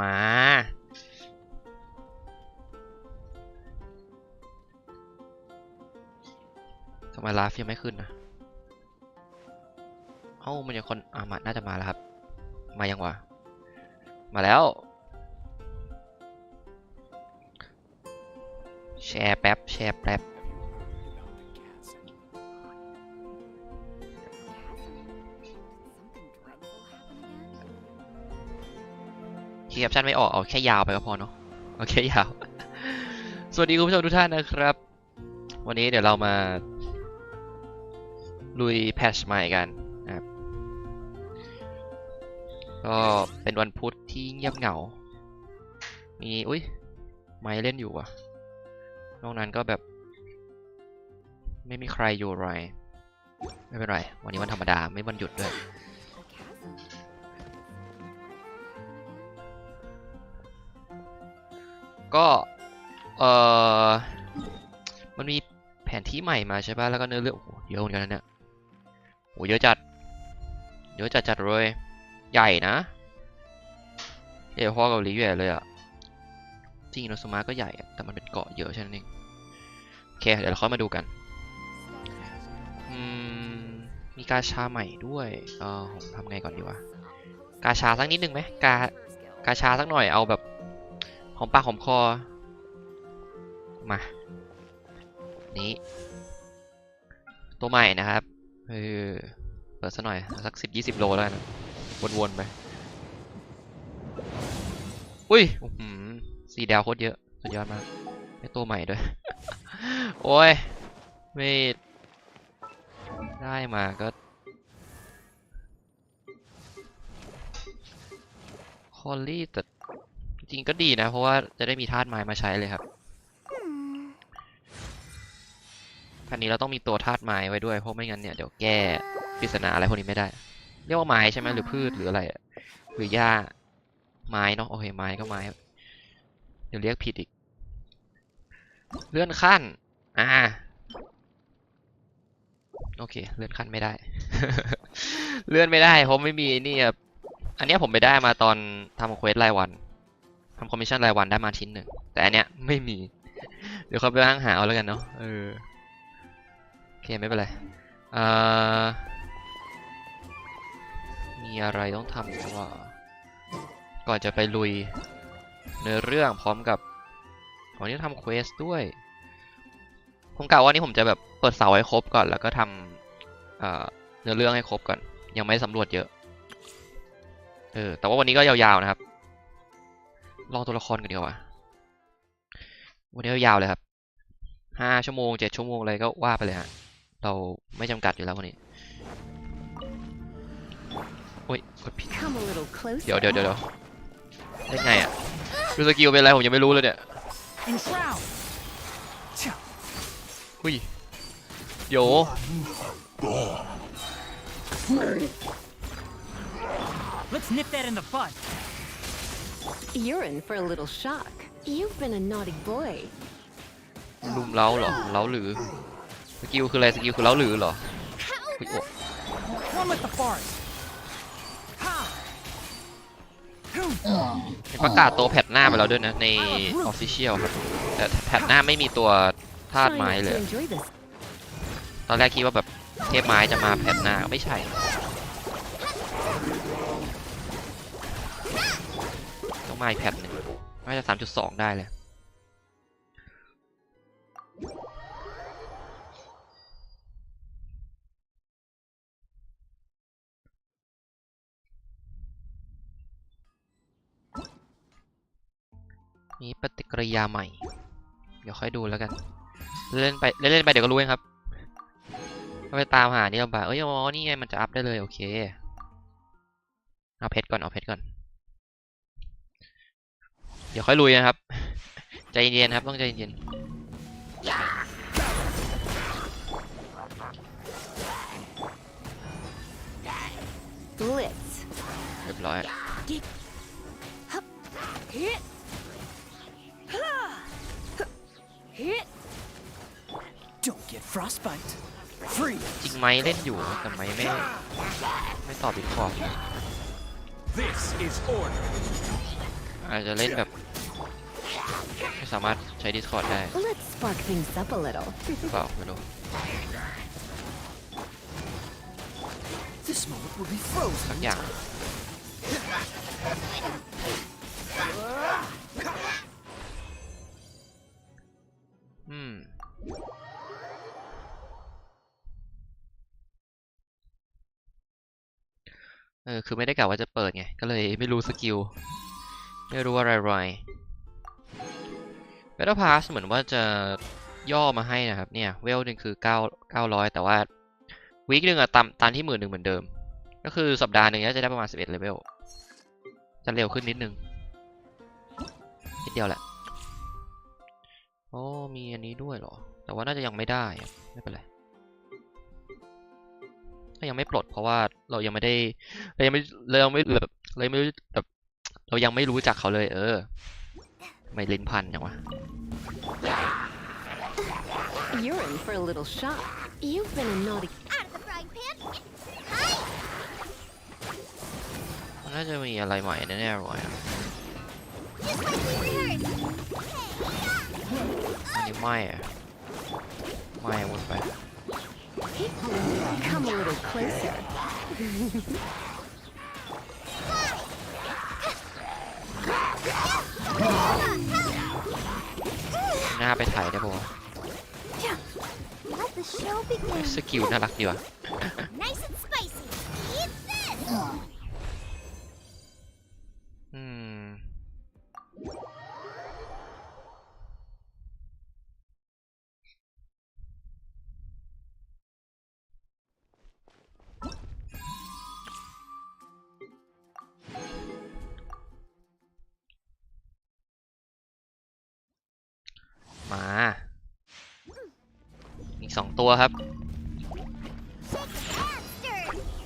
มาทำไมลาฟยังไม่ขึ้นนะเอ้ามันยังคนมาน่าจะมาแล้วครับมายังวะมาแล้วแชร์แป๊บแชร์แป๊บคีย์แคปชั่นไม่ออกเอาแค่ยาวไปก็พอเนาะโอเคยาวสวัสดีคุณผู้ชมทุกท่านนะครับวันนี้เดี๋ยวเรามาลุยแพทช์ใหม่กันนะครับก็เป็นวันพุธที่เงียบเหงามีอุ้ยไม่เล่นอยู่อ่ะนอกนั้นก็แบบไม่มีใครอยู่ไรไม่เป็นไรวันนี้วันธรรมดาไม่วันหยุดด้วยก็มันมีแผนที่ใหม่มาใช่ป่ะแล้วก็เนื้อเรื่องโอ้โหเยอะเหมือนกันนะเนี่ยโอ้เยอะจัดเลยใหญ่นะใหญ่พอกับลิเวียเลยอ่ะจริงโนซุมะก็ใหญ่แต่มันเป็นเกาะเยอะใช่ไหมนี่โอเคเดี๋ยวเราค่อยมาดูกันมีกาชาใหม่ด้วยผมทำไงก่อนดีวะกาชาสักนิดนึงไหมกาชาสักหน่อยเอาแบบหอมปากหอมคอมานี้ตัวใหม่นะครับเปิดซะหน่อยสัก10-20 โลแล้วนะวนๆไปอุ้ย4 ดาวโคตรเยอะสุดยอดมากได้ตัวใหม่ด้วย โอ้ยไม่ได้มาก็คอลลี่แต่จริงก็ดีนะเพราะว่าจะได้มีธาตุไม้มาใช้เลยครับอันนี้เราต้องมีตัวธาตุไม้ไว้ด้วยเพราะไม่งั้นเนี่ยเดี๋ยวแก้ปริศนาอะไรพวกนี้ไม่ได้เรียกว่าไม้ใช่ไหมหรือพืชหรืออะไรหรือหญ้าไม้เนาะโอเคไม้ก็ไม้เดี๋ยวเรียกผิดอีกเลื่อนขั้นโอเคเลื่อนขั้นไม่ได้ เลื่อนไม่ได้เพราะไม่มีนี่ครับอันนี้ผมไปได้มาตอนทำเควสรายวันทำคอมมิชชั่นรายวันได้มาชิ้นหนึ่งแต่อันเนี้ยไม่มีเดี๋ยวเขาไปหาเอาแล้วกันเนาะโอเคไม่เป็นไรมีอะไรต้องทำว่าก่อนจะไปลุยเนื้อเรื่องพร้อมกับวันนี้ทำเควสด้วยผมกะว่านี่ผมจะแบบเปิดเสาให้ครบก่อนแล้วก็ทำเนื้อเรื่องให้ครบก่อนยังไม่สำรวจเยอะแต่ว่าวันนี้ก็ยาวๆนะครับลองตัวละครกันดีกว่าวันนี้ยาวเลยครับ5 ชั่วโมง7 ชั่วโมงอะไรก็ว่าไปเลยฮะเราไม่จำกัดอยู่แล้ววันนี้โอ้ยกดผิดเดี๋ยวได้ไงอ่ะดูสกิลเป็นอะไรผมยังไม่รู้เลยเนี่ยอุ้ยโยLet's nip that in the bud. You're in for a little shock. You've been a naughty boy. ลุมเล้าเหรอเล้าหรือสกิลคืออะไรสกิลคือเล้าหรือเหรออุ้ยโอ้ One with the forest. ประกาศตัวแพทหน้าไปแล้วด้วยนะใน Official ครับแต่แพทหน้าไม่มีตัวธาตุไม้เลยตอนแรกคิดว่าแบบเทพไม้จะมาแพทหน้าไม่ใช่ต้องมาอีกแพทหนึ่งน่าจะ 3.2 ได้เลยมีปฏิกิริยาใหม่เดี๋ยวค่อยดูแล้วกันเล่นไปเล่นไปเดี๋ยวก็รู้เองครับไปตามหานี่ลำบากอ๋อนี่ไงมันจะอัพได้เลยโอเคเอาเพชรก่อนเดี๋ยวค่อยลุยนะครับใจเย็นๆครับต้องใจเย็นเรียบร้อยDon't get frostbite. Free. จริงไหมเล่นอยู่แต่ไม่ตอบอีกขอบ This is order. อาจจะเล่นแบบไม่สามารถใช้ Discord ได้ Let's spark things up a little. เปล่าไม่รู้ This moment will be frozen. สักอย่างคือไม่ได้กะว่าจะเปิดไงก็เลยไม่รู้สกิลไม่รู้อะไรBattle Pass เหมือนว่าจะย่อมาให้นะครับเนี่ยเวลหนึ่งคือ900แต่ว่าวีคหนึ่งอะตามที่10,000เหมือนเดิมก็คือสัปดาห์หนึ่งจะได้ประมาณ11เลเวลจะเร็วขึ้นนิดนึงนิดเดียวแหละโอ้มีอันนี้ด้วยเหรอแต่ว่าน่าจะยังไม่ได้ไม่เป็นไรถ้ายังไม่ปลดเพราะว่าเรายังไม่ได้เรายังไม่แบบเรายังไม่รู้จักเขาเลยไม่ลิ้นพันอย่างวะ You're in for a little shock. You've been a naughty. Out of the frying pan. มันน่าจะมีอะไรใหม่แน่ๆเลย Just like we rehearsed. อันนี้ไม่วนไป Come a little closer. หน้าไปถ่ายได้ปะวะ Let the show begin. สกิลน่ารักดีว่ะ Nice and spicy. Eat this. มาอีก2ตัวครับ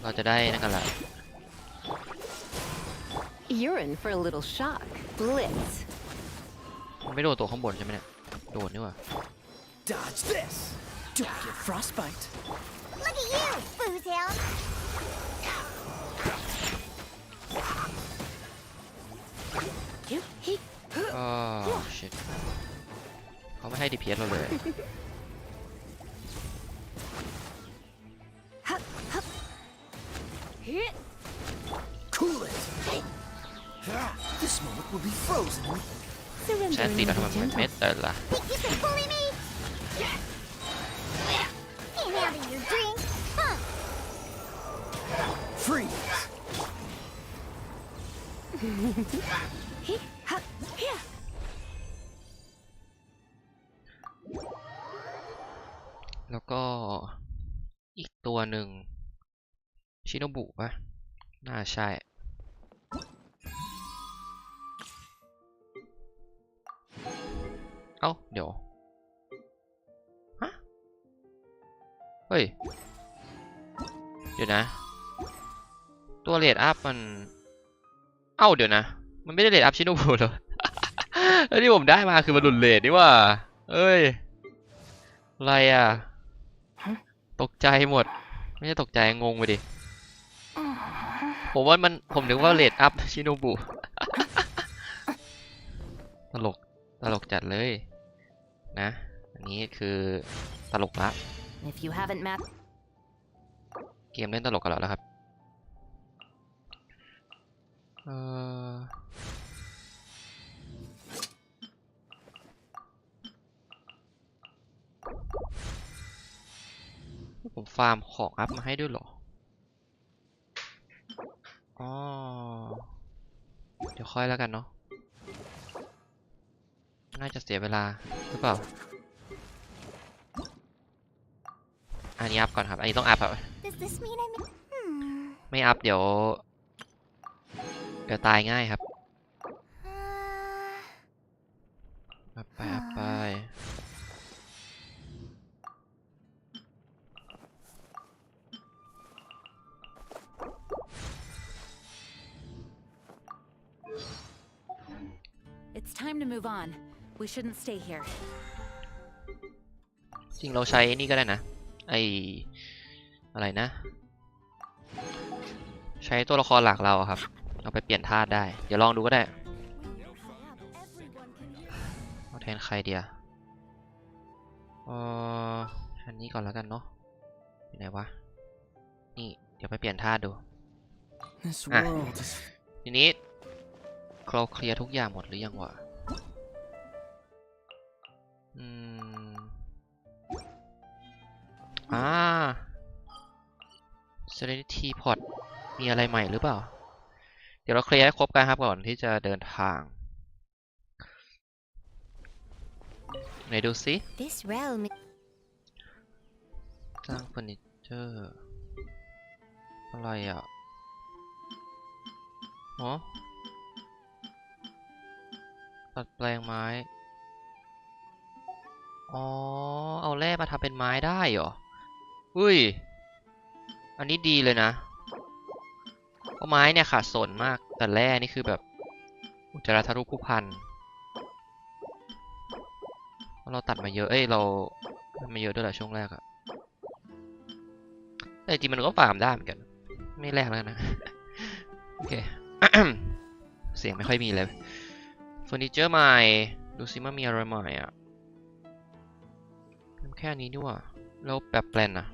เราจะได้นั่นกันละ You're in for a little shock. Blitz. มันไม่โดนตัวข้างบนใช่ไหมเนี่ยโดนนี่ว่ะ Dodge this. Don't get frostbite. Look at you, Foozhound. อ๋อ shit เขาไม่ให้ DPS เราเลย Cool it. This moment will be frozen. ใช้ตีเราทำไมไม่เม็ดแต่ละ Think you can bully me? Ain't out of your drink, huh? Freeze. แล้วก็อีกตัวหนึ่งชิโนบุปะน่าใช่เอ้าเดี๋ยวฮะเฮ้ยเดี๋ยวนะตัวเรทอัพมันเอ้าเดี๋ยวนะมันไม่ได้เรทอัพชิโนบุเหรอ แล้วที่ผมได้มาคือมันหลุดเรทนี่ว่าเอ้ยอะไรอ่ะตกใจหมดไม่ใช่ตกใจงงไปดิผมนึกว่าเรทอัพชิโนบุ ตลกจัดเลยนะอันนี้คือตลกละ If you haven't met. เกมเล่นตลกกันแล้วครับผมฟาร์มของอัพมาให้ด้วยเหรออ๋อเดี๋ยวค่อยแล้วกันเนาะน่าจะเสียเวลาหรือเปล่าอันนี้อัพก่อนครับอันนี้ต้องอัพครับ Does this mean I'm... ไม่อัพเดี๋ยวตายง่ายครับอัพไป It's time to move on. We shouldn't stay here. จริงเราใช้นี่ก็ได้นะอะไรนะใช้ตัวละครหลักเราครับเอาไปเปลี่ยนธาตุได้เดี๋ยวลองดูก็ได้ นใครเดียอันนี้ก่อนแล้วกันเนาะอยู่ไหนวะนี่เดี๋ยวไปเปลี่ยนท่าดู This Ah. world is ทีนี้เราเคลียร์ทุกอย่างหมดหรือยังวะSerenity Pot มีอะไรใหม่หรือเปล่า เดี๋ยวเราเคลียร์ให้ครบกันครับก่อนที่จะเดินทางไหนดูสิ This realm สร้างเฟอร์นิเจอร์อะไรอ่ะอ๋อตัดแปลงไม้อ๋อเอาแร่มาทำเป็นไม้ได้เหรออุ้ยอันนี้ดีเลยนะเพราะไม้เนี่ยขาดสนมากแต่แร่นี่คือแบบอุจจาระทะลุผู้พันเราตัดมาเยอะเรามาเยอะด้วยแหละช่วงแรกอะแต่จริงมันก็ฟาร์มได้เหมือนกันไม่แรกแล้วนะ โอเค เสียงไม่ค่อยมีเลยเฟอร์นิเจอร์ใหม่ดูซิว่ามีอะไรใหม่อ่ะแค่นี้นี่ว่าแล้วแบบแปลนอะ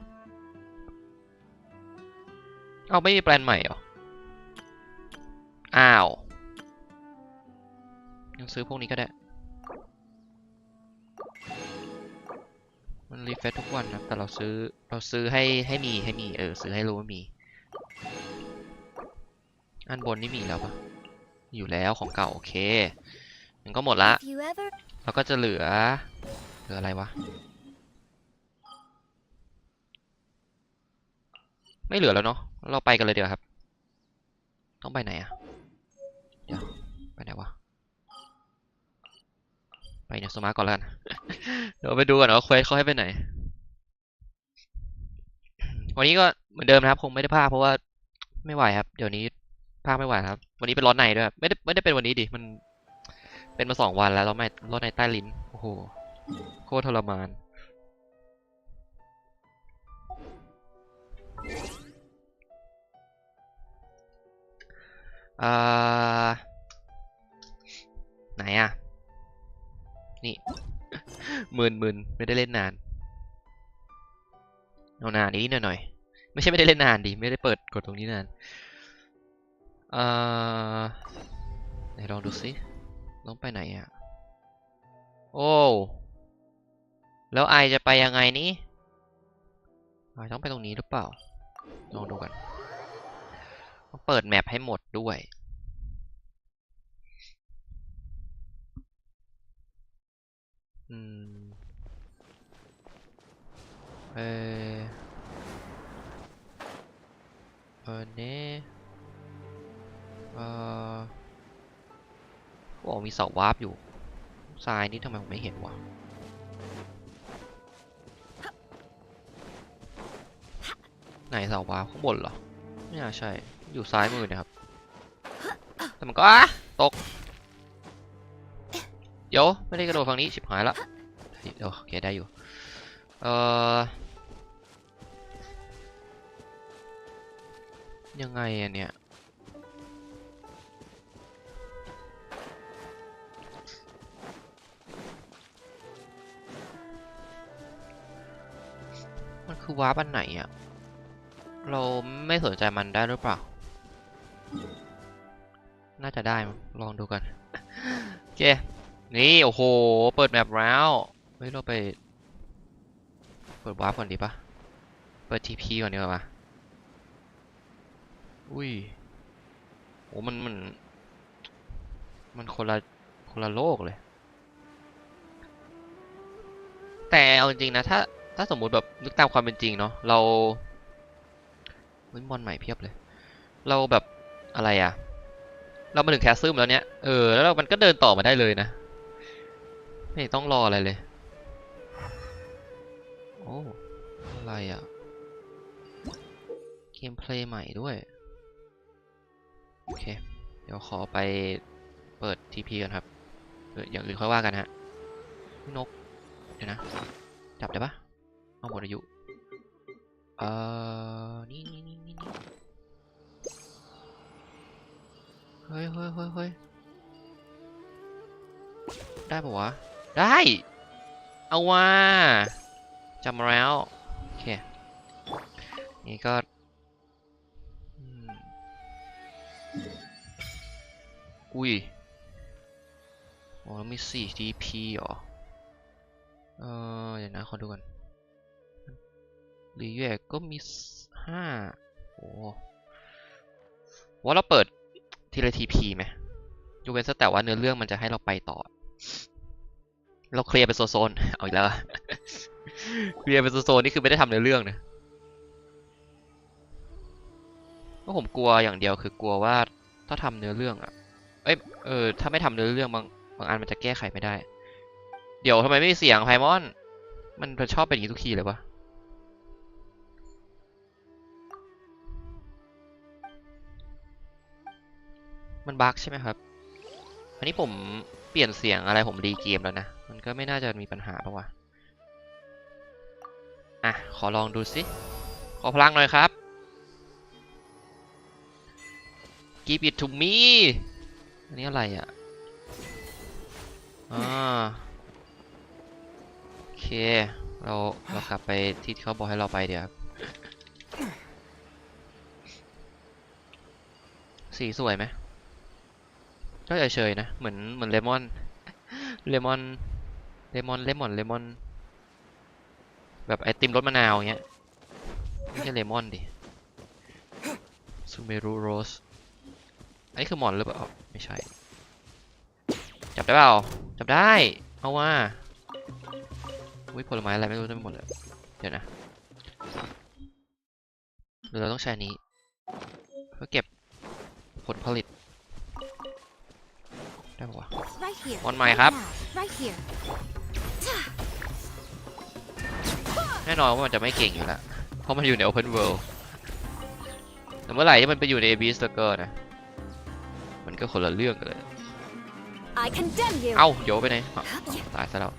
เอาไม่มีแปลนใหม่เหรออ้าวยังซื้อพวกนี้ก็ได้มันรีเฟรชทุกวันนะแต่เราซื้อให้มีซื้อให้รู้ว่ามีอันบนนี่มีแล้วปะอยู่แล้วของเก่าโอเคมันก็หมดละ if you ever แล้วก็จะเหลืออะไรวะไม่เหลือแล้วเนาะเราไปกันเลยเดี๋ยวครับต้องไปไหนอะเดี๋ยวไปไหนวะไปเนี่ยสมาร์ทก่อนแล้วกัน เดี๋ยวไปดูก่อนว่าเควสเขาให้ไปไหน วันนี้ก็เหมือนเดิมนะครับคงไม่ได้พากเพราะว่าไม่ไหวครับเดี๋ยวนี้พากไม่ไหวครับวันนี้เป็นร้อนในด้วยครับไม่ได้เป็นวันนี้ดิมันเป็นมา2 วันแล้วเราไม่ร้อนในใต้ลิ้นโอ้โหโคตรทรมานไหนอ่ะนี่ มึนไม่ได้เล่นนานเอานานนิดหน่อยไม่ใช่ไม่ได้เล่นนานดิไม่ได้เปิดกดตรงนี้นานไหนลองดูสิต้องไปไหนอ่ะโอ้แล้วไอจะไปยังไงนี่ไอต้องไปตรงนี้หรือเปล่าลองดูกันต้องเปิดแมปให้หมดด้วยเนี่ยบอกมีเสาวาร์ปอยู่ทรายนี่ทำไมผมไม่เห็นวะไหนเสาวาร์ปข้างบนเหรอไม่น่าใช่อยู่ซ้ายมือนะครับแต่มันก็ตกเดี๋ยวไม่ได้กระโดดฝั่งนี้ชิบหายละเดี๋ยวโอเคได้อยู่ยังไงอะเนี่ยมันคือวาร์ปอันไหนอะเราไม่สนใจมันได้หรือเปล่าน่าจะได้มั้งลองดูกันโอเคนี่โอ้โหเปิดแมปแล้วเฮ้ยเราไปเปิดวาร์ปก่อนดีปะเปิด TP ก่อนดีกว่าอุ้ยโอ้มันคนละโลกเลยแต่เอาจริงๆนะถ้าสมมุติแบบนึกตามความเป็นจริงเนาะเรามอนใหม่เพียบเลยเราแบบอะไรอะเรามาถึงแคสซึมแล้วเนี้ยแล้วมันก็เดินต่อมาได้เลยนะไม่ต้องรออะไรเลยโอ้อะไรอะเกมเพลย์ใหม่ด้วยโอเคเดี๋ยวขอไปเปิด TP ก่อนครับอย่างอื่นค่อยว่ากันฮะนกเดี๋ยวนะจับได้ปะเอาหมดอายุนี่เฮ้ยได้ปะวะ ได้เอาว่าจำมาแล้วโอเคนี่ก็อุ้ยโอ้แล้วมี4 DP เหรอเดี๋ยวนะขอดูกันรีเวกก็มี5โอ้ว่าเราเปิดทีละ TP ไหมยกเว้นแต่ว่าเนื้อเรื่องมันจะให้เราไปต่อเราเคลียร์เป็นโซนๆเอาอีกแล้วเคลียร์เป็นโซนๆนี่คือไม่ได้ทำเนื้อเรื่องนะก็ผมกลัวอย่างเดียวคือกลัวว่าถ้าทำเนื้อเรื่องอะถ้าไม่ทำเนื้อเรื่องบางอันมันจะแก้ไขไม่ได้เดี๋ยวทำไมไม่มีเสียงไพมอนมันชอบเป็นอย่างนี้ทุกทีเลยวะมันบั๊กใช่ไหมครับอันนี้ผมเปลี่ยนเสียงอะไรผมรีเกมแล้วนะมันก็ไม่น่าจะมีปัญหาปะวะอ่ะขอลองดูสิขอพลังหน่อยครับ Give it to me อันนี้อะไรอ่ะโอเคเรากลับไปที่เขาบอกให้เราไปเดี๋ยวครับสีสวยไหมก็เฉยๆนะเหมือนเลมอนแบบไอติมรสมะนาวอย่างเงี้ยไม่ใช่เลมอนดิซูเมรุโรสอันนี้คือมอนหรือเปล่าไม่ใช่จับได้เปล่าจับได้เอาว่าผลไม้อะไรไม่รู้เต็มไปหมดเลยเดี๋ยวนะหรือเราต้องใช้นี้เพื่อเก็บผลผลิตได้ปะวะ Right here. มอนใหม่ครับ Right here. แน่นอนว่ามันจะไม่เก่งอยู่แล้วเพราะมันอยู่ใน Open World แต่เมื่อไหร่ที่มันไปอยู่ใน Abyss แล้วก็นะมันก็คนละเรื่องกันเลย I condemn you. เอ้าโยไปไหนตายซะแล้ว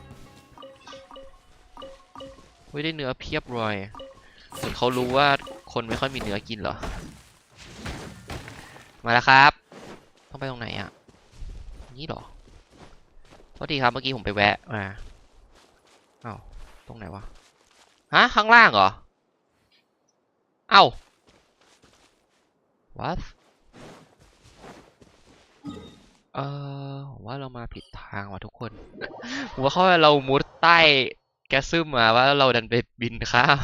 ได้เนื้อเพียบเลยเหมือนเขารู้ว่าคนไม่ค่อยมีเนื้อกินเหรอมาแล้วครับต้องไปตรงไหนอ่ะนี่เหรอโทษทีครับเมื่อกี้ผมไปแวะมาเอ้าตรงไหนวะฮะข้างล่างเหรอเอ้า what ผมว่าเรามาผิดทางว่ะทุกคนผมว่าเรามุดใต้แก๊สซึมมาว่าเราดันไปบินข้าม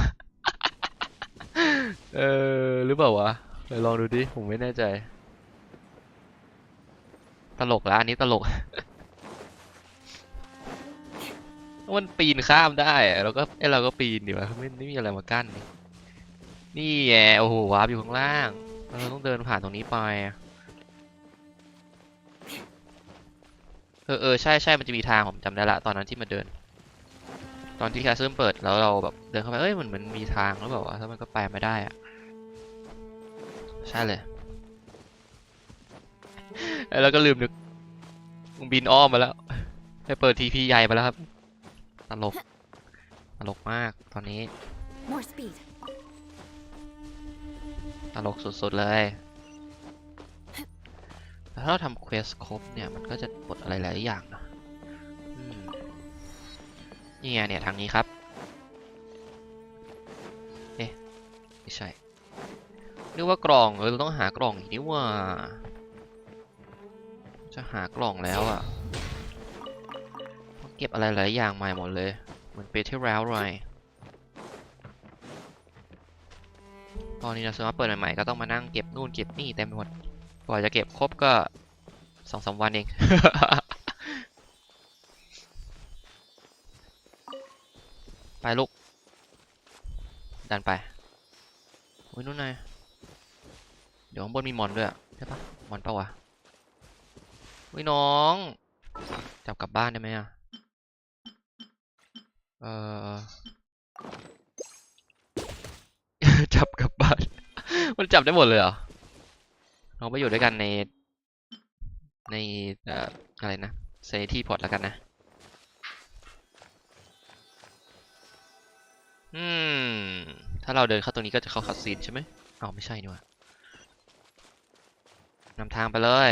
หรือเปล่าวะลองดูดิผมไม่แน่ใจตลกละอันนี้ตลกมันปีนข้ามได้เราก็ปีนดิวะไม่มีอะไรมากั้นนี่แหละโอ้โหวาร์ปอยู่ข้างล่างเราต้องเดินผ่านตรงนี้ไปใช่มันจะมีทางผมจำได้ละตอนนั้นที่มาเดินตอนที่แคสเซิลเปิดแล้วเราแบบเดินเข้าไปเหมือนมีทางแล้วแบบว่าถ้ามันก็ไปไม่ได้อะใช่เลยแล้วก็ลืมนึกบินอ้อมมาแล้วไปเปิดทีพีใหญ่ไปแล้วครับตลกมากตอนนี้ More speed. ตลกสุดๆเลยถ้าเราทำเควสครบเนี่ยมันก็จะปลดอะไรหลายอย่างนะนี่ไงเนี่ยทางนี้ครับไม่ใช่นึกว่ากล่องเราต้องหากล่องอีกนี่ว่าจะหากล่องแล้วอ่ะต้องเก็บอะไรหลายอย่างใหม่หมดเลยเหมือนปีที่แล้วเลยตอนนี้นะซื้อมาเปิดใหม่ๆก็ต้องมานั่งเก็บนู่นเก็บนี่เต็มไปหมดกว่าจะเก็บครบก็2-3 วันเอง ไปลูกดันไปโอ้ยนู่นไงเดี๋ยวข้างบนมีมอนด้วยใช่ปะมอนปะวะอุ้ยน้องจับกลับบ้านได้ไหมอ่ะจับกลับบ้าน มันจับได้หมดเลยเหรอเราไปอยู่ด้วยกันในอะไรนะเซนิตี้พอร์ตแล้วกันนะถ้าเราเดินเข้าตรงนี้ก็จะเข้าคัสซีนใช่ไหมอ้าวไม่ใช่นี่หว่านำทางไปเลย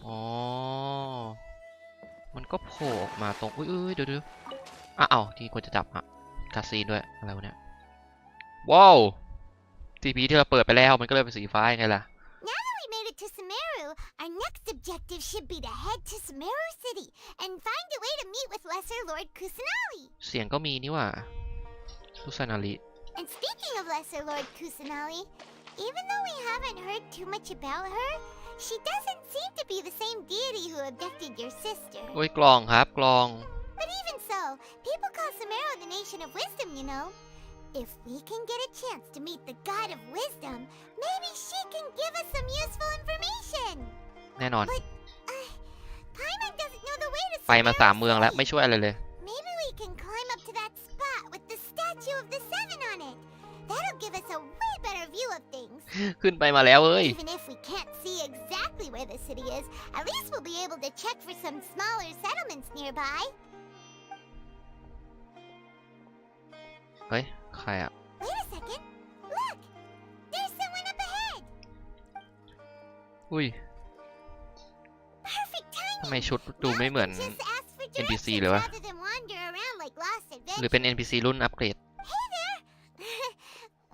อ๋อ ก็โผล่ออกมาตรงอุ้ยเดี๋ยวอ้าวที่ควรจะจับอ่ะคาซีนด้วยอะไรวะเนี่ยว้าวทีพีที่เราเปิดไปแล้วมันก็เลยเป็นสีฟ้ายังไงล่ะ Now that we made it to Sumeru, our next objective should be to head to Sumeru City and find a way to meet with Lesser Lord Kusanali. เสียงก็มีนี่หว่าคุซานาริ And speaking of Lesser Lord Kusanali, even though we haven't heard too much about her, she doesn't seem to be the same deity who abducted your sister. โอ้ยกลองครับกลอง But even so, people call Sumeru the nation of wisdom, you know. If we can get a chance to meet the god of wisdom, maybe she can give us some useful information. แน่นอน But Paimon doesn't know the way to ไปมา Sumeru 3 เมืองแล้ว City. ไม่ช่วยอะไรเลย Maybe we can climb up to that spot with the statue of the seven on it. That'll give us a way better view of things. ขึ้นไปมาแล้วเอ้ย Even if we can't see exactly where the city is, at least we'll be able to check for some smaller settlements nearby. เฮ้ยใครอ่ะ Wait a second. Look! There's someone up ahead. อุ้ย Perfect ทำไม timing. ชุดดูไม่เหมือน Just ask for NPC directions เลยวะ rather than wander around like lost หรือเป็น adventurers. NPC รุ่นอัปเกรด Hey there.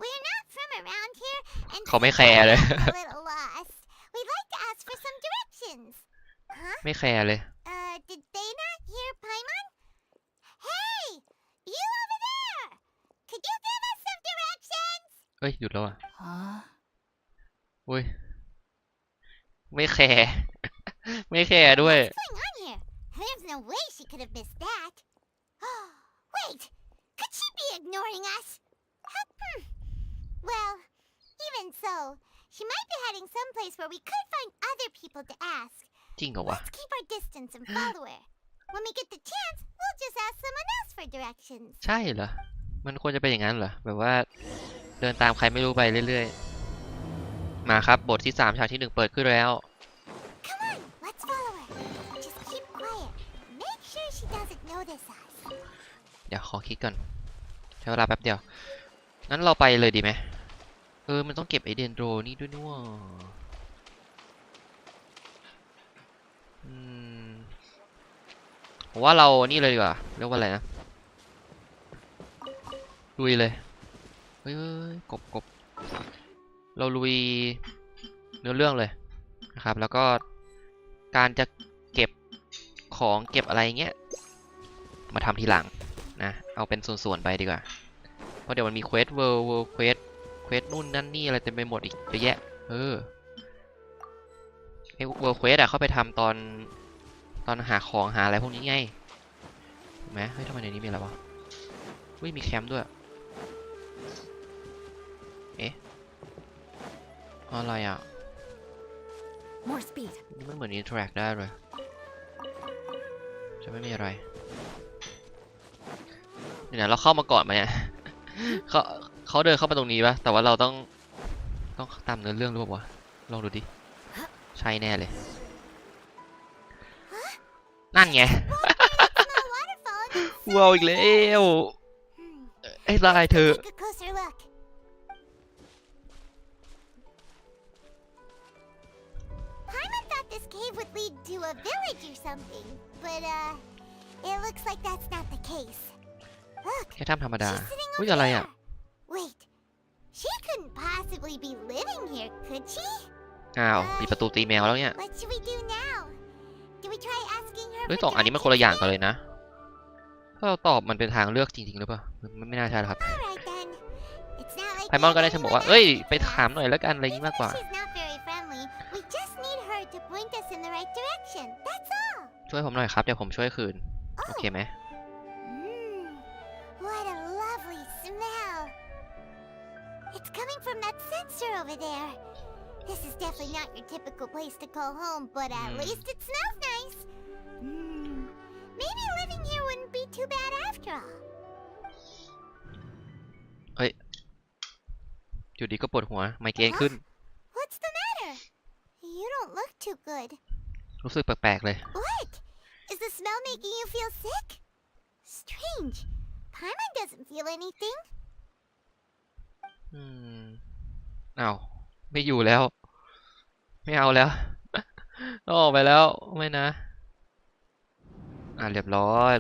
We're not from around here, and เขาไม่แคร์เลย since we're a little lost, we'd like to ask for some directions. Huh? ไม่แคร์เลย Did they not hear Paimon? Hey! You over there! Could you give us some directions? เอ้ยหยุดแล้วอ่ะ Huh? อุ้ยไม่แคร์ ไม่แคร์ด้วย What's going on here? There's no way she could have missed that. Wait! Could she be ignoring us? Well, even so, she might be heading someplace where we could find other people to ask. จริงเหรอวะ Let's keep our distance and follow her. When we get the chance, we'll just ask someone else for directions. ใช่เหรอ มันควรจะเป็นอย่างนั้นเหรอ แบบว่าเดินตามใครไม่รู้ไปเรื่อยๆ มาครับ บทที่ 3 ฉากที่ 1 เปิดขึ้นแล้ว Come on, let's follow her. Just keep quiet. Make sure she doesn't notice us. เดี๋ยวขอคิดก่อน ใช้เวลาแป๊บเดียว งั้นเราไปเลยดีไหม มันต้องเก็บไอเดนโดรนี่ด้วยนู่นผมว่าเรานี่เลยดีกว่าเรียกว่าอะไรนะลุยเลยเฮ้ยกบเราลุยเนื้อเรื่องเลยนะครับแล้วก็การจะเก็บของเก็บอะไรเงี้ยมาทำทีหลังนะเอาเป็นส่วนๆไปดีกว่าเพราะเดี๋ยวมันมีเควสเวิลด์เควสนู่นนั่นนี่อะไรเต็มไปหมดอีกเยอะแยะไอ้เวิลด์เควสอะเข้าไปทำตอนหาของหาอะไรพวกนี้ไงเห็นไหมเฮ้ยทำไมในนี้มีอะไรวะอุ้ยมีแคมป์ด้วยอะไรอ่ะ More speed. นี่มันเหมือนอินเทอร์แอคได้เลยจะไม่มีอะไรเดี๋ยวเราเข้ามาก่อนมาเนี่ย เขาเดินเข้ามาตรงนี้ปะแต่ว่าเราต้องตามเนื้อเรื่องหรือเปล่าวะลองดูดิใช่แน่เลยนั่นไง Small waterfall in the ว้าวอีกแล้วไอ้ลายเธอ Take a closer look. Paimon thought this cave would lead to a village or something, but it looks like that's not the case. Look, แค่ทำธรรมดา she's sitting อุ้ย over อะไรอ่ะ there. Wait, she couldn't possibly be living here, could she? อ้าวปิดประตูตีแมวแล้วเนี่ย What should we do now? Do we try asking her? เฮ้ย for สองอันนี้มันคนละอย่างกัน directions เลยนะ ถ้าเราตอบมันเป็นทางเลือกจริงๆหรือเปล่าไม่น่าใช่หรอกครับ then? Alright then. It's not like ไพมอน we ก็ have ได้ฉันบอก anyone ว่าเอ้ย else ไป to ถาม ask. หน่อยแล้วกันอะไรอย่างนี้มากกว่า Even if she's not very friendly, we just need her to point us in the right direction. That's all. ช่วยผมหน่อยครับเดี๋ยวผมช่วยคืน โอเคไหม What a lovely smell. It's coming from that sensor over there. This is definitely not your typical place to call home, but at least it smells nice. Maybe living here wouldn't be too bad after all. อยู่ดีก็ปวดหัวไมเกรนขึ้น What's the matter? You don't look too good. รู้สึกแปลกๆเลย What? Is the smell making you feel sick? Strange. Paimon doesn't feel anything. อ้าวไม่อยู่แล้ว ไม่เอาแล้ว ต้องออกไปแล้วไม่นะ เรียบร้อย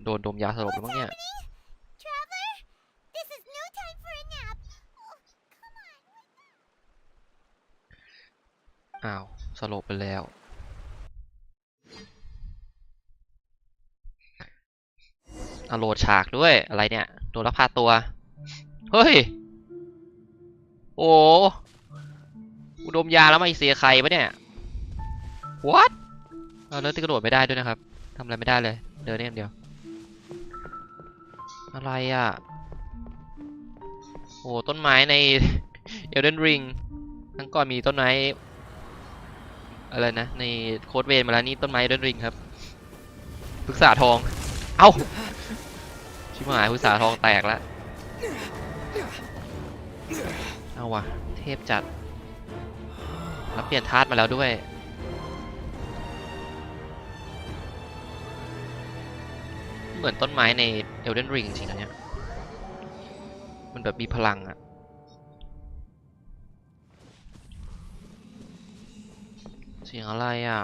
โดนดมยาสลบแล้วมั้งเนี่ย Traveler, this is no time for a nap. Oh, come on. อ้าวสลบไปแล้วโหลดฉากด้วยอะไรเนี่ยโดนลักพาตัวเฮ้ยโอ้อุดมยาแล้วไม่เสียใครปะเนี่ย what แล้วที่กระโดดไม่ได้ด้วยนะครับทำอะไรไม่ได้เลยเดินนี่อย่างเดียวอะไรอ่ะโอ้ต้นไม้ใน Elden Ring ทั้งก่อนมีต้นไม้อะไรนะในโค้ดเวนมาแล้วนี่ต้นไม้ Elden Ring ครับพฤกษาทองเอ้าชิบหายพฤกษาทองแตกแล้วเอาว่ะเทพจัดแล้วเปลี่ยนธาตุมาแล้วด้วยเหมือนต้นไม้ใน Elden Ring จริงๆนะเนี่ยมันแบบมีพลังอะเสียงอะไรอะ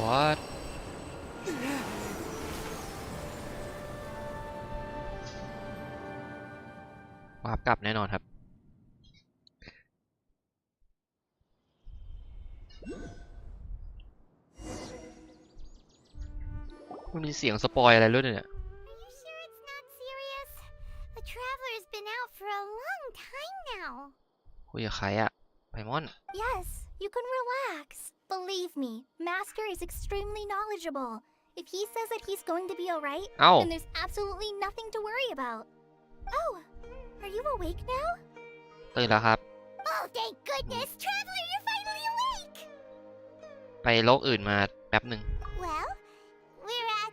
What วาร์ปกลับแน่นอนครับมันมีเสียงสปอยอะไรด้วยเนี่ย Are you sure it's not serious? The Traveler's been out for a long time now. คุยกับใครอะไพมอน Yes, you can relax. Believe me, Master is extremely knowledgeable. If he says that he's going to be alright, เอ้า then there's absolutely nothing to worry about. Oh, are you awake now? ตื่นแล้วครับ Oh, thank goodness, Traveler, you're finally awake! ไปโลกอื่นมาแป๊บหนึ่ง Well, we're at...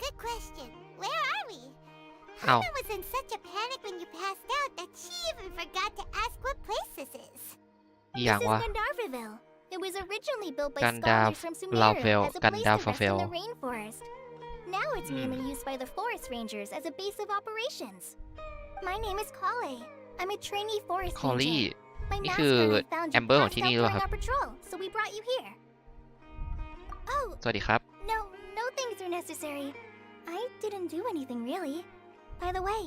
good question. Where are we? Ow. Hana was in such a panic when you passed out that she even forgot to ask what place this is. อีกอย่าง This วะ is Gandharville. It was originally built by Gandharv- scholars from Sumeru Lavelle- as a place to rest in Gandharville. the rainforest. Now it's mainly used by the forest rangers as a base of operations. My name is Kale. I'm a trainee forest คอลลี่ ranger. My นี่ master คือ and I found แอ you มเบอร์ของ passed ที่ out นี่หรือเปล่า during ครับ our patrol, so we brought you here. Oh, สวัสดีครับ no things are necessary. I didn't do anything really. By the way,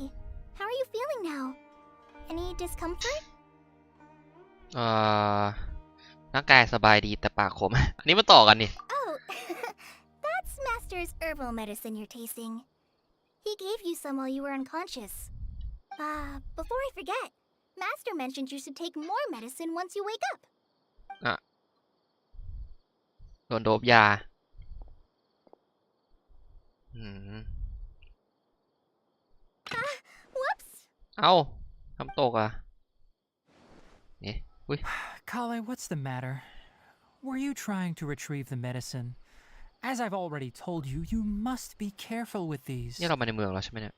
how are you feeling now? Any discomfort? ร่างกายสบายดีแต่ปากขม อันนี้มาต่อกันนี่ Oh, that's Master's herbal medicine you're tasting. He gave you some while you were unconscious. Before I forget, Master mentioned you should take more medicine once you wake up. โดนโดบยาWhoops! เอ้าทำตกอ่ะนี่อุ้ย Kale, what's the matter? Were you trying to retrieve the medicine? As I've already told you, you must be careful with these. นี่เรามาในเมืองแล้วใช่ไหมเนี่ย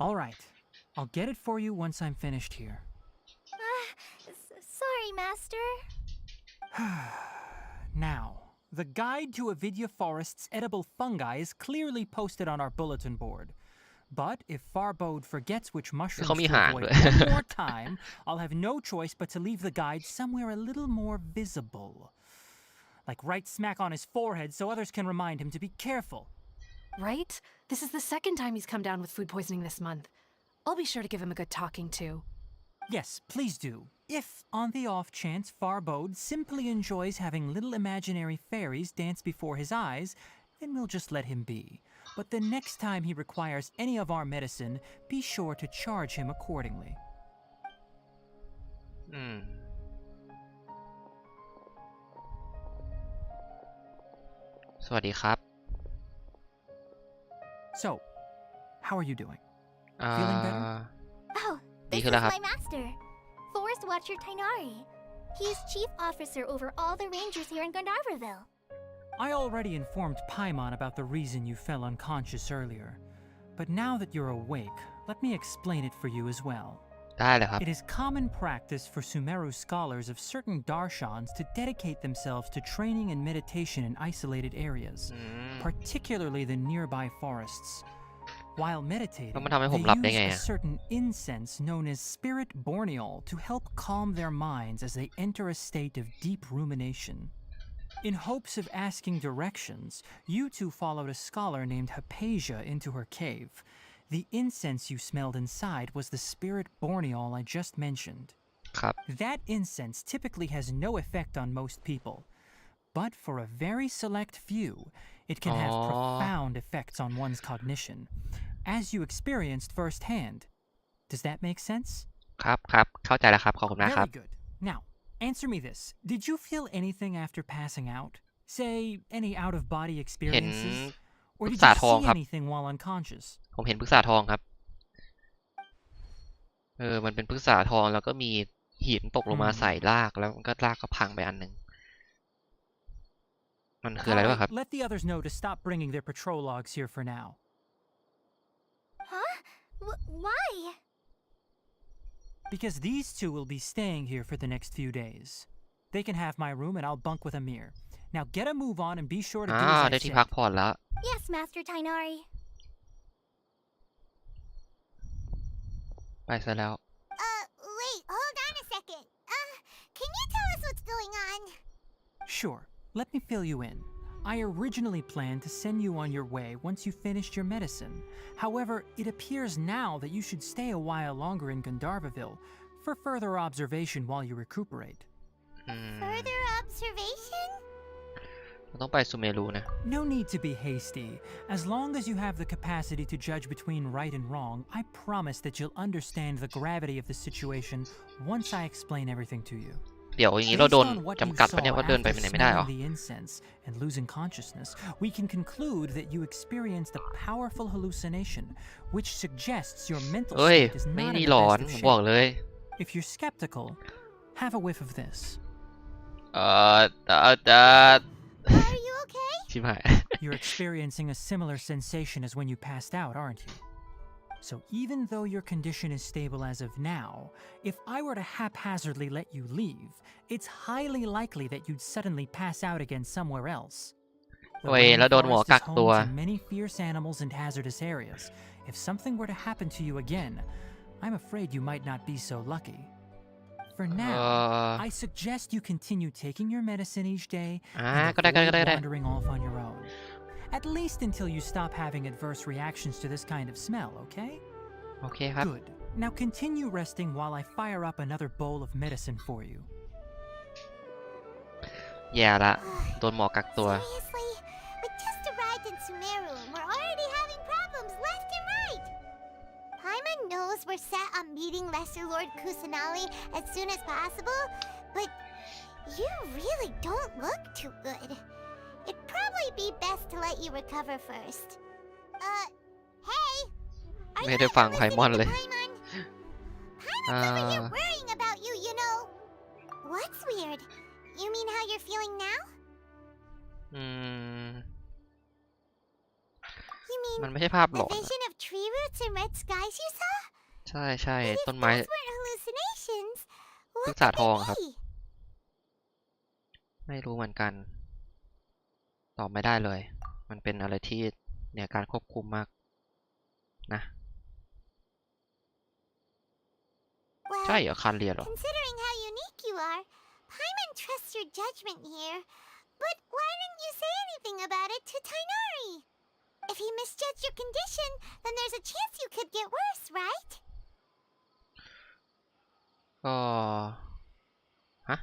All right. I'll get it for you once I'm finished here. Sorry, Master. Now, the guide to Avidya Forest's edible fungi is clearly posted on our bulletin board. But if Farbode forgets which mushrooms Call me to Han. avoid one more time, I'll have no choice but to leave the guide somewhere a little more visible. Like right smack on his forehead so others can remind him to be careful. Right? This is the second time he's come down with food poisoning this month. I'll be sure to give him a good talking to. Yes, please do. If, on the off chance, Farbode simply enjoys having little imaginary fairies dance before his eyes, then we'll just let him be. But the next time he requires any of our medicine, be sure to charge him accordingly. สวัสดีครับ So, how are you doing? Feeling better? Oh, Đi this khứ is là hả? my master, Forest Watcher Tainari. He's chief officer over all the rangers here in Gandharville. I already informed Paimon about the reason you fell unconscious earlier. But now that you're awake, let me explain it for you as well. ได้เลยครับ It is common practice for Sumeru scholars of certain darshans to dedicate themselves to training and meditation in isolated areas, particularly the nearby forests. While meditating, แล้วมันทำให้ผม they หลับได้ use ไง a อะ certain incense known as spirit borneol to help calm their minds as they enter a state of deep rumination. In hopes of asking directions, you two followed a scholar named Hypatia into her cave. The incense you smelled inside was the spirit borneol I just mentioned. ครับ That incense typically has no effect on most people, but for a very select few, it can have profound effects on one's cognition, as you experienced firsthand. Does that make sense? ครับครับเข้าใจแล้วครับขอบคุณมากครับ Very good. Now, answer me this. Did you feel anything after passing out? Say, any out-of-body เห็น experiences? Or ปรึ did กษา you ทอง see ครับ anything while unconscious? ผมเห็นปรึกษาทองครับมันเป็นปรึกษาทองแล้วก็มีหินตกลงมาใส่รากแล้วมันก็รากก็พังไปอันหนึ่งมันคืออะไร All วะ right, ครับ let the others know to stop bringing their patrol logs here for now. Huh? Why? Because these two will be staying here for the next few days. They can have my room and I'll bunk with Amir. Now get a move on and be sure to do ได้ as I ที่พัก said. ผ่อนแล้ว Yes, Master Tainari. ไปซะแล้ว Wait, hold on a second. Can you tell us what's going on? Sure, let me fill you in. I originally planned to send you on your way once you finished your medicine. However, it appears now that you should stay a while longer in Gandharvaville for further observation while you recuperate. Further observation? เราต้องไปซูเมรุนะ No need to be hasty. As long as you have the capacity to judge between right and wrong, I promise that you'll understand the gravity of the situation once I explain everything to you. เดี๋ยวอย่างนี้เรา Based โดน on what you จำกัด saw ปะเนี่ยว่าเดินไป after ไหนไม่ได้หรอ smelling the incense and losing consciousness, we can conclude that you experienced a powerful hallucination, which suggests your mental เฮ้ย state is ไม่ not มี in หล the อน best ผ of มบอก shape. เลย If you're skeptical, have a whiff of this. เอ่อ Are you okay? ชิบหาย You're experiencing a similar sensation as when you passed out, aren't you? So even though your condition is stable as of now, if I were to haphazardly let you leave, it's highly likely that you'd suddenly pass out again somewhere else. The โอ้ยแล้วโดนหมอ rainforest กั is กตัว home to many fierce animals and hazardous areas. If something were to happen to you again, I'm afraid you might not be so lucky. For now, I suggest you continue taking your medicine each day ก็ได้ and ก็ได้ avoid wandering off on your own. At least until you stop having adverse reactions to this kind of smell, okay? โอเคครับ Good. Now continue resting while I fire up another bowl of medicine for you. แย่ละโดนหมอกักตัว Seriously? We just arrived in Sumeru and we're already having problems left and right. Paimon knows we're set on meeting Lesser Lord Kusanali as soon as possible, but you really don't look too good. It'd probably be best to let you recover first. Hey! Are ไม่ you ได้ฟัง ever ไพมอน listening เล to ย Paimon? Paimon's over here worrying about you, you know. What's weird? You mean how you're feeling now? You mean มันไม่ใช่ภาพหล the อนอะ vision of tree roots and red skies you saw? ใช่ใช่ But if ต้นไม้ those weren't hallucinations, ปรึ what กษา could ทอง they ครับ be? ไม่รู้เหมือนกัน ตอบไม่ได้เลย มันเป็นอะไรที่เหนือการควบคุมมากนะ ใช่ Well, เหรอคันเรียนเหรอ considering how unique you are, Paimon trusts your judgment here. But why didn't you say anything about it to Tainari? If he misjudged your condition, then there's a chance you could get worse, right? ก็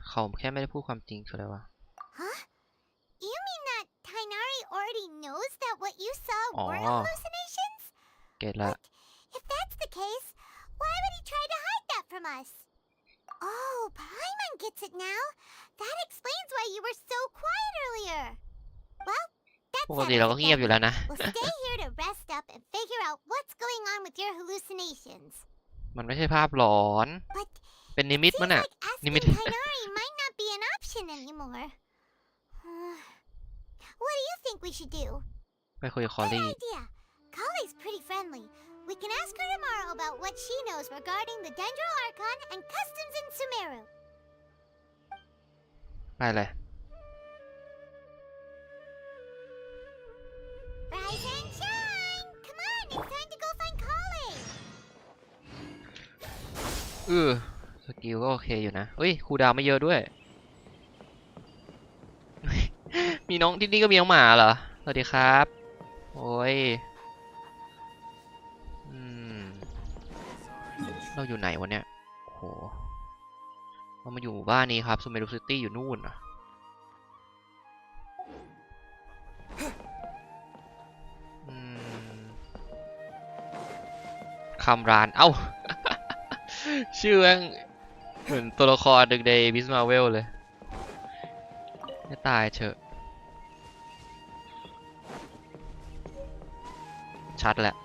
เขาแค่ไม่ได้พูดความจริงคืออะไรวะ Huh? You mean that Tainari already knows that what you saw weren't Oh. hallucinations? เก็ตละ But if that's the case, why would he try to hide that from us? Oh, Paimon gets it now. That explains why you were so quiet earlier. Well, ปกติเราก็ settles เงียบ it อยู่ then. แล้วนะ We'll stay here to rest up and figure out what's going on with your hallucinations. มันไม่ใช่ภาพหลอน But เป็นนิมิต seems มั้งน่ะ like asking นิมิต Tainari might not be an option anymore. What do you think we should do? ไปคุยกับคอล Good ลี่ idea. Kale's pretty friendly. We can ask her tomorrow about what she knows regarding the Dendro Archon and customs in Sumeru. ไปเลย Rise and shine! Come on, it's time to go find Kale! สกิลก็โอเคอยู่นะเฮ้ยคูลดาวน์ไม่เยอะด้วย มีน้องที่นี่ก็มีน้องหมาเหรอ สวัสดีครับ โอ้ยเราอยู่ไหนวะเนี่ยโหเรามาอยู่บ้านนี้ครับซูเมรุซิตี้อยู่นู่นอ่ะคำรานเอ้า ชื่อแม่งเหมือนตัวละครดึกในบิสมาเวลเลยไม่ตายเถอะชัดแหละ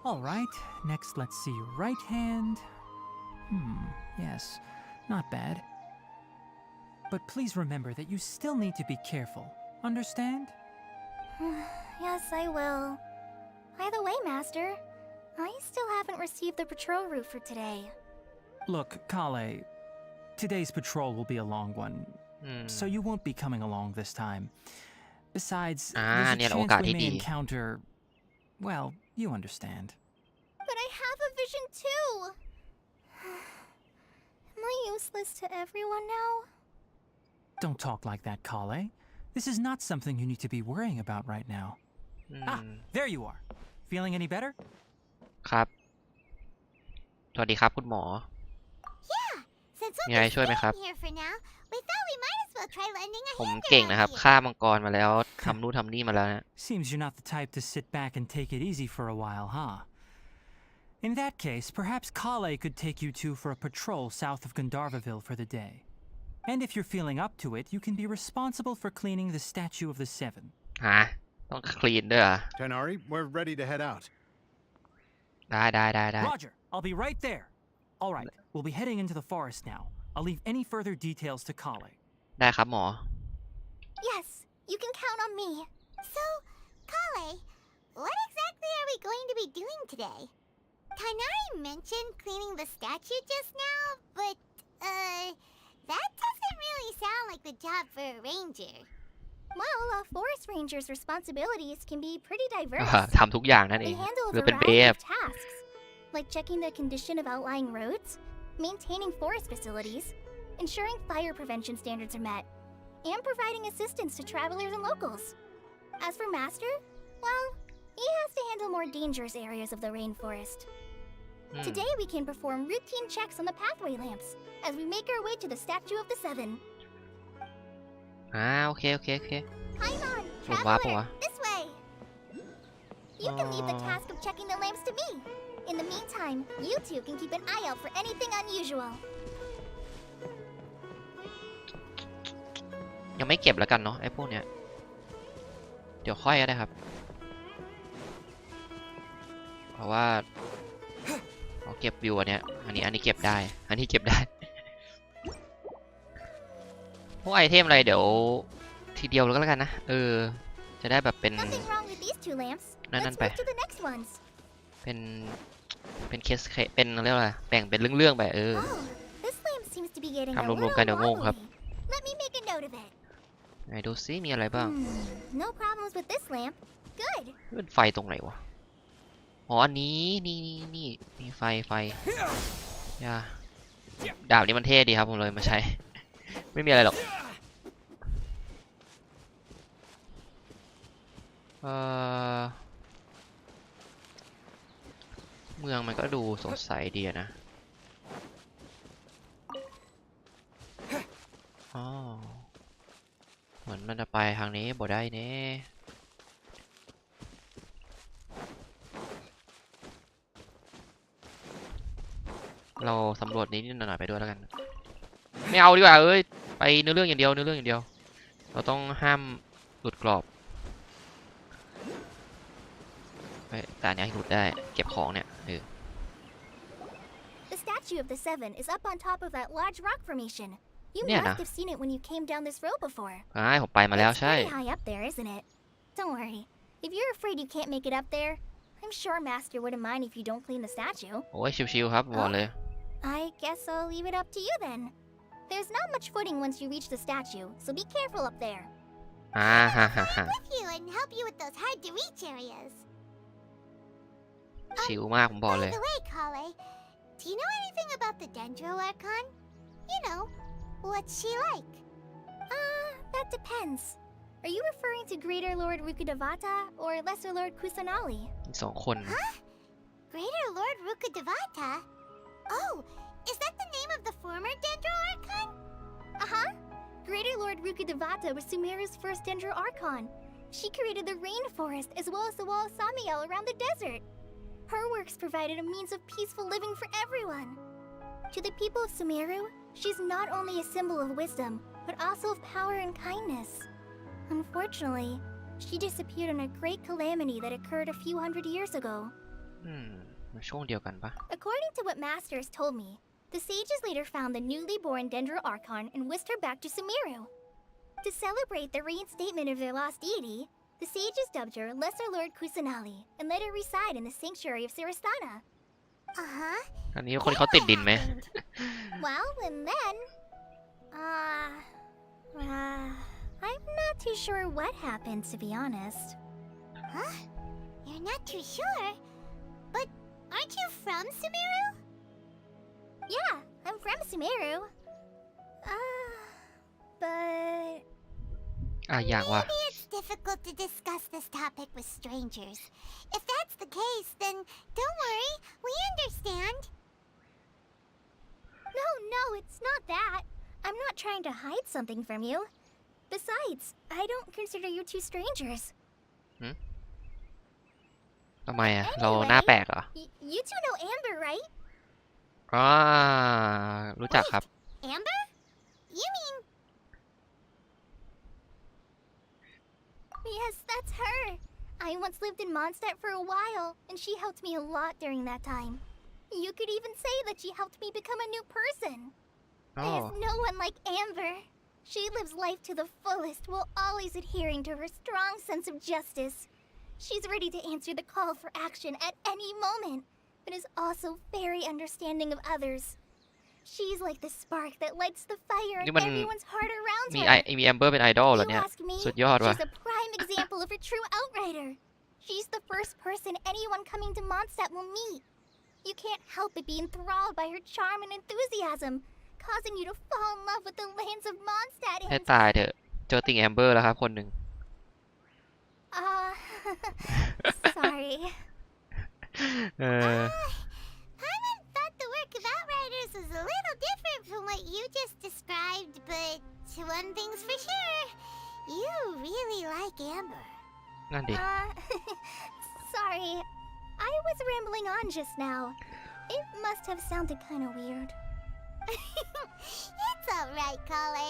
All right, next let's see your right hand. Yes, not bad. But please remember that you still need to be careful. Understand? Yes, I will. By the way, Master, I still haven't received the patrol route for today. Look, Kale, today's patrol will be a long one, so you won't be coming along this time. Besides, there's a chance we may encounter... Well, you understand. But I have a vision too! Am I useless to everyone now? Don't talk like that, Kale. This is not something you need to be worrying about right now. There you are. Feeling any better? ครับ สวัสดีครับคุณหมอ Yeah, since มี we'll อะไร be ช่วยไหมครับ staying here for now, we thought we might as well try lending a ผม hand เก่งนะครับ around ฆ่า here. มังกรมาแล้วทำนู่นทำนี่มาแล้วนะ Seems you're not the type to sit back and take it easy for a while, huh? In that case, perhaps Kale could take you two for a patrol south of Gandharvaville for the day. And if you're feeling up to it, you can be responsible for cleaning the Statue of the Seven. ฮะต้องคลีนด้วยเหรอ Tenari, we're ready to head out. ได้ Roger, I'll be right there. All right, we'll be heading into the forest now. I'll leave any further details to Kale. ได้ครับหมอ Yes, you can count on me. So, Kale, what exactly are we going to be doing today? Tainari mentioned cleaning the statue just now, but, that doesn't really sound like the job for a ranger. Well, a forest ranger's responsibilities can be pretty diverse. ทำทุกอย่างนั่นเอ They ง handle หรื a อเป็นเบ variety ฟ of tasks, like checking the condition of outlying roads, maintaining forest facilities, ensuring fire prevention standards are met, and providing assistance to travelers and locals. As for Master, well, he has to handle more dangerous areas of the rainforest. Today we can perform routine checks on the pathway lamps as we make our way to the Statue of the Seven. โอเค Paimon, Oh, wow, traveler, wow. this way. You can leave the task of checking the lamps to me. In the meantime, you two can keep an eye out for anything unusual. ยังไม่เก็บแล้วกันเนาะไอ้พวกเนี้ยเดี๋ยวค่อยก็ได้ครับ เพราะว่าเอาเก็บวิวอันเนี้ยอันนี้เก็บได้ อันนี้เก็บได้ พวกไอเทมอะไรเดี๋ยวทีเดียวแล้วกันนะจะได้แบบเป็น Nothing wrong with these two lamps. นั่น Let's ไป move to the next ones. เป็นเคสเป็นเรียกว่าอะไรแบ่งเป็นเรื่องๆไปOh, this lamp seems to be getting a ทำร little วมๆกันเดี๋ยวงงครับ wobbly. Let me make a note of it. ไหนดูซิมีอะไรบ้าง No problems with this lamp. Good. เป็นไฟตรงไหนวะอ๋ออันนี้นี่มีไฟอย่าดาบนี้มันเท่ดีครับผมเลยมาใช้ ไม่มีอะไรหรอกเมืองมันก็ดูสดใสดีนะอ๋อเหมือนมันจะไปทางนี้บ่ได้เน่เราสำรวจนิดหน่อยไปด้วยแล้วกันไม่เอาดีกว่าไปเนื้อเรื่องอย่างเดียวเราต้องห้ามหลุดกรอบแต่อันนี้หลุดได้เก็บของเนี่ย The Statue of the Seven is up on top of that large rock formation. You Yeah, must nah. have seen it when you came down this road before. ผมไปมาแล้ว It's ใช่ pretty high up there, isn't it? Don't worry. If you're afraid you can't make it up there, I'm sure Master wouldn't mind if you don't clean the statue. โอ้ยชิวๆครับบอกเลย I guess I'll leave it up to you then. There's not much footing once you reach the statue, so be careful up there. อ่าฮ่าฮ่าฮ่า With you and help you with those hard to reach areas. ชิวมากผมบอกเลย By the way, Kale, do you know anything about the Dendro Archon? You know, what's she like? That depends. Are you referring to Greater Lord Rukkhadevata or Lesser Lord Kusanali? มีสองคน Greater Lord Rukkhadevata? Oh, is that the name of the former Dendro Archon? Uh-huh. Greater Lord Rukkhadevata was Sumeru's first Dendro Archon. She created the rainforest as well as the wall of Samiel around the desert. Her works provided a means of peaceful living for everyone. To the people of Sumeru, she's not only a symbol of wisdom, but also of power and kindness. Unfortunately, she disappeared in a great calamity that occurred a few hundred years ago. มันช่วงเดียวกันปะ According to what Masters told me, the sages later found the newly born Dendro Archon and whisked her back to Sumeru. To celebrate the reinstatement of their lost deity, the sages dubbed her Lesser Lord Kusanali and let her reside in the sanctuary of Sirastana. Uh-huh. อันนี้คนเขาติดดินไหม Well, and then... I'm not too sure what happened, to be honest. Huh? You're not too sure? But aren't you from Sumeru? Yeah, I'm from Sumeru. But... อย่างว่ะ Maybe it's difficult to discuss this topic with strangers. If that's the case, then don't worry, we understand. No, it's not that. I'm not trying to hide something from you. Besides, I don't consider you two strangers. ทำไมอ่ะ เราหน้าแปลกเหรอ You two know Amber, right? รู้จักครับ Amber? You mean... Yes, that's her. I once lived in Mondstadt for a while, and she helped me a lot during that time. You could even say that she helped me become a new person. There's no one like Amber. She lives life to the fullest while always adhering to her strong sense of justice. She's ready to answer the call for action at any moment, but is also very understanding of others. She's like the spark that lights the fire in นี่มัน everyone's heart around มี her. แอมเบอร์เป็นไอดอลเหรอ You เนี่ย ask me, สุดยอดว่ะ she's a prime example of a true outrider. She's the first person anyone coming to Mondstadt will meet. You can't help but be enthralled by her charm and enthusiasm, causing you to fall in love with the lands of Mondstadt ให้ and... ตายเถอะ เจอติ่งแอมเบอร์แล้วครับคนหนึ่ง sorry. Paimon thought the work of Outriders was a little different from what you just described, but one thing's for sure, you really like Amber. นั่นดิ Sorry. I was rambling on just now. It must have sounded kind of weird. It's alright, Kale.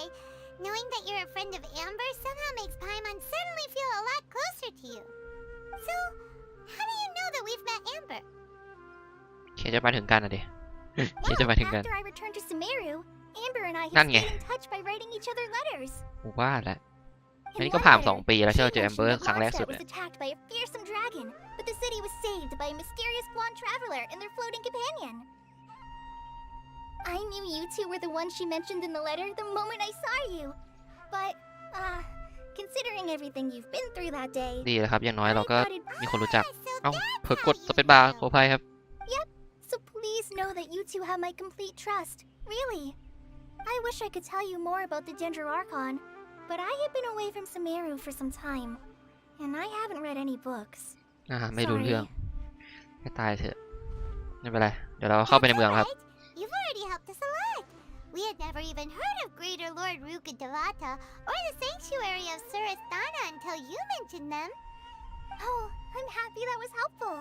Knowing that you're a friend of Amber somehow makes Paimon suddenly feel a lot closer to you. So, how do you know that we've met Amber? เคจะมาถึงกันอ่ะดิ เคจะมาถึงกัน After I returned to Sumeru, Amber and I นั่ have นไง stayed in touch by writing each other letters. ผมว่าแหละ อัน In นี้ก็ one ผ่าน letter, 2 ปีแล้ว she ที่เราเจอแอมเบอ mentioned ร์ that ครั้งแรกสุด Mondstadt เนี่ย was attacked by a fearsome dragon, but the city was saved by a mysterious blonde traveler and their floating companion. I knew you two were the ones she mentioned in the letter the moment I saw you. But, considering everything you've been through that day, ดีเลยครับ อย่างน้อยเราก็ I thought it'd มีคนรู้จัก So เอ้า that's เผลอกด how ส you เปซบาร์ feel. ขออภัยครับ So please know that you two have my complete trust. Really. I wish I could tell you more about the Dendro Archon, but I have been away from Sumeru for some time, and I haven't read any books. ไม่รู้ Sorry. เรื่อง ให้ตายเถอะ ไม่เป็นไร เดี๋ยวเราเข้าไปใน That's เมืองแล้วครับ alright. You've already helped us a lot. We had never even heard of Greater Lord Rukkhadevata or the Sanctuary of Surasthana until you mentioned them. Oh, I'm happy that was helpful.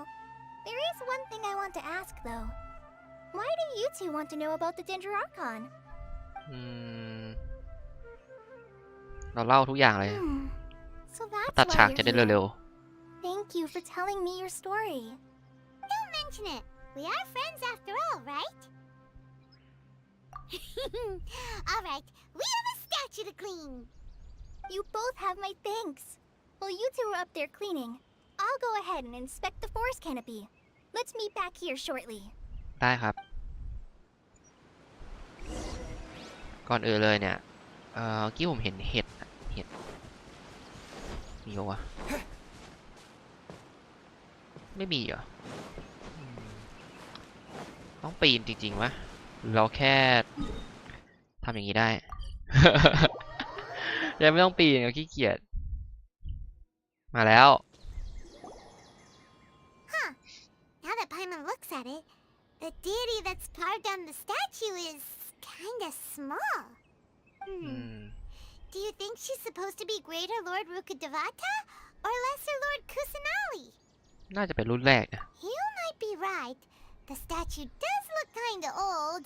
There is one thing I want to ask, though. Why do you two want to know about the Dendro Archon? เราเล่าทุกอย่างเลย So that's ตัดฉาก why จะ you're ได้ here. เร็ว Thank you for telling me your story. Don't mention it. We are friends after all, right? Alright, we have a statue to clean. You both have my thanks. While you two were up there cleaning, I'll go ahead and inspect the forest canopy. Let's meet back here shortly. ได้ครับ ก่อนอื่นเลยเนี่ยเมื่อกี้ผมเห็นเห็ดมีปะวะไม่มีเหรอต้องปีนจริงๆวะเราแค่ทำอย่างนี้ได้ ยังไม่ต้องปีนก็ขี้เกียจมาแล้ว Huh. Now that Paimon looks at it, the deity that's carved on the statue is kinda small. Do you think she's supposed to be Greater Lord Rukkhadevata or Lesser Lord Kusanali? น่าจะเป็นรุ่นแรกนะ You might be right. The statue does look kinda old.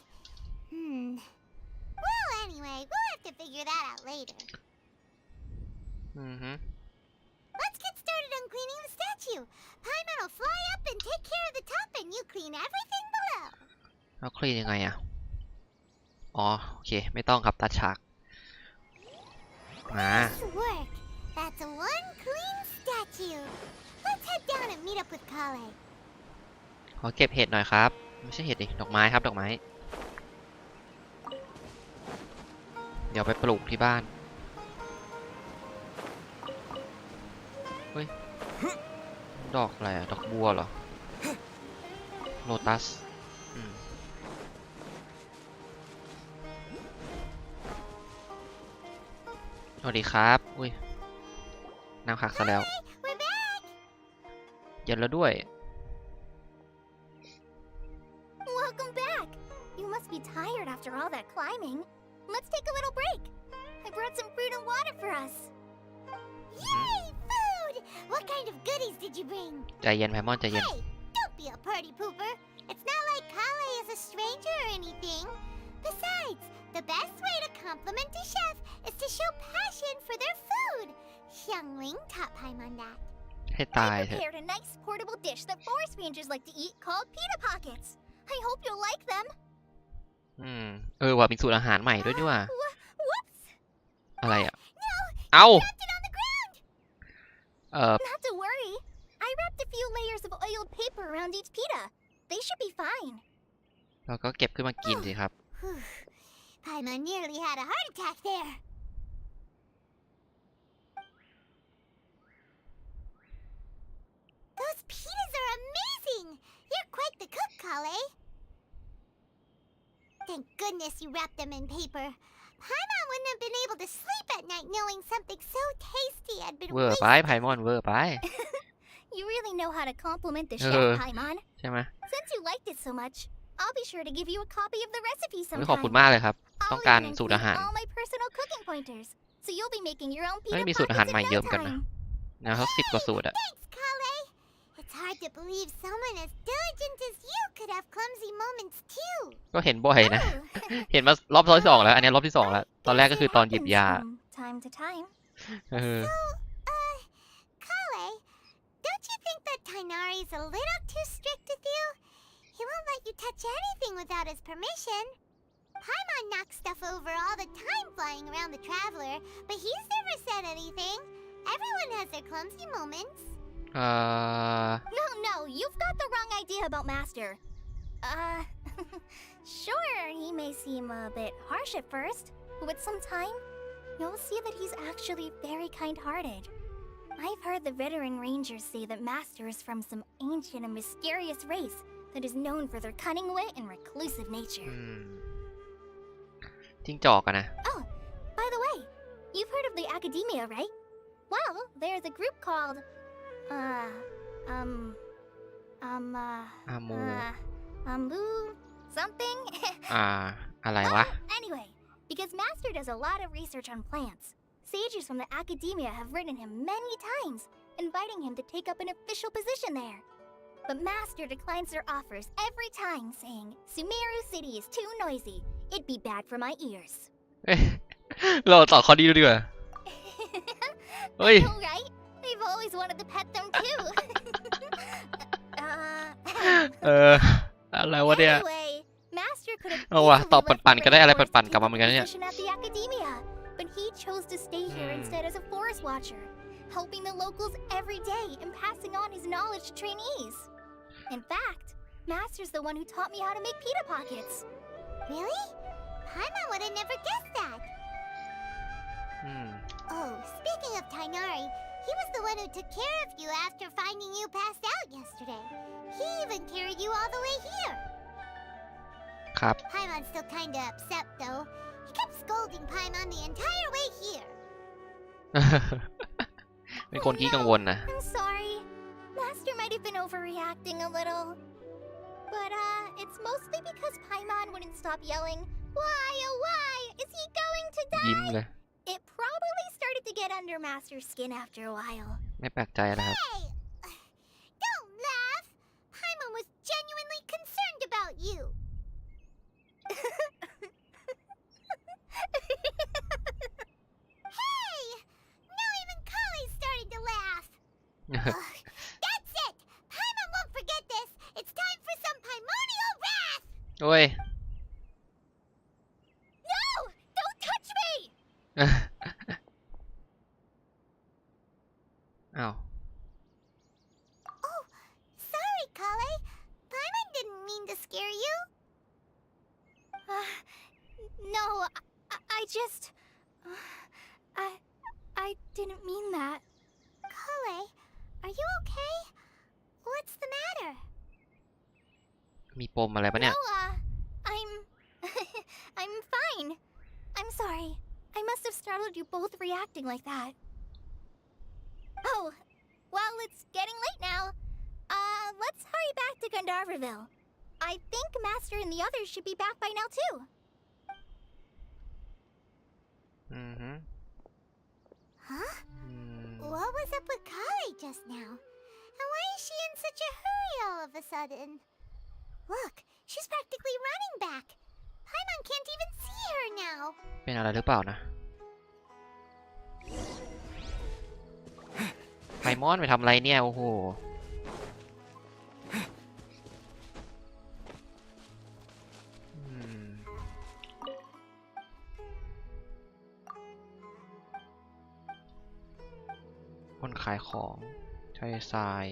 Well, anyway, we'll have to figure that out later. Let's get started on cleaning the statue. Paimon will fly up and take care of the top, and you clean everything below. แล้วคลีนยังไงอ่ะอ๋อโอเคไม่ต้องครับตัดฉากมา Nice work. That's one clean statue. Let's head down and meet up with Kale. ขอเก็บเห็ดหน่อยครับไม่ใช่เห็ดดิดอกไม้ครับดอกไม้เดี๋ยวไปปลูกที่บ้านเฮ้ยดอกอะไรอะดอกบัวเหรอโลตัสสวัสดีครับอุ้ยน้ำคักซะแล้ว We're back. เย็นแล้วด้วย Welcome back. You must be tired after all that climbing. Let's take a little break. I brought some fruit and water for us. Yay, food! What kind of goodies did you bring? ใจเย็นไพมอนใจเย็น Hey, don't be a party pooper. It's not like Kale is a stranger or anything. Besides, the best way to compliment a chef is to show passion for their food. Xiangling taught Paimon that. ให้ตาย I เถอะ prepared a nice portable dish that forest rangers like to eat called pita pockets. I hope you'll like them. ว่ามีสูตรอาหารใหม่ด้วยนี่ว่า Whoops! อะไรอ่ะ No, เอ้า dropped it on the ground. Not to worry. I wrapped a few layers of oiled paper around each pita. They should be fine. เราก็เก็บขึ้นมากินสิครับ Whew. Paimon nearly had a heart attack there. Those pitas are amazing! You're quite the cook, Kale. Thank goodness you wrapped them in paper. Paimon wouldn't have been able to sleep at night knowing something so tasty had been เวอร์ไป wasted. ไพมอนเวอร์ไป You really know how to compliment the Uh. chef, Paimon. ใช่ไหม Since you liked it so much, I'll be sure to give you a copy of the recipe ขอบคุณ sometime. มากเลยครับ ต้อ I'll งการ even สูตรอาหาร include all my personal cooking pointers, so you'll be making your own เฮ้ย pita มีสูตรอาหาร pockets ใหม่ in เย no อะเหมือนกันนะ time. นะเขา10 กว่าสูตรอะ Thanks, Kale. It's hard to believe someone as diligent as you could have clumsy moments too. ก็เห็นบ่อยนะ Oh. เห็นมารอบที่ 2แล้ว อันนี้รอบที่ 2แล้ว ตอนแรกก็คือตอนหยิบยา From time to time. เออ Kale, don't you think that Tainari's a little too strict with you? He won't let you touch anything without his permission. Paimon knocks stuff over all the time flying around the Traveler, but he's never said anything. Everyone has their clumsy moments. No, you've got the wrong idea about Master. Sure, he may seem a bit harsh at first, but with some time, you'll see that he's actually very kind-hearted. I've heard the veteran rangers say that Master is from some ancient and mysterious race that is known for their cunning wit and reclusive nature. จิ้งจอกอะนะ Oh, by the way, you've heard of the Academia, right? Well, there's a group called, Ambu something? อะไรวะ Anyway, because Master does a lot of research on plants, sages from the Academia have written him many times, inviting him to take up an official position there. But Master declines their offers every time, saying, Sumeru City is too noisy. It'd be bad for my ears. เราตอบข้อดีดูดีกว่า เฮ้ย I know, right? I've always wanted to pet them too. อะไรวะเนี่ย Anyway, Master could have เอาว่ะ easily ตอบ left ปั่นๆก็ได้อะไร Forest ปั่น to ๆกลับ take มาเหมือนกัน up a เนี่ย position at the Academia, but he chose to stay here instead as a forest watcher. helping the locals every day and passing on his knowledge to trainees. In fact, Master's the one who taught me how to make pita pockets. Really? Paimon would have never guessed that. อืม Oh, speaking of Tainari, he was the one who took care of you after finding you passed out yesterday. He even carried you all the way here. ครับ Paimon's still kinda upset though. He kept scolding Paimon the entire way here. เป็นคนขี้กังวลนะ I'm sorry. Master might have been overreacting a little. But, it's mostly because Paimon wouldn't stop yelling, "Why, oh why, is he going to ยิ้ม die?" เลย It probably started to get under Master's skin after a while. ไม่แปลกใจนะครับ Hey! Don't laugh! Paimon was genuinely concerned about you. Hey! Now even Kale's starting to laugh. That's it! Paimon won't forget this. It's time for some Paimonial wrath! โอ้ย No! Don't touch me! อ้าว Oh, sorry, Kale. Paimon didn't mean to scare you. No, I just... I didn't mean that. Kale, are you okay? What's the matter? มีปมอะไรปะเนี่ย No, I'm... I'm fine. I'm sorry. I must have startled you both reacting like that. Oh, well, it's getting late now. Let's hurry back to Gandharville. I think Master and the others should be back by now, too. อือฮึ Huh? อืม What was up with Kale just now? And why is she in such a hurry all of a sudden? Look, she's practically running back. Paimon can't even see her now. เป็นอะไรหรือเปล่านะ ไพมอนไปทำอะไรเนี่ย โอ้โห อืม คนขายของใช้ทราย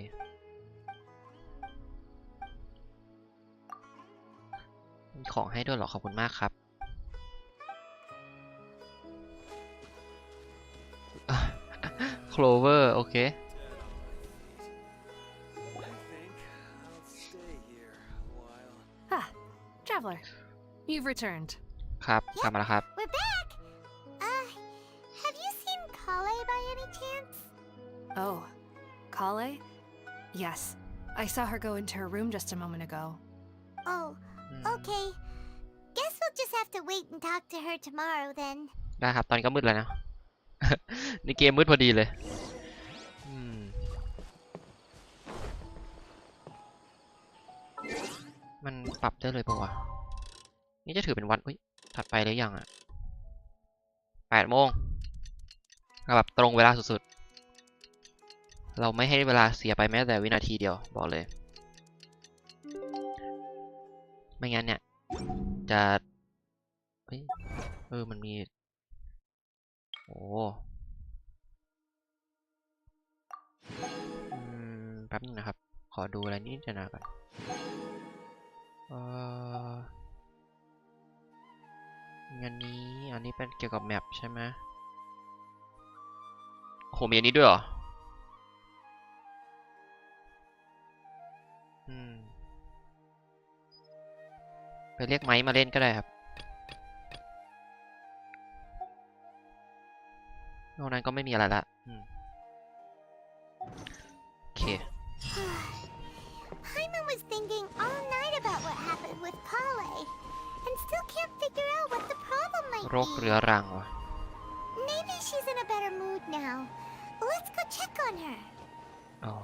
มีของให้ด้วยเหรอ ขอบคุณมากครับ โคลเวอร์ โอเค Ah, traveler. You've returned. ครับ กลับมาแล้วครับ We're back! Have you seen Kale by any chance? Oh, Kale? Yes. I saw her go into her room just a moment ago. Oh, okay. Guess we'll just have to wait and talk to her tomorrow then. ได้ครับ ตอนนี้ก็มืดแล้วนะ ในเกมมืดพอดีเลย อืม มันปรับได้เลยปะวะ นี่จะถือเป็นวันเฮ้ย ถัดไปหรือยังอะ8 โมงแบบตรงเวลาสุดๆ เราไม่ให้เวลาเสียไปแม้แต่วินาทีเดียว บอกเลย ไม่งั้นเนี่ย จะเฮ้ยมันมี โอ้แป๊บนึงนะครับ ขอดูอะไรนิดหน่อยก่อนงานนี้อันนี้เป็นเกี่ยวกับแมปใช่ไหมโอ้โหมีอันนี้ด้วยเหรอ ไปเรียกไม้มาเล่นก็ได้ครับนอกนั้นก็ไม่มีอะไรละโอเค Paimon was thinking all night about what happened with Kale and still can't figure out what the problem might โรค be. เรื้อรังวะ Maybe she's in a better mood now. Let's go check on her. อ๋อ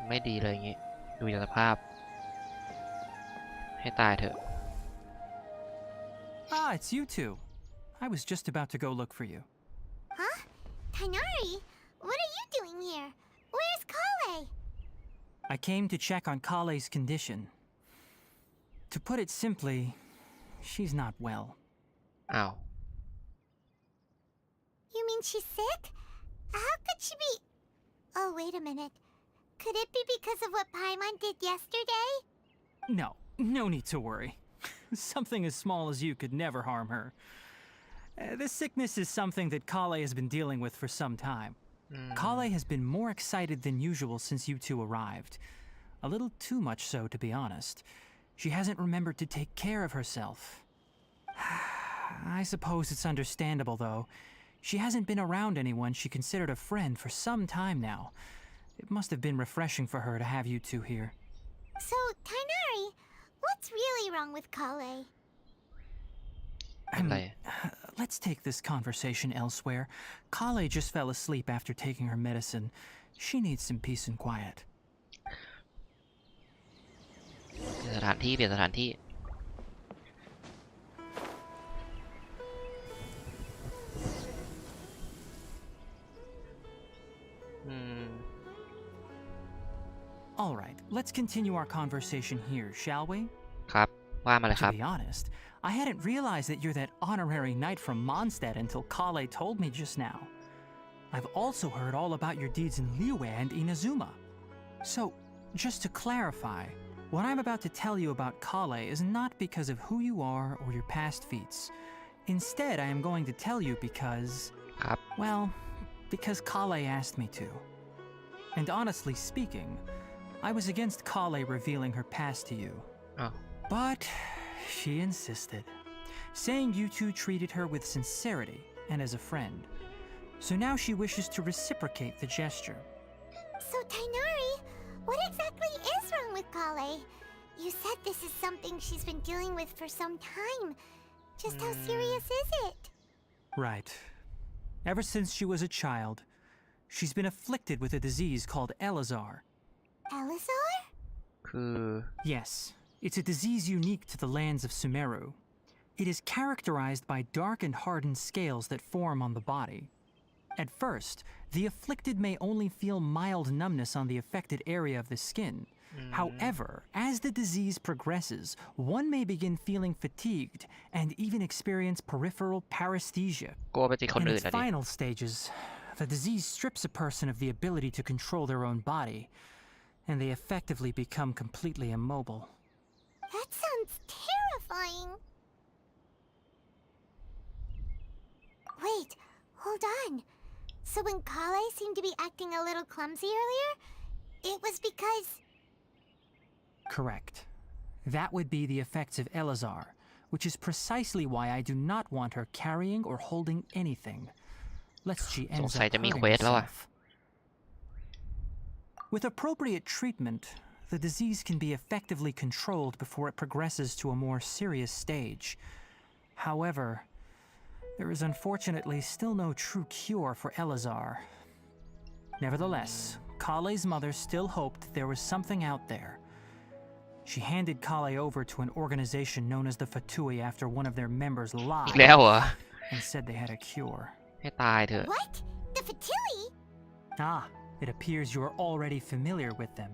ไม่ดีเลยอย่างงี้ ดูจากสภาพ ให้ตายเถอะ Ah, it's you two. I was just about to go look for you. Huh? Tainari? What are you doing here? Where's Kale? I came to check on Kale's condition. To put it simply, she's not well. อ้าว You mean she's sick? How could she be... Oh, wait a minute. Could it be because of what Paimon did yesterday? No, no need to worry. Something as small as you could never harm her. This sickness is something that Kale has been dealing with for some time. Kale has been more excited than usual since you two arrived. A little too much so, to be honest. She hasn't remembered to take care of herself. I suppose it's understandable, though. She hasn't been around anyone she considered a friend for some time now. It must have been refreshing for her to have you two here. So, Tainari, what's really wrong with Kale? อะไร Let's take this conversation elsewhere. Kale just fell asleep after taking her medicine. She needs some peace and quiet. เปลี่ยนสถานที่เปลี่ยนสถานที่ All right, let's continue our conversation here, shall we? ครับว่ามาเลยค To รับ be honest, I hadn't realized that you're that honorary knight from Mondstadt until Kale told me just now. I've also heard all about your deeds in Liyue and Inazuma. So, just to clarify, what I'm about to tell you about Kale is not because of who you are or your past feats. Instead, I am going to tell you because... ครับ well, because Kale asked me to. And honestly speaking, I was against Kale revealing her past to you. อ้าว But she insisted, saying you two treated her with sincerity and as a friend. So now she wishes to reciprocate the gesture. So, Tainari, what exactly is wrong with Kale? You said this is something she's been dealing with for some time. Just how serious is it? Right. Ever since she was a child, she's been afflicted with a disease called Elazar. Elazar? คือ Yes, it's a disease unique to the lands of Sumeru. It is characterized by dark and hardened scales that form on the body. At first, the afflicted may only feel mild numbness on the affected area of the skin. However, as the disease progresses, one may begin feeling fatigued and even experience peripheral paresthesia. กลัวไปติดคน In อื่น its อะดิ final stages, the disease strips a person of the ability to control their own body, and they effectively become completely immobile. That sounds terrifying. Wait, hold on. So when Kale seemed to be acting a little clumsy earlier, it was because... Correct. That would be the effects of Elazar, which is precisely why I do not want her carrying or holding anything, lest she สง ends สัย up จะมี hurting เควสแล้วอะ herself. With appropriate treatment, the disease can be effectively controlled before it progresses to a more serious stage. However, there is unfortunately still no true cure for Elazar. Nevertheless, Kale's mother still hoped there was something out there. She handed Kale over to an organization known as the Fatui after one of their members อีก lied แล้วเหรอ and said they had a cure. ให้ตายเถอะ What? The Fatui? Ah, it appears you are already familiar with them.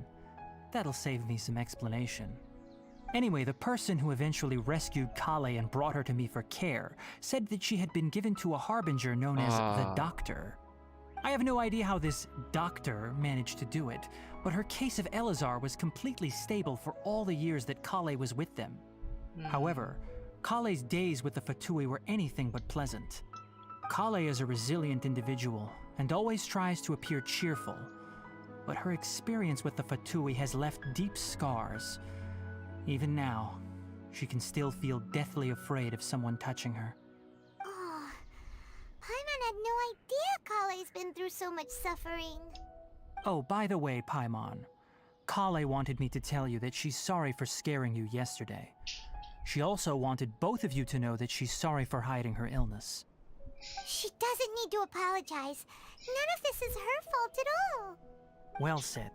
That'll save me some explanation. Anyway, the person who eventually rescued Kale and brought her to me for care said that she had been given to a harbinger known as the Doctor. I have no idea how this doctor managed to do it, but her case of Elazar was completely stable for all the years that Kale was with them. However, Kale's days with the Fatui were anything but pleasant. Kale is a resilient individual and always tries to appear cheerful, but her experience with the Fatui has left deep scars. Even now, she can still feel deathly afraid of someone touching her. Oh, Paimon had no idea Kale's been through so much suffering. Oh, by the way, Paimon, Kale wanted me to tell you that she's sorry for scaring you yesterday. She also wanted both of you to know that she's sorry for hiding her illness. She doesn't need to apologize. None of this is her fault at all. Well said.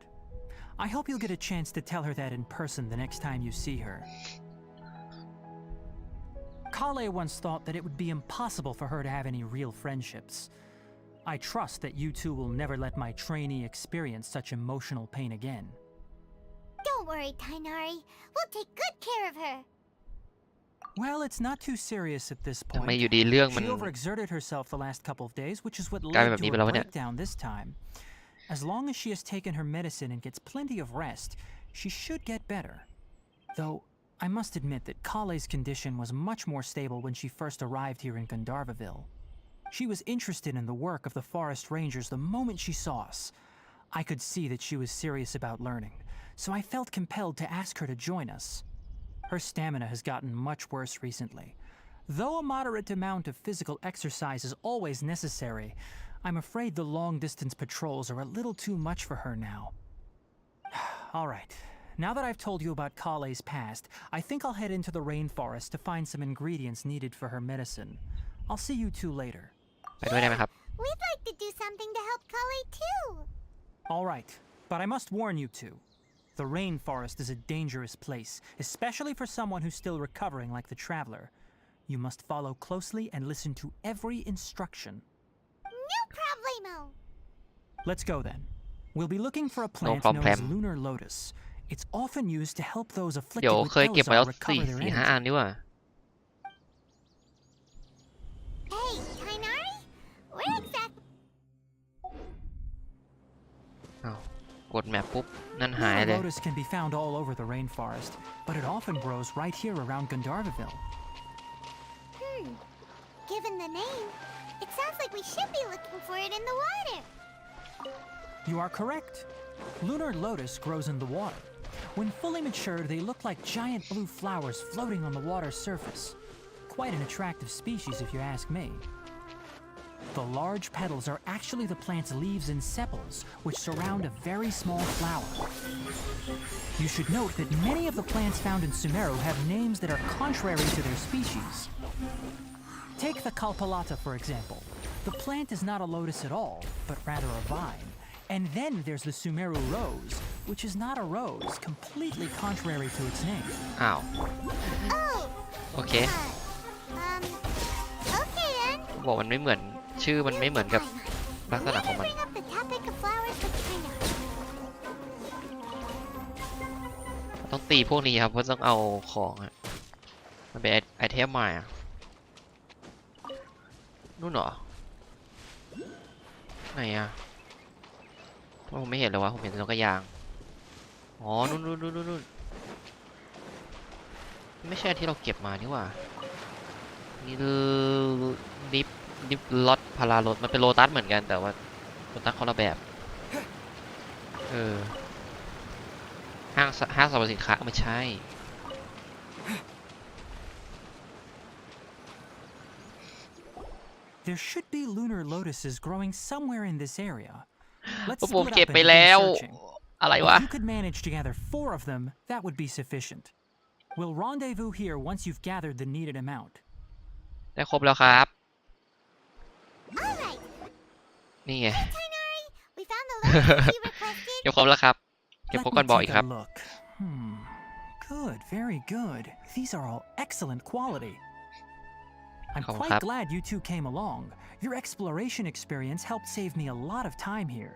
I hope you'll get a chance to tell her that in person the next time you see her. Kale once thought that it would be impossible for her to have any real friendships. I trust that you two will never let my trainee experience such emotional pain again. Don't worry, Tainari. We'll take good care of her. Well, it's not too serious at this ทำไม point. อยู่ดีเรื่องมัน She overexerted herself the last couple of days, which is what กลายเป็น led แบบนี้ to ไป a แล้ววะเนี่ย breakdown this time. As long as she has taken her medicine and gets plenty of rest, she should get better. Though, I must admit that Kale's condition was much more stable when she first arrived here in Gandharvaville. She was interested in the work of the forest rangers the moment she saw us. I could see that she was serious about learning, so I felt compelled to ask her to join us. Her stamina has gotten much worse recently. Though a moderate amount of physical exercise is always necessary, I'm afraid the long-distance patrols are a little too much for her now. All right, now that I've told you about Kale's past, I think I'll head into the rainforest to find some ingredients needed for her medicine. I'll see you two later. ไปด้วยได้ไหมครับ We'd like to do something to help Kale too. All right, but I must warn you two. The rainforest is a dangerous place, especially for someone who's still recovering like the traveler. You must follow closely and listen to every instruction. No problemo. Let's go then. We'll be looking for a plant known as lunar lotus. It's often used to help those เดี๋ยว afflicted เคย with เก็บมาแล้ว Elzar recover their 4-5 energy. อันนี่ว่ะ Hey, Tainari? Where exactly? อ้าวกดแมปปุ๊บ นั่นหาย Lunar เลย lotus can be found all over the rainforest, but it often grows right here around Gandharvaville. Given the name, it sounds like we should be looking for it in the water. You are correct. Lunar lotus grows in the water. When fully matured, they look like giant blue flowers floating on the water's surface. Quite an attractive species, if you ask me. The large petals are actually the plant's leaves and sepals, which surround a very small flower. You should note that many of the plants found in Sumeru have names that are contrary to their species. Take the Kalpalata, for example. The plant is not a lotus at all, but rather a vine. And then there's the Sumeru rose, which is not a rose, completely contrary to its name. อ้าว Oh, โอเค okay then. บอกมันไม่เหมือน ชื่อมันไม่เหมือนกับ ลักษณะ We're ของ gonna มัน bring up the topic of flowers with China. ต้องตีพวกนี้ครับ เพราะต้องเอาของอะมันเป็นไอเทมใหม่อะนู่นเหรอ ไหนอะผมไม่เห็นเลยวะ ผมเห็นแต่นกกระยาง อ๋อ นู่นไม่ใช่ที่เราเก็บมานี่หว่า นี่ดิฟลอตพาราโรสมันเป็นโลตัสเหมือนกันแต่ว่าโลตัสคนละแบบ ห้างสรรพสินค้าไม่ใช่ There should be lunar lotuses growing somewhere in this area. Let's ผม split เก็บ up ไป and แล้ว begin searching. อะไรวะ If you could manage to gather 4 of them, that would be sufficient. We'll rendezvous here once you've gathered the needed amount. ได้ครบแล้วครับ All right, นี่ไง Tainari, we found the lotus you requested. เก็บครบแล้วครับ เก็บ Let ครบ me ก่อนบอก take อีก a ครับ look. Good, very good. These are all excellent quality. I'm Không quite khắp. glad you two came along. Your exploration experience helped save me a lot of time here.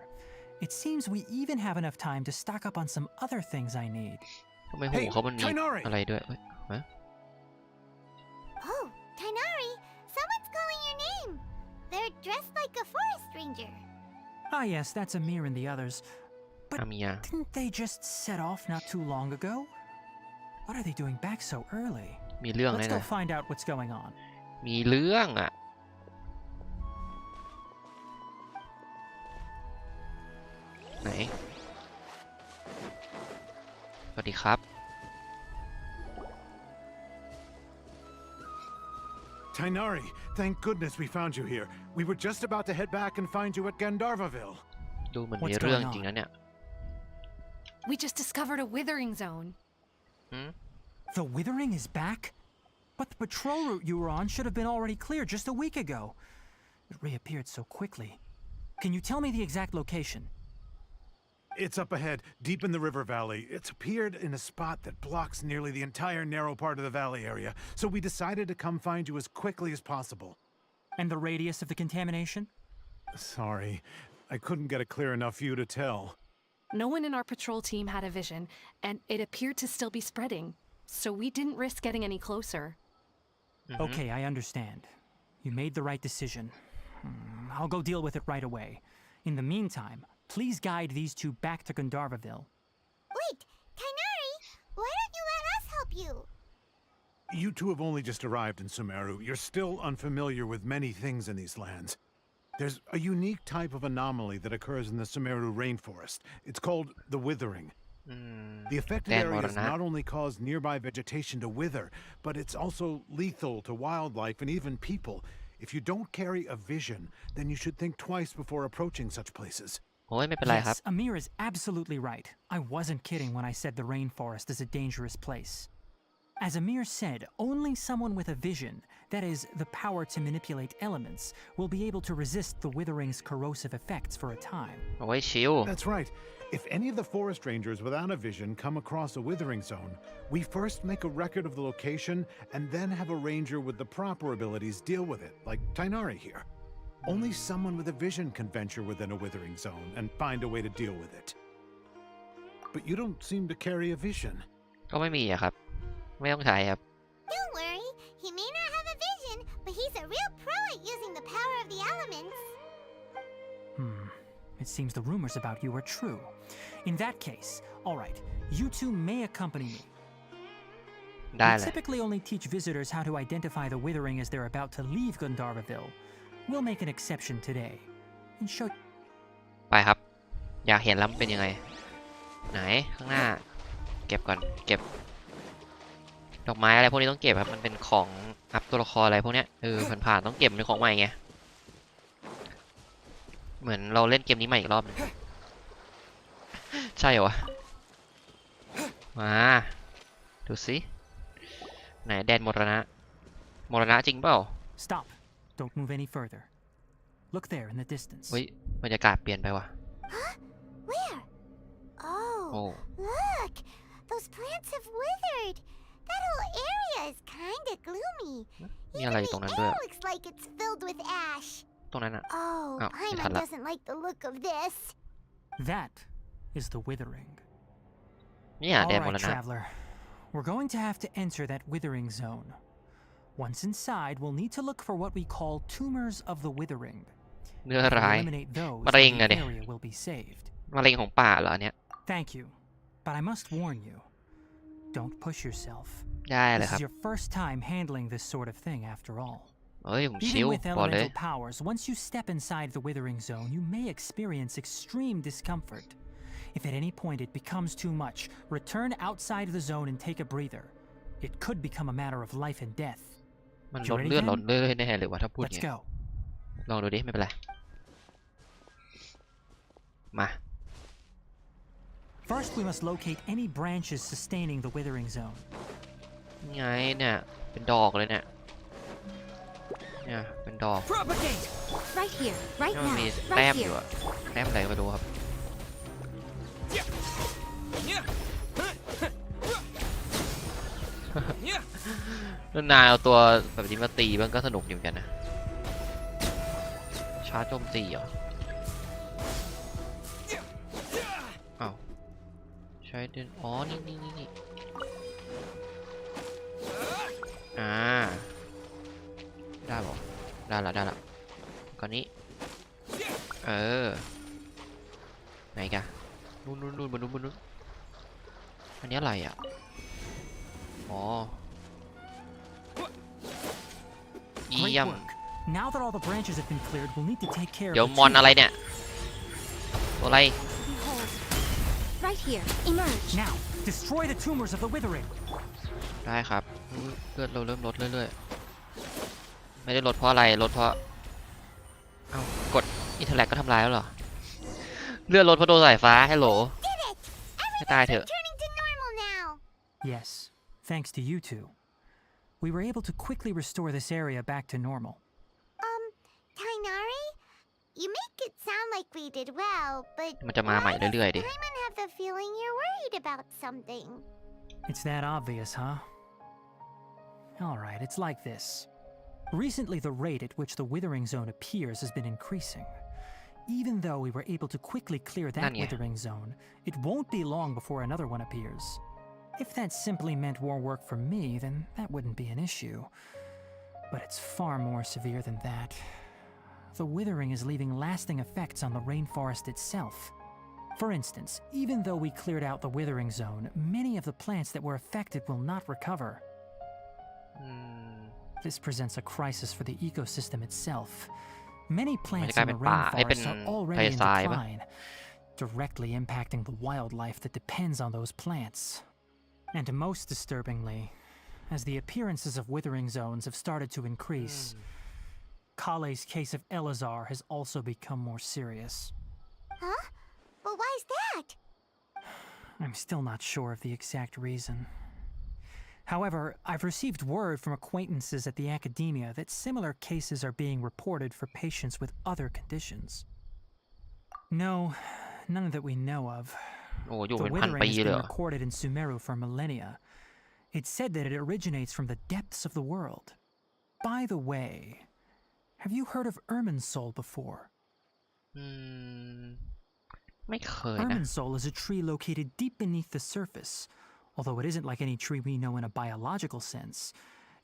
It seems we even have enough time to stock up on some other things I need. ทำไมหูเขามันมี Tainari อะไรด้วยเฮ้ยฮะ Oh, Tainari, someone's calling your name. They're dressed like a forest ranger. Ah yes, that's Amir and the others. But อามียา didn't they just set off not too long ago? What are they doing back so early? มีเรื่องแน่ Let's go find out what's going on. มีเรื่องอ่ะ ไหน สวัสดีครับ Tainari, thank goodness we found you here. We were just about to head back and find you at Gandharvaville. ดูเหมือน What's มีเรื่อง going on? จริงนะเนี่ย We just discovered a withering zone. The withering is back? But the patrol route you were on should have been already clear just a week ago. It reappeared so quickly. Can you tell me the exact location? It's up ahead, deep in the river valley. It's appeared in a spot that blocks nearly the entire narrow part of the valley area, so we decided to come find you as quickly as possible. And the radius of the contamination? Sorry, I couldn't get a clear enough view to tell. No one in our patrol team had a vision, and it appeared to still be spreading. So we didn't risk getting any closer. Okay, I understand. You made the right decision. I'll go deal with it right away. In the meantime, please guide these two back to Gandharvaville. Wait, Kainari, why don't you let us help you? You two have only just arrived in Sumeru. You're still unfamiliar with many things in these lands. There's a unique type of anomaly that occurs in the Sumeru rainforest. It's called the withering. The affected areas not only cause nearby vegetation to wither, but it's also lethal to wildlife and even people. If you don't carry a vision, then you should think twice before approaching such places. โอ้ยไม่เป็นไรครับ Yes, Amir is absolutely right. I wasn't kidding when I said the rainforest is a dangerous place. As Amir said, only someone with a vision, that is, the power to manipulate elements, will be able to resist the withering's corrosive effects for a time. โอ้ยชิล That's right. If any of the forest rangers without a vision come across a withering zone, we first make a record of the location and then have a ranger with the proper abilities deal with it, like Tainari here. Only someone with a vision can venture within a withering zone and find a way to deal with it. But you don't seem to carry a vision. ก็ไม่มีอะครับ ไม่ต้องใช้ครับ Don't worry, he may not have a vision, but he's a real pro at using the power of the elements. It seems the rumors about you are true. In that case, all right, you two may accompany me. ได้ We เลย typically only teach visitors how to identify the withering as they're about to leave Gandharvaville. We'll make an exception today and show. ไปครับ อยากเห็นแล้วมันเป็นยังไง ไหนข้างหน้า เก็บก่อนเก็บ ดอกไม้อะไรพวกนี้ต้องเก็บครับมันเป็นของอัพตัวละครอะไรพวกเนี้ยผ่านๆต้องเก็บเป็นของใหม่ไงเหมือนเราเล่นเกมนี้ใหม่อีกรอบนึงใช่เหรอวะมาดูสิไหนแดนมรณะจริงเปล่า Stop. Don't move any further. Look there in the distance. เฮ้ยบรรยากาศเปลี่ยนไปว่ะ Where? Oh, โอ้ look! Those plants have withered. That whole area is kinda gloomy. มีอะไรอยู่ตรงนั้นด้วย It looks like it's filled with ash. ตรงนั้นอะ Oh, Oh, Paimon itala. doesn't like the look of this. That is the withering. เนี่ย All แดนมร right, ณะ traveler. We're going to have to enter that withering zone. Once inside, we'll need to look for what we call tumors of the withering. เนื้อ If we ร้าย eliminate those, มะเร็ง then อะ the ดิ area will be saved. มะเร็งของป่าเหรอเนี่ย Thank you, but I must warn you. Don't push yourself. ได้เลย This ครับ is your first time handling this sort of thing, after all. เอ้ยผมชิ Even ล with บอกเลย elemental powers, once you step inside the withering zone, you may experience extreme discomfort. If at any point it becomes too much, return outside the zone and take a breather. It could become a matter of life and death. มันลดเลือดเราเรื่อยๆแน่เลยว่ะถ้าพูด Let's เงี้ย go. ลองดูดิไม่เป็นไร มา First, we must locate any branches sustaining the withering zone. ไงเนี่ยเป็นดอกเลยเนี่ยเป็นดอก Propagate! Right here, right มัน now, มีแต้ม right อยู่ here. อะแต้มอะไรไม่รู้ครับนานๆเอาตัวแบบนี้มาตีมันก็สนุกอยู่เหมือนกันนะชาร์จโจมตีเหรออ้าวใช้เดินอ๋อนี่ได้บอกได้ละก่อนนี้ไหนกันนู่นบนนู้นอันนี้อะไรอ่ะอ๋อ Great เยี่ยม work. Now that all the branches have been cleared, we'll need to take care of เดี๋ยว the มอน tumor. อะไรเนี่ยตัวอะไร Behold. Right here, emerge. Now, destroy the tumors of the withering. ได้ครับเลือดเราเริ่มลดเรื่อยๆไม่ได้ลดเพราะอะไรลดเพราะเอ้ากดอินเทอร์แลกก็ทำลายแล้วเหรอเลือดลดเพราะโดนสายฟ้าฮัลโหล Did it! ให้ตายเถอะ Turning to normal now. Yes, thanks to you two. We were able to quickly restore this area back to normal. Tainari? You make it sound like we did well, but มันจะมาใหม่เรื่อยๆดิ Paimon have the feeling you're worried about something. It's that obvious, huh? Alright, it's like this. Recently, the rate at which the withering zone appears has been increasing. Even though we were able to quickly clear that Nanya. withering zone, it won't be long before another one appears. If that simply meant more work for me, then that wouldn't be an issue. But it's far more severe than that. The withering is leaving lasting effects on the rainforest itself. For instance, even though we cleared out the withering zone, many of the plants that were affected will not recover. This presents a crisis for the ecosystem itself. Many plants in the rainforest are already in decline, directly impacting the wildlife that depends on those plants. And most disturbingly, as the appearances of withering zones have started to increase, Kale's case of Elazar has also become more serious. Huh? But why is that? I'm still not sure of the exact reason. However, I've received word from acquaintances at the academia that similar cases are being reported for patients with other conditions. No, none that we know of. The withering has been recorded in Sumeru for millennia. It's said that it originates from the depths of the world. By the way, have you heard of Irminsul before? Irminsul is a tree located deep beneath the surface. Although it isn't like any tree we know in a biological sense,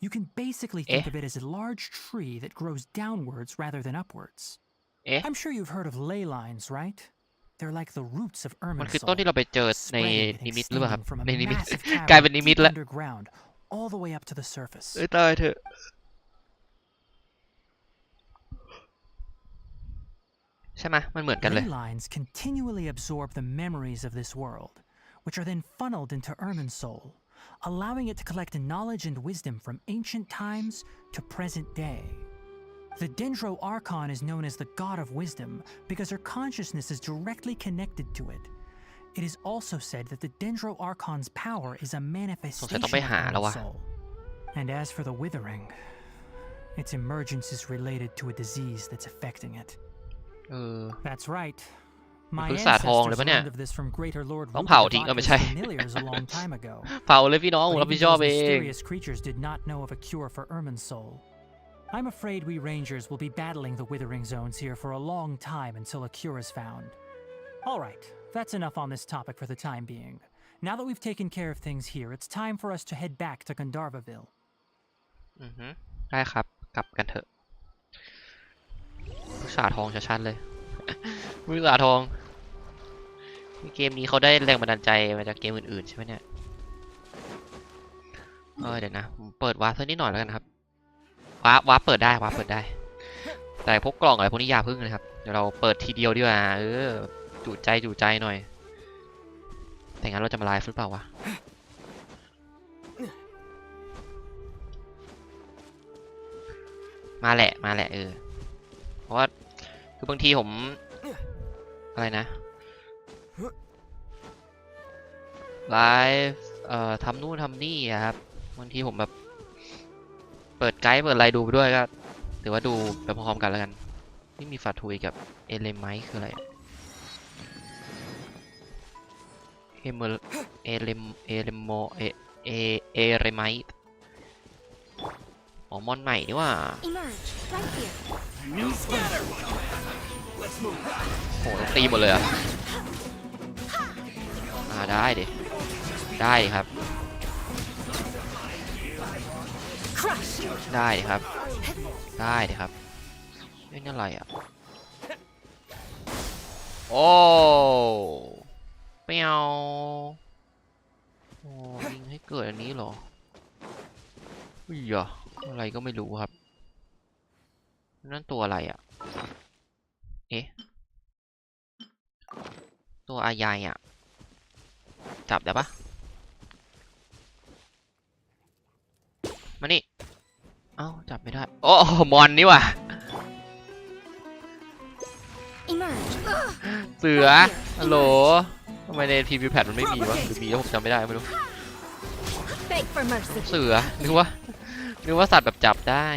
you can basically think of it as a large tree that grows downwards rather than upwards. I'm sure you've heard of ley lines, right? They're like the roots of Irminsul, มันคือต้นที่เราไปเจอใน spreading นิ and มิตหรือเปล่าครับ extending from a ในนิมิต massive กลาย cavern เป็นนิมิต deep แล้ว underground, all the way up to the surface. ตายเถอะใช่ไหมมันเหมือนกันเลย Ley lines continually absorb the memories of this world, which are then funneled into Irminsul, allowing it to collect knowledge and wisdom from ancient times to present day. The Dendro Archon is known as the God of Wisdom because her consciousness is directly connected to it. It is also said that the Dendro Archon's power is a manifestation of Irminsul. And as for the withering, its emergence is related to a disease that's affecting it. That's right. My ancestors learned of this from Greater Lord Rudavaka's familiars a long time ago. เผาเลยพี่น้องผมรับผิดชอบเอง Mysterious creatures did not know of a cure for Irminsul. I'm afraid we rangers will be battling the withering zones here for a long time until a cure is found. All right, that's enough on this topic for the time being. Now that we've taken care of things here, it's time for us to head back to Gandharvaville. ได้ครับกลับกันเถอะวิชาทองชัดๆเลยวิชาทองเกมนี้เขาได้แรงบันดาลใจมาจากเกมอื่นๆใช่ไหมเนี่ยเดี๋ยวนะผมเปิดวาร์ปเท่านี้หน่อยแล้วกันครับวาร์ปเปิดได้แต่พวกกล่องอะไรพวกนี้อย่าพึ่งนะครับเดี๋ยวเราเปิดทีเดียวดีกว่าจุใจหน่อยแต่งั้นเราจะมาไลฟ์หรือเปล่าวะมาแหละเพราะว่าคือบางทีผมอะไรนะไลฟ์ทำนู่นทำนี่ครับบางทีผมแบบเปิดไกด์เปิดอะไรดูไปด้วยก็ถือว่าดูไปพร้อมกันแล้วกันนี่มีฟาทุยกับเอเลไมท์คืออะไรเอเลโมเอเรไมท์อ๋อมอนใหม่นี่ว่า Emerge right here. โหตีหมดเลยอ่ะได้ดิครับได้ดิครับนี่อะไรอ่ะโอ้ไม่เอายิงให้เกิดอันนี้เหรออะไรก็ไม่รู้ครับนั่นตัวอะไรอ่ะตัวอายายอ่ะจับได้ปะมานี่เอ้าจับไม่ได้โอ้มอนนี่ว่ะเสือฮัลโหลทำไมในพรีวิวแพทมันไม่มีวะหรือมีแล้วผมจำไม่ได้ไม่รู้เสือนึกว่าสัตว์แบบจับได้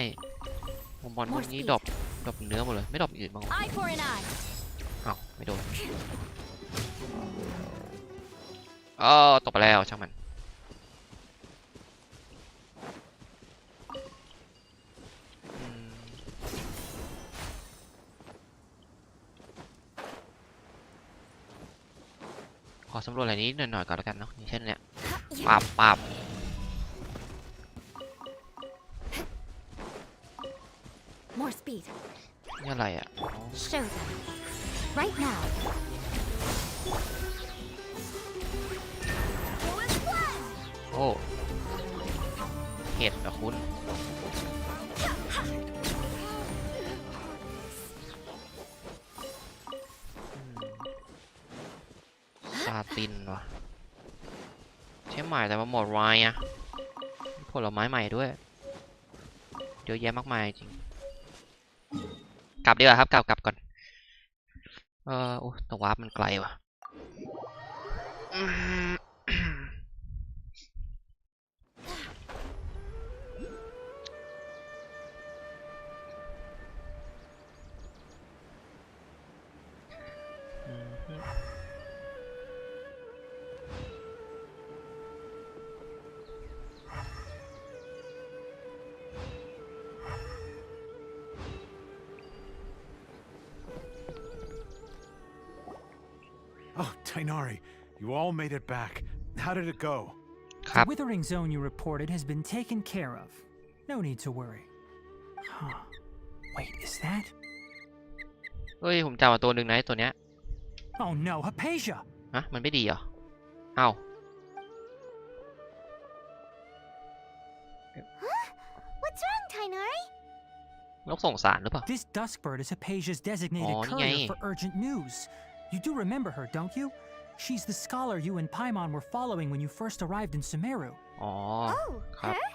มอนพวกนี้ดรอปเนื้อหมดเลยไม่ดรอปอื่นบ้างอ้าวไม่โดนตกไปแล้วช่างมันขอสำรวจอะไรนี้หน่อยๆก่อนแล้วกันเนาะอย่างเช่นเนี้ยปับ speed. นี่อะไรอ่ะอ๋อ Show them. Right now. โอ้เห็ดนะคุณซาตินวะใช่ใหม่แต่มาหมดไวอะผลไม้ใหม่ด้วยเยอะแยะมากมายจริงกลับดีกว่าครับกลับก่อนโอ้ตัววาร์ปมันไกลว่ะอืม Oh, Tainari, you all made it back. How did it go? The ครับ withering zone you reported has been taken care of. No need to worry. Huh. Wait, is that? เฮ้ยผมจำมาตัวหนึ่งนะไอ้ตัวเนี้ย Oh no, Hypatia! ฮะมันไม่ดีเหรอเอ้า What's wrong, Tainari? นกส่งสารหรือเปล่า This duskbird is Hypatia's designated Oh, courier yeah. for urgent news. You do remember her, don't you? She's the scholar you and Paimon were following when you first arrived in Sumeru. อ๋อ Oh, Huh? her?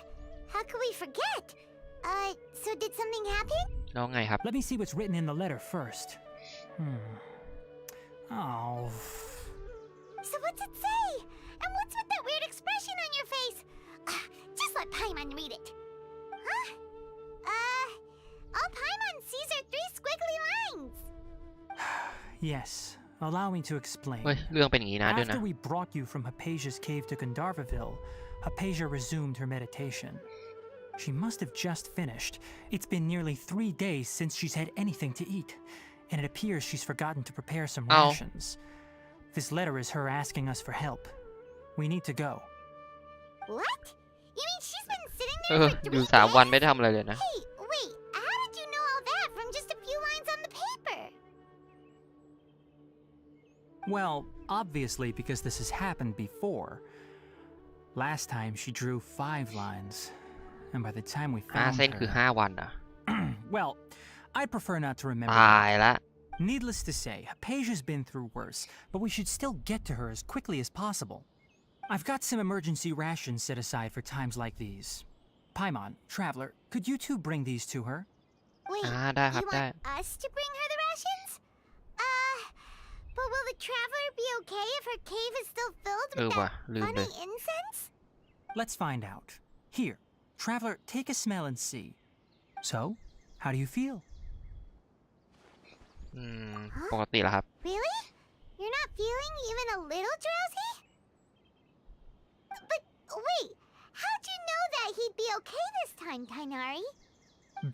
How could we forget? So did something happen? แล้วไงครับ Let me see what's written in the letter first. Oh. So what's it say? And what's with that weird expression on your face? Just let Paimon read it. Huh? All Paimon sees are 3 squiggly lines. Yes, allow me to explain. เฮ้ยเรื่องเป็นอย่างนี้นะด้วยนะ After we brought you from Hypatia's cave to Gandharvaville, Hypatia resumed her meditation. She must have just finished. It's been nearly 3 days since she's had anything to eat, and it appears she's forgotten to prepare some Oh. rations. This letter is her asking us for help. We need to go. What? You mean she's been sitting เอ there อ for อยู่ 3 3 วันไม่ days? ได้ทำอะไรเลยนะ Hey, wait, how did you know all that from just a few lines on the paper? Well, obviously because this has happened before. Last time she drew 5 lines, and by the time we 5 found เส้นคือ her... 5 วันอ่ะ Well, I'd prefer not to remember ตา that. ยละ Needless to say, Hypatia's been through worse, but we should still get to her as quickly as possible. I've got some emergency rations set aside for times like these. Paimon, Traveler, could you two bring these to her? Wait, ได้ครับ you ได้ want us to bring her the rations? But will the traveler be okay if her cave is still filled เออ with ว่ะ that ลืมเลย funny incense? Let's find out. Here, Traveler, take a smell and see. So, how do you feel? ปกติแล้วครับ Really? You're not feeling even a little drowsy? But wait, how'd you know that he'd be okay this time, Tainari?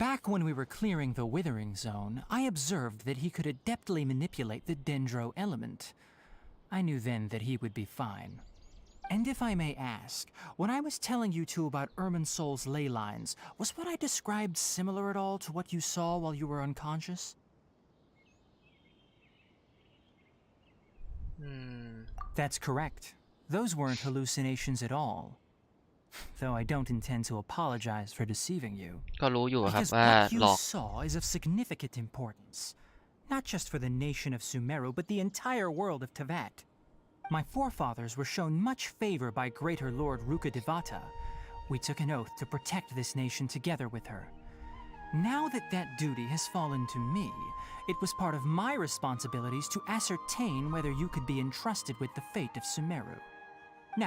Back when we were clearing the Withering Zone, I observed that he could adeptly manipulate the Dendro element. I knew then that he would be fine. And if I may ask, when I was telling you two about Irminsol's ley lines, was what I described similar at all to what you saw while you were unconscious? That's correct. Those weren't hallucinations at all. Though I don't intend to apologize for deceiving you. ก็รู้อยู่ครับ Because ว่า what หล you อก saw is of significant importance. Not just for the nation of Sumeru, but the entire world of Tevat. My forefathers were shown much favor by Greater Lord Rukadevata. We took an oath to protect this nation together with her. Now that that duty has fallen to me, it was part of my responsibilities to ascertain whether you could be entrusted with the fate of Sumeru.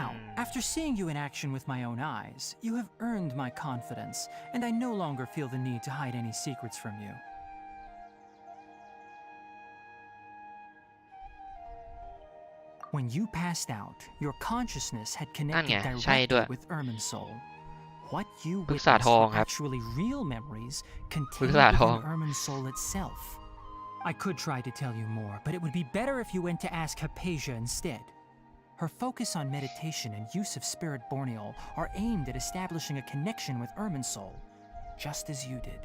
Now, after seeing you in action with my own eyes, you have earned my confidence, and I no longer feel the need to hide any secrets from you. When you passed out, your consciousness had connected นั่นไงใช่ด้ directly วย with Irminsul. What you ปรึกษา witnessed ทอง were ครับ actually real memories ปรึก contained ษาทอง within Irminsul itself. I could try to tell you more, but it would be better if you went to ask Hypatia instead. Her focus on meditation and use of Spirit Borneol are aimed at establishing a connection with Irminsul, just as you did.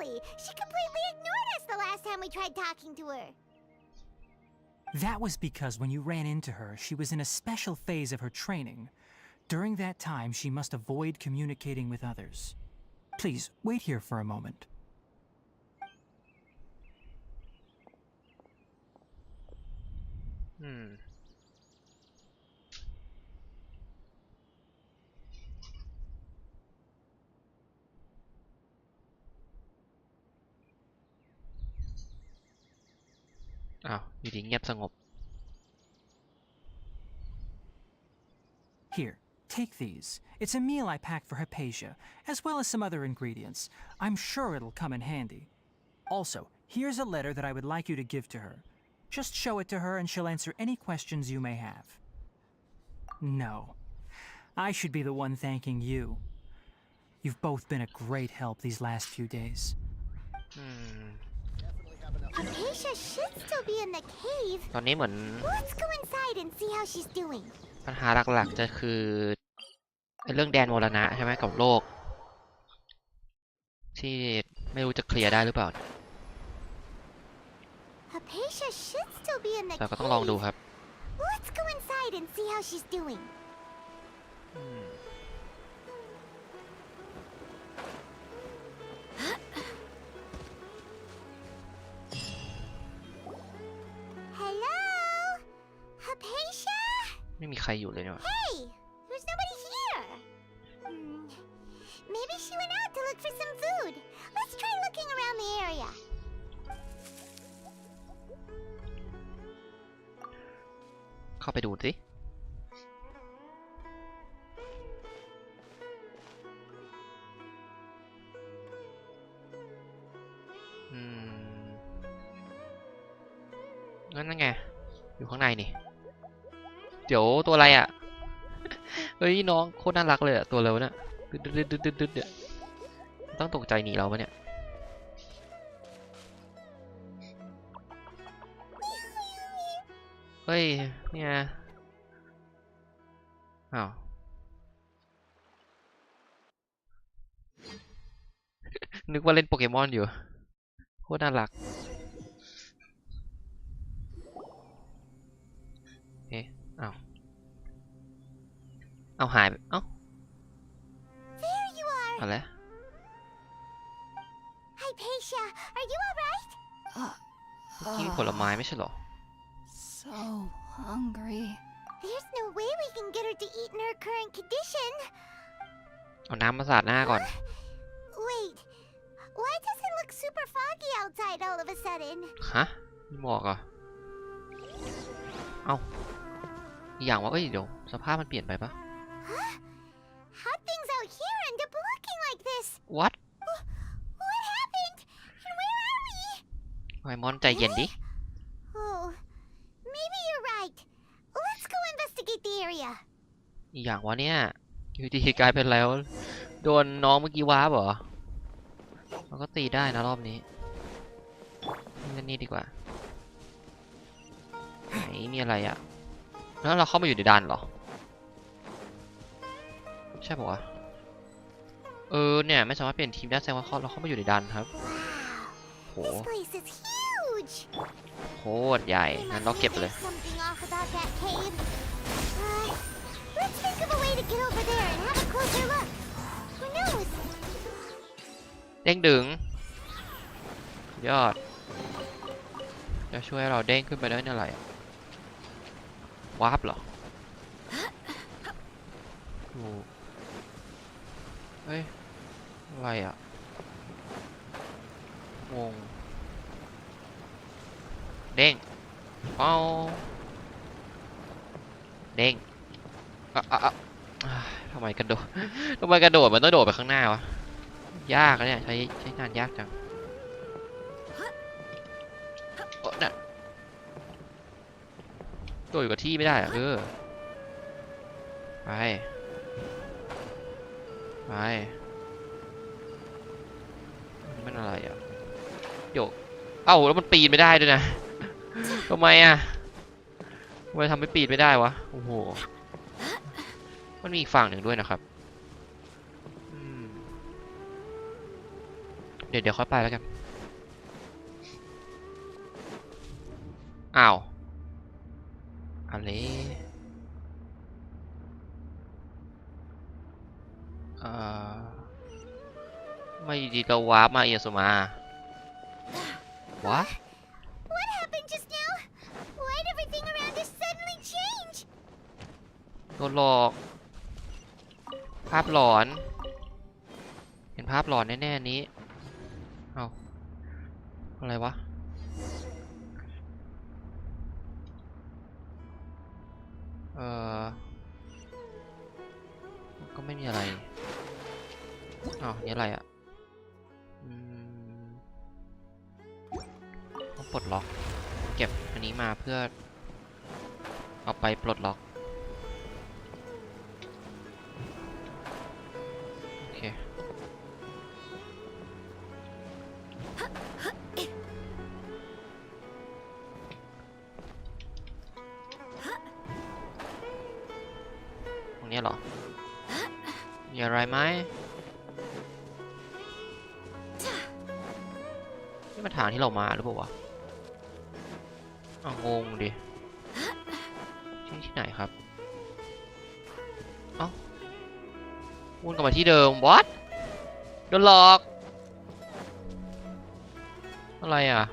silly. She completely ignored us the last time we tried talking to her. That was because when you ran into her, she was in a special phase of her training. During that time, she must avoid communicating with others. Please, wait here for a moment.อยู่ดีเงียบสงบ Here, take these. It's a meal I packed for Hypatia, as well as some other ingredients. I'm sure it'll come in handy. Also, here's a letter that I would like you to give to her. Just show it to her and she'll answer any questions you may have. No, I should be the one thanking you. You've both been a great help these last few days. Hypatia should still be in the cave. ตอนนี้เหมือน Let's go inside and see how she's doing. ปัญหาหลักๆจะคือเรื่องแดนมรณะใช่ไหมกับโลกที่ไม่รู้จะเคลียร์ได้หรือเปล่า Hypatia should still be in the แต่ก็ต้องลองดู cave. ครับ Let's go inside and see how she's doing. Hello? Hypatia? ไม่มีใครอยู่เลยเนี่ย Hey! There's nobody here! Maybe she went out to look for some food. Let's try looking around the area. เข้าไปดูสินั่นไงอยู่ข้างในนี่เดี๋ยวตัวอะไรอ่ะ เฮ้ยน้องโคตรน่ารักเลยอ่ะตัวเร็วเนี่ยดึดเนี่ยต้องตกใจหนีเราปะเนี่ยเฮ้ยเนี่ยอ้าวนึกว่าเล่นโปเกมอนอยู่โคตรน่ารักเอ๊ะเอาหายไปThere you are. อะไร Hypatia, are you alright? เมื่อกี้มีผลไม้ไม่ใช่เหรอ So hungry. There's no way we can get her to eat in her current condition. เอาน้ำมาสาดหน้าก่อน Wait, why does it look super foggy outside all of a sudden? ฮะมีหมอกเหรอเอ้าอีกอย่างว่าเดี๋ยวสภาพมันเปลี่ยนไปปะ Huh? How'd things out here end up looking like this? What What happened? And where are we? ไอมอนใจเย็นดิ Oh, maybe you're right. Let's go investigate the area. อีกอย่างว่าเนี่ยอยู่ดีกลายเป็นแล้วโดนน้องเมื่อกี้ว้าบเหรอเราก็ตีได้นะรอบนี้เล่นนี่ดีกว่าไหนมีอะไรอ่ะแล้วเราเข้ามาอยู่ในด่านเหรอใช่ปะวะเนี่ยไม่สามารถเปลี่ยนทีมได้แสดงว่าเราเข้ามาอยู่ในด่านครับ Wow, this place is huge. โคตรใหญ่งั้นเราเก็บเลย Something off about that cave. Let's think of a way to get over there and have a closer look. Who knows? เด้งดึงยอดจะช่วยเราเด้งขึ้นไปได้เมื่อไหร่วาร์ปเหรอเฮ้ยอะไรอ่ะงงเด้งเป้าเด้งทำไมกระโดดมันต้องโดดไปข้างหน้าวะยากนะเนี่ยใช้งานยากจังน่ะโดดอยู่กับที่ไม่ได้อะไปนี่มันอะไรอ่ะเดี๋ยวแล้วมันปีนไม่ได้ด้วยนะทำไมอ่ะทำไมทำให้ปีนไม่ได้วะโอ้โหมันมีอีกฝั่งหนึ่งด้วยนะครับ เดี๋ยวค่อยไปแล้วกันอ้าวอะไรไม่ดีก็วาร์ปมาเอียสุมาวะ What happened just now? Why'd everything around us suddenly change? โดนหลอกภาพหลอนเห็นภาพหลอนแน่ๆนี้เอาอะไรวะก็ไม่มีอะไรอ้าวนี่อะไรอ่ะต้องปลดล็อกเก็บอันนี้มาเพื่อเอาไปปลดล็อกโอเคตรงนี้เหรอมีอะไรไหมนี่มันทางที่เรามาหรือเปล่าวะงงดิที่ไหนครับเอ้าวนกลับมาที่เดิม what โดนหลอกอะไรอ่ะ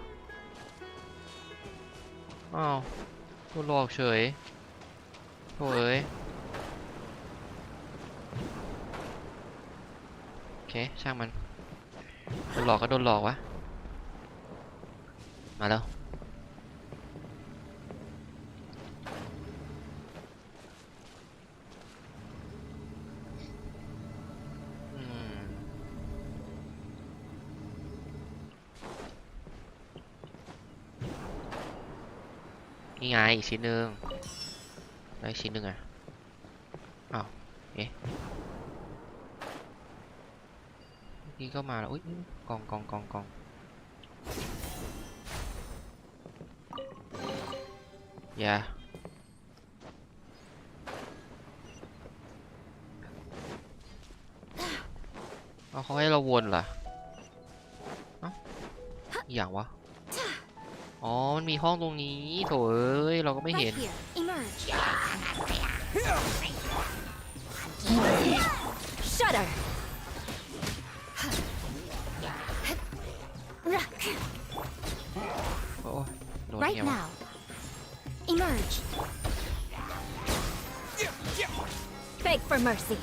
อ้าวโดนหลอกเฉยโถ่เอ้ยโอเคช่างมันโดนหลอกก็โดนหลอกวะมาแล้วนี่ไงอีกชิ้นหนึ่งได้ชิ้นหนึ่งอ่ะอ้าวเอ๊ะนี่ก็มาแล้วอุ้ยกองอย่าเอาเขาให้เราวนเหรอเอ้าอย่างวะอ๋อมันมีห้องตรงนี้โถ่เอ้ยเราก็ไม่เห็น Right here. Emerge. Shudder. โอ้ยโดน Right เงี้ยวะ now. Emerge. Beg for mercy.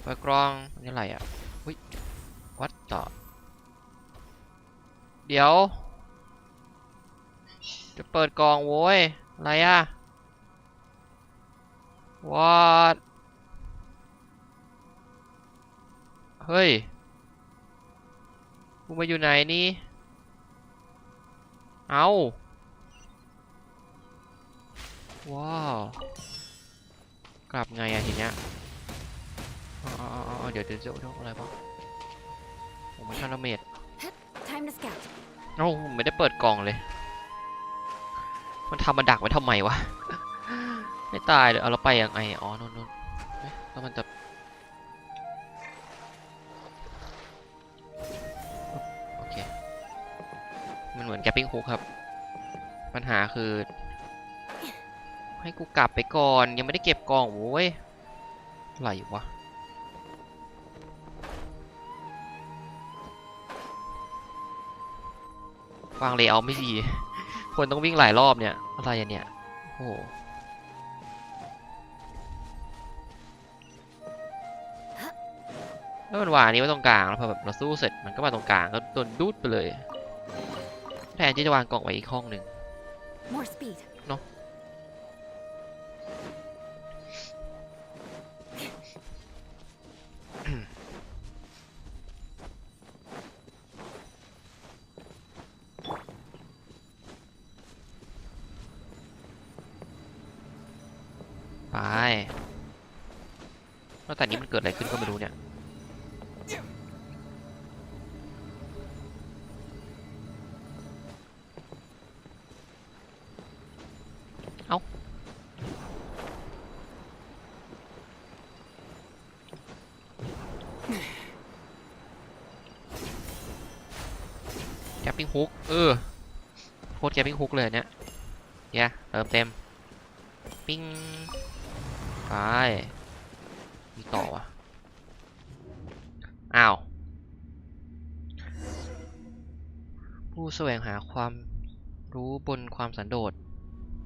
เปิดกรองนี่อะไรอ่ะอุ้ยวัดต่อเดี๋ยวจะเปิดกล่องโว้ยอะไรอ่ะวัดเฮ้ยกูมาอยู่ไหนนี่เอาว้าวกลับไงอะทีเนี้ยเดี๋ยวอะไรบ้างผมมันคาราเมด Time to scout. เอ้าไม่ได้เปิดกล่องเลยมันทำมาดักไว้ทำไมวะ ไม่ตายเลยเอาเราไปยังไงอ๋อนู่นแล้วมันจะโอเคมันเหมือนแกปปิ้งฮุกครับปัญหาคือให้กูกลับไปก่อนยังไม่ได้เก็บกล่องโว้ยอะไรวะวางเลเยอร์ไม่ดีคนต้องวิ่งหลายรอบเนี่ยอะไรเนี่ยโอ้โหแล้วมันวางนี้ไว้ตรงกลางแล้วพอแบบเราสู้เสร็จมันก็มาตรงกลางก็โดนดูดไปเลยแทนที่จะวางกล่องไว้อีกห้องหนึ่ง More speed. เนาะไปแล้วแต่นี้มันเกิดอะไรขึ้นก็ไม่รู้เนี่ยเอ้า ปิ้งฮุกโคตรแกปิ้งฮุกเลยเนี่ยเติมเต็มปิ้งไปมีต่อวะอ้าวผู้แสวงหาความรู้บนความสันโดษ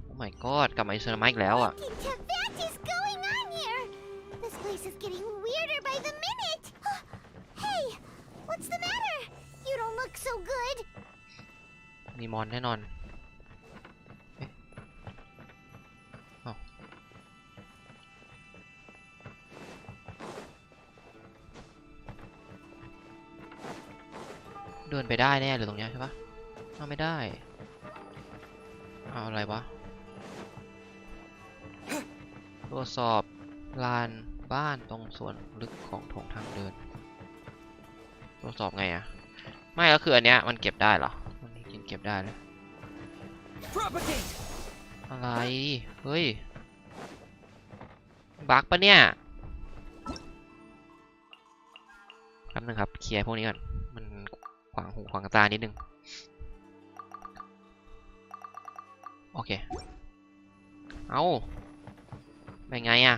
โอ้ my god กลับมาอิสระมาอีกแล้วอ่ะ What is going on here? This place is getting weirder by the minute. Hey, what's the matter? You don't look so good. มีมอนแน่นอนเอ๊ะอ้าวเดินไปได้แน่เลยตรงเนี้ยใช่ปะเอาไม่ได้เอาอะไรวะตรวจสอบลานบ้านตรงส่วนลึกของโถงทางเดินตรวจสอบไงอะไม่ก็คืออันเนี้ยมันเก็บได้เหรอมันกินเก็บได้เลยอะไรเฮ้ยบั๊กปะเนี่ยแป๊บนึงครับเคลียร์พวกนี้ก่อนมันขวางหูขวางตานิดนึงโอเคเอาเป็นไงอะ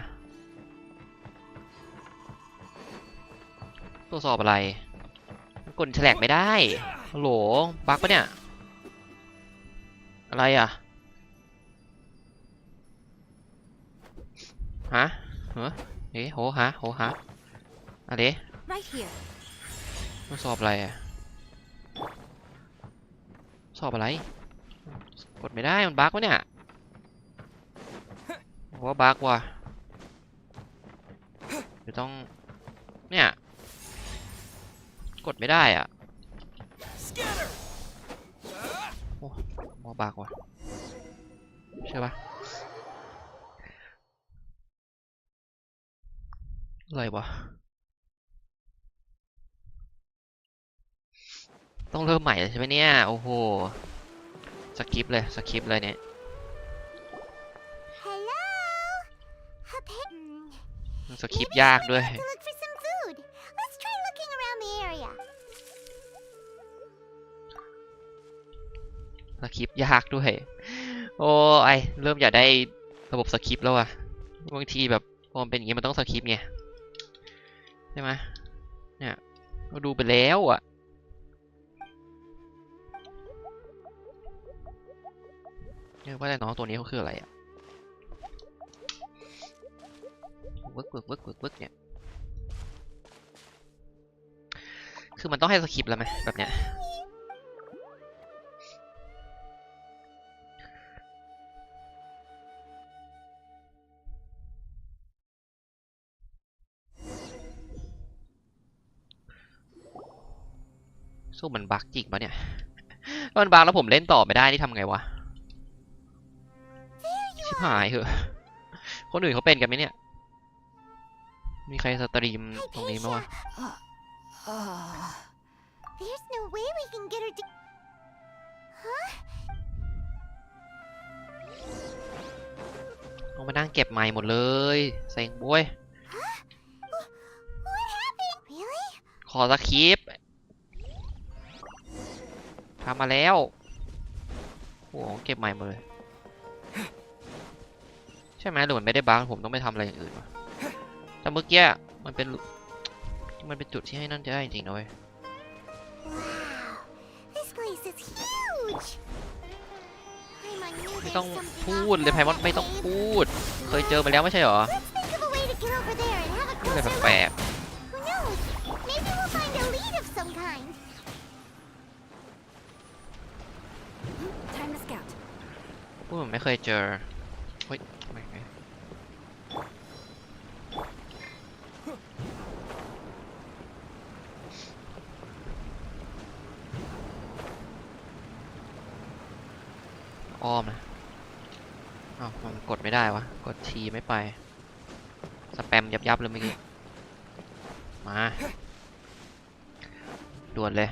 ตรวจสอบอะไรกดแฉลกไม่ได้ฮัลโหลบั๊กปะเนี่ยอะไรอะฮะเอ๊ะโหฮะอะไร Right here. มาสอบอะไรอะสอบอะไรกดไม่ได้มันบั๊กวะเนี่ยว่าบั๊กว่ะเดี๋ยวต้องเนี่ยกดไม่ได้อ่ะโอ้ว่าบั๊กว่ะใช่ปะอะไรวะต้องเริ่มใหม่ใช่ไหมเนี่ยโอ้โหสคิปเลยเนี่ย Hello? สคริปต์ยากด้วย To look for some food. Let's try looking around the area. สคริปต์ยากด้วยโอ้ไอเริ่มอยากได้ระบบสคริปต์แล้วอะบางทีแบบพอมันเป็นอย่างงี้มันต้องสคริปต์ไงใช่ไหมเนี่ยเราดูไปแล้วอะเนี่ยว่าแต่น้องตัวนี้เขาคืออะไรอะวึกเนี่ยคือมันต้องให้สคริปต์แล้วไหมแบบเนี้ยสู้มันบั๊กจริงปะเนี่ยมันบั๊กแล้วผมเล่นต่อไม่ได้นี่ทำไงวะชิบหายเหอะคนอื่นเขาเป็นกันไหมเนี่ยมีใครสตรีมตรงนี้ไหมวะ There's no way we can get her to... Huh? ต้องมานั่งเก็บใหม่หมดเลยเซ็งบ้วย What happened? Really? ขอสคริปต์ทำมาแล้วโอ้เก็บใหม่หมดเลยใช่ไหมหรือมันไม่ได้บั๊กผมต้องไปทำอะไรอย่างอื่นวะแต่เมื่อกี้มันเป็นจุดที่ให้นั่นได้จริงๆนะเว้ย Wow. This place is huge. ไม่ต้องพูดเลยไพมอนไม่ต้องพูดเคยเจอมาแล้วไม่ใช่หรอ Let's think of a way to get over there and have a อะไร closer แปล look. ก Who knows? Maybe we'll find a lead of some kind. Time to scout. พูดเหมือนไม่เคยเจอเฮ้ยไม่อ้อมนะอ้าวมันกดไม่ได้วะกดทีไม่ไปสแปมยับเลยเมื่อกี้มาด่วนเลย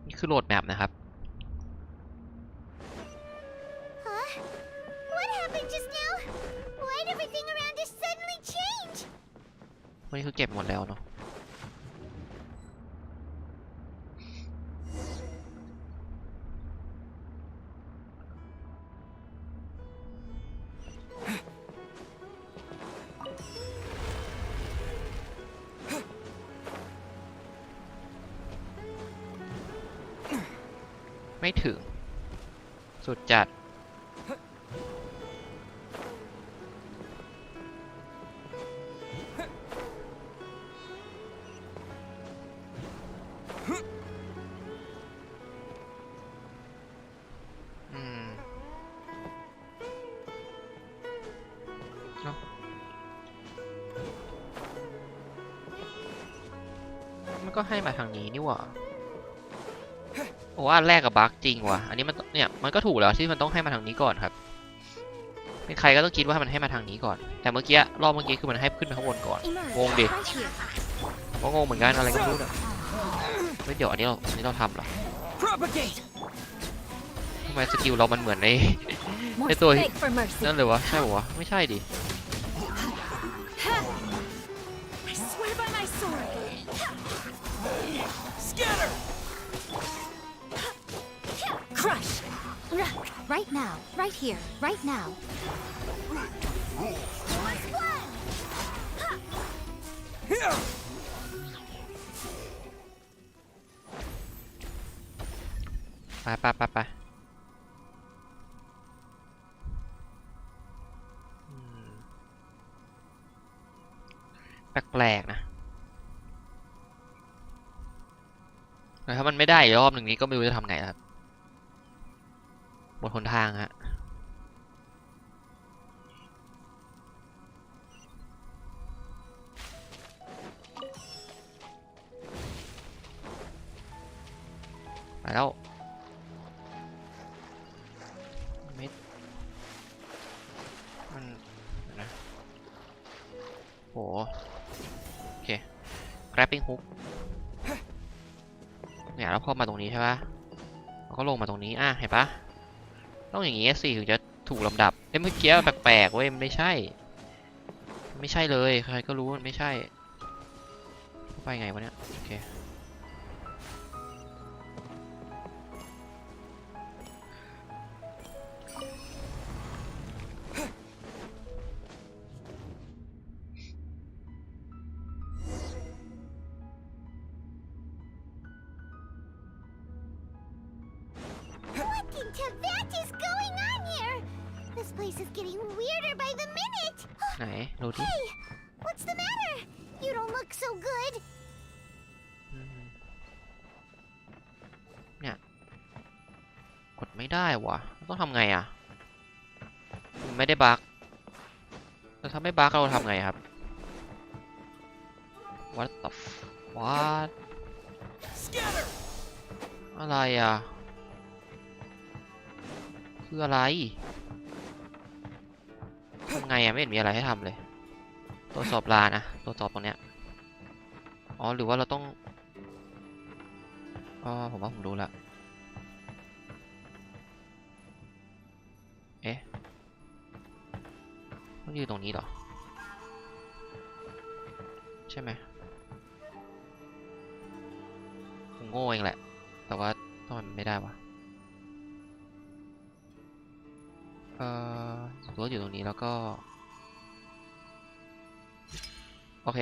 นี่คือโหลดแมปนะครับ Huh? What happened just now? Why'd everything around us suddenly change? วันนี้คือเก็บหมดแล้วเนาะ ไม่ถึงสุดจัดมันก็ให้มาทางนี้นี่หว่าโอ้อันแรกกับบั๊กจริงว่ะอันนี้มันเนี่ยมันก็ถูกแล้วที่มันต้องให้มาทางนี้ก่อนครับเป็นใครก็ต้องคิดว่ามันให้มาทางนี้ก่อนแต่เมื่อกี้รอบเมื่อกี้คือมันให้ขึ้นข้างบนก่อนงงดิก็งงเหมือนกันอะไรก็ไม่รู้เนี่ยไม่เดี๋ยวอันนี้เราทำเหรอทำไมสกิลเรามันเหมือนในตัวนั่นเลยวะใช่ปะวะไม่ใช่ดิCrush! Right now, right here, right now. ไปแปลกๆนะแต่ถ้ามันไม่ได้อีกรอบหนึ่งนี้ก็ไม่รู้จะทำไงครับหมดหนทางฮะไปแล้วไม่มันนะโหโอเค grabbing hook เนี่ยแล้วพอมาตรงนี้ใช่ปะเราก็ลงมาตรงนี้เห็นปะต้องอย่างงี้สิถึงจะถูกลำดับเมื่อกี้แปลกๆเว้ยมันไม่ใช่เลยใครก็รู้มันไม่ใช่ไปไงวะเนี่ยโอเคไหนดูดิ Hey, what's the matter? You don't look so good. เนี่ยกดไม่ได้วะต้องทำไงอ่ะไม่ได้บั๊กแล้วถ้าไม่บั๊กเราทำไงครับ What the what อะไรอ่ะคืออะไรทำไงอ่ะไม่เห็นมีอะไรให้ทำเลยตรวจสอบลานะตรวจสอบตรงเนี้ยอ๋อหรือว่าเราต้องผมว่าผมรู้ละเอ๊ะต้องยืนตรงนี้เหรอใช่ไหมผมโง่เองแหละแต่ว่าทำไมไม่ได้วะตัวอยู่ตรงนี้แล้วก็โอเค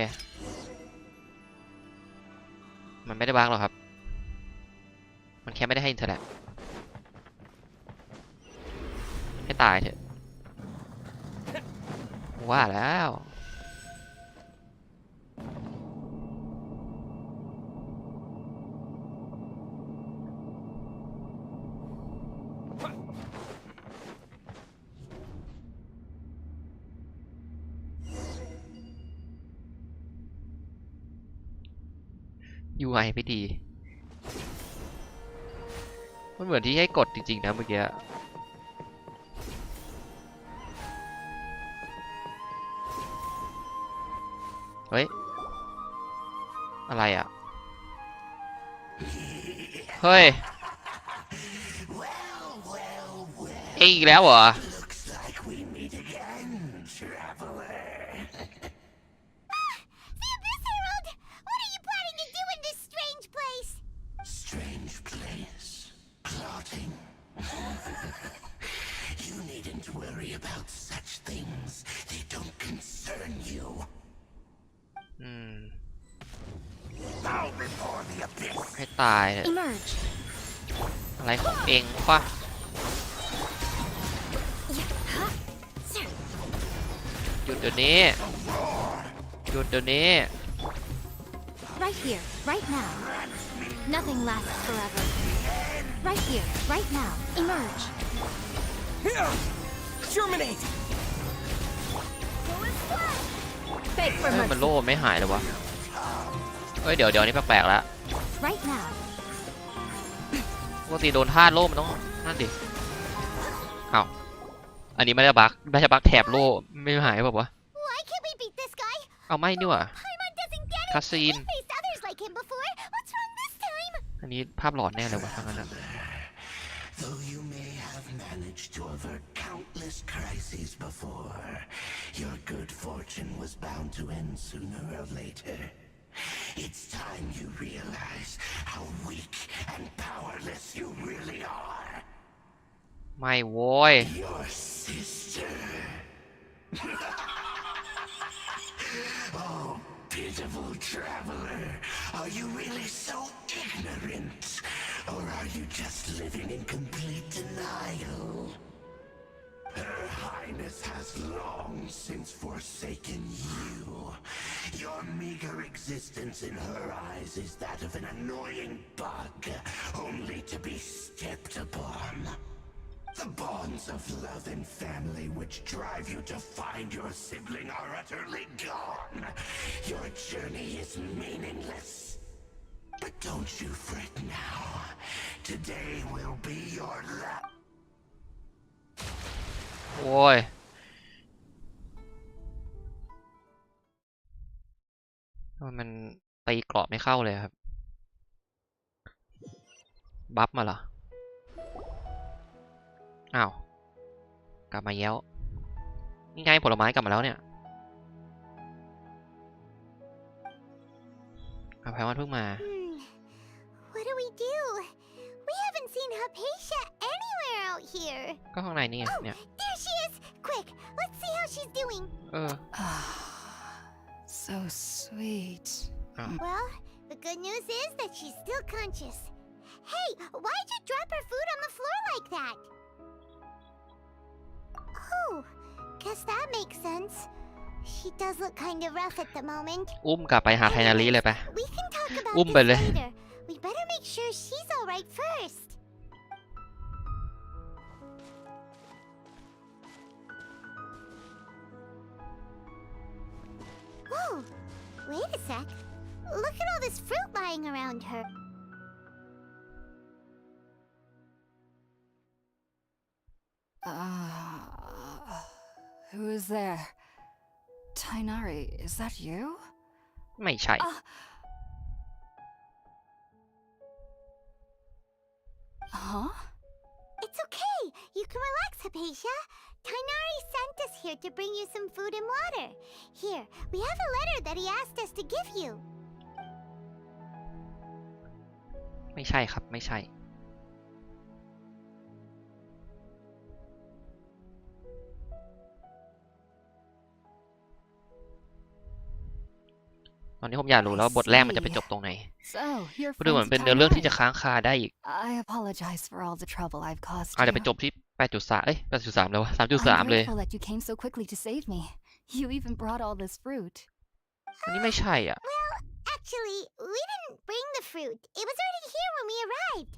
มันไม่ได้บั๊กหรอกครับมันแค่ไม่ได้ให้อินเทอร์แลกให้ตายเถอะว่าแล้วUI ไม่ดีมันเหมือนที่ให้กดจริงๆนะเมื่อกี้เฮ้ยอะไรอ่ะเฮ้ยอีกแล้วเหรอให้ตายเลย Emerge. อะไรของเองปะหยุดเดี๋ยวนี้หยุดเดี๋ยวนี้ Right here, right now. Nothing lasts forever. Right here, right now. Emerge. Here! Germinate! Beg for เฮ้ยมัน mercy. โล่ไม่หายเลยวะเฮ้ยเดี๋ยวนี่แปลกๆแล้ว Right now. ปกติโดนท่าโล่มันต้องนั่นดิอ้าวอันนี้ไม่ได้บั๊กแถบโล่ไม่หายแบบวะ Why can't we beat this guy? เอาไม่นี่หว่า Paimon doesn't get it. คาซีน We faced others like him before. What's wrong this time? อันนี้ภาพหลอนแน่เลยวะทั้งนั้นอะ Though you may have managed to avert countless crises before, your good fortune was bound to end sooner or later. It's time you realize how weak and powerless you really are. ไม่โว้ย Your sister. Oh, pitiful traveler. Are you really so ignorant? Or are you just living in complete denial? Her Highness has long since forsaken you. Your meager existence in her eyes is that of an annoying bug, only to be stepped upon. The bonds of love and family which drive you to find your sibling are utterly gone. Your journey is meaningless. But don't you fret now. Today will be your last. โว้ยทำไมมันตีเกราะไม่เข้าเลยครับบัฟมาเหรออ้าวกลับมาแล้วนี่ไงผลไม้กลับมาแล้วเนี่ยแพรวันเพิ่งมา What do we do? We haven't seen Hypatia anywhere out here. ก็ข้างในนี่ไงเนี่ย There she is! Quick, let's see how she's doing. เออ So sweet. Well, the good news is that she's still conscious. Hey, why'd you drop her food on the floor like that? Oh, guess that makes sense. She does look kind of rough at the moment. อุ้มกลับไปหาไทนารีเลยไป We can talk about Um, this bale. later. We better make sure she's all right first. Whoa, wait a sec. Look at all this fruit lying around her. Who is there? Tainari, is that you? ไม่ใช่ Huh? It's okay. You can relax, Hypatia. Tainari sent us here to bring you some food and water. Here, we have a letter that he asked us to give you. ไม่ใช่ครับไม่ใช่ตอนนี้ผมอยากรู้แล้วบทแรกมันจะไปจบตรงไหน So, you're ดูเหมือนเป็นเนื้อเรื่องที่จะค้างคาได้อีก I apologize for all the trouble I've caused อาจจะไป you. จบที่ 8.3 เอ้ย 8.3 แล้ววะ 3.3 I'm เลย grateful that you came so quickly to save me. You even brought all this fruit. อันนี้ไม่ใช่อ่ะ Well, actually, we didn't bring the fruit. It was already here when we arrived.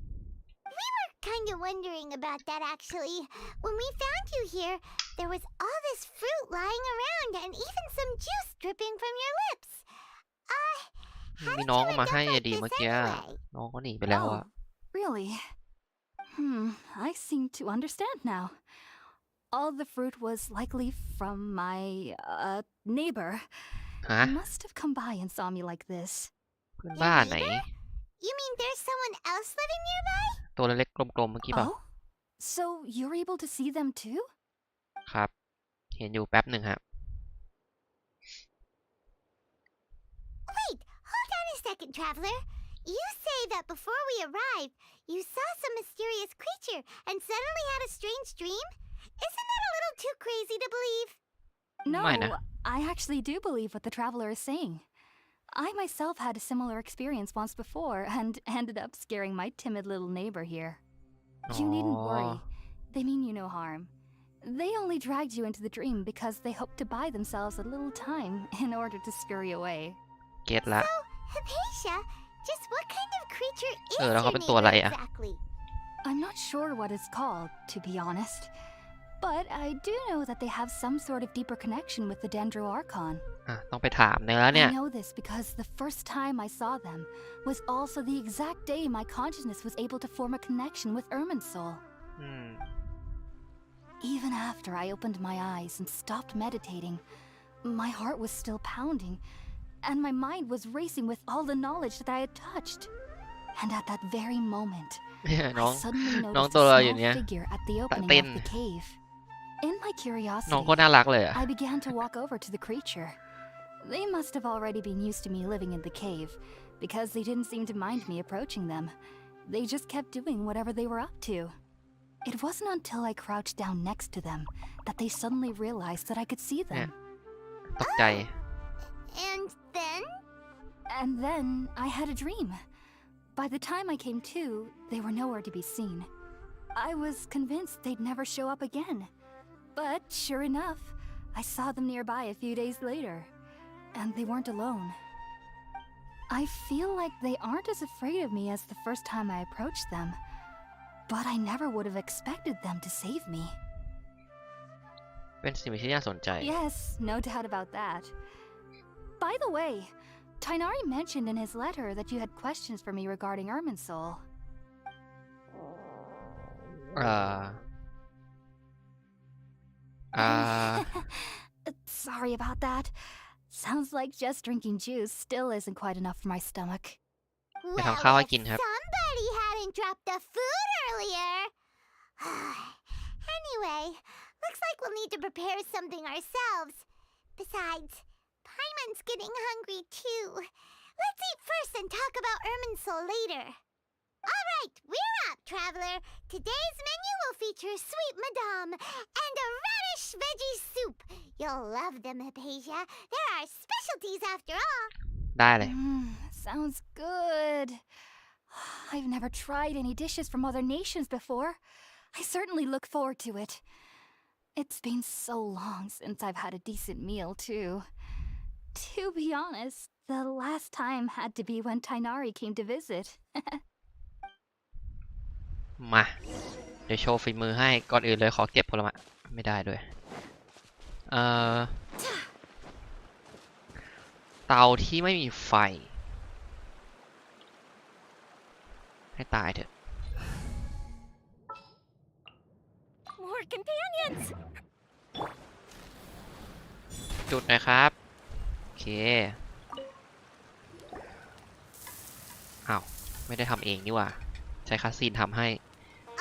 We were kind of wondering about that, actually. When we found you here, there was all this fruit lying around and even some juice dripping from your lips. How มี did น้อง you เอามา end ให้ up like ดี this เมื่อกี้ anyway? น้องก็หนีไปแล้วอ่ะ Really? I seem to understand now. All the fruit was likely from my, neighbor. ฮะ He must have come by and saw me like this. เพื่อนบ้านไหน You mean there's someone else living nearby? ตัวเล็กๆกลมๆเมื่อกี้เปล่า Oh? So you're able to see them too? ครับ เห็นอยู่แป๊บหนึ่งครับ Wait, hold on a second, traveler. You say that before we arrived, you saw some mysterious creature and suddenly had a strange dream? Isn't that a little too crazy to believe? No, Minor. I actually do believe what the traveler is saying. I myself had a similar experience once before and ended up scaring my timid little neighbor here. You needn't อ๋อ worry. They mean you no harm. They only dragged you into the dream because they hoped to buy themselves a little time in order to scurry away. เก็ตละ Hypatia, just what kind of creature is แล้ว your เขาเป็นตัวอะไร neighbor อ่ะ exactly? I'm not sure what it's called, to be honest. But I do know that they have some sort of deeper connection with the Dendro Archon. อ่ะต้องไปถามเนื้อเนี่ย I know this because the first time I saw them was also the exact day my consciousness was able to form a connection with Irminsul. อืม Even after I opened my eyes and stopped meditating, my heart was still pounding, and my mind was racing with all the knowledge that I had touched. And at that very moment, น้อง I suddenly น้อง noticed ตัว a อะไรอยู่ small เนี่ย figure at the ตะ opening เต้น of the cave. In my น้อง curiosity, ก็น่ารักเลยอ่ะ I began to walk over to the creature. They must have already been used to me living in the cave, because they didn't seem to mind me approaching them. They just kept doing whatever they were up to. It wasn't until I crouched down next to them that they suddenly realized that I could see them. ตกใจ And then? And then I had a dream. By the time I came to, they were nowhere to be seen. I was convinced they'd never show up again. But sure enough, I saw them nearby a few days later. And they weren't alone. I feel like they aren't as afraid of me as the first time I approached them. But I never would have expected them to save me. เป็นสิ่งที่น่าสนใจ Yes, no doubt about that. By the way, Tainari mentioned in his letter that you had questions for me regarding Irminsul. อ่า Sorry about that. Sounds like just drinking juice still isn't quite enough for my stomach. ไปทำข้าวให้กินครับ somebody hadn't dropped the food earlier. Anyway, looks like we'll need to prepare something ourselves. Besides, Paimon's getting hungry too. Let's eat first and talk about Irminsul later. All right, we're up, traveler. Today's menu will feature sweet madame and a radish veggie soup. You'll love them, Hypatia. They're our specialties after all. ได้เลย Sounds good. I've never tried any dishes from other nations before. I certainly look forward to it. It's been so long since I've had a decent meal, too. To be honest, the last time had to be when Tainari came to visit. มา เดี๋ยวโชว์ฝีมือให้ ก่อนอื่นเลยขอเก็บผลไม้ไม่ได้ด้วย เตาที่ไม่มีไฟ ให้ตายเถอะ More companions! จุดหนะครับ โอเค อ้าว ไม่ได้ทำเองนี่หว่า ใช้คัสซีนทำให้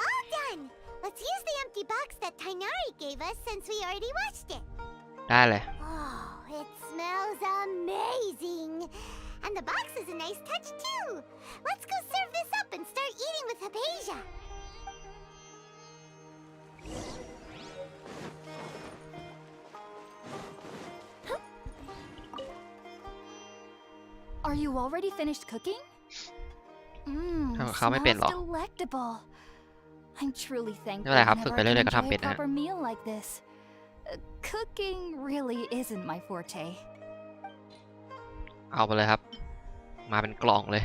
All done. Let's use the empty box that Tainari gave us since we already watched it. ได้เลย Oh, it smells amazing. And the box is a nice touch too. Let's go serve this up and start eating with Hypatia. Are you already finished cooking? Mmm, ทำกับข้าวไม่เป็นหรอ smells delectable. I'm truly ไม่ thankful เป็นไรครับ whenever ฝึก I ไปเรื่ can อยๆก็ทำ enjoy เป็น a นะฮะ proper meal like this. Cooking really isn't my forte. เอาไปเลยครับ มาเป็นกล่องเลย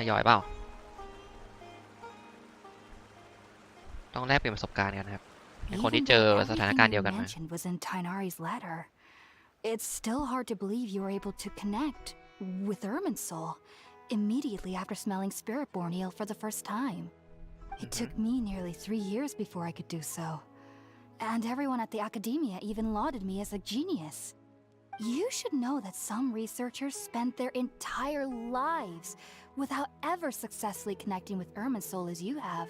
ย่อยเปล่า ต้องแลกเปลี่ยนประสบการณ์กันครับ ให้คนที่ Even เจอ though สถานการณ์ everything เดียว you กันมา mentioned was in Tainari's letter, it's still hard to believe you were able to connect with Irminsul immediately after smelling Spirit-born eel for the first time. It took me nearly 3 years before I could do so. And everyone at the academia even lauded me as a genius. You should know that some researchers spend their entire lives without ever successfully connecting with Irminsul as you have.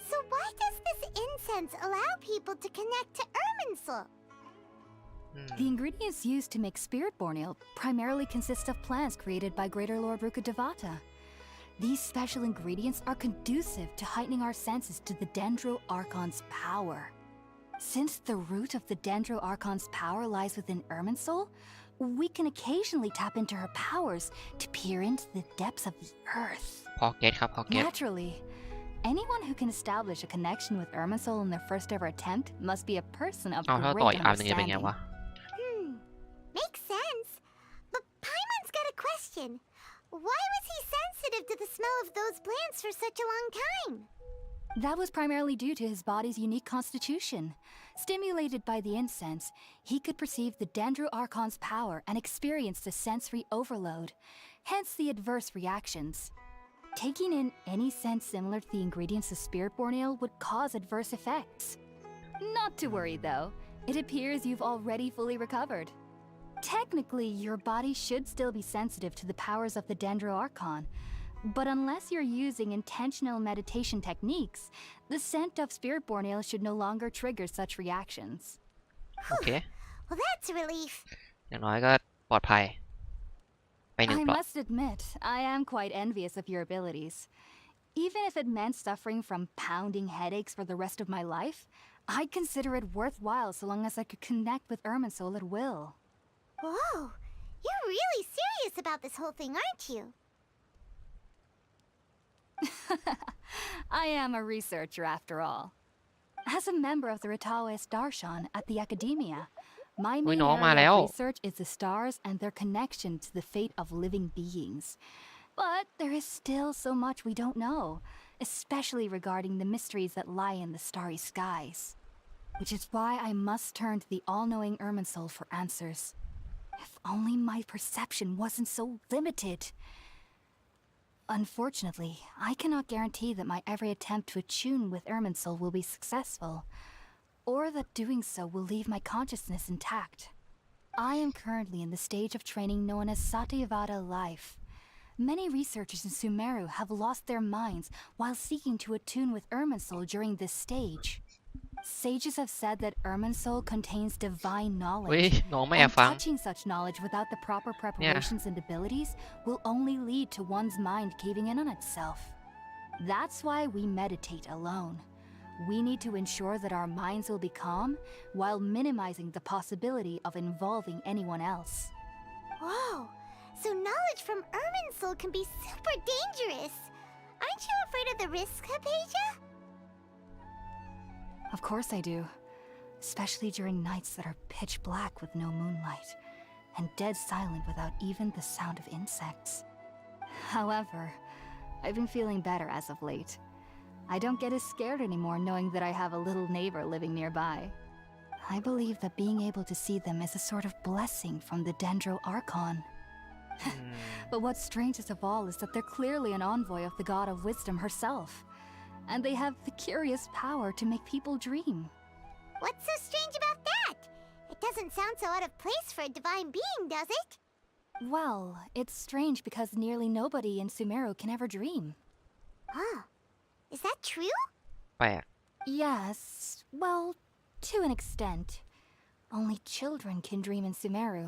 So why does this incense allow people to connect to Irminsul? The ingredients used to make Spirit-born ale primarily consist of plants created by Greater Lord Rukkhadevata. These special ingredients are conducive to heightening our senses to the Dendro Archon's power. Since the root of the Dendro Archon's power lies within Irminsul, We can occasionally tap into her powers to peer into the depths of the earth. พอเก็ตครับพอเก็ต Naturally, anyone who can establish a connection with Irminsul in their first ever attempt must be a person of เอาถ้าต่อย great อาร์มจะเป็นไง understanding. วะ Makes sense. But Paimon's got a question. Why was he sensitive to the smell of those plants for such a long time? That was primarily due to his body's unique constitution. Stimulated by the incense, he could perceive the Dendro Archon's power and experienced a sensory overload, hence the adverse reactions. Taking in any scent similar to the ingredients of Spiritborn Ale would cause adverse effects. Not to worry though, it appears you've already fully recovered. Technically, your body should still be sensitive to the powers of the Dendro Archon, but unless you're using intentional meditation techniques, the scent of Spiritborn Ale should no longer trigger such reactions. โอเค Well, that's a relief. อย่างน้อยก็ปลอดภัยไปหนึ่ง I เปลาะ must admit, I am quite envious of your abilities. Even if it meant suffering from pounding headaches for the rest of my life, I'd consider it worthwhile so long as I could connect with Irminsul at will. Whoa, you're really serious about this whole thing, aren't you? I am a researcher after all. As a member of the Ritaoist Darshan at the Academia, my main area of research is the stars and their connection to the fate of living beings. But there is still so much we don't know, especially regarding the mysteries that lie in the starry skies. Which is why I must turn to the all-knowing Irminsul for answers. If only my perception wasn't so limited. Unfortunately, I cannot guarantee that my every attempt to attune with Irminsul will be successful, or that doing so will leave my consciousness intact. I am currently in the stage of training known as Satyavada life. Many researchers in Sumeru have lost their minds while seeking to attune with Irminsul during this stage. Sages have said that Irminsul contains divine เฮ้ย knowledge, น้องไม่แอบ and ฟัง touching such knowledge without the proper preparations and abilities will only lead to one's mind caving in on itself. That's why we meditate alone. We need to ensure that our minds will be calm while minimizing the possibility of involving anyone else. Whoa, so knowledge from Irminsul can be super dangerous. Aren't you afraid of the risks, Hypatia? Of course I do, especially during nights that are pitch black with no moonlight, and dead silent without even the sound of insects. However, I've been feeling better as of late. I don't get as scared anymore knowing that I have a little neighbor living nearby. I believe that being able to see them is a sort of blessing from the Dendro Archon. But what's strangest of all is that they're clearly an envoy of the God of Wisdom herself, and they have the curious power to make people dream. What's so strange about that? It doesn't sound so out of place for a divine being, does it? Well, it's strange because nearly nobody in Sumeru can ever dream. Huh. Is that true? แปลก Yes, well, to an extent. Only children can dream in Sumeru.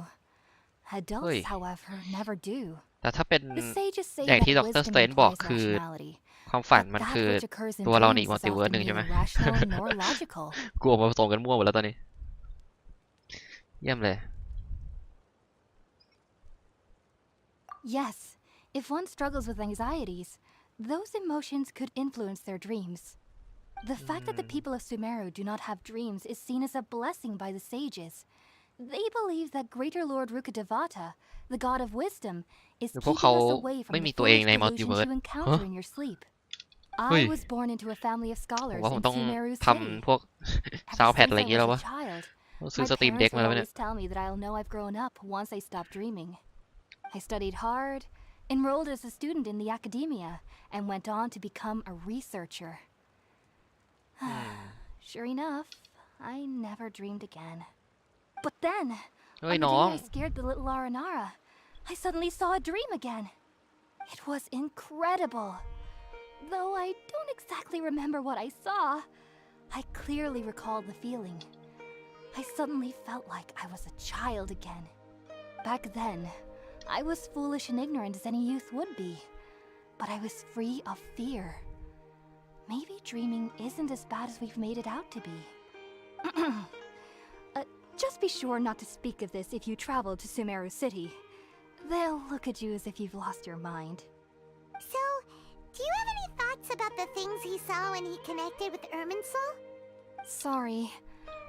Adults, Oi. however, never do. แต่ถ้าเป็น The sages say อย่าง that ที่ดร wisdom สเตรนบอก implies คือ rationality, ความฝัน but มัน that คือ which occurs in ตัวเราใน dreams มัล is ติเวิร์ส often หนึ่งใช่ไหม neither rational nor logical. กลัวมาผสมกันมั่วหมดแล้วตอนนี้ เยี่ยมเลย Yes, if one struggles with anxieties, those emotions could influence their dreams. The fact that the people of Sumeru do not have dreams is seen as a blessing by the sages. They believe that Greater Lord Rukkhadevata, the god of wisdom, is หรือพวก keeping เขา us away from ไม่ the มีตัวเอง foolish ในมัล delusions ติเวิร์ส you encounter in your sleep. เฮ้ย I was born into a family of ผม scholars ว่าผม in ต้อง Sumeru ท City. ำพวก ซาว Ever แพด since อะไร I อย่างงี้แล้ว was วะ a child, ต้องซื้อ my สตรีม parents เด็ก would มาแล้วเนี่ย always tell me that I'll know I've grown up once I stop dreaming. I studied hard, enrolled as a student in the academia, and went on to become a researcher. Sure enough, I never dreamed again. But then, เฮ้ย on the น้อง day I scared the little Aranara, I suddenly saw a dream again. It was incredible. Though I don't exactly remember what I saw, I clearly recalled the feeling. I suddenly felt like I was a child again. Back then, I was foolish and ignorant as any youth would be, but I was free of fear. Maybe dreaming isn't as bad as we've made it out to be. Just be sure not to speak of this if you travel to Sumeru City. They'll look at you as if you've lost your mind. So, do you have any thoughts about the things he saw when he connected with Irminsul? Sorry,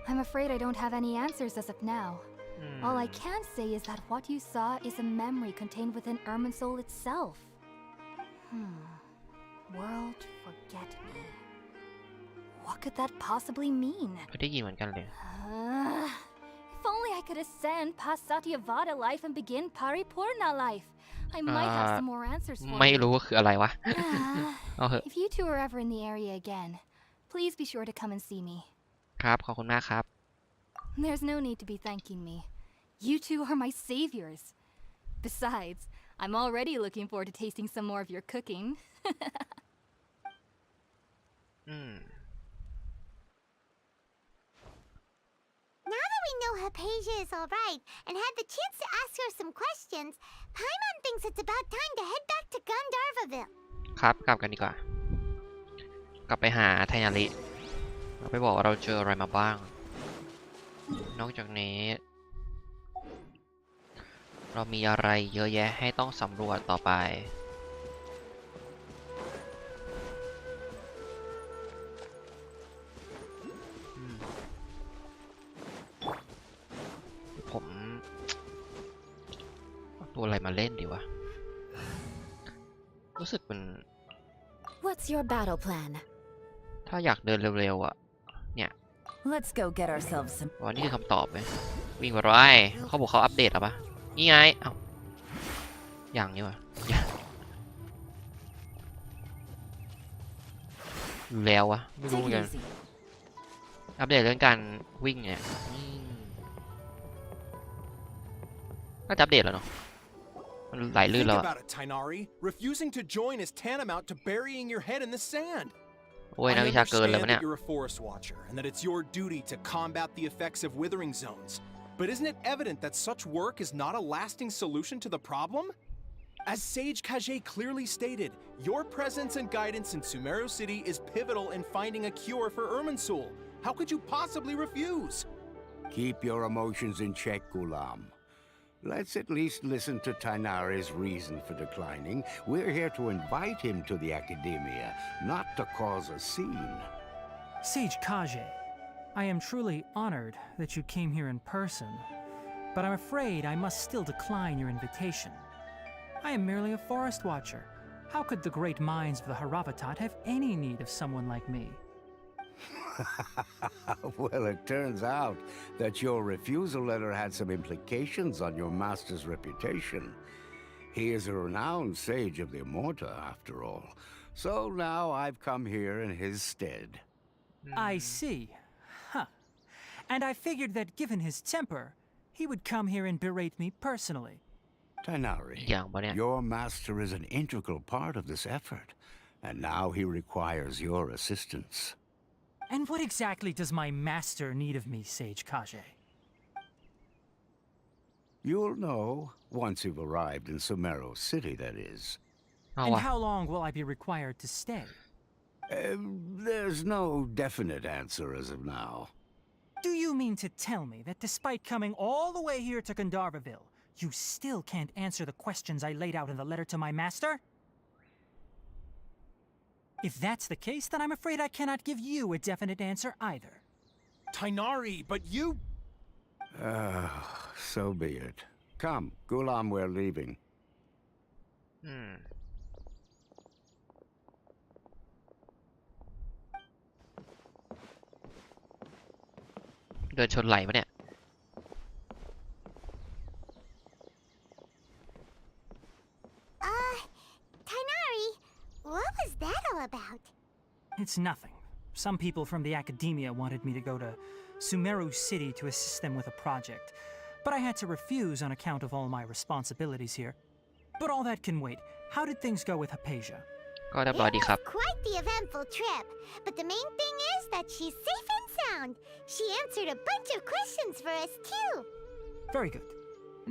I'm afraid I don't have any answers as of now. All I can say is that what you saw is a memory contained within Irminsul itself. World forget me. What could that possibly mean? ได้ยินเหมือนกันเลย If only I could ascend past Satyavada life and begin Paripurna life. I might have some more answers for ไม่ you. รู้ว่าคืออะไรวะ เอาเหอะ If you two are ever in the area again, please be sure to come and see me. ครับขอบคุณมากครับ There's no need to be thanking me. You two are my saviors. Besides, I'm already looking forward to tasting some more of your cooking. Now that we know Hypatia is alright and had the chance to ask her some questions, Paimon thinks it's about time to head back to Gandharvaville. ครับกลับกันดีกว่า กลับไปหาไทนาริเราไปบอกว่าเราเจออะไรมาบ้าง นอกจากนี้ เรามีอะไรเยอะแยะให้ต้องสำรวจต่อไป ผมเอาตัวอะไรมาเล่นดีวะ รู้สึกมัน What's your battle plan? ถ้าอยากเดินเร็วๆอ่ะ เนี่ย Let's go get ourselves some. ว่านี่คือคำตอบไหมวิ่งไปไรเขาบอกเขาอัปเดตหรอปะนี่ไงเอ้าอย่างนี้วะแล้ววะไม่รู้เหมือนกัน อัปเดตเรื่องการวิ่งเนี่ยน่าจะอัปเดตแล้วเนาะมันไหลลื่นแล้ว Think about it, Tainari. Refusing to join is tantamount to burying your head in the sand. โอ้ยนักวิชาเกินเลยมั้ยเนี่ย You're a forest watcher and that it's your duty to combat the effects of withering zones. But isn't it evident that such work is not a lasting solution to the problem? As Sage Kage clearly stated, your presence and guidance in Sumeru City is pivotal in finding a cure for Irminsul. How could you possibly refuse? Keep your emotions in check, Gulam. Let's at least listen to Tainari's reason for declining. We're here to invite him to the academia, not to cause a scene. Sage Kage, I am truly honored that you came here in person, but I'm afraid I must still decline your invitation. I am merely a forest watcher. How could the great minds of the Haravatat have any need of someone like me? Well, it turns out that your refusal letter had some implications on your master's reputation. He is a renowned sage of the Immorta, after all. So now I've come here in his stead. I see. Huh. And I figured that given his temper, he would come here and berate me personally. Tainari, อย่างปะเนี่ย your master is an integral part of this effort, and now he requires your assistance. And what exactly does my master need of me, Sage Kage? You'll know once you've arrived in Sumeru City, that is. เอา And วะ how long will I be required to stay? There's no definite answer as of now. Do you mean to tell me that despite coming all the way here to Gandharvaville, you still can't answer the questions I laid out in the letter to my master? If that's the case, then I'm afraid I cannot give you a definite answer either. Tainari, but you... So be it. Come, Gulam, we're leaving. เดินชนไหลปะเนี่ย Tainari, what was that all about? It's nothing. Some people from the academia wanted me to go to Sumeru City to assist them with a project, but I had to refuse on account of all my responsibilities here. But all that can wait. How did things go with Hypatia? ก็เรียบร้อยดีครับ It was quite the eventful trip, but the main thing is that she's safe and sound. She answered a bunch of questions for us too. Very good.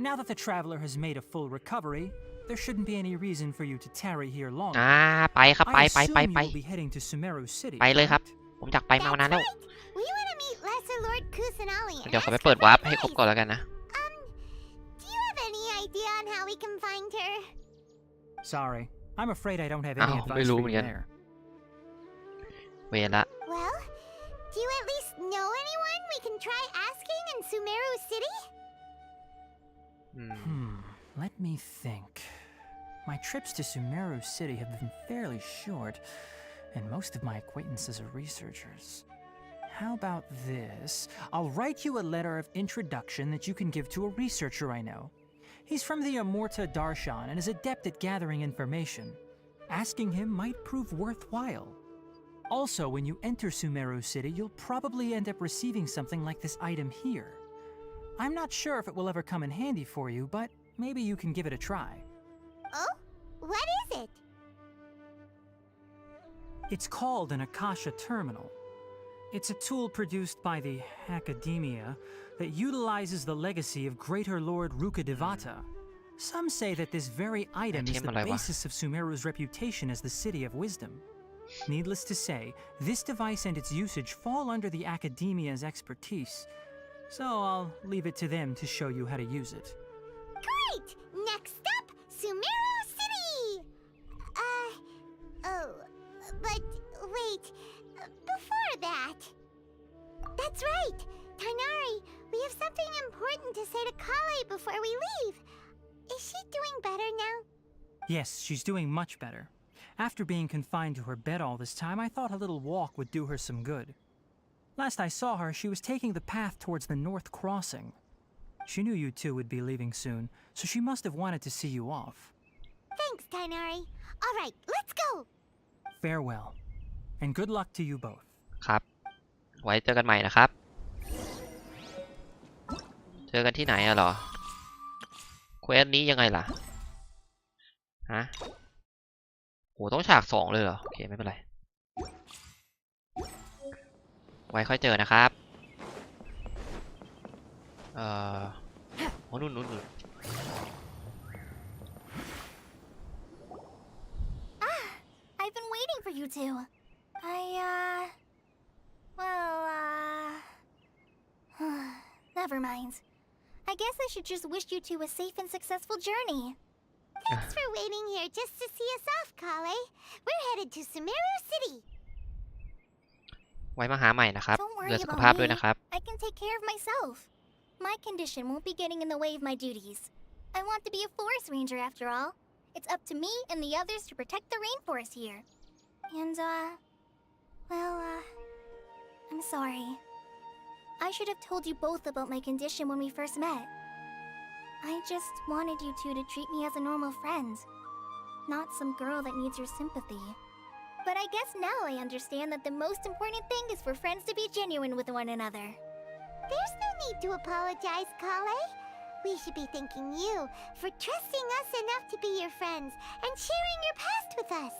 Now that the traveler has made a full recovery, there shouldn't be any reason for you to tarry here long. ไปครับ ไป I ไป assume ไป you will be heading to Sumeru City. ไปเลยครับ correct? ผมอยากไปมานานแล้ว We want to meet Les Professor Lord Kusanali เดี๋ยว and ขอ ask ไป her เปิด for วาร์ปให้ครบ advice. ก่อนแล้วกันนะ Do you have any idea on how we can find her? Sorry, I'm afraid I don't have อ้าว any ไม่ advice รู้ for เหมือน you กัน there. เวรละ Well, do you at least know anyone we can try asking in Sumeru City? Let me think. My trips to Sumeru City have been fairly short, and most of my acquaintances are researchers. How about this? I'll write you a letter of introduction that you can give to a researcher I know. He's from the Amorta Darshan and is adept at gathering information. Asking him might prove worthwhile. Also, when you enter Sumeru City, you'll probably end up receiving something like this item here. I'm not sure if it will ever come in handy for you, but maybe you can give it a try. Oh? What is it? It's called an Akasha Terminal. It's a tool produced by the Academia that utilizes the legacy of Greater Lord Rukkhadevata. Some say that this very item is the basis of Sumeru's reputation as the City of Wisdom. Needless to say, this device and its usage fall under the Academia's expertise, so I'll leave it to them to show you how to use it. Great! Next up, Sumeru City! Oh, but wait, before that. That's right! Tainari, we have something important to say to Kale before we leave. Is she doing better now? Yes, she's doing much better. After being confined to her bed all this time, I thought a little walk would do her some good. Last I saw her, she was taking the path towards the North Crossing. She knew you two would be leaving soon, so she must have wanted to see you off. Thanks, Tainari. All right, let's go! Farewell, and good luck to you both. ครับ ไว้เจอกันใหม่นะครับ เจอกันที่ไหนอะเหรอ เควสนี้ยังไงล่ะ ฮะ โหต้องฉาก2เลยเหรอ โอเค ไม่เป็นไร ไว้ค่อยเจอนะครับโอ้นู่น I've been waiting for you two. Never mind. I guess I should just wish you two a safe and successful journey. Thanks for waiting here just to see us off, Kale. We're headed to Sumeru City. ไว้มาหาใหม่นะครับ Don't ดูแล worry สุข about ภาพด้วย me. นะครับ I can take care of myself. My condition won't be getting in the way of my duties. I want to be a forest ranger after all. It's up to me and the others to protect the rainforest here. And, I'm sorry. I should have told you both about my condition when we first met. I just wanted you two to treat me as a normal friend, not some girl that needs your sympathy. But I guess now I understand that the most important thing is for friends to be genuine with one another. There's no need to apologize, Kale. We should be thanking you for trusting us enough to be your friends and sharing your past with us.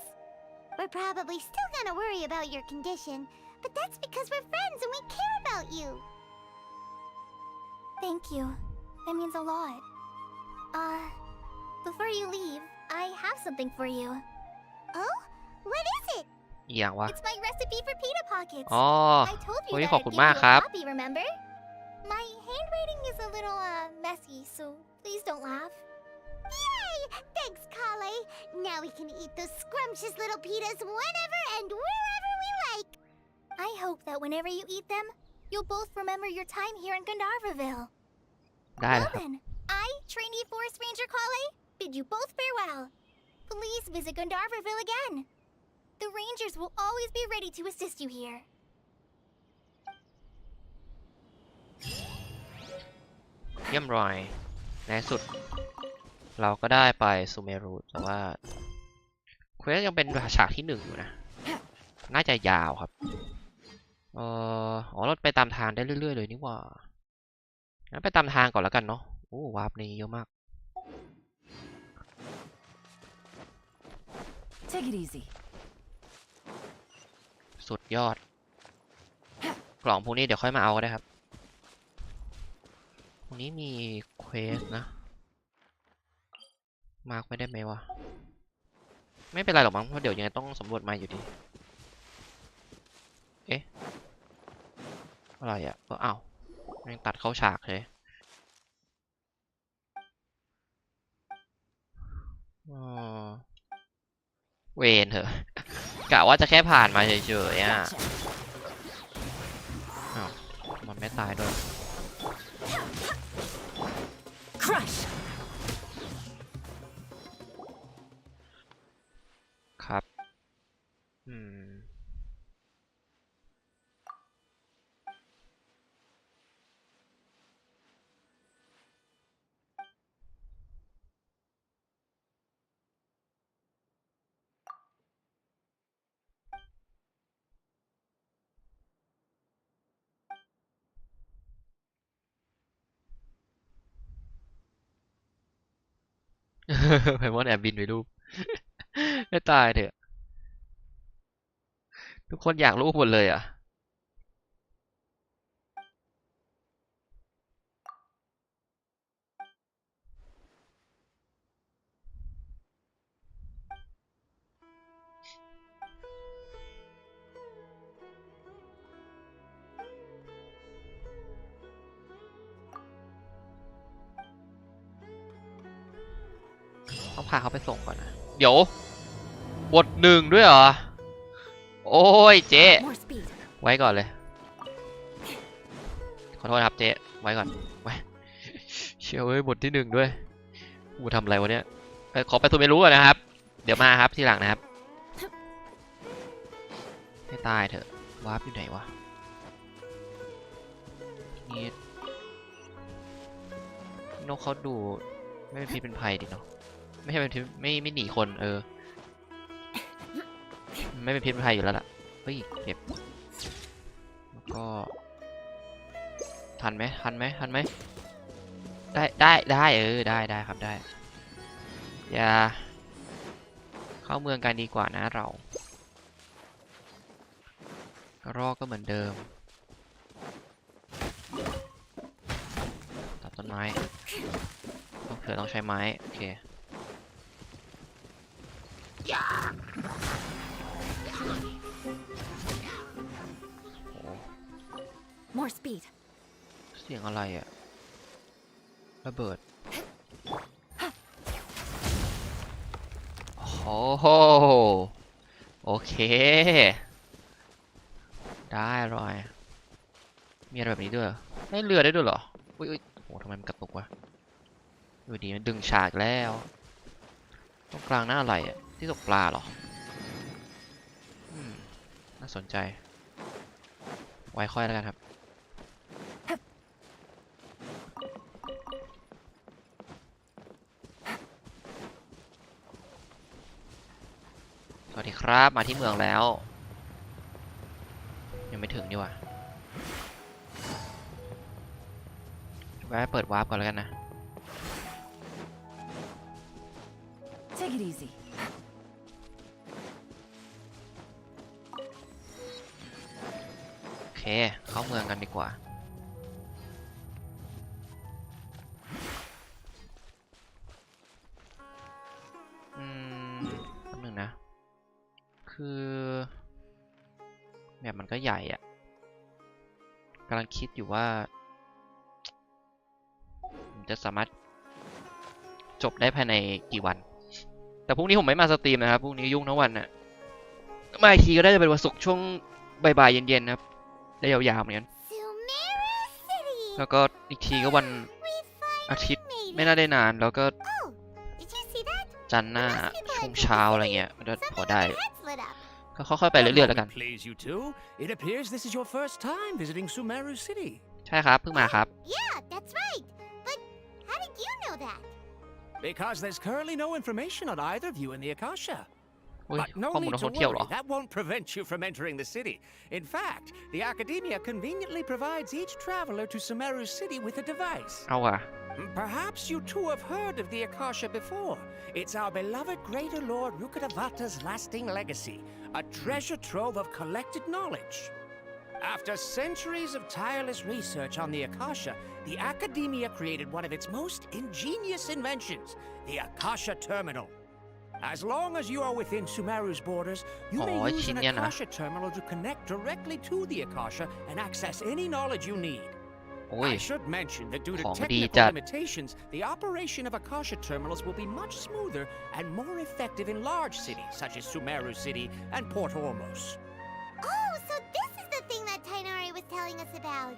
We're probably still gonna worry about your condition, but that's because we're friends and we care about you. Thank you. That means a lot. Before you leave, I have something for you. Oh? What is it? อีกอย่างวะ It's my recipe for pita pockets. อ๋อ I told you โอ้ย that ขอบ I'd คุณ give มาก you ครับ a copy, remember? My handwriting is a little, messy, so please don't laugh. Yay! Thanks, Kale. Now we can eat those scrumptious little pitas whenever and wherever we like. I hope that whenever you eat them, you'll both remember your time here in Gandharvaville. ได้แล้ว Well ครับ then, I, trainee forest ranger Kale, bid you both farewell. Please visit Gandharvaville again. The rangers will always be ready to assist you here. เยี่ยมรอย ในสุด เราก็ได้ไปซูเมรุแต่ว่าเควสยังเป็นฉากที่1อยู่นะ น่าจะยาวครับ อ๋อเราไปตามทางได้เรื่อยๆเลยนี่หว่างั้นไปตามทางก่อนแล้วกันเนาะโอ้วาร์ปนี้เยอะมาก Take it easy. สุดยอด กล่องพวกนี้เดี๋ยวค่อยมาเอาก็ได้ครับตรงนี้มีเควสนะ มาร์กไม่ได้ไหมวะ ไม่เป็นไรหรอกมั้งเพราะเดี๋ยวยังไงต้องสำรวจมาอยู่ดี เอ๊ะ อะ อะไรอ่ะอ้าวแม่งตัดเข้าฉากเลยเวนเถอะ กะว่าจะแค่ผ่านมาเฉยๆอ่ะอ้าวมันไม่ตายด้วย Crush. ครับไพมอนแอบบินไปรูป ไม่ตายเถอะ ทุกคนอยากรู้หมดเลยอ่ะ ต้องพาเขาไปส่งก่อนนะ เดี๋ยวบทหนึ่งด้วยเหรอ โอ้ยเจ๊ More speed. ไว้ก่อนเลย ขอโทษครับเจ๊ไว้ก่อนไว้เชื่อเว้ยบทที่หนึ่งด้วยกูทำอะไรวะเนี่ยขอไปตัวไม่รู้ก่อนนะครับ เดี๋ยวมาครับทีหลังนะครับ ให้ตายเถอะวาร์ปอยู่ไหนวะนี่นกเขาดูไม่เป็นพิษเป็นภัยดิเนาะไม่ใช่เป็นพิษไม่หนีคนไม่เป็นพิษเป็นภัยอยู่แล้วล่ะเฮ้ยเก็บแล้วก็ทันไหมได้ได้ครับได้อย่าเข้าเมืองกันดีกว่านะเรารอก็เหมือนเดิมตัดต้นไม้ต้องใช้ไม้โอเค More speed. เสียงอะไรอะระเบิดโอ้โหโอเคได้รอยมีอะไรแบบนี้ด้วยได้เรือได้ด้วยเหรออุ้ยโหทำไมมันกระตุกวะอยู่ดีมันดึงฉากแล้วตรงกลางหน้าอะไรอะที่ตกปลาเหรอน่าสนใจไว้ค่อยแล้วกันครับสวัสดีครับมาที่เมืองแล้วยังไม่ถึงดีกว่าแวะเปิดวาร์ปก่อนแล้วกันนะ Take it easy. โอเคเข้าเมืองกันดีกว่าแป๊บนึงนะคือแบบมันก็ใหญ่อะกำลังคิดอยู่ว่าผมจะสามารถจบได้ภายในกี่วันแต่พรุ่งนี้ผมไม่มาสตรีมนะครับพรุ่งนี้ยุ่งทั้งวันน่ะมาอีกทีก็ได้จะเป็นวันศุกร์ช่วงบ่ายๆเย็นๆนะครับได้ยาวๆเหมือนกันแล้วก็อีกทีก็วันอาทิตย์ไม่น่าได้นานแล้วก็จันทร์หน้าช่วงเช้าอะไรเงี้ยมันก็พอได้ก็ค่อยๆไปเรื่อยๆแล้วกัน Please you two. It appears this is your first time visiting Sumeru City. ใช่ครับเพิ่งมาครับ Yeah, that's right. But how did you know that? Because there's currently no information on either of you in the Akasha. อุ้ย But no ข้อมูล need นัก to ท่องเที่ยวเหรอ worry. That won't prevent you from entering the city. In fact, the Academia conveniently provides each traveler to Sumeru City with a device. เอาว่ะ Perhaps you two have heard of the Akasha before. It's our beloved Greater Lord Rukkhadevata's lasting legacy, a treasure trove of collected knowledge. After centuries of tireless research on the Akasha, the Academia created one of its most ingenious inventions, the Akasha Terminal. As long as you are within Sumeru's borders, you may use an Akasha terminal to connect directly to the Akasha and access any knowledge you need. I should mention that due to technical limitations, the operation of Akasha terminals will be much smoother and more effective in large cities such as Sumeru City and Port Ormos. Oh, so this is the thing that Tainari was telling us about.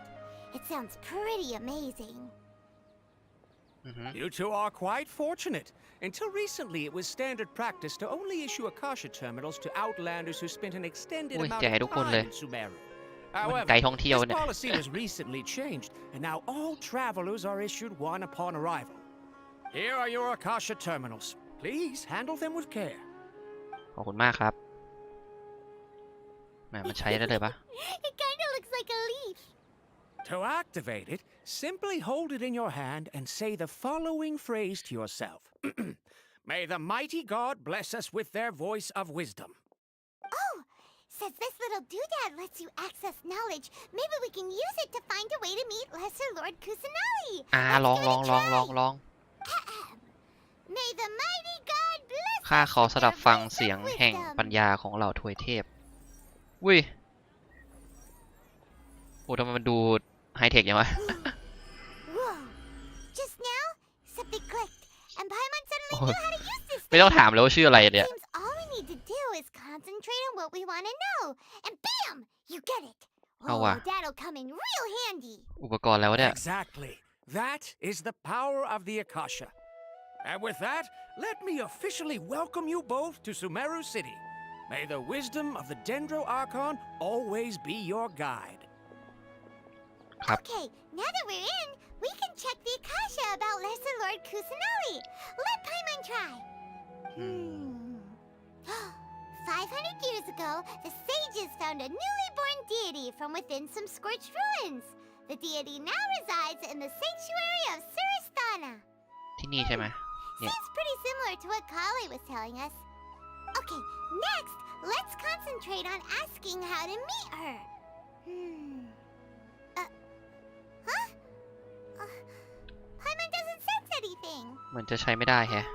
It sounds pretty amazing. You two are quite fortunate. Until recently, it was standard practice to only issue Akasha terminals to outlanders who spent an extended amount of time in Sumeru. However, this policy was recently changed, and now all travelers are issued one upon arrival. Here are your Akasha terminals. Please handle them with care. ขอบคุณมากครับแหมมันใช้ได้เลยปะ It kind of looks like a leaf. To activate it, simply hold it in your hand and say the following phrase to yourself. May the mighty God bless us with their voice of wisdom. Oh, says this little doodad lets you access knowledge. Maybe we can use it to find a way to meet Lesser Lord Kusanagi. ลอง May the mighty God bless ข้าขอสดับฟังเสียงแห่งปัญญาของเหล่าทวยเทพอุ้ยโอ้ทำไมมันดูไฮเทคอย่างวะ Whoa! Just now, something clicked, and Paimon suddenly knew how to use this. ไม่ต้องถามแล้วว่าชื่ออะไรเนี่ย Seems all we need to do is concentrate on what we want to know, and bam! You get it. Oh, that'll come in real handy. อุปกรณ์แล้วเนี่ย Exactly. That is the power of the Akasha. And with that, let me officially welcome you both to Sumeru City. May the wisdom of the Dendro Archon always be your guide. Okay, now that we're in, we can check the Akasha about Lesser Lord Kusanagi. Let Paimon try. 500 years ago, the sages found a newly born deity from within some scorched ruins. The deity now resides in the sanctuary of Suristana. ที่นี่ใช่ไหม Seems pretty similar to what Kali was telling us. Okay, next, let's concentrate on asking how to meet her. Paimon doesn't sense anything. เหมือนจะใช้ไม่ได้แฮะ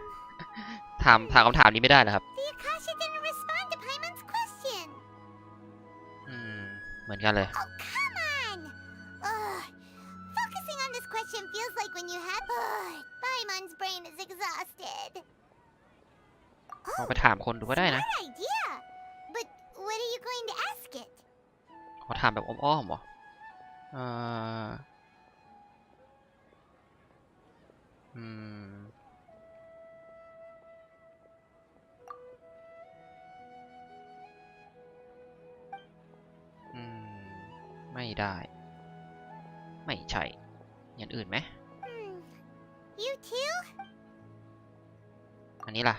ถามคำถามนี้ไม่ได้เหรอครับ The Akasha didn't respond to Paimon's question. เหมือนกันเลย Oh, come on! Focusing on this question feels like when you have... Paimon's brain is exhausted. ลองไปถามคนดูก็ได้นะ Smart idea! But what are you going to ask it? ขอถามแบบอ้อมๆเหรอไม่ได้ ไม่ใช่ อย่างอื่นไหม You too? อันนี้ล่ะ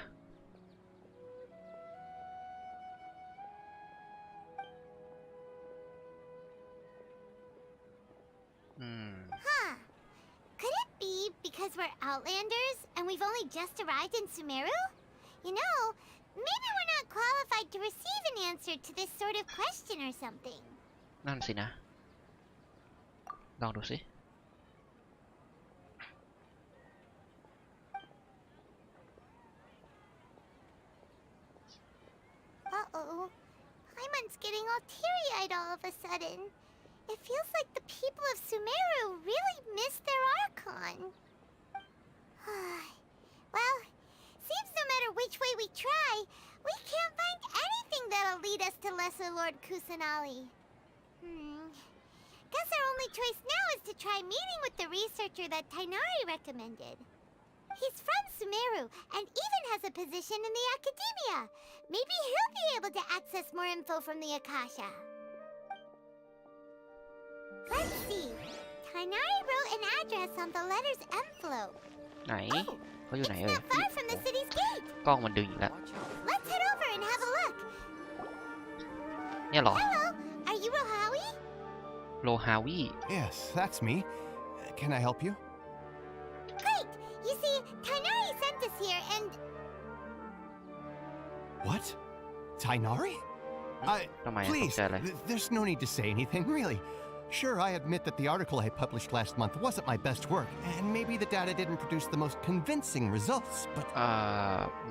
Huh. Could it be because we're Outlanders and we've only just arrived in Sumeru? You know, maybe we're not qualified to receive an answer to this sort of question or something. นั่นสินะ ลองดูสิ Uh-oh. Paimon's getting all teary-eyed all of a sudden. It feels like the people of Sumeru really miss their Archon. Well, seems no matter which way we try, we can't find anything that'll lead us to Lesser Lord Kusanagi. Guess our only choice now is to try meeting with the researcher that Tainari recommended. He's from Sumeru and even has a position in the academia. Maybe he'll be able to access more info from the Akasha. Let's see. Tainari wrote an address on the letter's envelope. ไหนเขาอยู่ไหน It's not far from the city's gate. กล้องมันดึงอยู่แล้ว Let's head over and have a look. เนี่ยเหรอ Hello, are you Rohawi? โลฮาวิ Yes, that's me. Can I help you? Great. You see, Tainari sent us here and... What? Tainari? ทำไมตก Please, ใจเลย there's no need to say anything, really. Sure, I admit that the article I published last month wasn't my best work, and maybe the data didn't produce the most convincing results, but...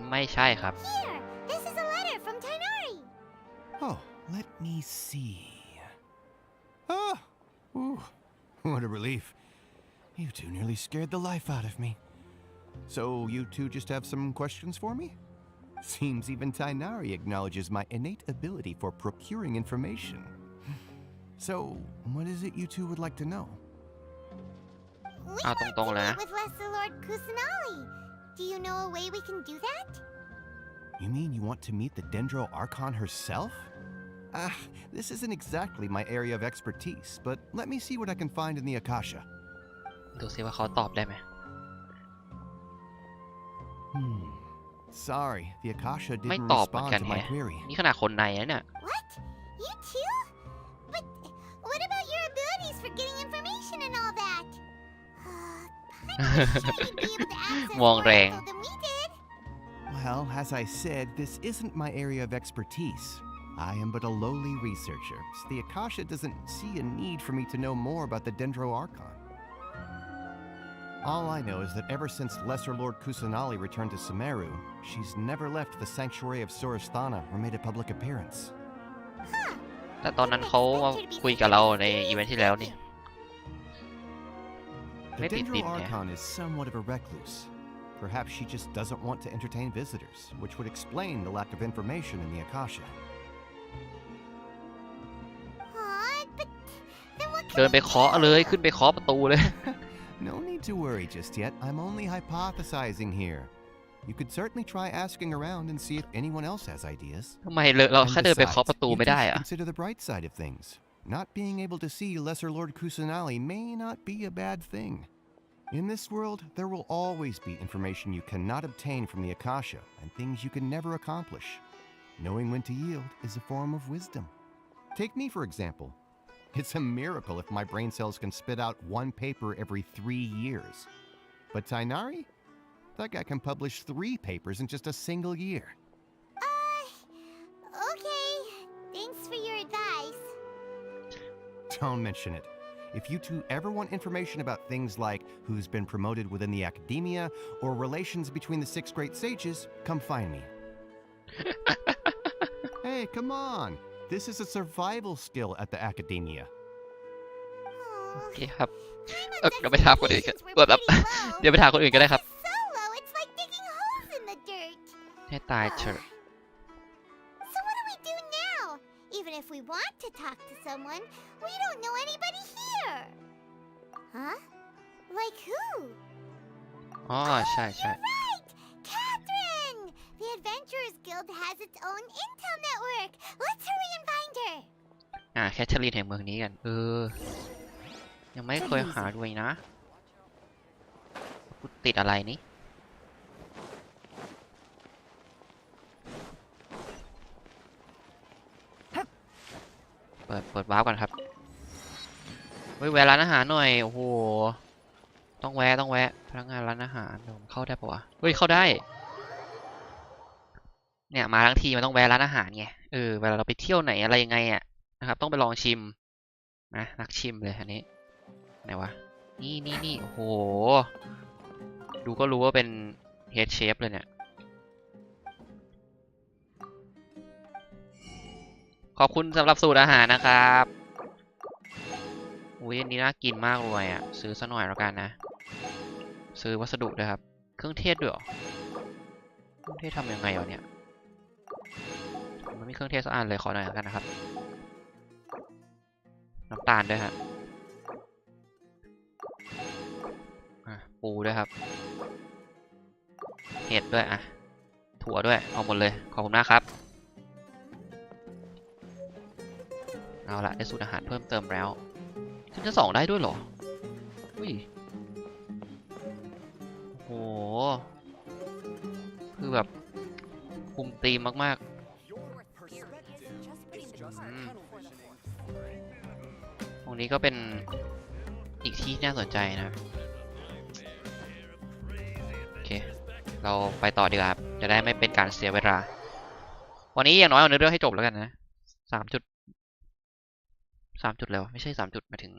ไม่ใช่ครับ Here, this is a letter from Tainari. Oh, let me see. Oh, ooh, what a relief. You two nearly scared the life out of me. So, you two just have some questions for me? Seems even Tainari acknowledges my innate ability for procuring information. So, what is it you two would like to know? We want to meet with Lesser Lord Kusanali. Do you know a way we can do that? You mean you want to meet the Dendro Archon herself? This isn't exactly my area of expertise, but let me see what I can find in the Akasha. ดูซิว่าเขาตอบได้ไหม Sorry, the Akasha ไม่ didn't ตอบเหมือน respond กัน to แฮะ my query. นี่ขนาดคนในนะเนี่ย What? You too? But what about your abilities for getting information and all that? I wish you'd be able to access มอง more แรง info than we did. Well, as I said, this isn't my area of expertise. I am but a lowly researcher, so the Akasha doesn't see a need for me to know more about the Dendro Archon. All I know is that ever since Lesser Lord Kusanali returned to Sumeru, she's never left the Sanctuary of Sorasthana or made a public appearance. แต่ตอนนั้นเขามาคุยกับเราในอีเวนท์ที่แล้วนี่ The Dendro Archon is somewhat of a recluse. Perhaps she just doesn't want to entertain visitors, which would explain the lack of information in the Akasha. But then what เดิ can นไปเคาะเลยขึ้นไปเคาะประตูเลย No need to worry just yet. I'm only hypothesizing here. You could certainly try asking around and see if anyone else has ideas. ทำไมเรา And แค่เดินไปเคาะ besides, ประตู you ไม่ two ได้ should อะ consider the bright side of things. Not being able to see Lesser Lord Kusanali may not be a bad thing. In this world, there will always be information you cannot obtain from the Akasha and things you can never accomplish. Knowing when to yield is a form of wisdom. Take me, for example. It's a miracle if my brain cells can spit out one paper every 3 years. But Tainari? That guy can publish 3 papers in just a single year. Okay. Thanks for your advice. Don't mention it. If you two ever want information about things like who's been promoted within the academia or relations between the 6 great sages, come find me. Hey, come on. This is a survival skill at the academia. โอเคครับเดี๋ยวไปถามคนอื่นกันแบบเดี๋ยวไปถามคนอื่นก็ได้ครับ So low, it's like digging holes in the dirt. ให้ตายเถอะ So what do we do now? Even if we want to talk to someone, we don't know anybody here. Huh? Like who? อ๋อใช่ใช่ Right! Catherine! The Adventurers Guild has its own intel network. Let's hurry and find her. แคทเธอรีนแห่งเมืองนี้กันยังไม่เคยหาด้วยนะติดอะไรนี่เปิดวาร์ปก่อนครับแวะร้านอาหารหน่อยโอ้โหต้องแวะพนักงานร้านอาหารผมเข้าได้ปะวะเข้าได้เนี่ยมาทั้งทีมันต้องแวะร้านอาหารไงเวลาเราไปเที่ยวไหนอะไรยังไงอ่ะนะครับต้องไปลองชิมนะนักชิมเลยอันนี้ไหนวะนี่โอ้โหดูก็รู้ว่าเป็นเฮดเชฟเลยเนี่ยขอบคุณสำหรับสูตรอาหารนะครับอุ้ยอันนี้น่ากินมากเลยอ่ะซื้อซะหน่อยแล้วกันนะซื้อวัสดุด้วยครับเครื่องเทศด้วยเหรอเครื่องเทศทำยังไงวะเนี่ยมันมีเครื่องเทศสักอันเลยขอหน่อยแล้วกันนะครับน้ำตาลด้วยฮะปูด้วยครับเห็ดด้วยถั่วด้วยเอาหมดเลยขอบคุณมากครับเอาละได้สูตรอาหารเพิ่มเติมแล้วขึ้นชั้น2ได้ด้วยเหรอโอ้โหคือแบบคุมธีมมากๆตรงนี้ก็เป็นอีกที่น่าสนใจนะโอเคเราไปต่อดีกว่าครับจะได้ไม่เป็นการเสียเวลาวันนี้อย่างน้อยเอาเนื้อเรื่องให้จบแล้วกันนะ3 จุด 3 จุดแล้วไม่ใช่3 จุดมาถึง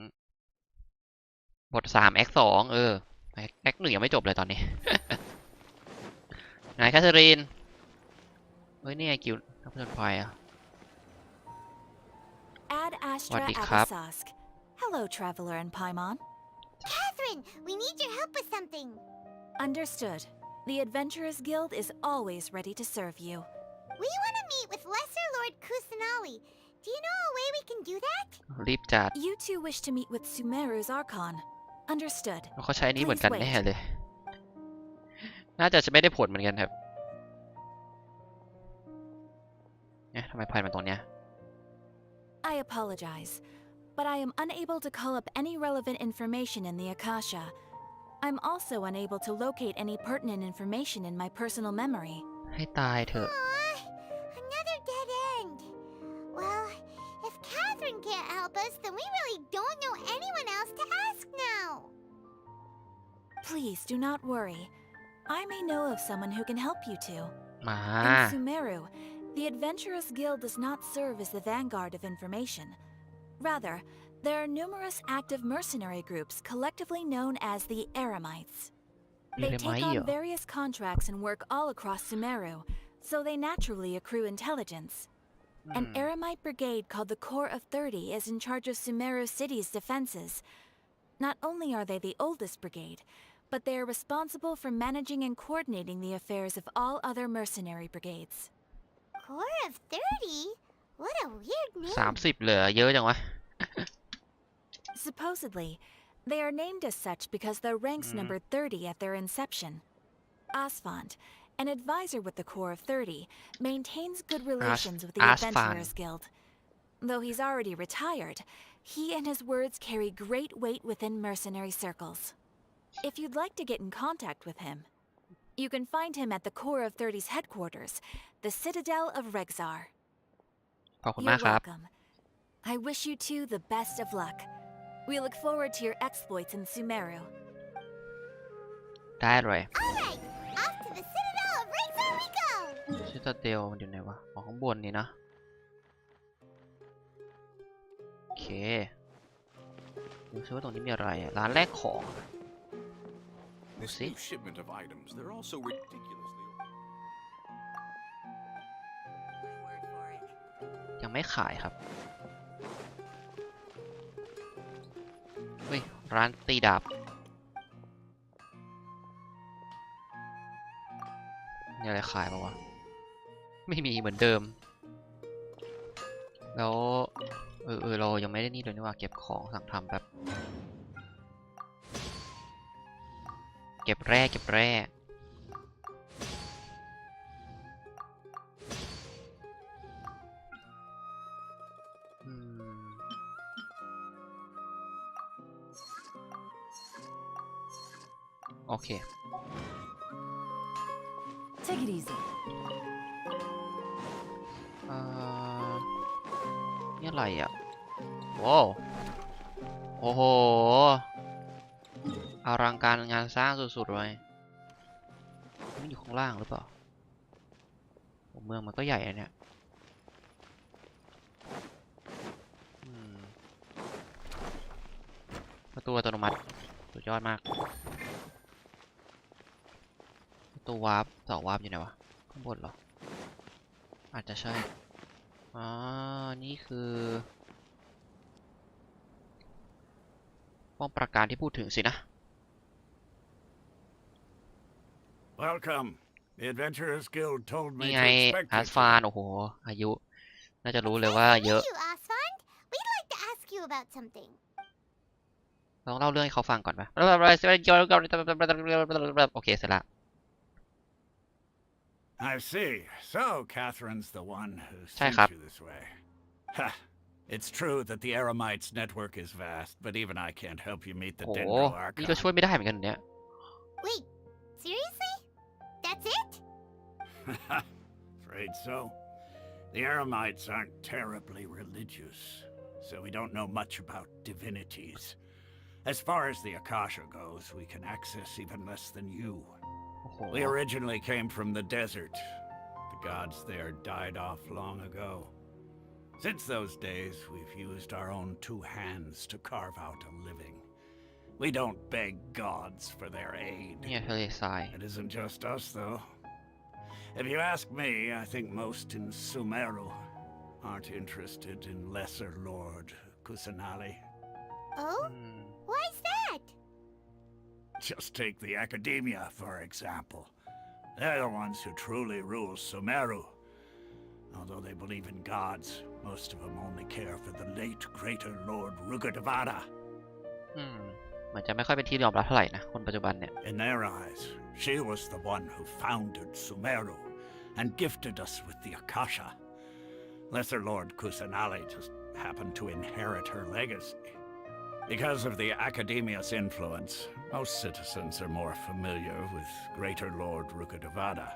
บท3 แอค 2แอค 1ยังไม่จบเลยตอนนี้ นายแคทเธอรีนเฮ้ยนี่ไงกิลนักผจญภัยอ่ะ Ad Astra What the crap? Abasask. Hello, Traveler and Paimon. Catherine, we need your help with something. Understood. The Adventurers Guild is always ready to serve you. We want to meet with Lesser Lord Kusanali. Do you know a way we can do that? รีบจัด You two wish to meet with Sumeru's Archon. Understood. เขาใช้นี้เหมือนกัน Please แน่ wait. เลย น่าจะไม่ได้ผลเหมือนกันครับเนี่ยทำไมพันมาตรงเนี้ย I apologize, but I am unable to call up any relevant information in the Akasha. I'm also unable to locate any pertinent information in my personal memory. ให้ตายเถอะ Aw, another dead end. Well, if Catherine can't help us, then we really don't know anyone else to ask now. Please do not worry. I may know of someone who can help you two. มา In Sumeru, the Adventurers Guild does not serve as the vanguard of information. Rather, there are numerous active mercenary groups collectively known as the Eremites. They take on various contracts and work all across Sumeru, so they naturally accrue intelligence. An Eremite brigade called the Corps of 30 is in charge of Sumeru City's defenses. Not only are they the oldest brigade, but they are responsible for managing and coordinating the affairs of all other mercenary brigades. Corps of 30? What a weird name. 30เหลือเยอะจังวะ Supposedly, they are named as such because their ranks numbered 30 at their inception. Asfand, an advisor with the Corps of 30, maintains good relations with the Adventurers Guild. Though he's already retired, he and his words carry great weight within mercenary circles. If you'd like to get in contact with him, you can find him at the Corps of 30's headquarters, the Citadel of Rexar. ขอบคุณ You're มากครับ welcome. I wish you two the best of luck. We look forward to your exploits in Sumeru. ได้เลย Alright, off to the Citadel of Rexar we go! ชิตาเดลมันอยู่ไหนวะอ๋อข้างบนนี่นะ โอเคดูซิว่าตรงนี้มีอะไรอะร้านแรกของ ดู This สิ new shipment of items, they're all so ridiculously. ยังไม่ขายครับเฮ้ยร้านตีดาบมีอะไรขายปะวะไม่มีเหมือนเดิมแล้วเรายังไม่ได้นี่เลยนี่ว่าเก็บของสั่งทำแบบเก็บแร่โอเค Take it easy. นี่อะไรอ่ะว้าวโอ้โหอลังการงานสร้างสุดๆเลยมันอยู่ข้างล่างหรือเปล่าเมืองมันก็ใหญ่นะเนี่ยประตูอัตโนมัติสุดยอดมากประตูวาร์ปเสา วาร์ปอยู่ไหนวะข้างบนเหรออาจจะใช่นี่คือป้องปราการที่พูดถึงสินะ Welcome. The Adventurers Guild told นี่ me ไง to expect อา you สฟานโอ้โหอายุน่าจะรู้เลยว่าเยอะ Thank you, Asfand. We'd like to ask you about something. ต้องเล่าเรื่องให้เขาฟังก่อนปะโอเคเสร็จละ I see. So, Catherine's the one who ใช่ sent ครับ you this way. Ha! It's true that the Eremites' network is vast, but even I can't help you meet the โอ้โห Dendro นี่ก็ช่วย Archon. ไม่ได้เหมือนกันเนี่ย Wait, seriously? That's it? Afraid so. The Eremites aren't terribly religious, so we don't know much about divinities. As far as the Akasha goes, we can access even less than you. โอ้โห We originally came from the desert. The gods there died off long ago. Since those days, we've used our own two hands to carve out a living. We don't beg gods for their aid. เนี่ยทะเลทราย It isn't just us, though. If you ask me, I think most in Sumeru aren't interested in Lesser Lord Kusanali. Oh? Why's that? Just take the Academia, for example. They're the ones who truly rule Sumeru. Although they believe in gods, most of them only care for the late Greater Lord Rugadavada. เหมือนจะไม่ค่อยเป็นที่ยอมรับเท่าไหร่นะคนปัจจุบันเนี่ย In their eyes, she was the one who founded Sumeru and gifted us with the Akasha. Lesser Lord Kusanali just happened to inherit her legacy. Because of the Academia's influence, most citizens are more familiar with Greater Lord Rugadavada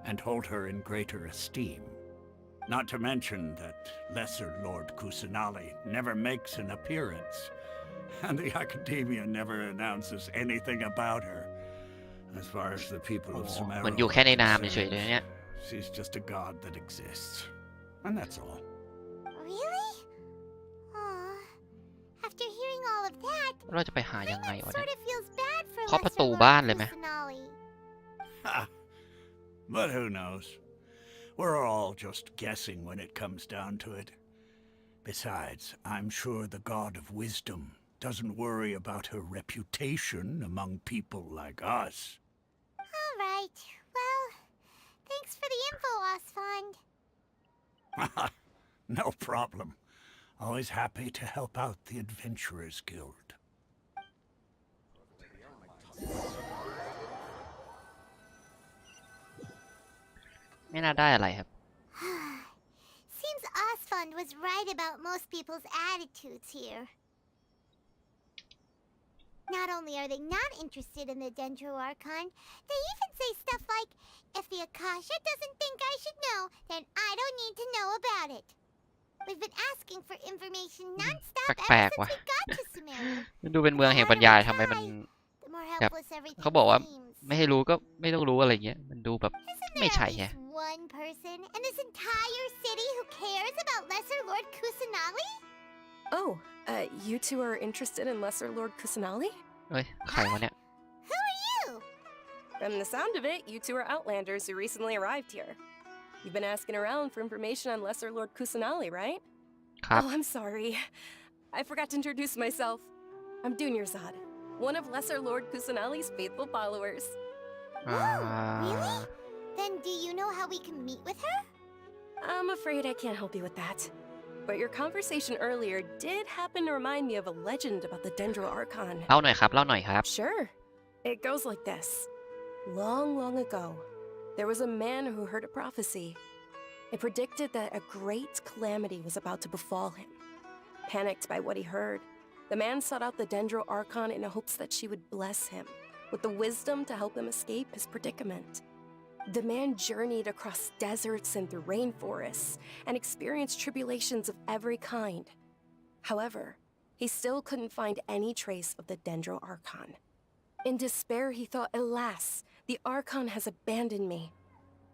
and hold her in greater esteem. Not to mention that Lesser Lord Kusanali never makes an appearance, and the Academia never announces anything about her. As far as the people of เหมือน Sumeru อยู่แค่ในนาม are เฉยๆเลยเนี่ย concerned, she's just a god that exists. And that's all. Really? Aw. After hearing all of that, เราจะไปหายังไงวะ Paimon เนี่ย sort of feels bad for เคาะประ Lesser ตู Lord บ้านเลยไหม Kusanali. Ha! But who knows? We're all just guessing when it comes down to it. Besides, I'm sure the god of wisdom doesn't worry about her reputation among people like us. All right. Well, thanks for the info, Osfond. No problem. Always happy to help out the Adventurers Guild. ไม่น่าได้อะไรครับ Seems Osfond was right about most people's attitudes here. Not only are they not interested in the Dendro Archon, they even say stuff like, if the Akasha doesn't think I should know, then I don't need to know about it. We've been asking for information non-stop แปล ever กๆ since ว่ะ we got to Sumeru. มันดูเป็นเมืองแห่งปัญญาทำไมมัน The more แบบ helpless everything เขาบอกว่า seems. ไม่ให้รู้ก็ไม่ต้องรู้อะไรเงี้ยมันดูแบบ Isn't ไม่ there ใช่ at แฮะ least one person in this entire city who cares about Lesser Lord Kusanali? Oh, you two are interested in Lesser Lord Kusanali? เอ้ยใครวะเนี่ย Who are you? From the sound of it, you two are Outlanders who recently arrived here. You've been asking around for information on Lesser Lord Kusanali, right? ครับ Oh, I'm sorry. I forgot to introduce myself. I'm Dunyarzad, one of Lesser Lord Kusanali's faithful followers. อ่า Really? Then do you know how we can meet with her? I'm afraid I can't help you with that. But your conversation earlier did happen to remind me of a legend about the Dendro Archon. เล่าหน่อยครับเล่าหน่อยครับ Sure. It goes like this. Long, long ago, there was a man who heard a prophecy. It predicted that a great calamity was about to befall him. Panicked by what he heard, the man sought out the Dendro Archon in hopes that she would bless him with the wisdom to help him escape his predicament. The man journeyed across deserts and through rainforests and experienced tribulations of every kind. However, he still couldn't find any trace of the Dendro Archon. In despair, he thought, alas, the Archon has abandoned me.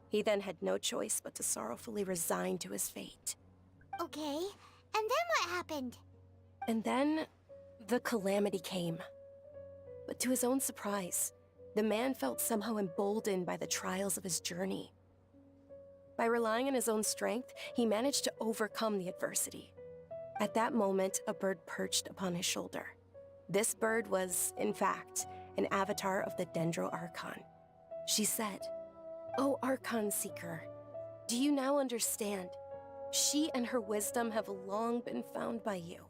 He then had no choice but to sorrowfully resign to his fate. Okay, and then what happened? And then, the calamity came. But to his own surprise, the man felt somehow emboldened by the trials of his journey. By relying on his own strength, he managed to overcome the adversity. At that moment, a bird perched upon his shoulder. This bird was, in fact, an avatar of the Dendro Archon. She said, "O Archon Seeker, do you now understand? She and her wisdom have long been found by you.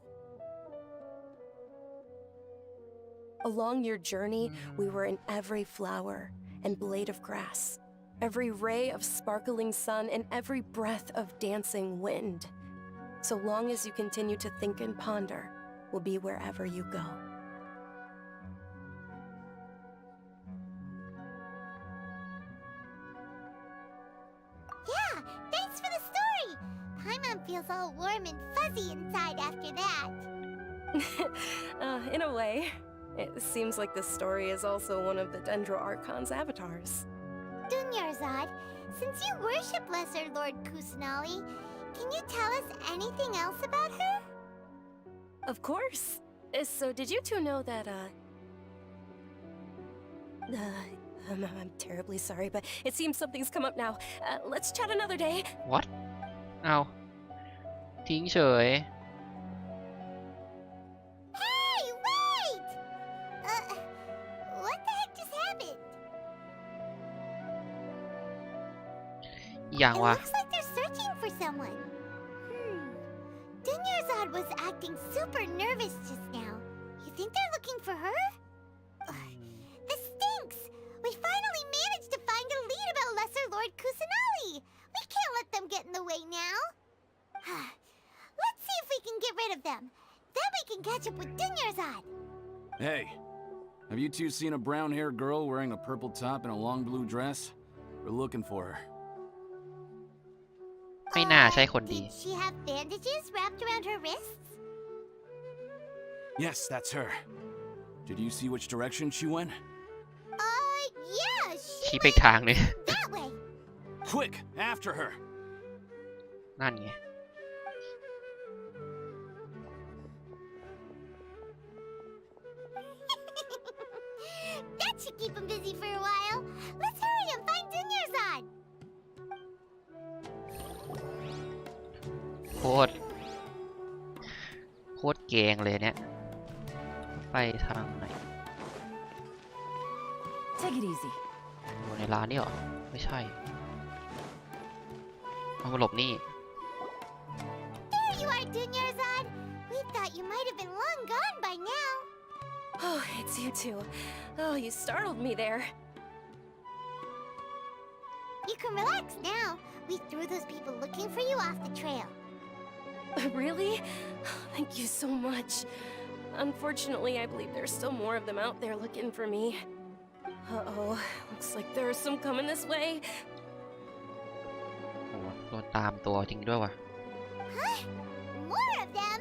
Along your journey, we were in every flower and blade of grass, every ray of sparkling sun, and every breath of dancing wind. So long as you continue to think and ponder, we'll be wherever you go." Yeah, thanks for the story! Paimon feels all warm and fuzzy inside after that. In a way, it seems like this story is also one of the Dendro Archon's avatars. Dunyarzad, since you worship Lesser Lord Kusanali, Can you tell us anything else about her? Of course. So did you two know that, I'm terribly sorry, but it seems something's come up now. Let's chat another day. What เอาทิ้งเฉย Hey, wait! What the heck just happened? อย่าง It วะ looks like they're searching for someone. Dunyarzad was acting super nervous just now. You think they're looking for her? This stinks! We finally managed to find a lead about Lesser Lord Kusanali. We can't let them get in the way now. Let's see if we can get rid of them. Then we can catch up with Dunyarzad. Hey, have you two seen a brown-haired girl wearing a purple top and a long blue dress? We're looking for her. ไม่น่าใช่คนดี Did she have bandages wrapped around her wrists? Yes, that's her. Did you see which direction she went? Yeah, ชี้ไปทางเลย that way. Quick, after her. นั่นไง That should keep him busy for a while. Let's hurry and find Dunyarzad. โคตรเกงเลยเนี่ย ไปทางไหน Take it easy. อยู่ในร้านนี่เหรอ ไม่ใช่เอามาหลบนี่ There you are, Dunyarzad. We thought you might have been long gone by now. Oh, it's you two. Oh, you startled me there. You can relax now. We threw those people looking for you off the trail. Really? Thank you so much. Unfortunately, I believe there's still more of them out there looking for me. Uh-oh. Looks like there's some coming this way. โอ้โดนตามตัวจริงด้วยว่ะ Huh? More of them?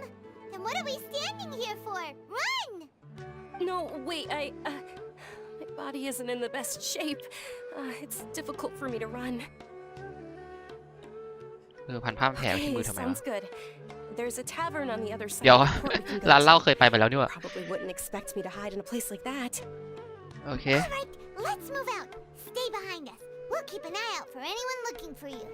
Then what are we standing here for? Run! No, wait, my body isn't in the best shape. It's difficult for me to run. พันผ้าแผลที่ Okay, มือทำไมวะ sounds good. There's a tavern on the other side เดี๋ยว of the court we can go ร้านเหล้า to. เคยไปมาแล้วนี่หว่า Probably wouldn't expect me to hide in a place like that. โอเค Alright, let's move out. Stay behind us. We'll keep an eye out for anyone looking for you.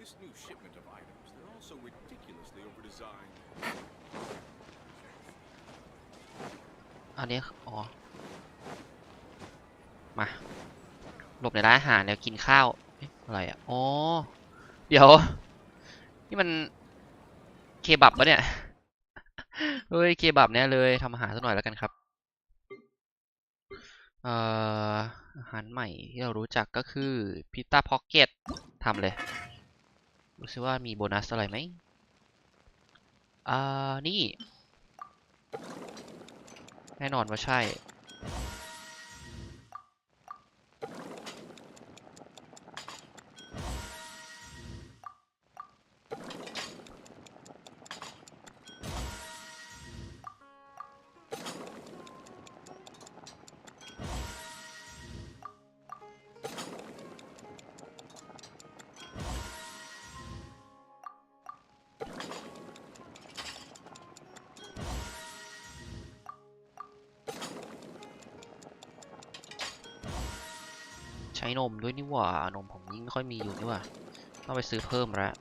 This new shipment of items, they're also ridiculously overdesigned. อันนี้อ๋อ มา หลบในร้านอาหารเดี๋ยวกินข้าวเอ๊ะอะไรอ่ะ อ๋อ เดี๋ยว นี่มันเคบับปะเนี่ย เฮ้ย เคบับเนี่ยเลยทำอาหารสักหน่อยแล้วกันครับ อาหารใหม่ที่เรารู้จักก็คือพิต้าพ็อกเก็ตทำเลย ดูซิว่ามีโบนัสอะไรไหมนี่ แน่นอนว่าใช่ ใช้นมด้วยนี่หว่านมผมยิ่งไม่ค่อยมีอยู่นี่หว่าต้องไปซื้อเพิ่มแล้ว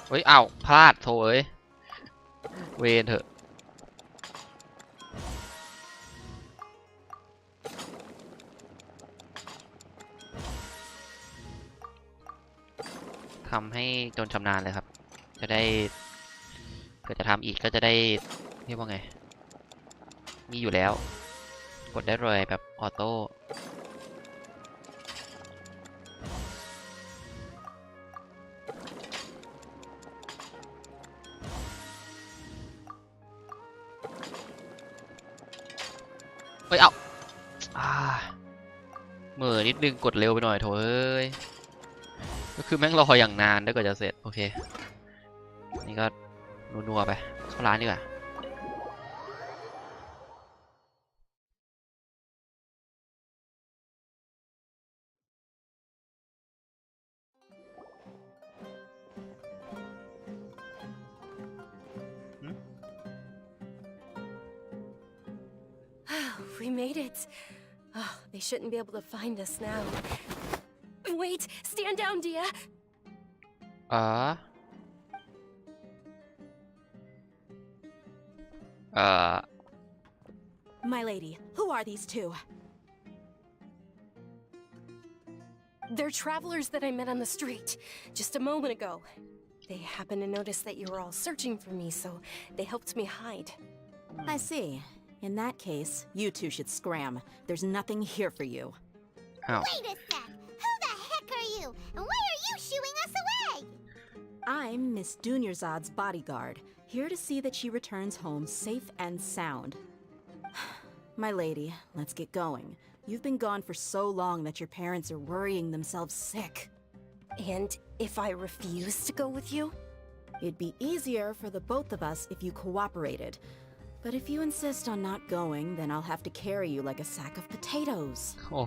เฮ้ยอ้าวพลาดโถเอ้ยเวนเถอะทำให้จนชำนาญเลยครับจะได้เกิดจะทำอีกก็จะได้เรียกว่าไงมีอยู่แล้วกดได้เลยแบบออโต้เฮ้ยเอาเหม่อนิดนึงกดเร็วไปหน่อยโถเอ้ยก็คือแม่งรออย่างนานแล้วก็จะเสร็จโอเคนี่ก็นัวๆไปเข้าร้านดีกว่า made it. Oh, they shouldn't be able to find us now. Wait, stand down, Dia. My lady, who are these two? They're travelers that I met on the street just a moment ago. They happened to notice that you were all searching for me, so they helped me hide. I see. In that case, you two should scram. There's nothing here for you. Wait a sec! Who the heck are you? And why are you shooing us away? I'm Miss Dunyarzad's bodyguard, here to see that she returns home safe and sound. My lady, let's get going. You've been gone for so long that your parents are worrying themselves sick. And if I refuse to go with you? It'd be easier for the both of us if you cooperated. But if you insist on not going, then I'll have to carry you like a sack of potatoes. โอ้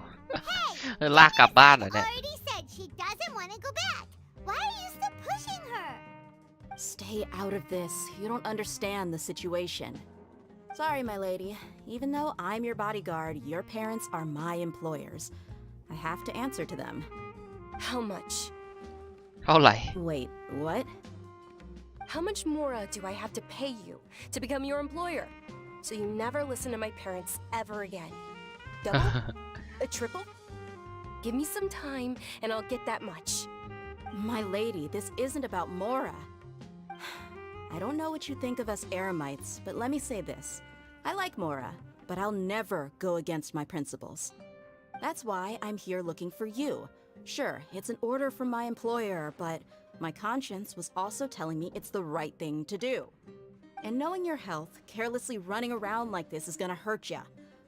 ลากกลับบ้านเหรอเนี่ย Already said she doesn't want to go back. Why are you still pushing her? Stay out of this. You don't understand the situation. Sorry, my lady. Even though I'm your bodyguard, your parents are my employers. I have to answer to them. How much? เท่าไหร่ Wait, what? How much more do I have to pay you to become your employer? So you never listen to my parents ever again. Double? A triple? Give me some time and I'll get that much. My lady, this isn't about Mora. I don't know what you think of us Eremites, but let me say this. I like Mora, but I'll never go against my principles. That's why I'm here looking for you. Sure, it's an order from my employer, but my conscience was also telling me it's the right thing to do. And knowing your health, carelessly running around like this is gonna hurt ya.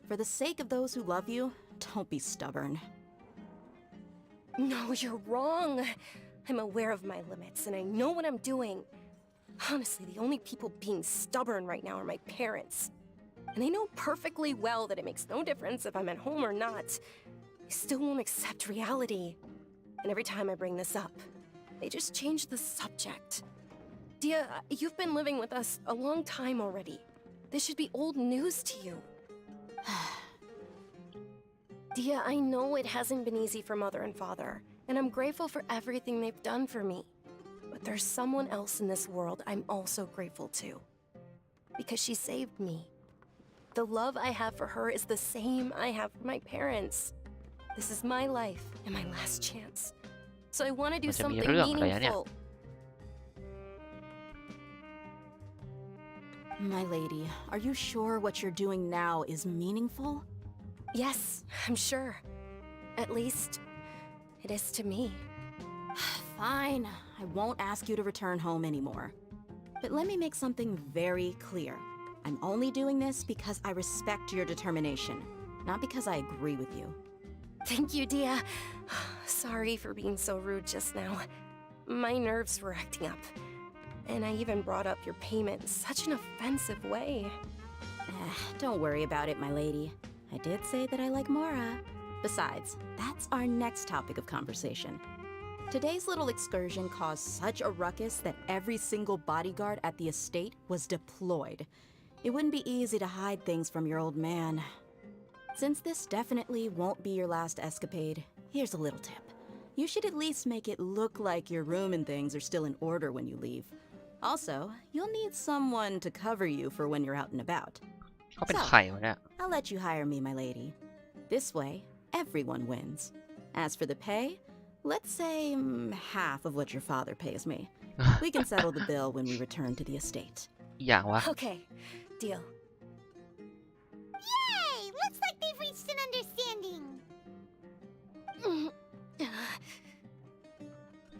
For the sake of those who love you, don't be stubborn. No, you're wrong. I'm aware of my limits and I know what I'm doing. Honestly, the only people being stubborn right now are my parents. And they know perfectly well that it makes no difference if I'm at home or not. They still won't accept reality. And every time I bring this up, they just change the subject. Dia, you've been living with us a long time already. This should be old news to you. Dia, I know it hasn't been easy for Mother and Father, and I'm grateful for everything they've done for me. But there's someone else in this world I'm also grateful to. Because she saved me. The love I have for her is the same I have for my parents. This is my life and my last chance. So I want to do something meaningful. My lady, are you sure what you're doing now is meaningful? Yes, I'm sure. At least, it is to me. Fine, I won't ask you to return home anymore. But let me make something very clear. I'm only doing this because I respect your determination, not because I agree with you. Thank you, Dia. Sorry for being so rude just now. My nerves were acting up. And I even brought up your payment in such an offensive way. Don't worry about it, my lady. I did say that I like Mora. Besides, that's our next topic of conversation. Today's little excursion caused such a ruckus that every single bodyguard at the estate was deployed. It wouldn't be easy to hide things from your old man. Since this definitely won't be your last escapade, here's a little tip. You should at least make it look like your room and things are still in order when you leave. Also, you'll need someone to cover you for when you're out and about. เขาเป็นใครวะเนี่ย I'll let you hire me, my lady. This way, everyone wins. As for the pay, let's say half of what your father pays me. We can settle the bill when we return to the estate. อย่างวะ Okay, deal. Yay! Looks like they've reached an understanding.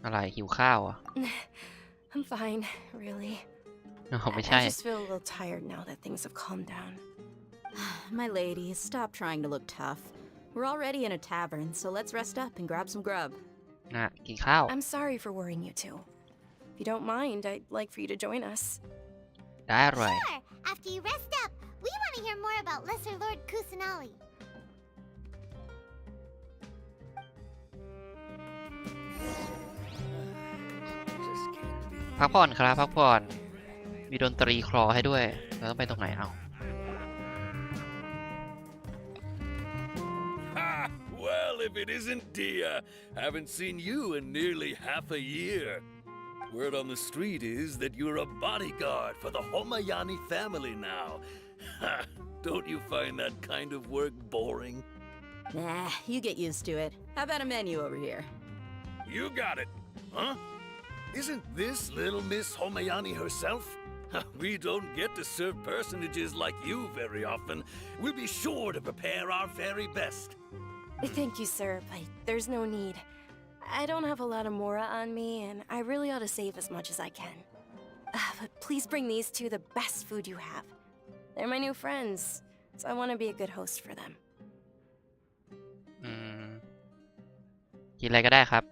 อะไรหิวข้าวอ่ะ I'm fine, really. ไม่ใช่ I just feel a little tired now that things have calmed down. My lady, stop trying to look tough. We're already in a tavern, so let's rest up and grab some grub. น่ะกินข้าว I'm sorry for worrying you two. If you don't mind, I'd like for you to join us. ได้เลย Sure. After you rest up, we want to hear more about Lesser Lord Kusanali. พักผ่อนครับพักผ่อนมีดนตรีคลอให้ด้วยเราต้องไปตรงไหนเอา isn't, dear? Haven't seen you in nearly half a year. Word on the street is that you're a bodyguard for the Homayani family now. Don't you find that kind of work boring? Nah, you get used to it. How about a menu over here? You got it. Huh? Isn't this little Miss Homayani herself? We don't get to serve personages like you very often. We'll be sure to prepare our very best. Thank you, sir, but there's no need. I don't have a lot of mora on me, and I really ought to save as much as I can. But please bring these two the best food you have. They're my new friends, so I want to be a good host for them. กินอะไรก็ได้ครับ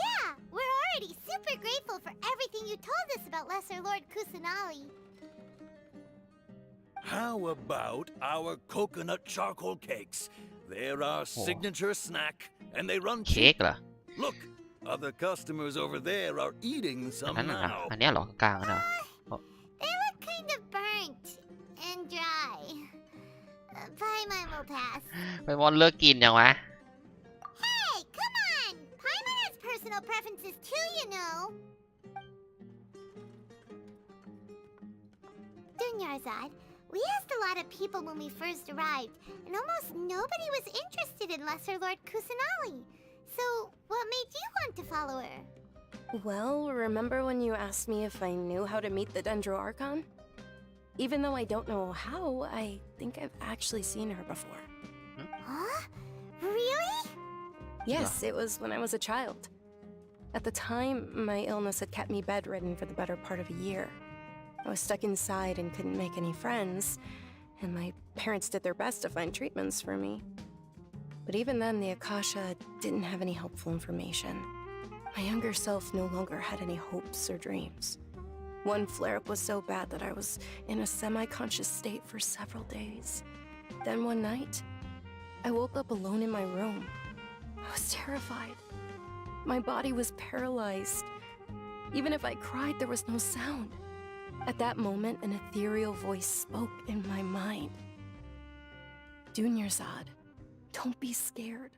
Yeah, we're already super grateful for everything you told us about Lesser Lord Kusanali. How about our coconut charcoal cakes? They're our signature snack, and they run เค้ก cheap. เหรอ Look, other customers over there are eating อั some นนั้นน่ะ now. อันเนี้ยเหรอกลางๆนะ They look kind of burnt and dry. Paimon will pass. ไปมอนเลิกกินยังวะ Hey, come on! Paimon has personal preferences too, you know. Dunyarzad, we asked a lot of people when we first arrived, and almost nobody was interested in Lesser Lord Kusanali. So, what made you want to follow her? Well, remember when you asked me if I knew how to meet the Dendro Archon? Even though I don't know how, I think I've actually seen her before. Huh? Really? Yes, it was when I was a child. At the time, my illness had kept me bedridden for the better part of a year. I was stuck inside and couldn't make any friends, and my parents did their best to find treatments for me. But even then, the Akasha didn't have any helpful information. My younger self no longer had any hopes or dreams. One flare-up was so bad that I was in a semi-conscious state for several days. Then one night, I woke up alone in my room. I was terrified. My body was paralyzed. Even if I cried, there was no sound. At that moment, an ethereal voice spoke in my mind. Dunyarzad, don't be scared.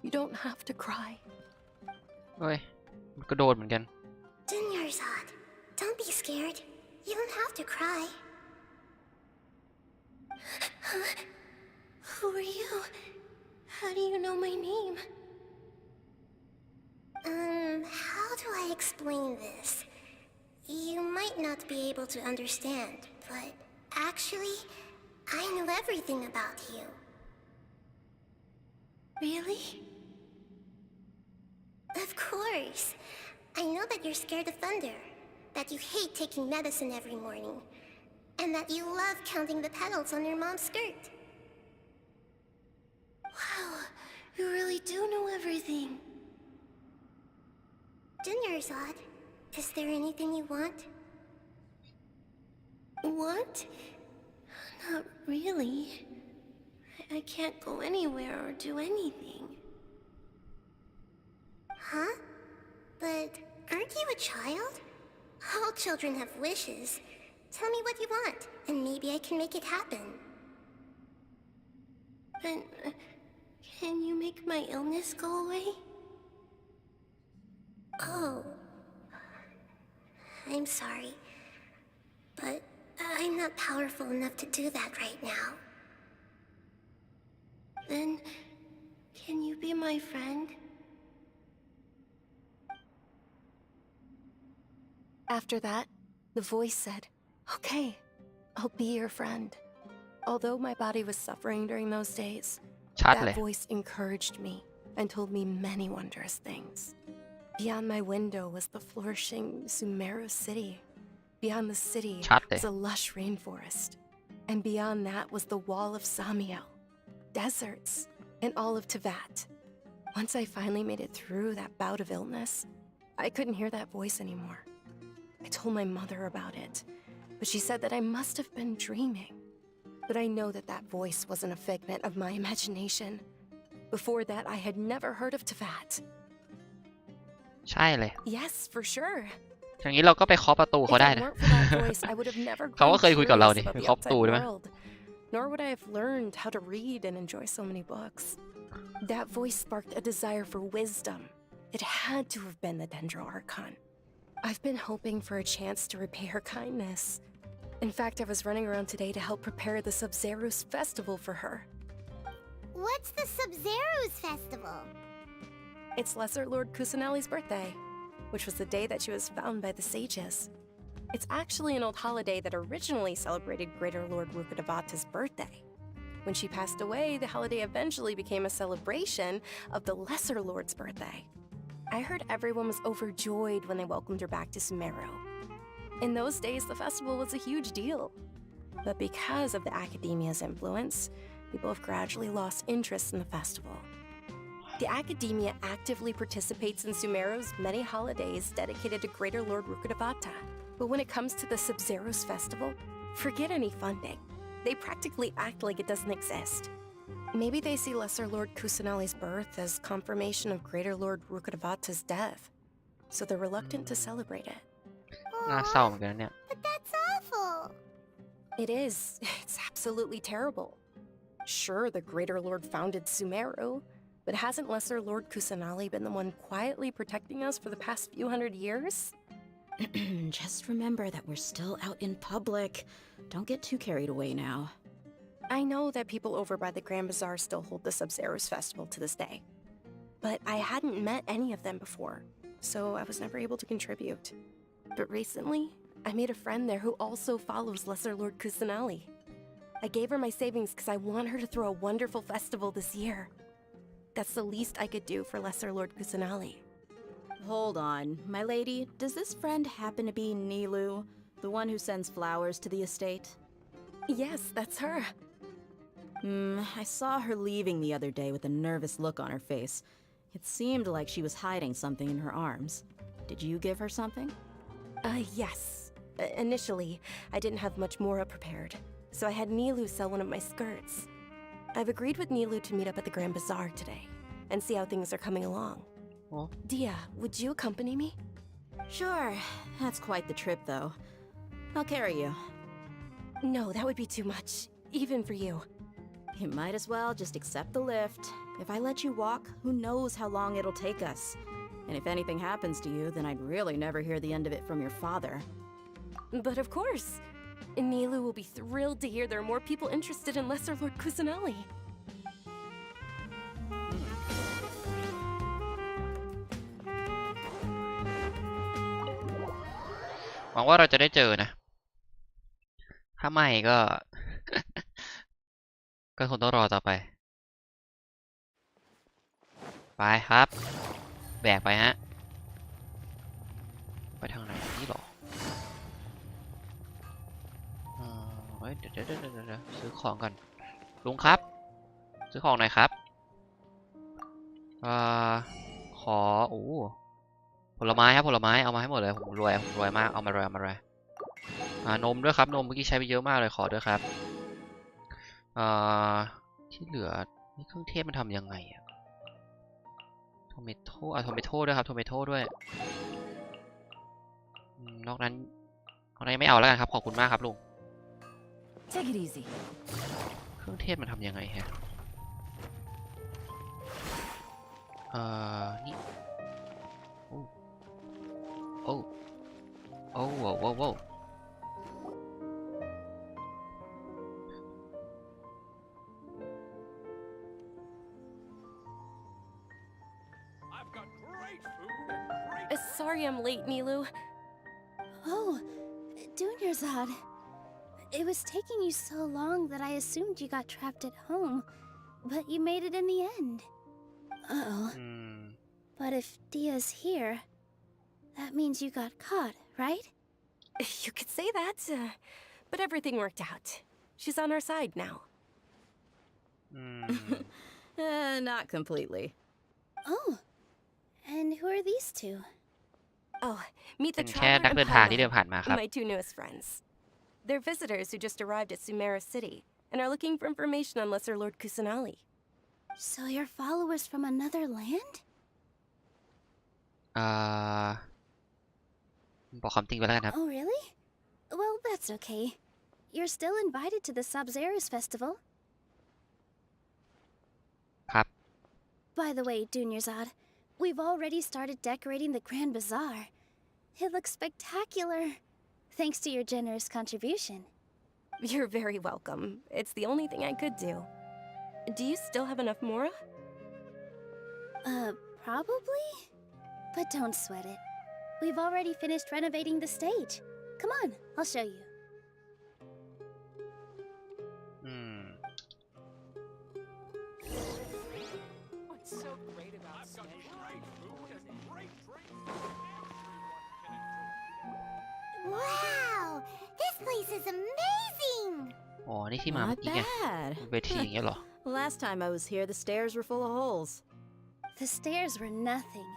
You don't have to cry. เฮ้ยมันก็โดนเหมือนกัน Dunyarzad, don't be scared. You don't have to cry. Who are you? How do you know my name? How do I explain this? You might not be able to understand, but actually, I know everything about you. Really? Of course. I know that you're scared of thunder, that you hate taking medicine every morning, and that you love counting the petals on your mom's skirt. Wow, you really do know everything. Dunyarzad, is there anything you want? What? Not really. I can't go anywhere or do anything. Huh? But aren't you a child? All children have wishes. Tell me what you want, and maybe I can make it happen. But can you make my illness go away? Oh. I'm sorry, but I'm not powerful enough to do that right now. Then, can you be my friend? After that, the voice said, "Okay, I'll be your friend." Although my body was suffering during those days, that voice encouraged me and told me many wondrous things. Beyond my window was the flourishing Sumeru city. Beyond the city was a lush rainforest. And beyond that was the wall of Samiel, deserts, and all of Teyvat. Once I finally made it through that bout of illness, I couldn't hear that voice anymore. I told my mother about it, but she said that I must have been dreaming. But I know that that voice wasn't a figment of my imagination. Before that, I had never heard of Teyvat. ใช่เลย Yes, for sure. อย่างนี้เราก็ไปเคาะประตูเขาได้นะ เขาก็เคยคุยกับเราดิไปเคาะประตูได้ไหม Nor would I have learned how to read and enjoy so many books. That voice sparked a desire for wisdom. It had to have been the Dendro Archon. I've been hoping for a chance to repay her kindness. In fact, I was running around today to help prepare the Sub-Zero's festival for her. What's the Sub-Zero's festival? It's Lesser Lord Kusanali's birthday, which was the day that she was found by the sages. It's actually an old holiday that originally celebrated Greater Lord Rukkhadevata's birthday. When she passed away, the holiday eventually became a celebration of the Lesser Lord's birthday. I heard everyone was overjoyed when they welcomed her back to Sumeru. In those days, the festival was a huge deal. But because of the Academia's influence, people have gradually lost interest in the festival. The Academia actively participates in Sumeru's many holidays dedicated to Greater Lord Rukkhadevata. But when it comes to the Sub-Zero's festival, forget any funding. They practically act like it doesn't exist. Maybe they see Lesser Lord Kusanali's birth as confirmation of Greater Lord Rukkhadevata's death, so they're reluctant to celebrate it. น่าเศร้าเหมือนกันนะเนี่ย But that's awful. It is. It's absolutely terrible. Sure, the Greater Lord founded Sumeru, but hasn't Lesser Lord Kusanali been the one quietly protecting us for the past few hundred years? Just remember that we're still out in public. Don't get too carried away now. I know that people over by the Grand Bazaar still hold the Sub-Zero's festival to this day. But I hadn't met any of them before, so I was never able to contribute. But recently, I made a friend there who also follows Lesser Lord Kusanali. I gave her my savings because I want her to throw a wonderful festival this year. That's the least I could do for Lesser Lord Kusanali. Hold on, my lady. Does this friend happen to be Nilu, the one who sends flowers to the estate? Yes, that's her. I saw her leaving the other day with a nervous look on her face. It seemed like she was hiding something in her arms. Did you give her something? Yes. Initially, I didn't have much more prepared, so I had Nilu sell one of my skirts. I've agreed with Nilu to meet up at the Grand Bazaar today and see how things are coming along. Oh. Dia, would you accompany me? Sure. That's quite the trip, though. I'll carry you. No, that would be too much, even for you. You might as well just accept the lift. If I let you walk, who knows how long it'll take us. And if anything happens to you, then I'd really never hear the end of it from your father. But of course. Nilu will be thrilled to hear there are more people interested in Lesser Lord Kusanali. หวังว่าเราจะได้เจอนะ ถ้าไม่ก็ ก็คงต้องรอต่อไป ไปครับ แบกไปฮะ ไปทางไหนนี่หรอเดี๋ยวซื้อของกันลุงครับ ซื้อของหน่อยครับขอผลไม้ครับผลไม้เอามาให้หมดเลยผมรวยมากเอามารวยนมด้วยครับนมเมื่อกี้ใช้ไปเยอะมากเลยขอด้วยครับที่เหลือนี่เครื่องเทศมันทำยังไงอะโทเมโต้ด้วยครับโทเมโต้ด้วยนอกนั้นไม่เอาแล้วกันครับขอบคุณมากครับลุง Take it easy. เครื่องเทศมันทำยังไงฮะนี่โอ้ว้าว I've got great food and great... Sorry I'm late, Nilu. Oh, Dunyarzad. It was taking you so long that I assumed you got trapped at home, but you made it in the end. Uh-oh. But if Dia's here, that means you got caught, right? You could say that, but everything worked out. She's on our side now. Not completely. Oh, and who are these two? Oh, meet the เป็นแค่ traveler นัก and เดินทางที่เดิน pilot, ผ่านมาครับ my two newest friends. They're visitors who just arrived at Sumeru City and are looking for information on Lesser Lord Kusanali. So you're followers from another land? บอกความจริงไปแล้วกันครับ Oh, really? Well, that's okay. You're still invited to the Sub-Zero's festival. ครับ By the way, Dunyarzad, we've already started decorating the Grand Bazaar. It looks spectacular, thanks to your generous contribution. You're very welcome. It's the only thing I could do. Do you still have enough Mora? Probably? But don't sweat it. We've already finished renovating the stage. Come on, I'll show you. What's so great about Smash? Wow! This place is amazing! อ๋อ นี่ที่มาเมื่อ Not กี้ไง bad. เวทีอย่างเงี้ยเหรอ Last time I was here, the stairs were full of holes. The stairs were nothing.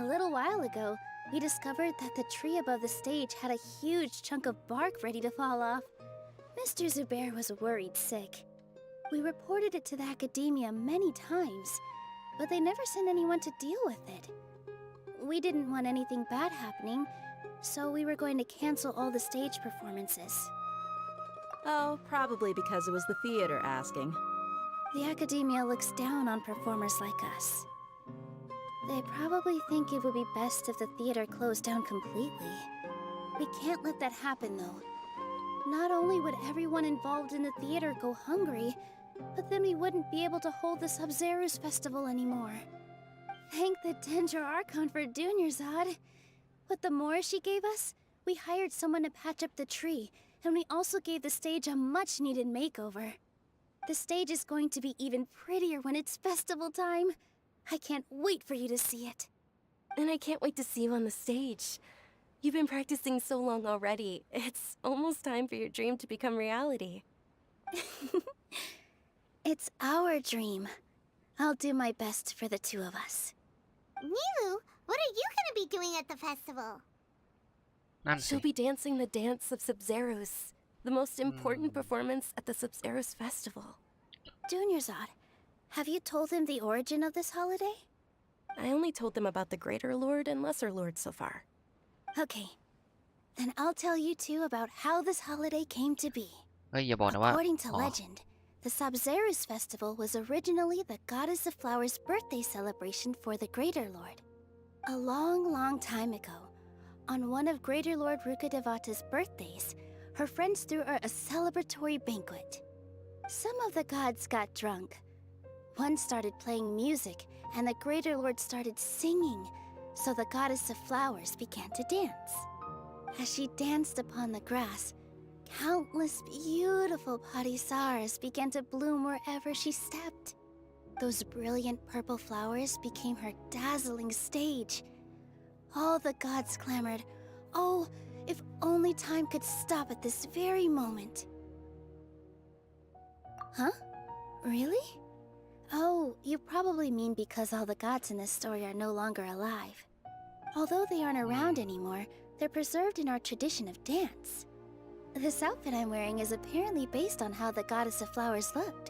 A little while ago, we discovered that the tree above the stage had a huge chunk of bark ready to fall off. Mr. Zubair was worried sick. We reported it to the academia many times, but they never sent anyone to deal with it. We didn't want anything bad happening, so we were going to cancel all the stage performances. Oh, probably because it was the theater asking. The academia looks down on performers like us. They probably think it would be best if the theater closed down completely. We can't let that happen, though. Not only would everyone involved in the theater go hungry, but then we wouldn't be able to hold the Sub-Zero's festival anymore. Thank the Dendro Archon for Dunyarzad. With the more she gave us, we hired someone to patch up the tree, and we also gave the stage a much-needed makeover. The stage is going to be even prettier when it's festival time. I can't wait for you to see it. And I can't wait to see you on the stage. You've been practicing so long already. It's almost time for your dream to become reality. It's our dream. I'll do my best for the two of us. Nilu, what are you gonna be doing at the festival? นั่นสิ She'll be dancing the dance of Sub-Zeros, the most important performance at the Sub-Zeros festival. Dunyarzad, have you told him the origin of this holiday? I only told them about the Greater Lord and Lesser Lord so far. Okay. Then I'll tell you two about how this holiday came to be. เฮ้ยอย่าบอกนะว่า According to อ๋อ legend, the Sub-Zeros festival was originally the Goddess of Flowers' birthday celebration for the Greater Lord. A long, long time ago, on one of Greater Lord Rukkhadevata's birthdays, her friends threw her a celebratory banquet. Some of the gods got drunk. One started playing music, and the Greater Lord started singing, so the Goddess of Flowers began to dance. As she danced upon the grass, countless beautiful padisaras began to bloom wherever she stepped. Those brilliant purple flowers became her dazzling stage. All the gods clamored, "Oh, if only time could stop at this very moment." Huh? Really? Oh, you probably mean because all the gods in this story are no longer alive. Although they aren't around anymore, they're preserved in our tradition of dance. This outfit I'm wearing is apparently based on how the Goddess of Flowers looked.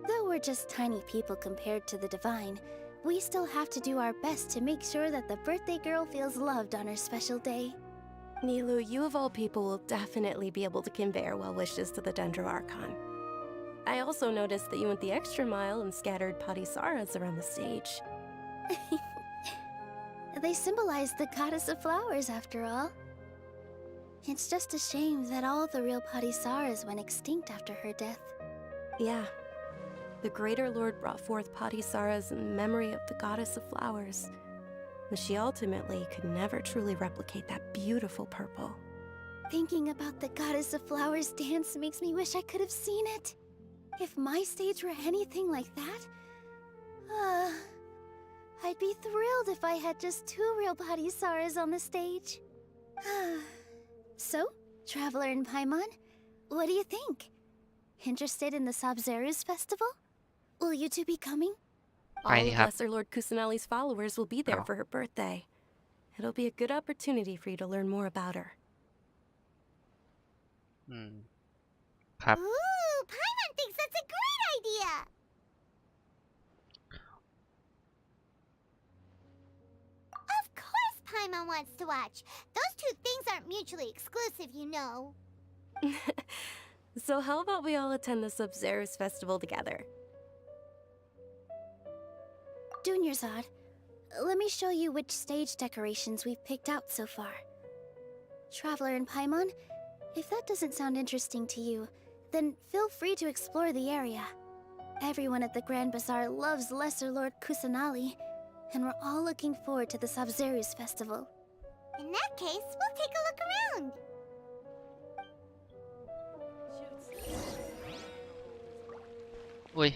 Though we're just tiny people compared to the divine, we still have to do our best to make sure that the birthday girl feels loved on her special day. Nilu, you of all people will definitely be able to convey our well wishes to the Dendro Archon. I also noticed that you went the extra mile and scattered padisaras around the stage. They symbolize the Goddess of Flowers, after all. It's just a shame that all the real padisaras went extinct after her death. Yeah. The Greater Lord brought forth padisaras in memory of the Goddess of Flowers, but she ultimately could never truly replicate that beautiful purple. Thinking about the Goddess of Flowers dance makes me wish I could have seen it. If my stage were anything like that, I'd be thrilled if I had just 2 real padisaras on the stage. So, Traveler and Paimon, what do you think? Interested in the Sub-Zeros festival? Will you two be coming? All of Lesser Lord Kusanali's followers will be there for her birthday. It'll be a good opportunity for you to learn more about her. ครับ Ooh, Paimon thinks that's a great idea! Of course Paimon wants to watch. Those two things aren't mutually exclusive, you know. So how about we all attend the Sub-Zeros festival together? Dunyarzad, let me show you which stage decorations we've picked out so far. Traveler and Paimon, if that doesn't sound interesting to you, then feel free to explore the area. Everyone at the Grand Bazaar loves Lesser Lord Kusanali, and we're all looking forward to the Sabzeruz festival. In that case, we'll take a look around. อุ้ย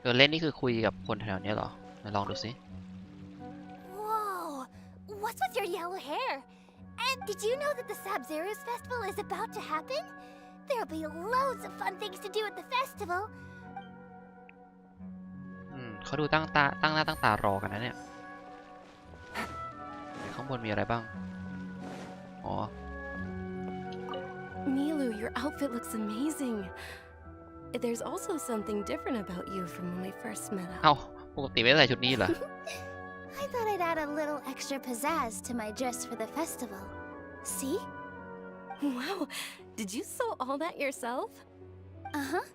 เดินเล่นนี่คือคุยกับคนแถวๆนี้เหรอไหนลองดูสิ Whoa! What's with your yellow hair? And did you know that the Sabzeruz festival is about to happen? There'll be loads of fun things to do at the festival. เขาดูตั้งหน้าตั้งตารอกันนะเนี่ยข้างบนมีอะไรบ้างอ๋อ Milu, your outfit looks amazing. There's also something different about you from when we first met up. เอ้าปกติไม่ใส่ชุดนี้เหรอ I thought I'd add a little extra pizzazz to my dress for the festival. See? Wow, did you sew all that yourself? Uh-huh.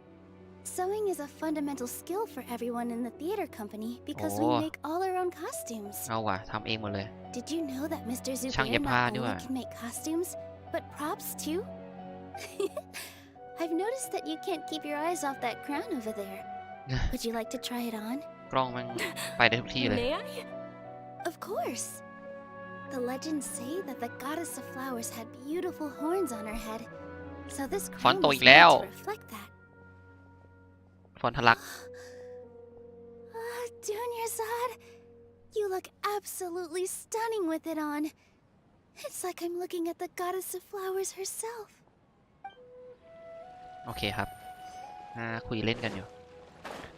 Sewing is a fundamental skill for everyone in the theater company because we make all our own costumes. เอาว่ะทำเองหมดเลย Did you know that Mr. ช่าง Zubair เย็บผ้า not นี่หว่า only can make costumes, but props too? I've noticed that you can't keep your eyes off that crown over there. Would you like to try it on? กล้องมันไปได้ทุกที่เลย May I? Of course. The legends say that the goddess of flowers had beautiful horns on her head, so this ฟอนต์ crown โต was อีกแล้ว made to reflect that. ฟอนต์ทะลัก Dunyarzad, you look absolutely stunning with it on. It's like I'm looking at the goddess of flowers herself. โอเคครับคุยเล่นกันอยู่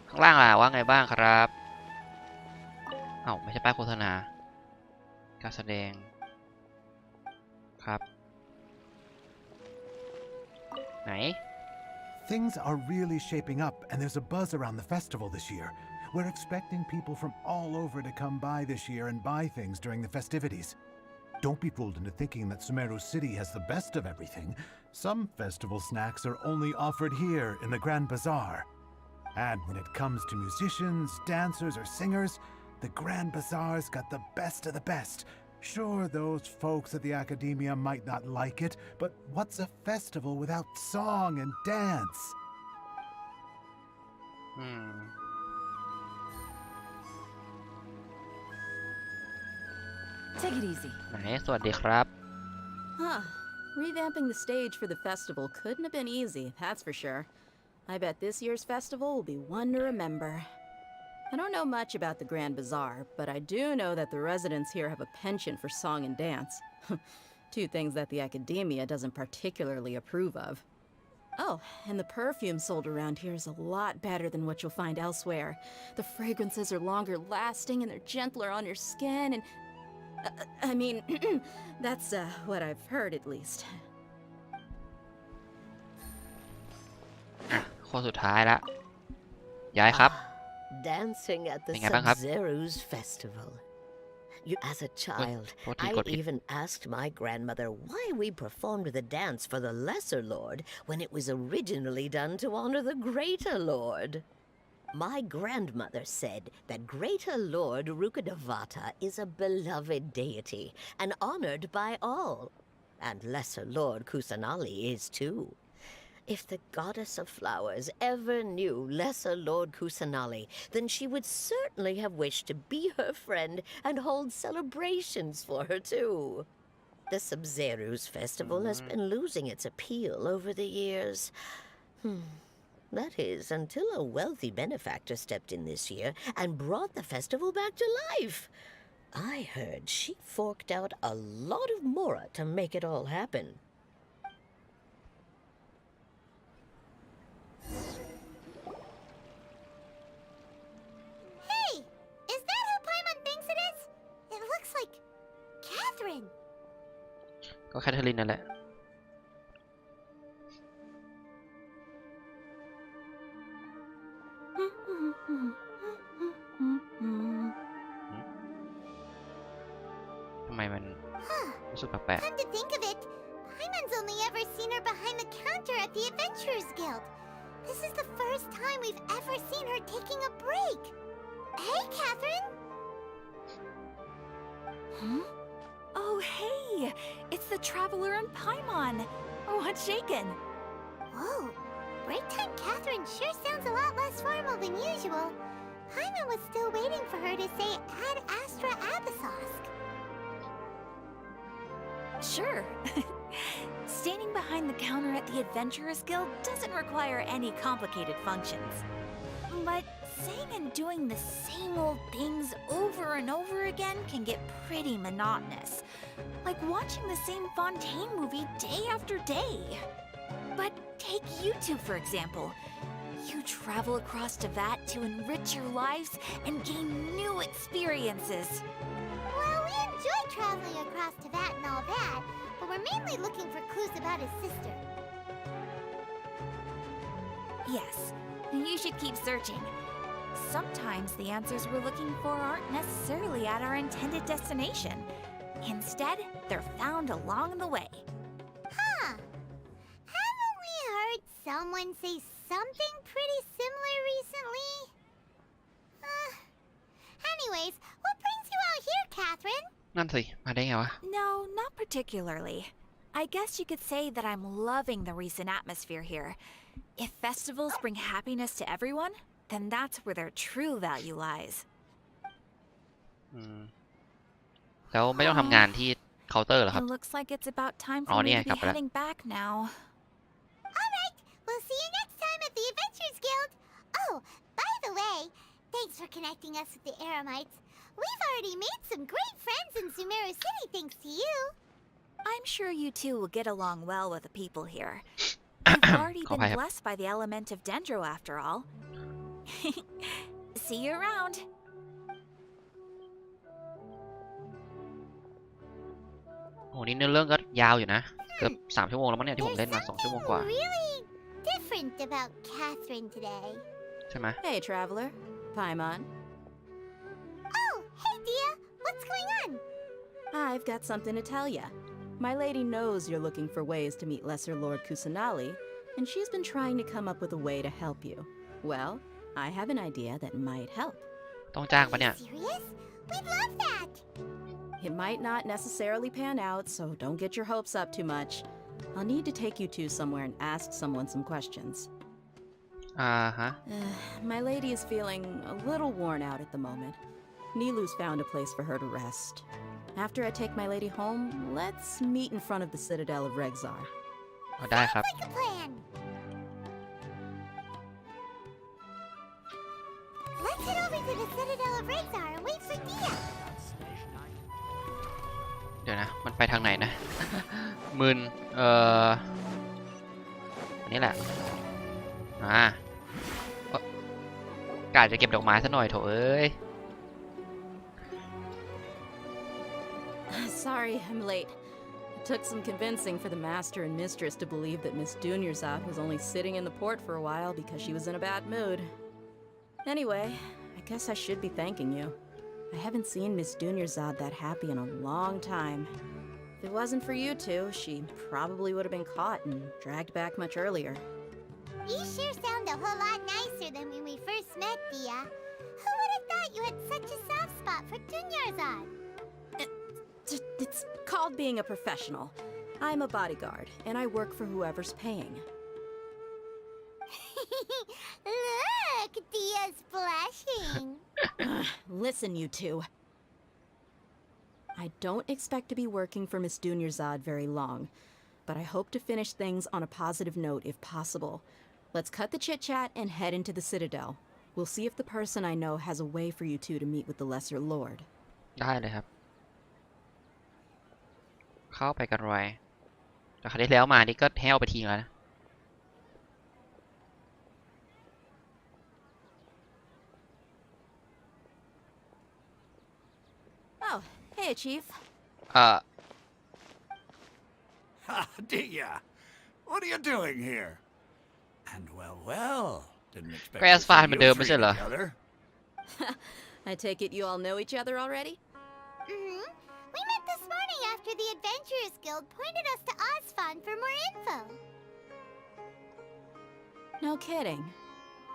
ข้างล่างล่ะว่าไงบ้างครับเอ้าไม่ใช่ป้ายโฆษณาการแสดงครับไหน Things are really shaping up, and there's a buzz around the festival this year. We're expecting people from all over to come by this year and buy things during the festivities. Don't be fooled into thinking that Sumeru City has the best of everything. Some festival snacks are only offered here in the Grand Bazaar. And when it comes to musicians, dancers, or singers, the Grand Bazaar's got the best of the best. Sure, those folks at the Academia might not like it, but what's a festival without song and dance? Take it easy. ไหนสวัสดีครับ Huh. Revamping the stage for the festival couldn't have been easy, that's for sure. I bet this year's festival will be one to remember. I don't know much about the Grand Bazaar, but I do know that the residents here have a penchant for song and dance. Two things that the Academia doesn't particularly approve of. Oh, and the perfume sold around here is a lot better than what you'll find elsewhere. The fragrances are longer lasting and they're gentler on your skin and... I mean, that's what I've heard at least. ข้อสุดท้ายละย้ายครับ Dancing at the เป็นไงบ้างครับ Sabzeruz festival. As a child, I even asked my grandmother why we performed the dance for the Lesser Lord when it was originally done to honor the Greater Lord. My grandmother said that Greater Lord Rukkhadevata is a beloved deity and honored by all, and Lesser Lord Kusanali is too. If the goddess of flowers ever knew Lesser Lord Kusanali, then she would certainly have wished to be her friend and hold celebrations for her too. The Sabzeruz festival has been losing its appeal over the years. That is, until a wealthy benefactor stepped in this year and brought the festival back to life. I heard she forked out a lot of mora to make it all happen. Hey! Is that who Paimon thinks it is? It looks like Catherine. ก็แคทเธอรีนนั่นแหละ ทำไมมันรู้สึกแปลก Come to think of it, Paimon's only ever seen her behind the counter at the Adventurers Guild. This is the first time we've ever seen her taking a break. Hey, Catherine! Hmm? Oh, hey! It's the Traveler and Paimon! What's shaken? Whoa, break time Catherine sure sounds a lot less formal than usual. Paimon was still waiting for her to say Ad Astra Abyssosk. Sure. Standing behind the counter at the Adventurers Guild doesn't require any complicated functions. But saying and doing the same old things over and over again can get pretty monotonous. Like watching the same Fontaine movie day after day. But take you two, for example. You travel across Teyvat to enrich your lives and gain new experiences. Well, we enjoy traveling across Teyvat and all that, but we're mainly looking for clues about his sister. Yes, you should keep searching. Sometimes the answers we're looking for aren't necessarily at our intended destination. Instead, they're found along the way. Huh. Haven't we heard someone say something pretty similar recently? Anyways, what brings you out here, Catherine? นั่นสิมาได้ไงวะ No, not particularly. I guess you could say that I'm loving the recent atmosphere here. If festivals bring happiness to everyone, then that's where their true value lies. แล้วไม่ต้องทำงานที่เคาน์เตอร์เหรอครับ It looks like it's about time อ๋อ for นี่ me ไง to กลั be บไปแล้ว heading back now. Alright, we'll see you next time at the Adventurers Guild. Oh, by the way, thanks for connecting us with the Eremites. We've already made some great friends in Sumeru City thanks to you. I'm sure you two will get along well with the people here. You've already Không been phải. blessed by the element of Dendro after all. See you around. โอ้นี่เนื้อเรื่องก็ยาวอยู่นะ เกือบ3 ชั่วโมงแล้วมั้งเนี่ยที่ผมเล่นมา 2 ชั่วโมงกว่า Really different about Catherine today. ใช่ไหม Hey, traveler. Paimon. Oh, hey, Dia. What's going on? I've got something to tell ya. My lady knows you're looking for ways to meet Lesser Lord Kusanali, and she's been trying to come up with a way to help you. Well, I have an idea that might help. ต้องจ้างปะเนี่ย Serious? We'd love that. It might not necessarily pan out, so don't get your hopes up too much. I'll need to take you two somewhere and ask someone some questions. ฮะ My lady is feeling a little worn out at the moment. Nilu's found a place for her to rest. After I take my lady home, let's meet in front of the Citadel of Regzar. ได้ครับ Like a plan. Let's head over to the Citadel of Regzar and wait for Dia. เดี๋ยวนะ มันไปทางไหนนะ มึนอันนี้แหละกะจะเก็บดอกไม้ซะหน่อยโถเอ้ย Sorry, I'm late. It took some convincing for the master and mistress to believe that Miss Dunyarzad was only sitting in the port for a while because she was in a bad mood. Anyway, I guess I should be thanking you. I haven't seen Miss Dunyarzad that happy in a long time. If it wasn't for you two, she probably would have been caught and dragged back much earlier. You sure sound a whole lot nicer than when we first met, Dia. Who would have thought you had such a soft spot for Dunyarzad? It's called being a professional. I'm a bodyguard, and I work for whoever's paying. Look, Dia's blushing. Listen, you two. I don't expect to be working for Miss Dunyarzad very long, but I hope to finish things on a positive note if possible. Let's cut the chit-chat and head into the Citadel. We'll see if the person I know has a way for you two to meet with the Lesser Lord. ได้เลยครับ เข้าไปกันไวแต่ครั้งที่แล้วมานี่ก็แห้วไปทิ้งแล้วนะ Oh, hey, Chief. Ha, Dia. What are you doing here? And well, didn't expect ก็แอสฟาเหมือนเดิมไม่ใช่เหรอ together. I take it you all know each other already? Mm-hmm. We met this morning after the Adventurers Guild pointed us to Ozfon for more info. No kidding.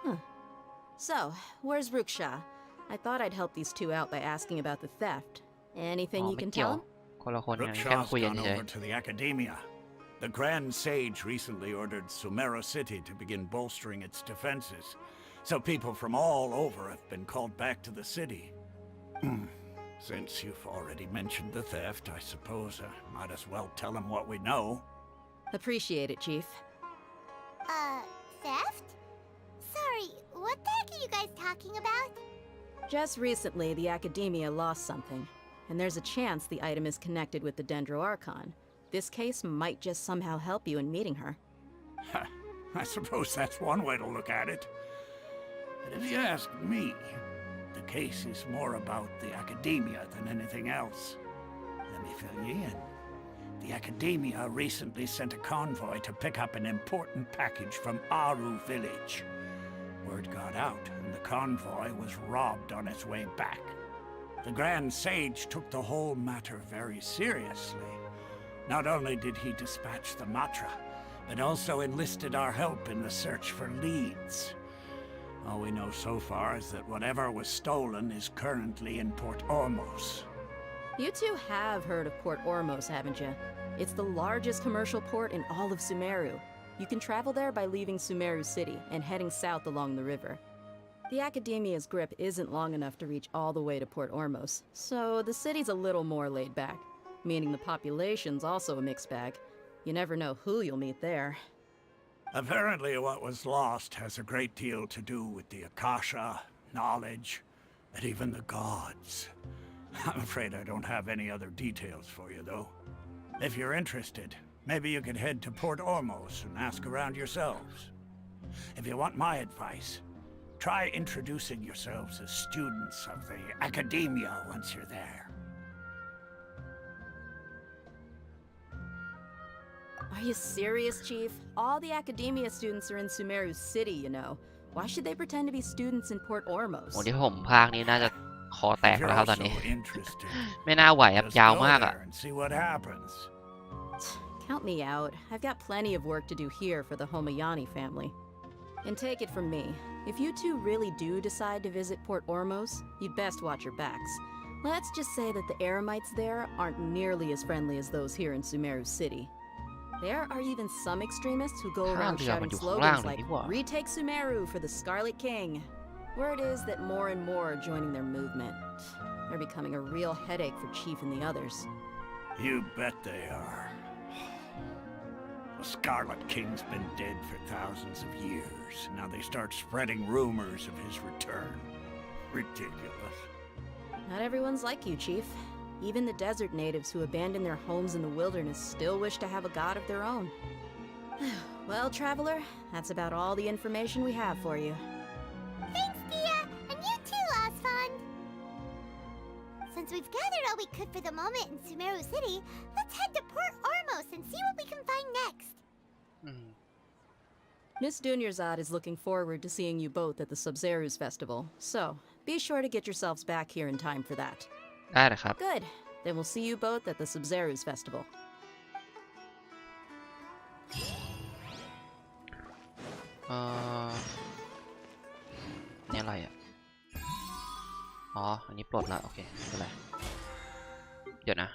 Huh. So, where's Ruksha? I thought I'd help these two out by asking about the theft. Anything you ไม่ can เกี่ยว tell? คนละคนกันแค่ Rickshaws คุยกัน gone เฉย over to the Academia. The Grand Sage recently ordered Sumeru City to begin bolstering its defenses, so people from all over have been called back to the city. Since you've already mentioned the theft, I suppose I might as well tell them what we know. Appreciate it, Chief. Theft? Sorry, what the heck are you guys talking about? Just recently, the Academia lost something, and there's a chance the item is connected with the Dendro Archon. This case might just somehow help you in meeting her. I suppose that's one way to look at it. But if you ask me, the case is more about the Academia than anything else. Let me fill you in. The Academia recently sent a convoy to pick up an important package from Aru village. Word got out, and the convoy was robbed on its way back. The Grand Sage took the whole matter very seriously. Not only did he dispatch the Matra, but also enlisted our help in the search for leads. All we know so far is that whatever was stolen is currently in Port Ormos. You two have heard of Port Ormos, haven't you? It's the largest commercial port in all of Sumeru. You can travel there by leaving Sumeru City and heading south along the river. The Academia's grip isn't long enough to reach all the way to Port Ormos, so the city's a little more laid back, meaning the population's also a mixed bag. You never know who you'll meet there. Apparently what was lost has a great deal to do with the Akasha, knowledge, and even the gods. I'm afraid I don't have any other details for you, though. If you're interested, maybe you could head to Port Ormos and ask around yourselves. If you want my advice, try introducing yourselves as students of the Academia once you're there. Are you serious, Chief? All the Academia students are in Sumeru City, you know. Why should they pretend to be students in Port Ormos? โอ้ที่ผมพากนี้น่าจะคอแตก If แล้ว you're ครับตอน also นี้ interested, ไม่น่าไหวครับ just ยาว go มากอ่ะ there and see what happens. Count me out. I've got plenty of work to do here for the Homayani family. And take it from me, if you two really do decide to visit Port Ormos, you'd best watch your backs. Let's just say that the Eremites there aren't nearly as friendly as those here in Sumeru City. There are even some extremists who go around shouting slogans like, "Retake Sumeru for the Scarlet King." Word is that more and more are joining their movement. They're becoming a real headache for Chief and the others. You bet they are. The Scarlet King's been dead for thousands of years. Now they start spreading rumors of his return. Ridiculous. Not everyone's like you, Chief. Even the desert natives who abandoned their homes in the wilderness still wish to have a god of their own. Well, Traveler, that's about all the information we have for you. Thanks, Dia! And you too, Osfond! Since we've gathered all we could for the moment in Sumeru City, let's head to Port Ormos and see what we can find next. Miss Dunyarzad is looking forward to seeing you both at the Sub-Zerus Festival, so be sure to get yourselves back here in time for that. ได้เลยครับ Good. Then we'll see you both at the Sub-Zerus Festival. นี่อะไรอ่ะ อ๋อ อันนี้ปลดละโอเคไม่เป็นไร เดี๋ยวนะ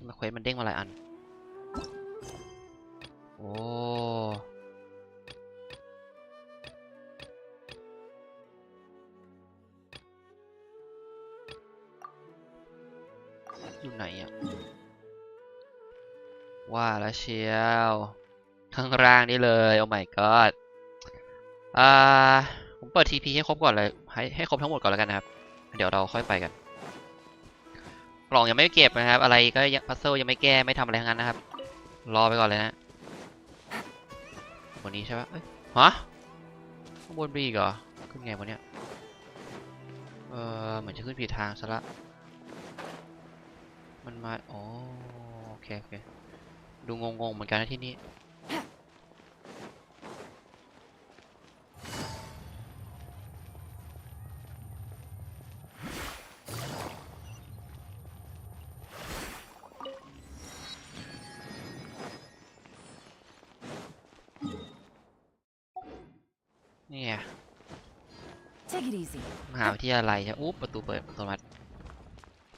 มาเควสมันเด้งมาหลายอัน โอ้ อยู่ไหนอ่ะ ว่าแล้วเชียวข้างล่างนี่เลย โอ้ my god ผมเปิด TP ให้ครบก่อนเลยให้ครบทั้งหมดก่อนแล้วกันนะครับ เดี๋ยวเราค่อยไปกัน กล่องยังไม่เก็บนะครับ อะไรก็พัซเซิลยังไม่แก้ไม่ทำอะไรทั้งนั้นนะครับ รอไปก่อนเลยนะวันนี้ใช่ปะเอ้ยฮะข้างบนบีกเหรอขึ้นไงวะเนี่ยเหมือนจะขึ้นผิดทางซะละมันมาอ๋อโอเคโอเคดูงงๆเหมือนกันนะที่นี่ Take it easy. มหาวิทยาลัยใช่อุ๊บประตูเปิดอัตโนมัติ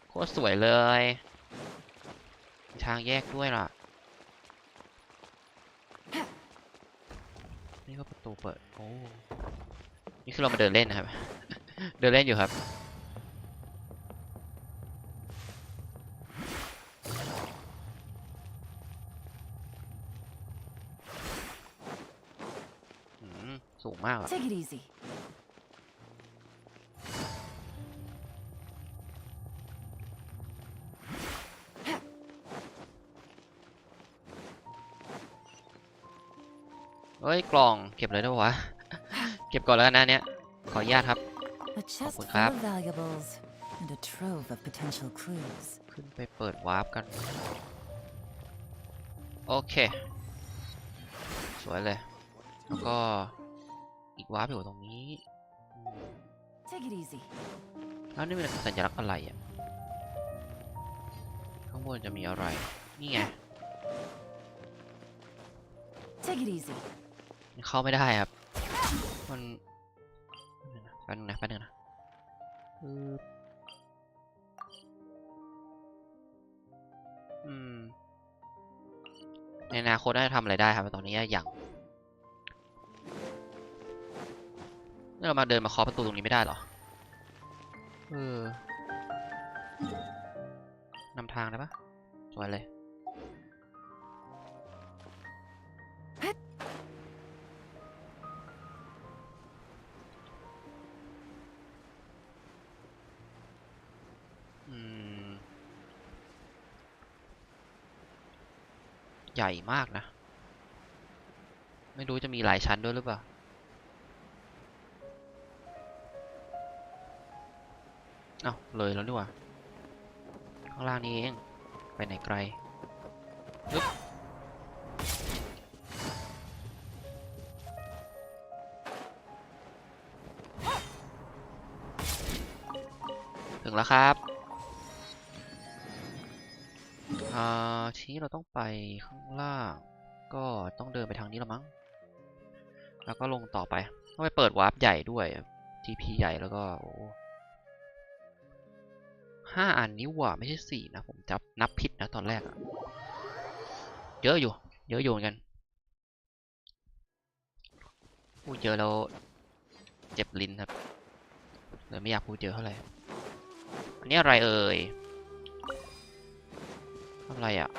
โคตรสวยเลยมีทางแยกด้วยล่ะนี่ก็ประตูเปิดโอ้นี่คือเรามาเดินเล่นนะครับ เดินเล่นอยู่ครับสูงมากอะ Take it easy. เฮ้ยกล่องเก็บเลยได้ปะวะ เก็บก่อนแล้วกันนะเนี้ยขออนุญาตครับ A chest Well, full crap. of valuables and a trove of potential clues. ขึ้นไปเปิดวาร์ปกันโอเคสวยเลยแล้วก็อีกวาร์ปอยู่ตรงนี้ Take it easy. แล้วนี่เป็นสัญลักษณ์อะไรอ่ะข้างบนจะมีอะไรนี่ไง Take it easy. เข้าไม่ได้ครับมันแป๊บนึงนะในอนาคตน่าจะทำอะไรได้ครับตอนนี้อย่างนี่เรามาเดินมาเคาะประตูตรงนี้ไม่ได้เหรอนำทางได้ปะสวยเลยใหญ่มากนะไม่รู้จะมีหลายชั้นด้วยหรือเปล่าอ้าวเลยแล้วนี่หว่าข้างล่างนี้เองไปไหนไกลปึ๊บถึงแล้วครับทีนี้เราต้องไปข้างล่างก็ต้องเดินไปทางนี้ละมั้งแล้วก็ลงต่อไปต้องไปเปิดวาร์ปใหญ่ด้วย TP ใหญ่แล้วก็โอ้5 อันนี้ว่าไม่ใช่4นะผมจับนับผิดนะตอนแรกอะเยอะอยู่เหมือนกันพูดเยอะแล้วเจ็บลิ้นครับเลยไม่อยากพูดเยอะเท่าไหร่อันนี้อะไรเอ่ยอะไรอ่ะ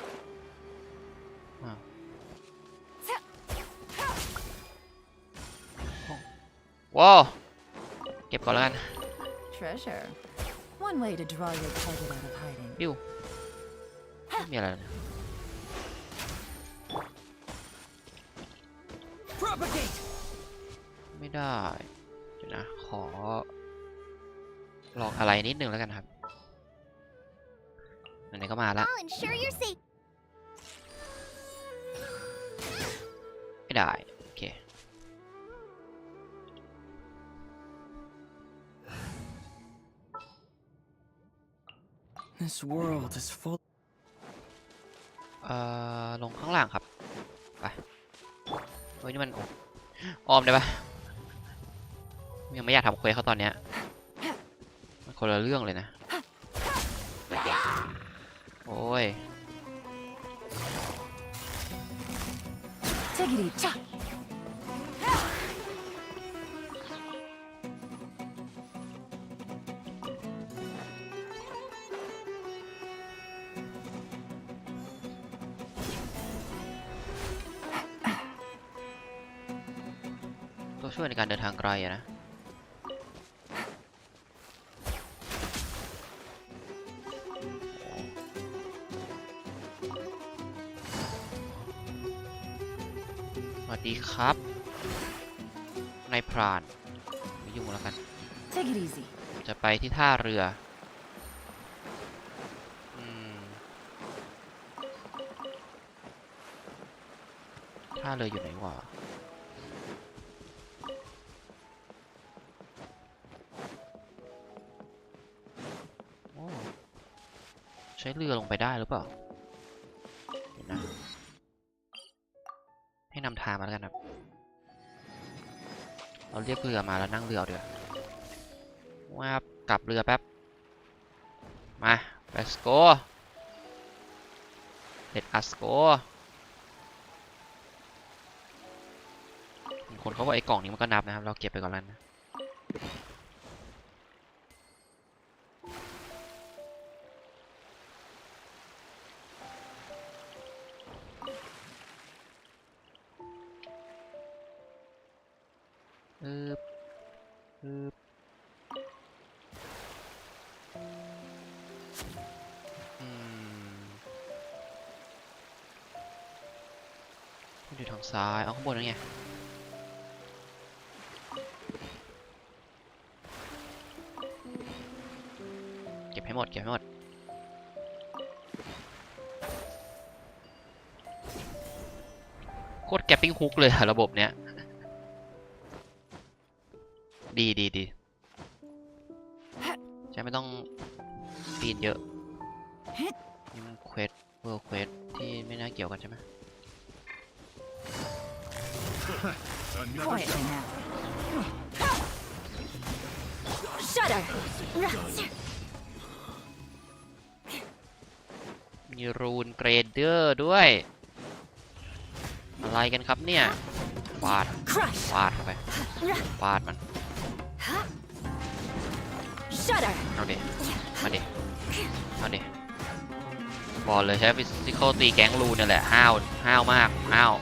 ว้าวเก็บก่อนแล้วกัน Treasure. One way to draw your target out of hiding. ปิ้วไม่มีอะไรนะ ไม่ได้เดี๋ยวนะขอลองอะไรนิดนึงแล้วกันครับไหนๆก็มาแล้ว I'll ensure you're safe. ไม่ได้โอเค This world is full. ลงข้างล่างครับไปเฮ้ยนี่มันอ้อมได้ปะยังไม่อยากทำเควสเขาตอนเนี้ยมันคนละเรื่องเลยนะโอ้ย Take it easy. ตัวช่วยในการเดินทางไกลอะนะสวัสดีครับนายพรานไม่ยุ่งแล้วกัน Take it easy. จะไปที่ท่าเรือท่าเรืออยู่ไหนวะโอ้ใช้เรือลงไปได้หรือเปล่าเดี๋ยวนะให้นำทางมาแล้วกันครับเราเรียกเรือมาแล้วนั่งเรือเอาเดี๋ยว ว่ากลับเรือแป๊บมา let's go let us go คนเขาบอกไอ้กล่องนี้มันก็นับนะครับเราเก็บไปก่อนแล้วนะอยู่ทางซ้ายเอาข้างบนนั่นไงเก็บให้หมดโคตรแกปปิ้งฮุกเลยอะระบบเนี้ยดีใช่ไม่ต้องปีนเยอะนี่มันเควสเวิร์ลเควสที่ไม่น่าเกี่ยวกันใช่ไหมQuietly now. Shudder! มีรูนเกรเดอร์ด้วยอะไรกันครับเนี่ยฟาดเข้าไปฟาดมันเอาดิมาดิบอกเลยใช้ฟิสิคอลตีแก๊งรูนนี่แหละห้าวมากห้าว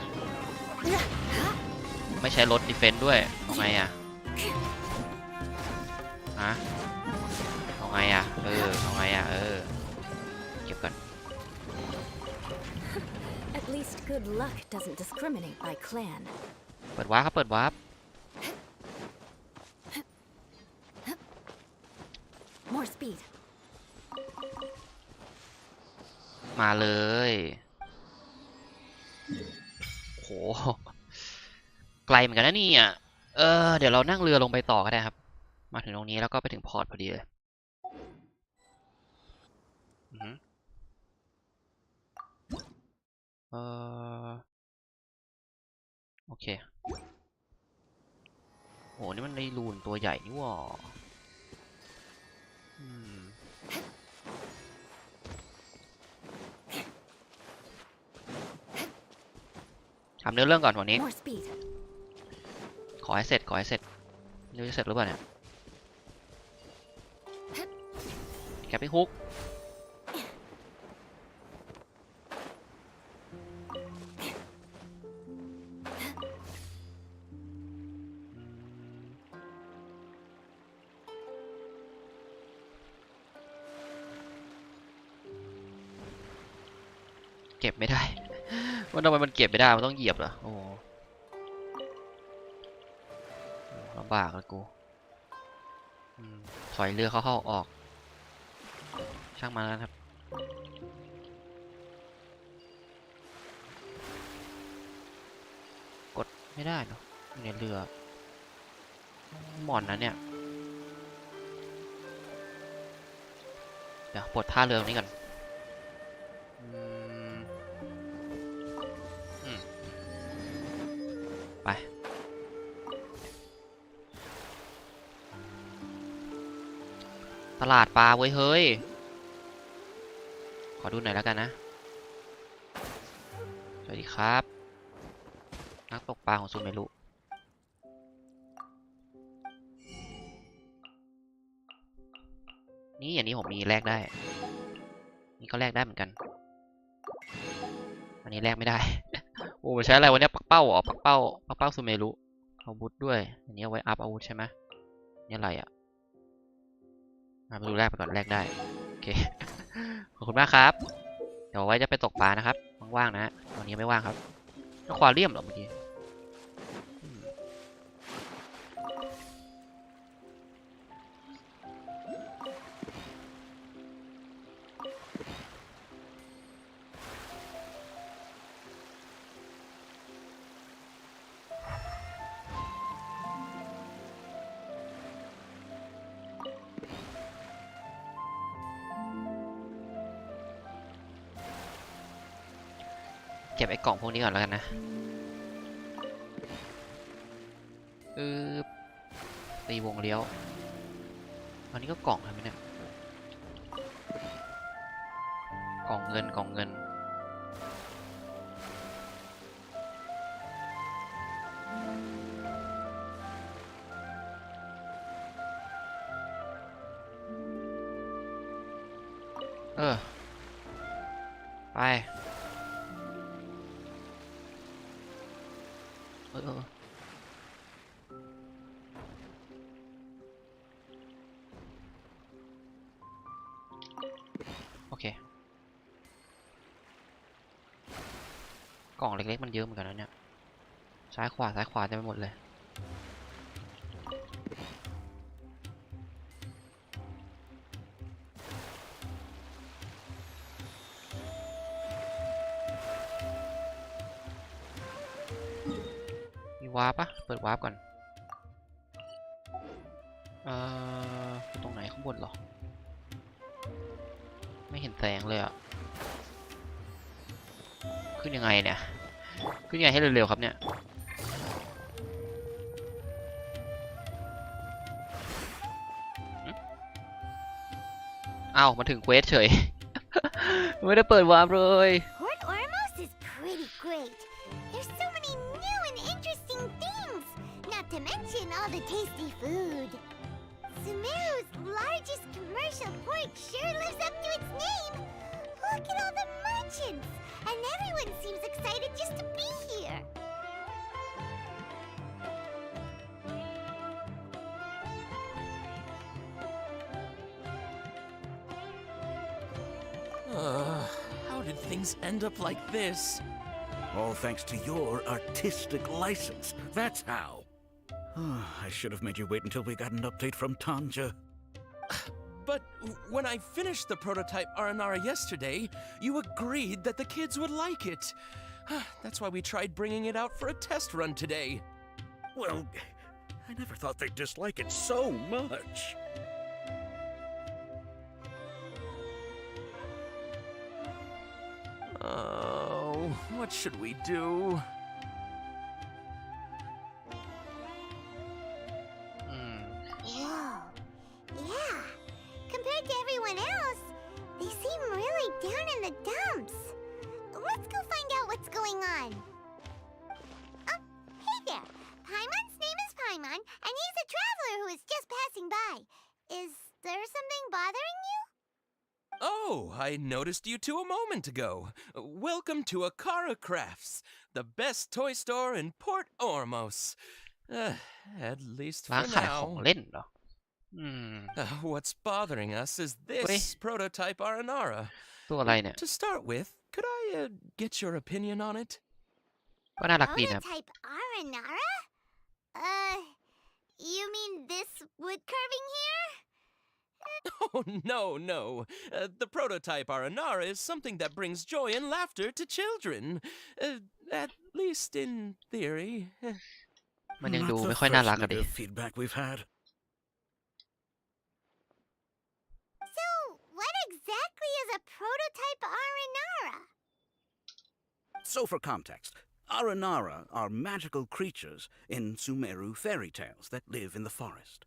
ไม่ใช้รถดีเฟนต์ด้วยเอาไงอ่ะเอาไงอ่ะเก็บก่อน At least good luck doesn't discriminate by clan. เปิดวาร์ปครับเปิดวาร์ป More speed. มาเลยโหไกลเหมือนกันนะนี่อ่ะเดี๋ยวเรานั่งเรือลงไปต่อก็ได้ครับมาถึงตรงนี้แล้วก็ไปถึงพอร์ตพอดีเลยโอเคโหนี่มันในรูนตัวใหญ่นี่หว่าทำเนื้อเรื่องก่อนวันนี้ขอให้เสร็จนี่จะเสร็จหรือเปล่าเนี่ยแคปปิ้งฮุกเก็บไม่ได้ว่าทำไมมันเก็บไม่ได้มันต้องเหยียบเหรอโอ้ลำบากเลยกูถอยเรือเข้าออกช่างมาแล้วครับกดไม่ได้เนาะในเรือหมอนนะเนี่ยเดี๋ยวปลดท่าเรือตรงนี้ก่อนไปตลาดปลาเว้ยเฮ้ยขอดูหน่อยแล้วกันนะสวัสดีครับนักตกปลาของซูเมรุนี่อย่างนี้ผมมีแลกได้นี่ก็แลกได้เหมือนกันอันนี้แลกไม่ได้โอ้ใช้อะไรวะเนี่ยปักเป้าอ๋อปักเป้าซูเมรุอาวุธด้วยอันนี้เอาไว้อัพอาวุธใช่ไหมนี่อะไรอ่ะมาดูแลกไปก่อนแลกได้โอเคขอบคุณมากครับเดี๋ยวไว้จะไปตกปลานะครับว่างๆนะวันนี้ไม่ว่างครับอควาเรียมเหรอเมื่อกี้เก็บไอ้กล่องพวกนี้ก่อนแล้วกันนะตีวงเลี้ยว อันนี้ก็กล่องใช่ไหมเนี่ยกล่องเงินกล่องเงินไปโอเคกล่องเล็กๆมันเยอะเหมือนกันนะเนี่ยซ้ายขวาเต็มไปหมดเลยมีวาร์ปปะเปิดวาร์ปก่อนตรงไหนข้างบนหรอไม่เห็นแสงเลยอ่ะขึ้นยังไงเนี่ยขึ้นยังไงให้เร็วๆครับเนี่ยอ้าวมาถึงเควสเฉย ไม่ได้เปิดวาร์ปเลย Port Ormos is pretty great. There's so many new and interesting things, not to mention all the tasty food. Sumeru's largest commercial port sure lives up to its name. Look at all the merchants, and everyone seems excited just to be here. How did things end up like this? All thanks to your artistic license. That's how. I should have made you wait until we got an update from Tanja. But when I finished the prototype Aranara yesterday, you agreed that the kids would like it. That's why we tried bringing it out for a test run today. Well, I never thought they'd dislike it so much. Oh, what should we do? Whoa. Yeah. Compared to everyone else, they seem really down in the dumps. Let's go find out what's going on. Oh, hey there. Paimon's name is Paimon, and he's a traveler who is just passing by. Is there something bothering you? Oh, I noticed you two a moment ago. Welcome to Akara Crafts, the best toy store in Port Ormos. At least for now. What's bothering us is this prototype Aranara. To start with, could I get your opinion on it? Prototype Aranara? You mean this wood carving here? Oh, no. The prototype Aranara is something that brings joy and laughter to children. At least in theory. Not the first negative feedback we've had. So, what exactly is a prototype Aranara? So for context, Aranara are magical creatures in Sumeru fairy tales that live in the forest.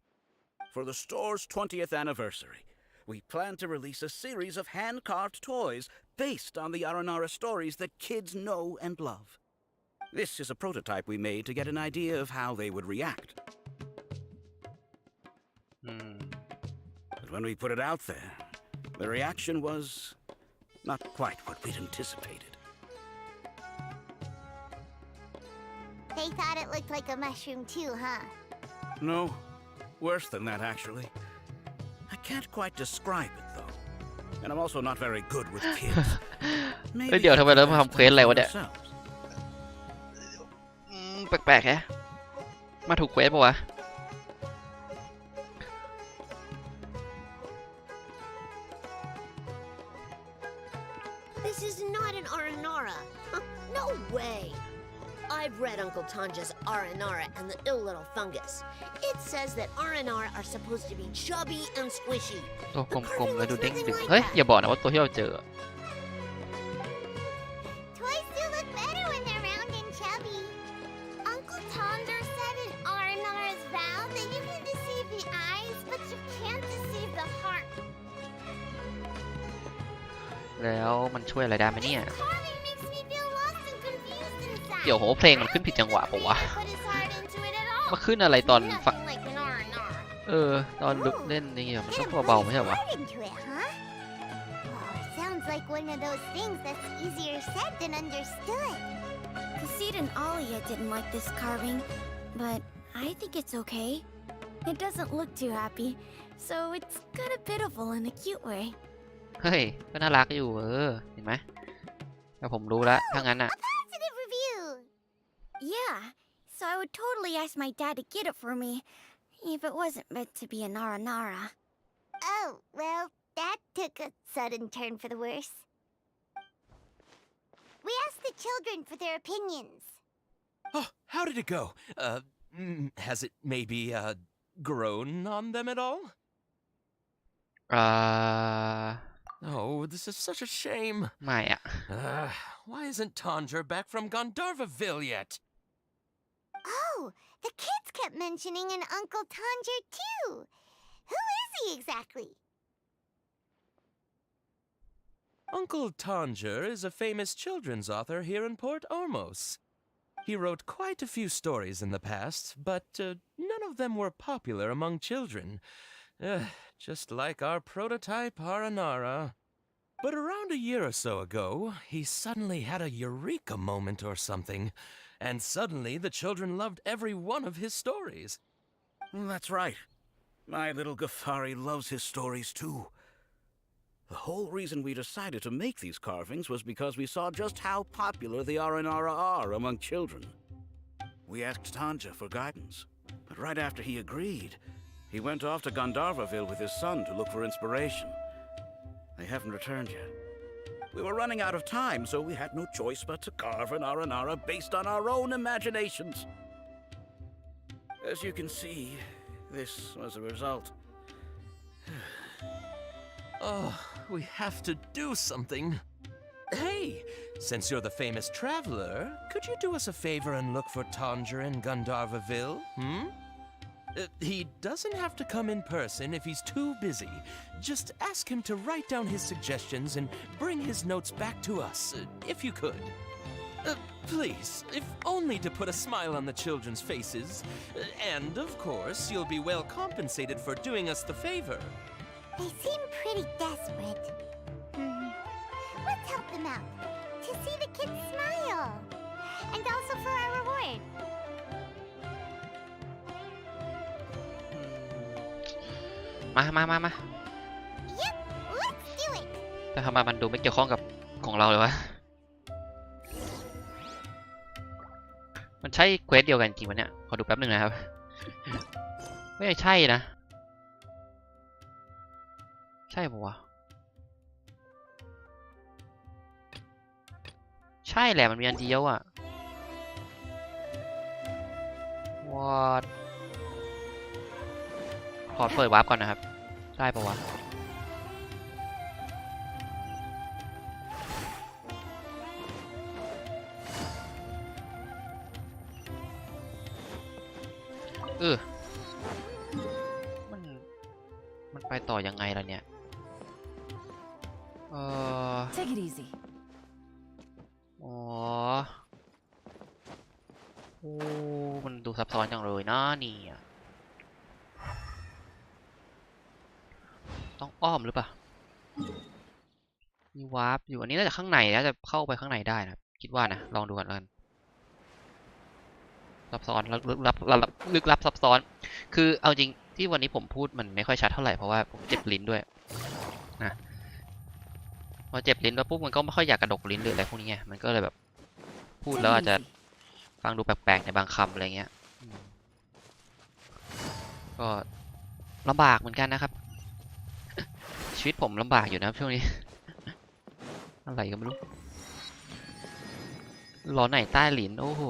For the store's 20th anniversary, we plan to release a series of hand-carved toys based on the Aranara stories that kids know and love. This is a prototype we made to get an idea of how they would react. But when we put it out there, the reaction was not quite what we'd anticipated. They thought it looked like a mushroom too, huh? No, worse than that, actually. I can't quite describe it, though. And I'm also not very good with kids. เดี๋ยวทำไมเราทำเควสอะไรวะเนี่ยแปลกๆแฮะมาถูกเควสปะวะ This is not an Aranara. No way. I've read Uncle Tanja's Aranara and the ill little fungus. It says that Aranara are supposed to be chubby and squishy. ตัวกลมๆแล้วดูเด้งดึงเฮ้ยอย่าบอกนะว่าตัวที่เราเจอ Toys do look better when they're round and chubby. Uncle Tonder said in Aranara's vow that you can deceive the eyes, but you can't deceive แล้วมันช่วยอะไรได้ไหมเนี่ยเดี๋ยวโหเพลงมันขึ้นผิดจังหวะปะวะมาขึ้นอะไรตอนฟังตอนลุกเล่นนี่มันต้องเบาๆไม่ใช่วะ Sounds like one of those things that's easier said than understood. Kasid and Alia didn't like this carving, but I think it's okay. It doesn't look too happy, so it's kind of pitiful in a cute way. เฮ้ยก็น่ารักอยู่เห็นไหมแต่ผมรู้แล้วถ้างั้นอะ Positive review. Yeah, so I would totally ask my dad to get it for me, if it wasn't meant to be a Nara Nara. Oh, well, that took a sudden turn for the worse. We asked the children for their opinions. Oh, how did it go? Has it maybe, grown on them at all? Oh, this is such a shame. ไม่อะ Why isn't Tanger back from Gandharvaville yet? Oh, the kids kept mentioning an Uncle Tanger too. Who is he exactly? Uncle Tanger is a famous children's author here in Port Ormos. He wrote quite a few stories in the past, but none of them were popular among children. Just like our prototype Aranara. But around a year or so ago, he suddenly had a eureka moment or something, and suddenly the children loved every one of his stories. That's right. My little Ghaffari loves his stories too. The whole reason we decided to make these carvings was because we saw just how popular the Aranara are among children. We asked Tanja for guidance, but right after he agreed, he went off to Gandharvaville with his son to look for inspiration. They haven't returned yet. We were running out of time, so we had no choice but to carve an Aranara based on our own imaginations. As you can see, this was the result. Oh, we have to do something. Hey, since you're the famous traveler, could you do us a favor and look for Tanger in Gandharvaville, he doesn't have to come in person if he's too busy. Just ask him to write down his suggestions and bring his notes back to us, if you could. Please, if only to put a smile on the children's faces. And, of course, you'll be well compensated for doing us the favor. They seem pretty desperate. Let's help them out. To see the kids smile. And also for our reward. มา Yep, let's do it. แต่ทำไมมันดูไม่เกี่ยวข้องกับของเราเลยวะ มันใช่เควสเดียวกันจริงวะเนี่ย ขอดูแป๊บหนึ่งนะครับ ไม่ใช่นะ ใช่ปะวะ ใช่แหละมันมีอันเดียวอะวอดขอเปิดวาร์ปก่อนนะครับ ได้ปะวะ มันไปต่อยังไงล่ะเนี่ย Take it easy. อ๋อ โอ้ มันดูซับซ้อนจังเลยนะนี่ต้องอ้อมหรือเปล่า มีวาร์ปอยู่อันนี้น่าจะข้างในน่าจะเข้าไปข้างในได้นะคิดว่านะ ลองดูก่อนแล้วกันซับซ้อนลึกลับซับซ้อน คือเอาจริงที่วันนี้ผมพูดมันไม่ค่อยชัดเท่าไหร่เพราะว่าผมเจ็บลิ้นด้วยนะพอเจ็บลิ้นแล้วปุ๊บมันก็ไม่ค่อยอยากกระดกลิ้นหรืออะไรพวกนี้ไงมันก็เลยแบบพูดแล้วอาจจะฟังดูแปลกๆในบางคำอะไรเงี้ยก็ลำบากเหมือนกันนะครับ ชีวิตผมลำบากอยู่นะช่วงนี้ อะไรก็ไม่รู้ร้อนไหนใต้ลิ้นโอ้โห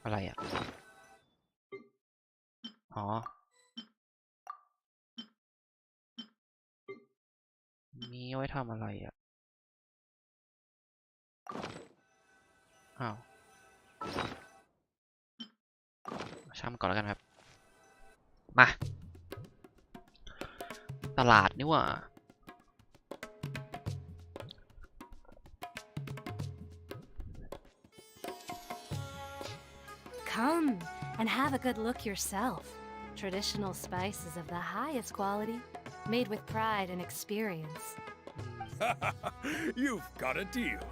อะไรอ่ะ อ๋อ นี่ไว้ทำอะไรอ่ะ อ้าว ช่างก่อนแล้วกันครับ มาตลาดนี่หว่า Come and have a good look yourself. Traditional spices of the highest quality, made with pride and experience. You've got a deal.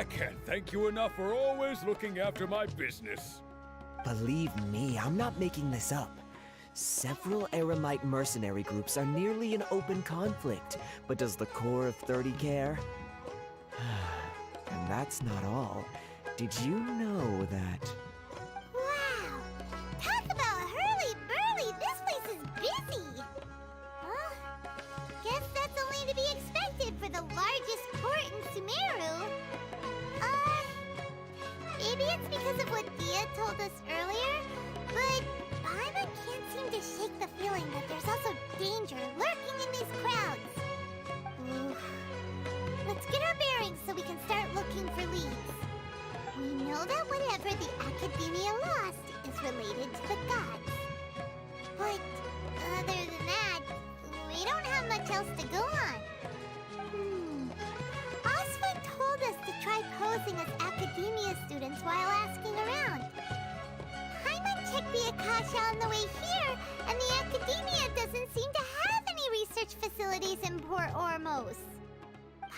I can't thank you enough for always looking after my business. Believe me, I'm not making this up. Several Eremite mercenary groups are nearly in open conflict, but does the core of 30 care? And that's not all. Did you know that... Wow! Talk about hurly-burly! This place is busy! Well, guess that's only to be expected for the largest port in Sumeru. Maybe it's because of what Dia told us earlier, but Paimon can't seem to shake the feeling that there's also danger lurking in these crowds. Ooh. Let's get our bearings so we can start looking for leads. We know that whatever the Academia lost is related to the gods. But other than that, we don't have much else to go on. Osford told us to try posing as Academia students while asking around. Paimon checked the Akasha on the way here, and the Academia doesn't seem to have any research facilities in Port Ormos.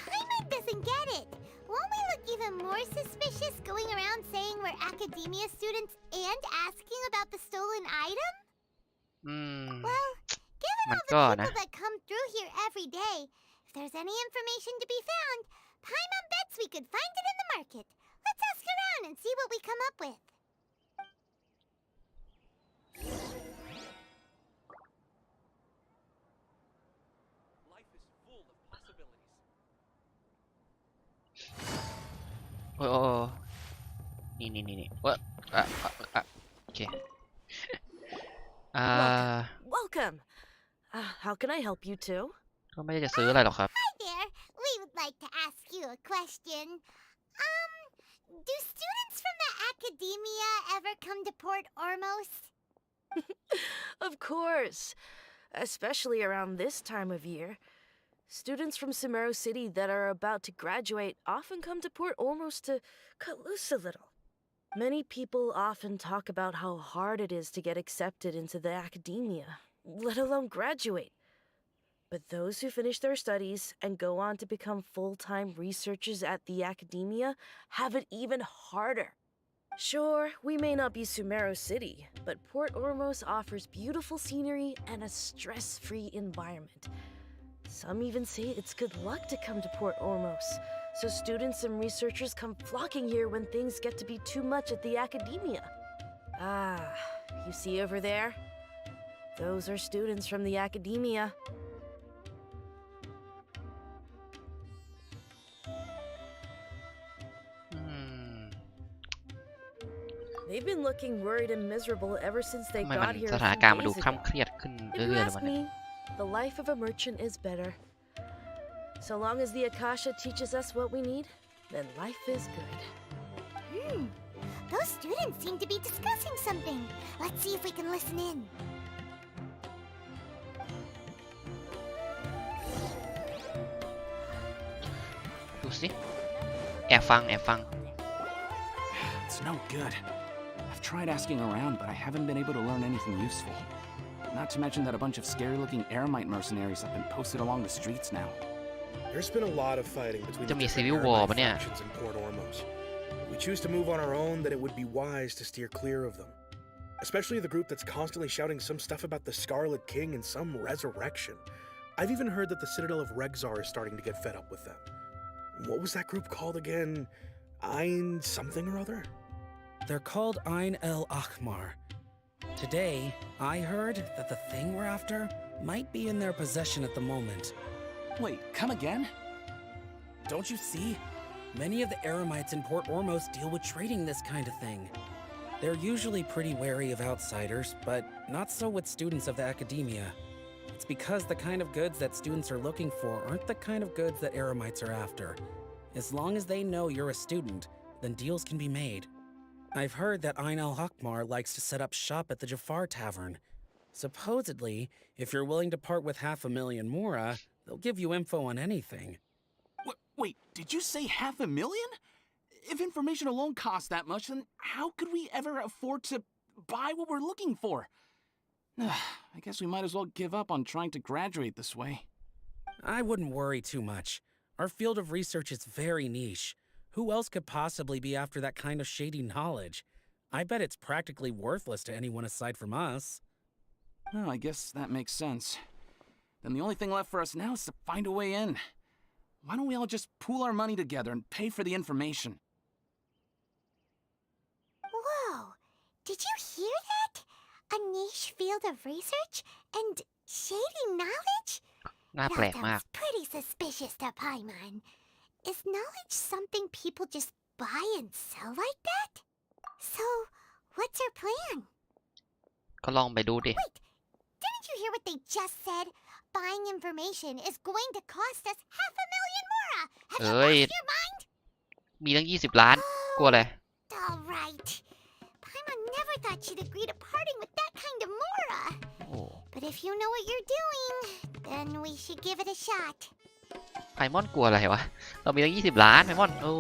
Paimon doesn't get it. Won't we look even more suspicious going around saying we're Academia students and asking about the stolen item? Well, given all the people that come through here every day, if there's any information to be found, Paimon bets we could find it in the market. Let's ask around and see what we come up with. Life is full of possibilities. โอ้นี่โอเคWelcome. How can I help you too? ก็ไม่ได้จะซื้ออะไรหรอกครับ Hi there. We would like to ask you a question. Do students from the Academia ever come to Port Ormos? Of course. Especially around this time of year. Students from Sumeru City that are about to graduate often come to Port Ormos to cut loose a little. Many people often talk about how hard it is to get accepted into the Academia, let alone graduate. But those who finish their studies and go on to become full-time researchers at the Academia have it even harder. Sure, we may not be Sumeru City, but Port Ormos offers beautiful scenery and a stress-free environment. Some even say it's good luck to come to Port Ormos, so students and researchers come flocking here when things get to be too much at the Academia. You see over there? Those are students from the Academia. They've been looking worried and miserable ever since they got here สถาน a การณ์ few มันดู days คล่ำ ago. เครียดขึ้น If เรื่ you อยๆเลย ask วันนี้ me, the life of a merchant is better. So long as the Akasha teaches us what we need, then life is good. Those students seem to be discussing something. Let's see if we can listen in. ดูสิแอบฟัง It's no good. I've tried asking around, but I haven't been able to learn anything useful. Not to mention that a bunch of scary-looking Eremite mercenaries have been posted along the streets now. There's been a lot of fighting between the จะมี different Civil War Eremite ปะเนี่ย factions in Port Ormos. If we choose to move on our own, then it would be wise to steer clear of them. Especially the group that's constantly shouting some stuff about the Scarlet King and some resurrection. I've even heard that the Citadel of Regzar is starting to get fed up with them. What was that group called again? Ein something or other? They're called Ein el Akhmar. Today, I heard that the thing we're after might be in their possession at the moment. Wait, come again? Don't you see? Many of the Eremites in Port Ormos deal with trading this kind of thing. They're usually pretty wary of outsiders, but not so with students of the Academia. It's because the kind of goods that students are looking for aren't the kind of goods that Eremites are after. As long as they know you're a student, then deals can be made. I've heard that Ein al-Hakmar likes to set up shop at the Jafar Tavern. Supposedly, if you're willing to part with 500,000 mora, they'll give you info on anything. Wait, did you say 500,000? If information alone costs that much, then how could we ever afford to buy what we're looking for? I guess we might as well give up on trying to graduate this way. I wouldn't worry too much. Our field of research is very niche. Who else could possibly be after that kind of shady knowledge? I bet it's practically worthless to anyone aside from us. Oh, I guess that makes sense. Then the only thing left for us now is to find a way in. Why don't we all just pool our money together and pay for the information? Whoa! Did you hear that? A niche field of research and shady knowledge? น่าแปลกมาก That sounds pretty suspicious to Paimon. Is knowledge something people just buy and sell like that? So, what's our plan? ก็ลองไปดูดิ Wait, didn't you hear what they just said? Buying information is going to cost us 500,000 mora. Have you เอ้ย lost your mind? มีตั้ง20 ล้าน กลัวอะไร All right. Paimon never thought she'd agree to parting with that kind of mora. โอ้ But if you know what you're doing, then we should give it a shot. ไพมอนกลัวอะไรวะ เรามีตั้ง20 ล้านไพมอน โอ้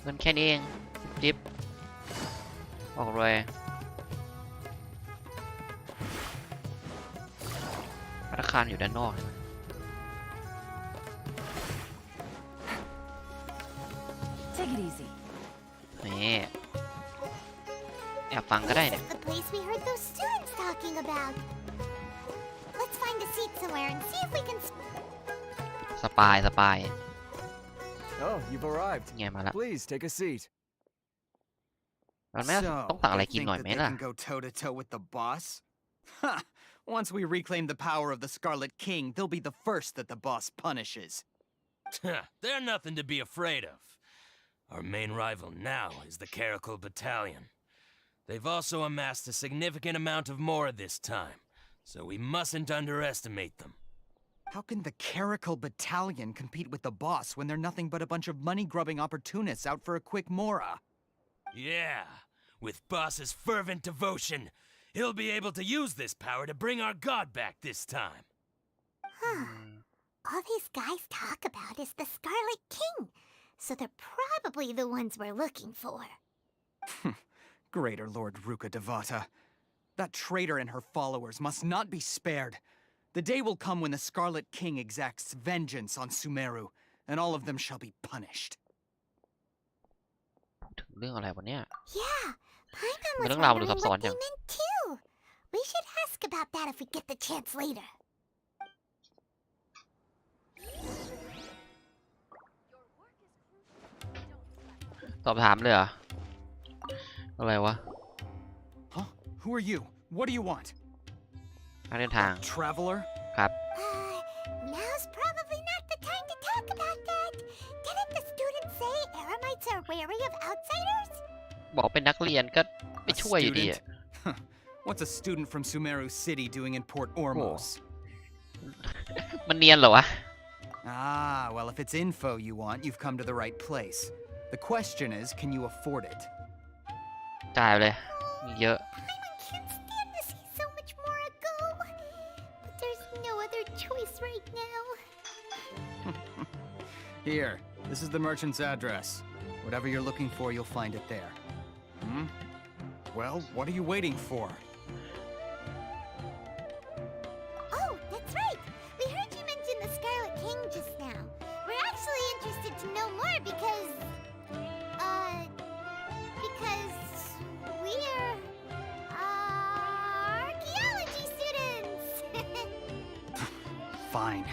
เงินแค่นี้เองจิ๊บออกเลยธนาคารอยู่ด้านนอก Take it easy. นี่แอบฟังก็ได้เนี่ย This is the place we heard those students talking about. Let's find a seat somewhere and see if we can. สปายสปาย Oh, you've arrived. ไงมาแล้ว Please take a seat. มันไม่ต้องตักอะไรกินหน่อยไหมล่ะ Go toe to toe with the boss? Ha! Once we reclaim the power of the Scarlet King, they'll be the first that the boss punishes. They're nothing to be afraid of. Our main rival now is the Caracal Battalion. They've also amassed a significant amount of Mora this time, so we mustn't underestimate them. How can the Caracal Battalion compete with the boss when they're nothing but a bunch of money-grubbing opportunists out for a quick Mora? Yeah, with Boss's fervent devotion, he'll be able to use this power to bring our god back this time. Huh. All these guys talk about is the Scarlet King, so they're probably the ones we're looking for. Greater Lord Ruka Devata. That traitor and her followers must not be spared. The day will come when the Scarlet King exacts vengeance on Sumeru, and all of them shall be punished. ถึงเรื่องอะไรวะเนี่ย Yeah, Paimon มัน was เรื่องราวมันดู wondering ซับซ้อน what จั they ง meant too. We should ask about that if we get the chance later. สอบถามเลยเหรอ อะไรวะ Huh? Who are you? What do you want? การเดินทาง Traveler? ครับ Now's probably not the time to talk about that. Didn't the students say Eremites are wary of outsiders? บอกเป็นนักเรียนก็ไปช่วยอยู่ดีอะ Huh. What's a student from Sumeru City doing in Port Ormos? มันเนียนเหรอวะ Ah, well, if it's info you want, you've come to the right place. The question is, can you afford it? จ่ายไปเลยมีเยอะ Paimon can't stand to see so much more ago. But there's no other choice right now. Here, this is the merchant's address. Whatever you're looking for, you'll find it there. Hmm? Well, what are you waiting for? Oh, that's right. We heard you mention the Scarlet King just now. We're actually interested to know more because we're archaeology students. Fine.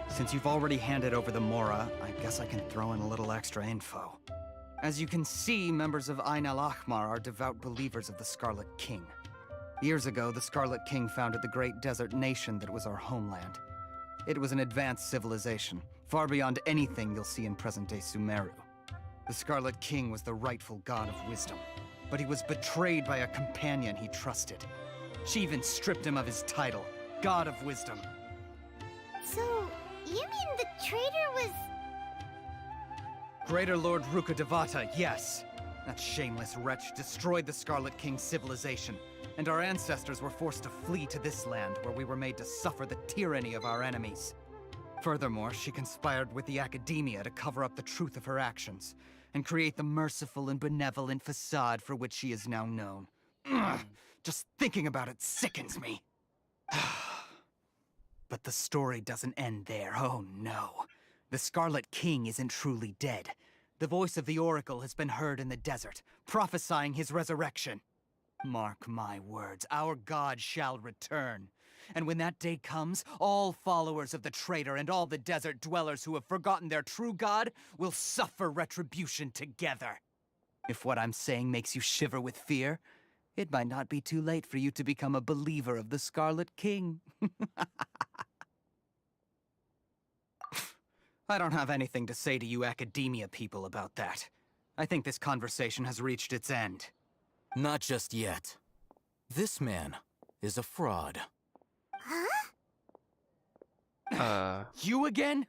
Since you've already handed over the Mora, I guess I can throw in a little extra info. As you can see, members of Ain al-Ahmar are devout believers of the Scarlet King. Years ago, the Scarlet King founded the great desert nation that was our homeland. It was an advanced civilization, far beyond anything you'll see in present-day Sumeru. The Scarlet King was the rightful god of wisdom, but he was betrayed by a companion he trusted. She even stripped him of his title, God of Wisdom. So, you mean the traitor was... Greater Lord Ruka Devata, yes. That shameless wretch destroyed the Scarlet King's civilization, and our ancestors were forced to flee to this land where we were made to suffer the tyranny of our enemies. Furthermore, she conspired with the academia to cover up the truth of her actions and create the merciful and benevolent facade for which she is now known. Ugh, just thinking about it sickens me. But the story doesn't end there, oh no. The Scarlet King isn't truly dead. The voice of the Oracle has been heard in the desert, prophesying his resurrection. Mark my words, our god shall return. And when that day comes, all followers of the traitor and all the desert dwellers who have forgotten their true god will suffer retribution together. If what I'm saying makes you shiver with fear, it might not be too late for you to become a believer of the Scarlet King. I don't have anything to say to you academia people about that. I think this conversation has reached its end. Not just yet. This man is a fraud. Huh? You again?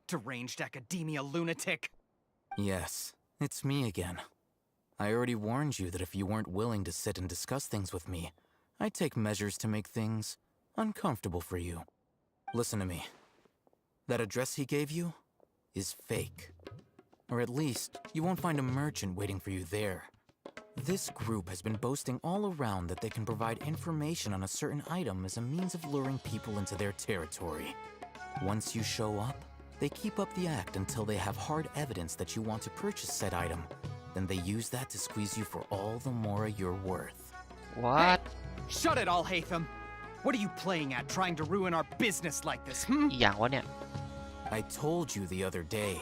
Deranged academia lunatic. Yes, it's me again. I already warned you that if you weren't willing to sit and discuss things with me, I'd take measures to make things uncomfortable for you. Listen to me. That address he gave you is fake. Or at least, you won't find a merchant waiting for you there. This group has been boasting all around that they can provide information on a certain item as a means of luring people into their territory. Once you show up, they keep up the act until they have hard evidence that you want to purchase said item. Then they use that to squeeze you for all the more you're worth. What? Hey, shut it all, Hatham. What are you playing at, trying to ruin our business like this, hmm? I told you the other day.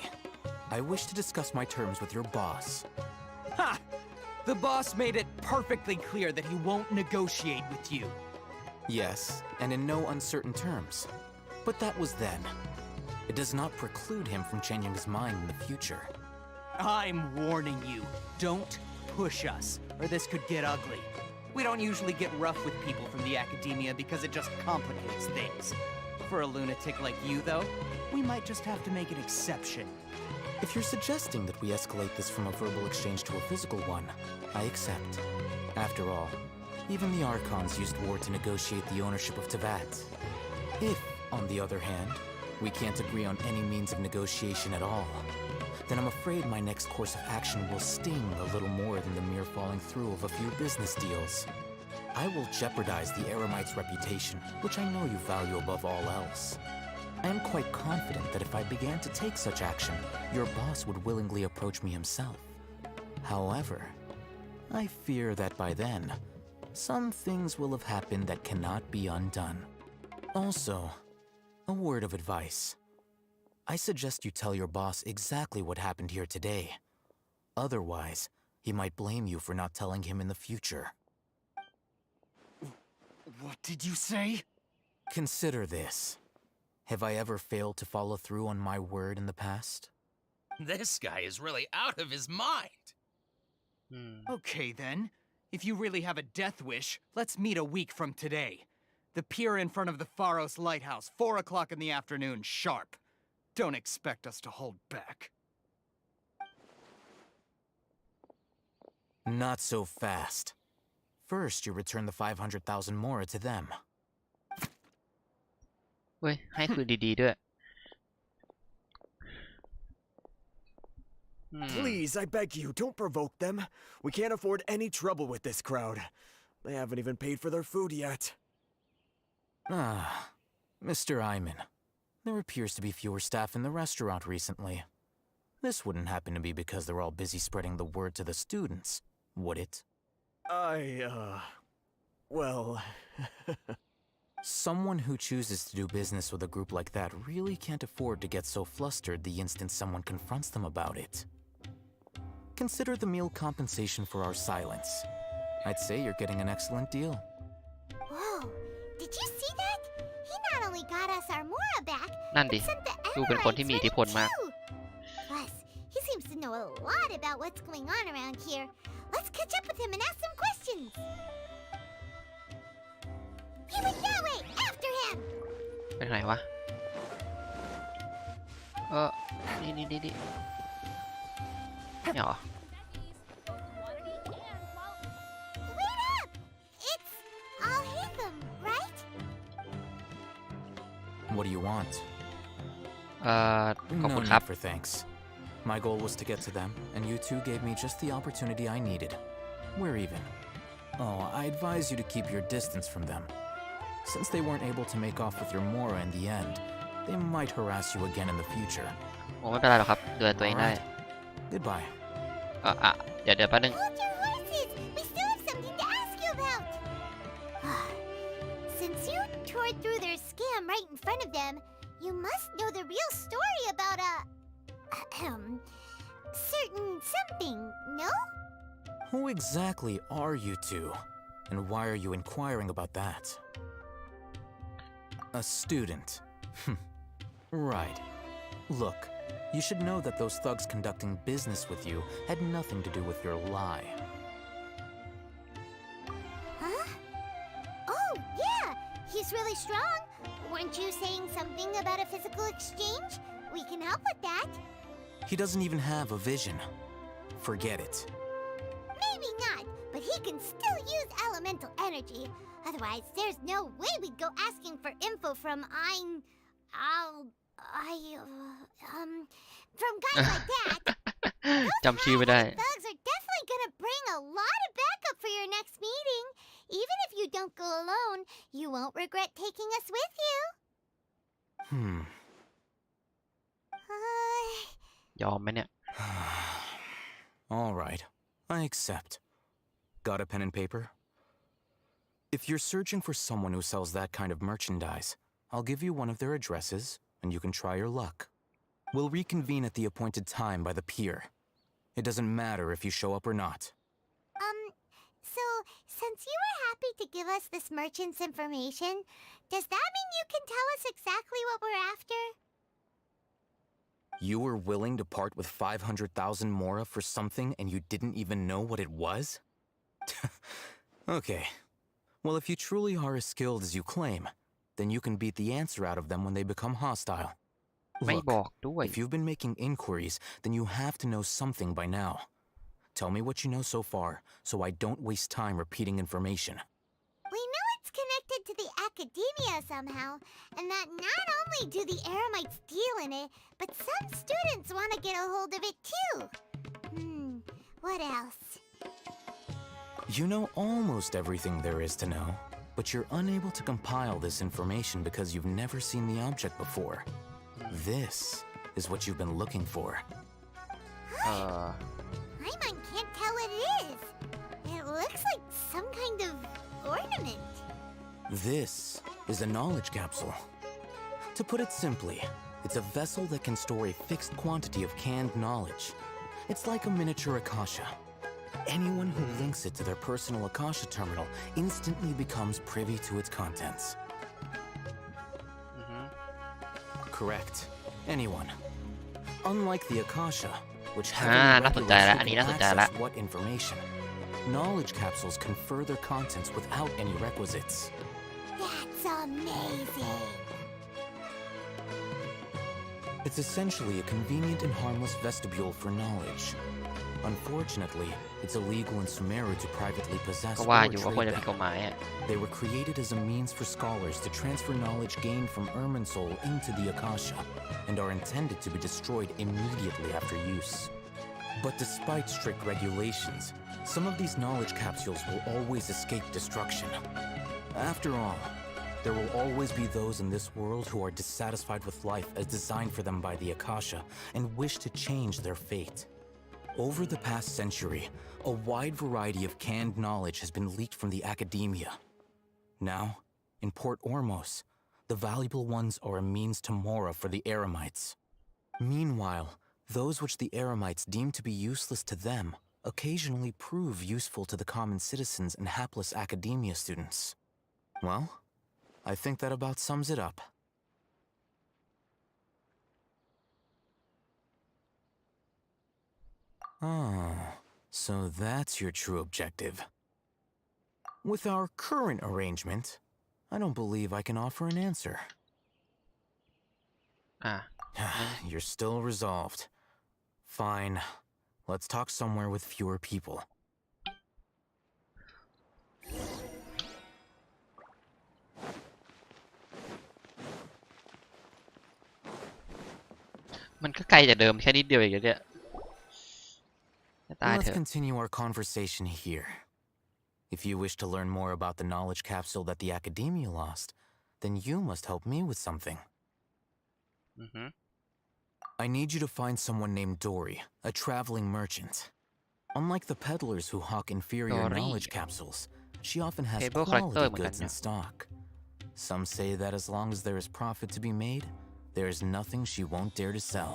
I wish to discuss my terms with your boss. Ha! The boss made it perfectly clear that he won't negotiate with you. Yes, and in no uncertain terms. But that was then. It does not preclude him from changing his mind in the future. I'm warning you, don't push us, or this could get ugly. We don't usually get rough with people from the academia because it just complicates things. For a lunatic like you, though, we might just have to make an exception. If you're suggesting that we escalate this from a verbal exchange to a physical one, I accept. After all, even the Archons used war to negotiate the ownership of Teyvat. If, on the other hand, we can't agree on any means of negotiation at all, then I'm afraid my next course of action will sting a little more than the mere following through of a few business deals. I will jeopardize the Eremite's reputation, which I know you value above all else. I am quite confident that if I began to take such action, your boss would willingly approach me himself. However, I fear that by then, some things will have happened that cannot be undone. Also, a word of advice. I suggest you tell your boss exactly what happened here today. Otherwise, he might blame you for not telling him in the future. What did you say? Consider this. Have I ever failed to follow through on my word in the past? This guy is really out of his mind. Okay then. If you really have a death wish, let's meet a week from today. The pier in front of the Pharos Lighthouse, 4 o'clock in the afternoon, sharp. Don't expect us to hold back. Not so fast. First, you return the 500,000 mora to them. เว้ยให้คืนดีๆด้วย Please, I beg you, don't provoke them. We can't afford any trouble with this crowd. They haven't even paid for their food yet. Ah, Mr. Iman. There appears to be fewer staff in the restaurant recently. This wouldn't happen to be because they're all busy spreading the word to the students, would it? Well... Someone who chooses to do business with a group like that really can't afford to get so flustered the instant someone confronts them about it. Consider the meal compensation for our silence. I'd say you're getting an excellent deal. Whoa, did you see that? He not only got us our Mora back, นั่นดิ but sent the ดูเป็นคนที่มีอิทธิพลมาก too. Plus, he seems to know a lot about what's going on around here. Let's catch up with him and ask some questions. He went that way, after him. ไปไหนวะนี่ไม่เหรอ Wait up! What do you want? ขอบคุณ No ครับ need for thanks. My goal was to get to them, and you two gave me just the opportunity I needed. We're even. Oh, I advise you to keep your distance from them. Since they weren't able to make off with your Mora in the end, they might harass you again in the future. โอ้ไม่เป็นไรหรอกครับดูแลตัวเองได้ Goodbye. เดี๋ยวแป๊บนึง Hold your horses! We still have something to ask you about! Since you tore through their scam right in front of them, you must know the real story about certain something, no? Who exactly are you two? And why are you inquiring about that? A student. Right. Look, you should know that those thugs conducting business with you had nothing to do with your lie. Huh? Oh, yeah! He's really strong! Weren't you saying something about a physical exchange? We can help with that. He doesn't even have a vision. Forget it. Maybe not, but he can still use elemental energy. Otherwise, there's no way we'd go asking for info from from guys like that. จำชื่อไม่ได้ Thugs are definitely gonna bring a lot of backup for your next meeting. Even if you don't go alone, you won't regret taking us with you. ยอมไหมเนี่ย All right, I accept. Got a pen and paper? If you're searching for someone who sells that kind of merchandise, I'll give you one of their addresses, and you can try your luck. We'll reconvene at the appointed time by the pier. It doesn't matter if you show up or not. So, since you were happy to give us this merchant's information, does that mean you can tell us exactly what we're after? You were willing to part with 500,000 Mora for something and you didn't even know what it was? Okay. Well, if you truly are as skilled as you claim, then you can beat the answer out of them when they become hostile. Look, if you've been making inquiries, then you have to know something by now. Tell me what you know so far, so I don't waste time repeating information. We know it's connected to the academia somehow, and that not only do the Eremites deal in it, but some students want to get a hold of it too. What else? You know almost everything there is to know, but you're unable to compile this information because you've never seen the object before. This is what you've been looking for. Paimon can't tell what it is. It looks like some kind of ornament. This is a knowledge capsule. To put it simply, it's a vessel that can store a fixed quantity of canned knowledge. It's like a miniature Akasha. Anyone who links it to their personal Akasha terminal instantly becomes privy to its contents. Correct. Anyone. Unlike the Akasha, which heavily regulates who can access what information, knowledge capsules confer their contents without any requisites. That's amazing. It's essentially a convenient and harmless vestibule for knowledge. Unfortunately, it's illegal in Sumeru to privately possess or trade them. They were created as a means for scholars to transfer knowledge gained from Irminsul into the Akasha, and are intended to be destroyed immediately after use. But despite strict regulations, some of these knowledge capsules will always escape destruction. After all, there will always be those in this world who are dissatisfied with life as designed for them by the Akasha and wish to change their fate. Over the past century, a wide variety of canned knowledge has been leaked from the academia. Now, in Port Ormos, the valuable ones are a means to Mora for the Eremites. Meanwhile, those which the Eremites deem to be useless to them occasionally prove useful to the common citizens and hapless academia students. Well, I think that about sums it up. Oh, so that's your true objective. With our current arrangement, I don't believe I can offer an answer. You're still resolved. Fine. Let's talk somewhere with fewer people. มันก็ไกลจากเดิมแค่นิดเดียวเองเนี่ย Let's continue our conversation here. If you wish to learn more about the knowledge capsule that the Academia lost, then you must help me with something. I need you to find someone named Dory, a traveling merchant. Unlike the peddlers who hawk inferior knowledge capsules, she often has quality goods in stock. Some say that as long as there is profit to be made, there is nothing she won't dare to sell.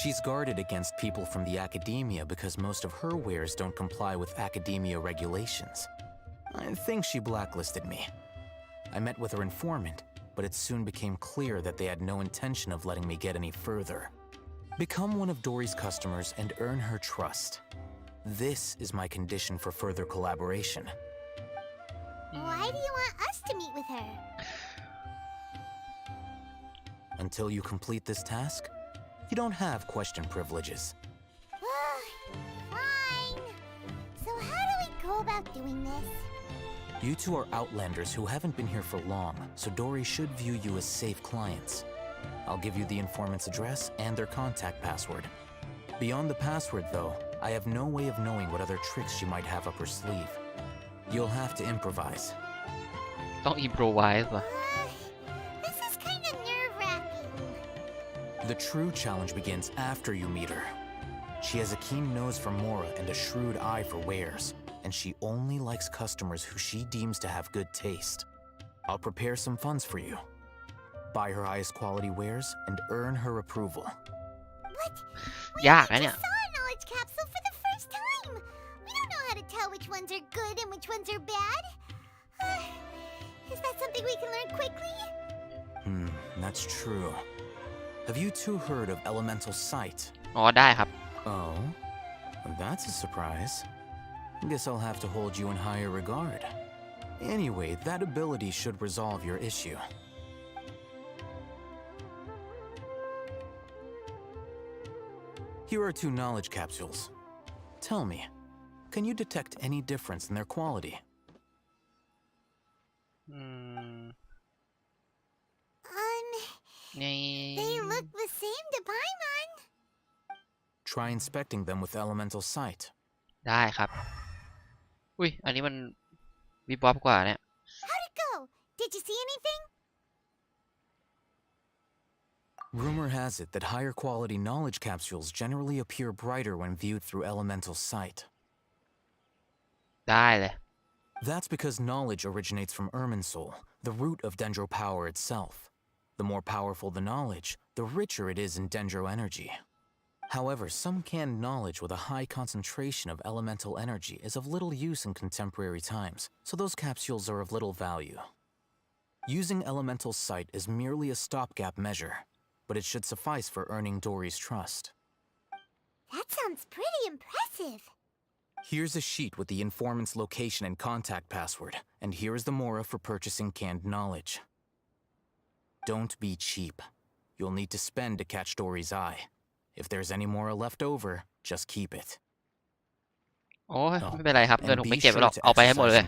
She's guarded against people from the Academia because most of her wares don't comply with Academia regulations. I think she blacklisted me. I met with her informant, but it soon became clear that they had no intention of letting me get any further. Become one of Dory's customers and earn her trust. This is my condition for further collaboration. Why do you want us to meet with her? Until you complete this task, you don't have question privileges. Fine. So how do we go about doing this? You two are outlanders who haven't been here for long, so Dory should view you as safe clients. I'll give you the informant's address and their contact password. Beyond the password, though, I have no way of knowing what other tricks she might have up her sleeve. You'll have to improvise. ต้อง improvise ว่ะ This is kind of nerve-wracking. The true challenge begins after you meet her. She has a keen nose for Mora and a shrewd eye for wares, and she only likes customers who she deems to have good taste. I'll prepare some funds for you. Buy her highest quality wares and earn her approval. What? ยากนะเนี่ย We saw a knowledge capsule for the first time. We don't know how to tell which ones are good and which ones are bad. Is that something we can learn quickly? That's true. Have you two heard of elemental sight? อ๋อได้ครับ Oh, that's a surprise. Guess I'll have to hold you in higher regard. Anyway, that ability should resolve your issue. Here are 2 knowledge capsules. Tell me, can you detect any difference in their quality? They look the same to Paimon. Try inspecting them with elemental sight. ได้ครับ อุ้ย อันนี้มันวิบวับกว่าเนี่ย How'd it go? Did you see anything? Rumor has it that higher quality knowledge capsules generally appear brighter when viewed through elemental sight. ได้เลย That's because knowledge originates from Irminsul, the root of Dendro power itself. The more powerful the knowledge, the richer it is in Dendro energy. However, some canned knowledge with a high concentration of elemental energy is of little use in contemporary times, so those capsules are of little value. Using elemental sight is merely a stopgap measure, but it should suffice for earning Dory's trust. That sounds pretty impressive. Here's a sheet with the informant's location and contact password, and here is the mora for purchasing canned knowledge. Don't be cheap. You'll need to spend to catch Dory's eye. If there's any mora left over, just keep it. โอ้ยไม่เป็นไรครับ เงินผมไม่เก็บหรอก เอาไปให้หมดเลย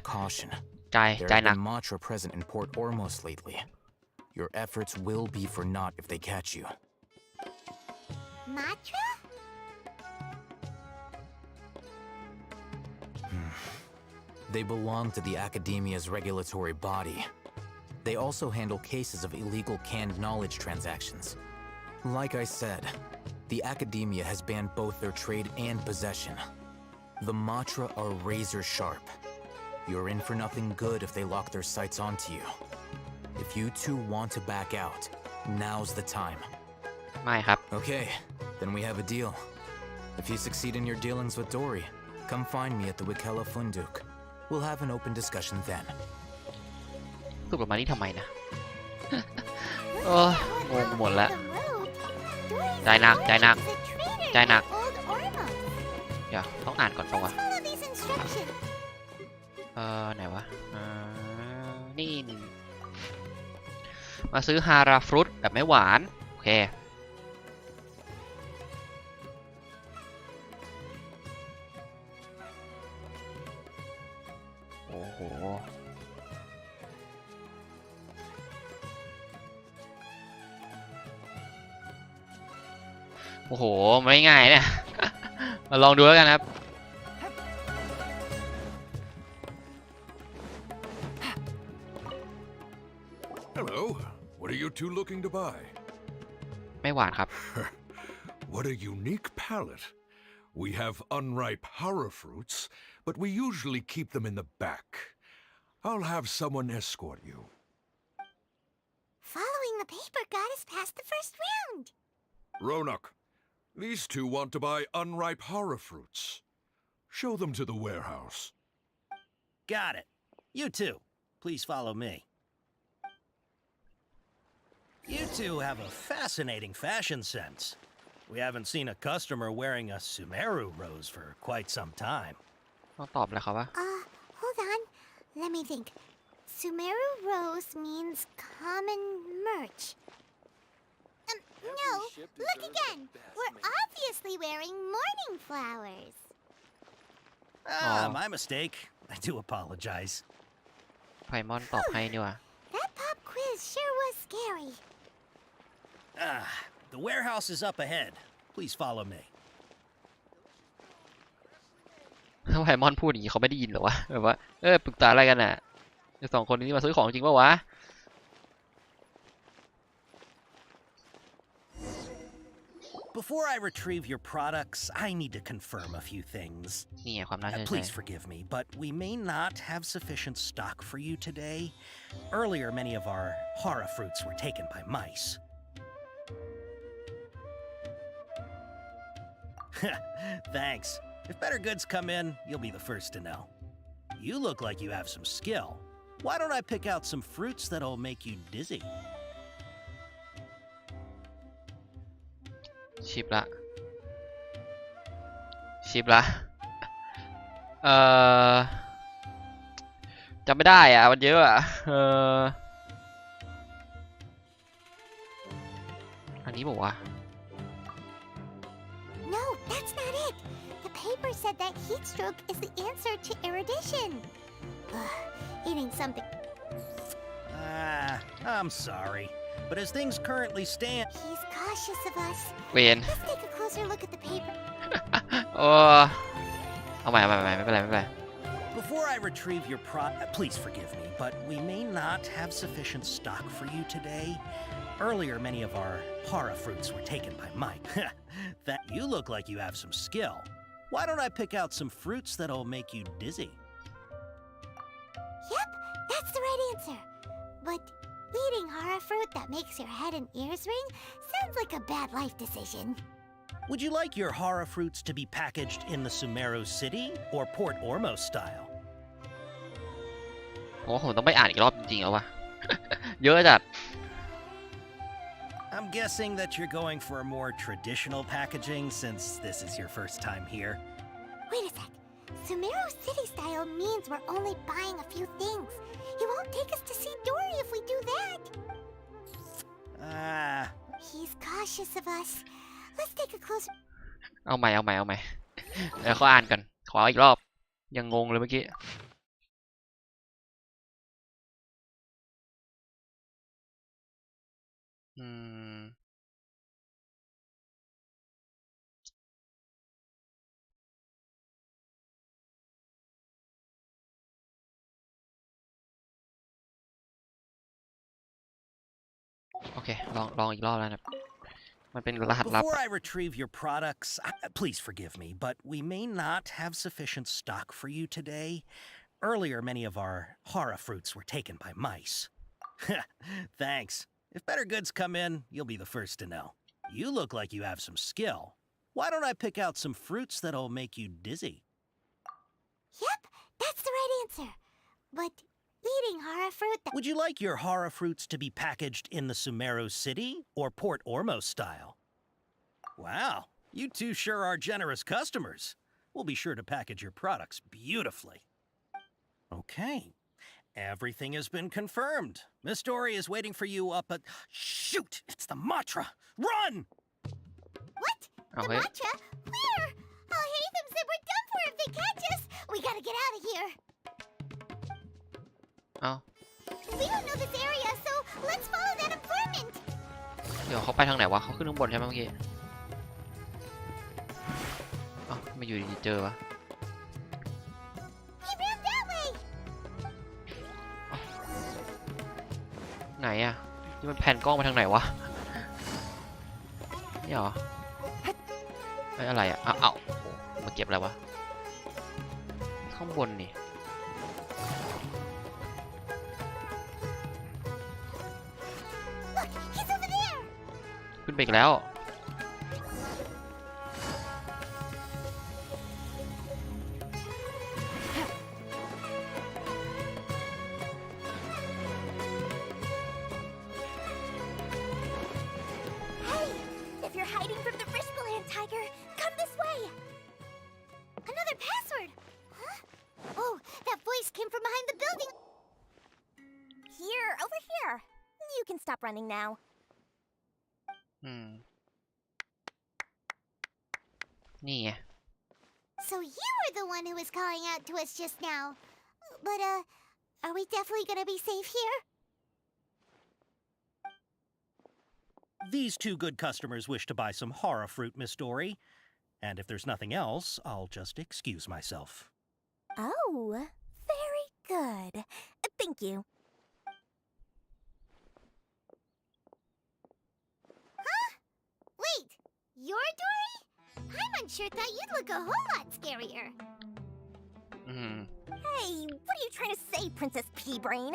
จ่าย There จ่าย have หนัก been Matra present in Port Ormos lately. Your efforts will be for naught if they catch you. Matra? They belong to the Academia's regulatory body. They also handle cases of illegal canned knowledge transactions. Like I said, the Academia has banned both their trade and possession. The Matra are razor sharp. You're in for nothing good if they lock their sights onto you. If you two want to back out, now's the time. ไม่ครับ Okay, then we have a deal. If you succeed in your dealings with Dory, come find me at the Wikela Funduk. We'll have an open discussion then. สุดประมาณนี้ทำไมนะ โอ้ยงงหมดแล้ว ใจหนัก ใจหนัก ใจหนัก เดี๋ยวต้องอ่านก่อนปะวะ ไหนวะ นี่ มาซื้อฮาราฟรุตแบบไม่หวาน โอเค โอ้โห อ โอ้โหไม่ง่ายเนี่ย มาลองดูแล้วกันครับ Hello. What are you two looking to buy? ไม่หวานครับ What a unique palate. We have unripe horror fruits, but we usually keep them in the back. I'll have someone escort you. Following the paper got us past the first round. Ronak, these two want to buy unripe horror fruits. Show them to the warehouse. Got it. You two, please follow me. You two have a fascinating fashion sense. We haven't seen a customer wearing a Sumeru rose for quite some time. ต้องตอบเลยครับว่า Hold on. Let me think. Sumeru rose means common merch. No, look again. We're obviously wearing morning flowers. My mistake. I do apologize. ไพมอนตอบให้นี่ว่ะ That pop quiz sure was scary. The warehouse is up ahead. Please follow me. ถ้าไพมอนพูดอย่างนี้เขาไม่ได้ยินหรอวะแบบว่าปรึกษาอะไรกันน่ะไอ้สองคนนี้มาซื้อของจริงป่ะวะ Before I retrieve your products, I need to confirm a few things. นี่ไงความน่าเชื่อใจ Please forgive me, but we may not have sufficient stock for you today. Earlier, many of our horror fruits were taken by mice. Thanks. If better goods come in, you'll be the first to know. You look like you have some skill. Why don't I pick out some fruits that'll make you dizzy? ชิปละจำไม่ได้อ่ะมันเยอะอ่ะอันนี้บอกว่า No, that's not it. The paper said that heat stroke is the answer to erudition. Eating something. I'm sorry. But as things currently stand... He's cautious of us. เวน Let's take a closer look at the paper. โอ้เอาใหม่ไม่เป็นไรBefore I retrieve your please forgive me, but we may not have sufficient stock for you today. Earlier, many of our horror fruits were taken by Mike. That you look like you have some skill. Why don't I pick out some fruits that'll make you dizzy? Yep, that's the right answer. But eating horror fruit that makes your head and ears ring sounds like a bad life decision. Would you like your horror fruits to be packaged in the Sumeru City or Port Ormos style? โอ้ผมต้องไปอ่านอีกรอบจริงๆแล้ววะ เยอะจัด I'm guessing that you're going for a more traditional packaging since this is your first time here. Wait a sec. Sumeru City style means we're only buying a few things. He won't take us to see Dory if we do that. He's cautious of us. Let's take a closer... เอาใหม่ เดี๋ยวเขาอ่านกันขออีกรอบยังงงเลยเมื่อกี้โอเคลองอีกรอบแล้วนะมันเป็นรหัสลับ Before I retrieve your products, please forgive me, but we may not have sufficient stock for you today. Earlier, many of our horror fruits were taken by mice. Thanks. If better goods come in, you'll be the first to know. You look like you have some skill. Why don't I pick out some fruits that'll make you dizzy? Yep, that's the right answer. But eating horror fruit that... Would you like your horror fruits to be packaged in the Sumeru City or Port Ormos style? Wow, you two sure are generous customers. We'll be sure to package your products beautifully. Okay, everything has been confirmed. Miss Dory is waiting for you up at... Shoot, it's the Matra! Run! What? The Matra? Where? I'll hate them said we're done for if they catch us. We gotta get out of here. Oh. We don't know this area, so let's follow that informant. เดี๋ยวเขาไปทางไหนวะเขาขึ้นข้างบนใช่ไหมเมื่อกี้ มาอยู่ดีๆเจอวะ He ran that way. ไหนอะนี่มันแผ่นกล้องมาทางไหนวะนี่เหรอไอ้อะไรอะเอามาเก็บอะไรวะข้างบนนี่ Look, he's over there. ขึ้นไปอีกแล้ว Hey, if you're hiding from the Frishbaland tiger, come this way. Another password. Huh? Oh, that voice came from behind the building. Here, over here. You can stop running now. นี่ไง So you were the one who was calling out to us just now. But, are we definitely gonna be safe here? These two good customers wish to buy some horror fruit, Miss Dory. And if there's nothing else, I'll just excuse myself. Oh, very good. Thank you. Huh? Wait, you're Dory? I'm unsure thought you'd look a whole lot scarier. Hey, what are you trying to say, Princess Pea-Brain?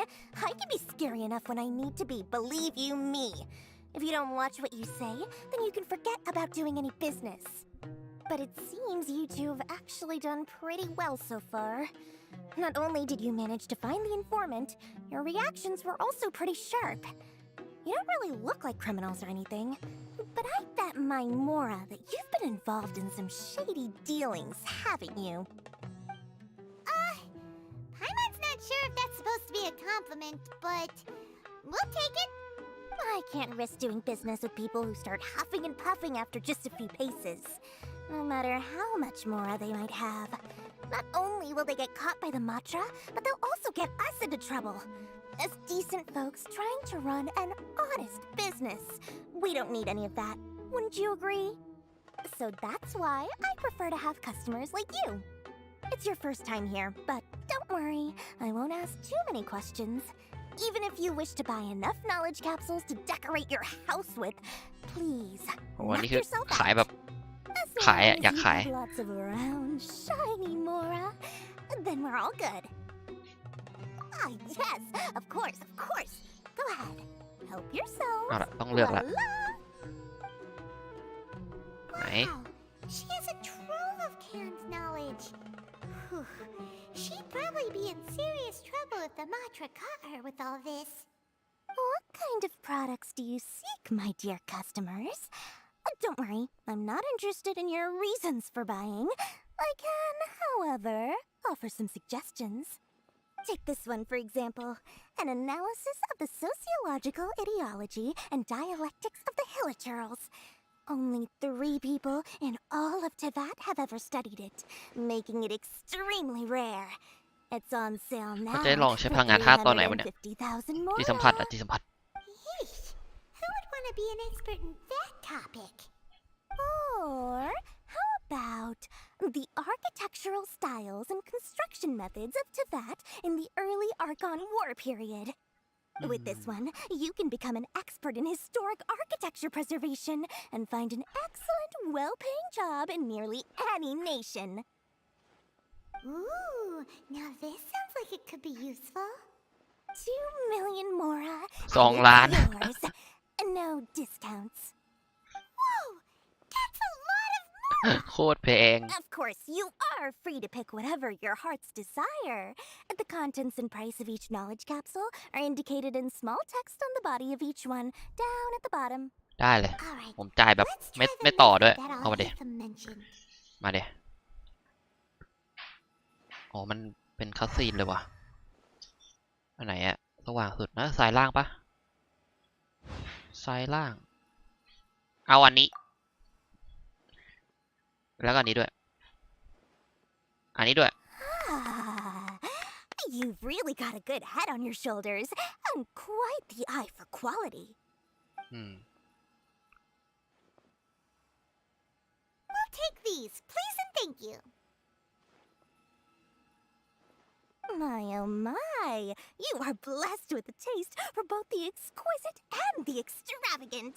I can be scary enough when I need to be, believe you me. If you don't watch what you say, then you can forget about doing any business. But it seems you two have actually done pretty well so far. Not only did you manage to find the informant, your reactions were also pretty sharp. You don't really look like criminals or anything, but I bet my Mora that you've been involved in some shady dealings, haven't you? Paimon's not sure if that's supposed to be a compliment, but we'll take it. I can't risk doing business with people who start huffing and puffing after just a few paces. No matter how much Mora they might have. Not only will they get caught by the Matra, but they'll also get us into trouble. As decent folks trying to run an honest business. We don't need any of that. Wouldn't you agree? So that's why I prefer to have customers like you. It's your first time here, but don't worry, I won't ask too many questions. Even if you wish to buy enough knowledge capsules to decorate your house with, please, โอ้โห knock นี่คือ yourself ขาย out. แบบ As ขายอะ long อยาก as you ขาย have lots of round, shiny Mora, then we're all good. Ah, yes, of course, of course. Go ahead, help yourself. เอาละต้องเลือกละ Voila. ไหน Wow, she has a trove of canned knowledge. Whew. She'd probably be in serious trouble if the Matra caught her with all this. What kind of products do you seek, my dear customers? Don't worry, I'm not interested in your reasons for buying. I can, however, offer some suggestions. Take this one, for example. An analysis of the sociological ideology and dialectics of the Hilichurls. Only 3 people in all of Teyvat have ever studied it, making it extremely rare. It's on sale เขา now จะได้ลองใช้ for พลังงานธาตุตอนไหนวะเนี่ย 350,000 จิตสัมผัส Mora. อะจิตสัมผัส Yeesh, who would want to be an expert in that topic? Or how about the architectural styles and construction methods of Teyvat in the early Archon War period? With this one, you can become an expert in historic architecture preservation and find an excellent, well-paying job in nearly any nation. Ooh, now this sounds like it could be useful. 2 million Mora. 2 ล้าน and it's yours. No discounts. Whoa, that's a lot of more! โคตรแพง Of course, you are free to pick whatever your heart's desire. The contents and price of each knowledge capsule are indicated in small text on the body of each one, down at the bottom. ได้เลย Alright, ผมจ่ายแบบ let's ไม่ try the ไม่ต่อ method ด้วย that เอามาเด Alhaitham mentioned. มาเดอ๋อมันเป็นคัสซีนเลยวะอันไหนอะสว่างสุดนะซ้ายล่างปะซ้ายล่าง เอาอันนี้ แล้วก็อันนี้ด้วย อันนี้ด้วย Ah, you've really got a good head on your shoulders and quite the eye for quality. อืม We'll take these, please and thank Thank you. My oh my! You are blessed with a taste for both the exquisite and the extravagant.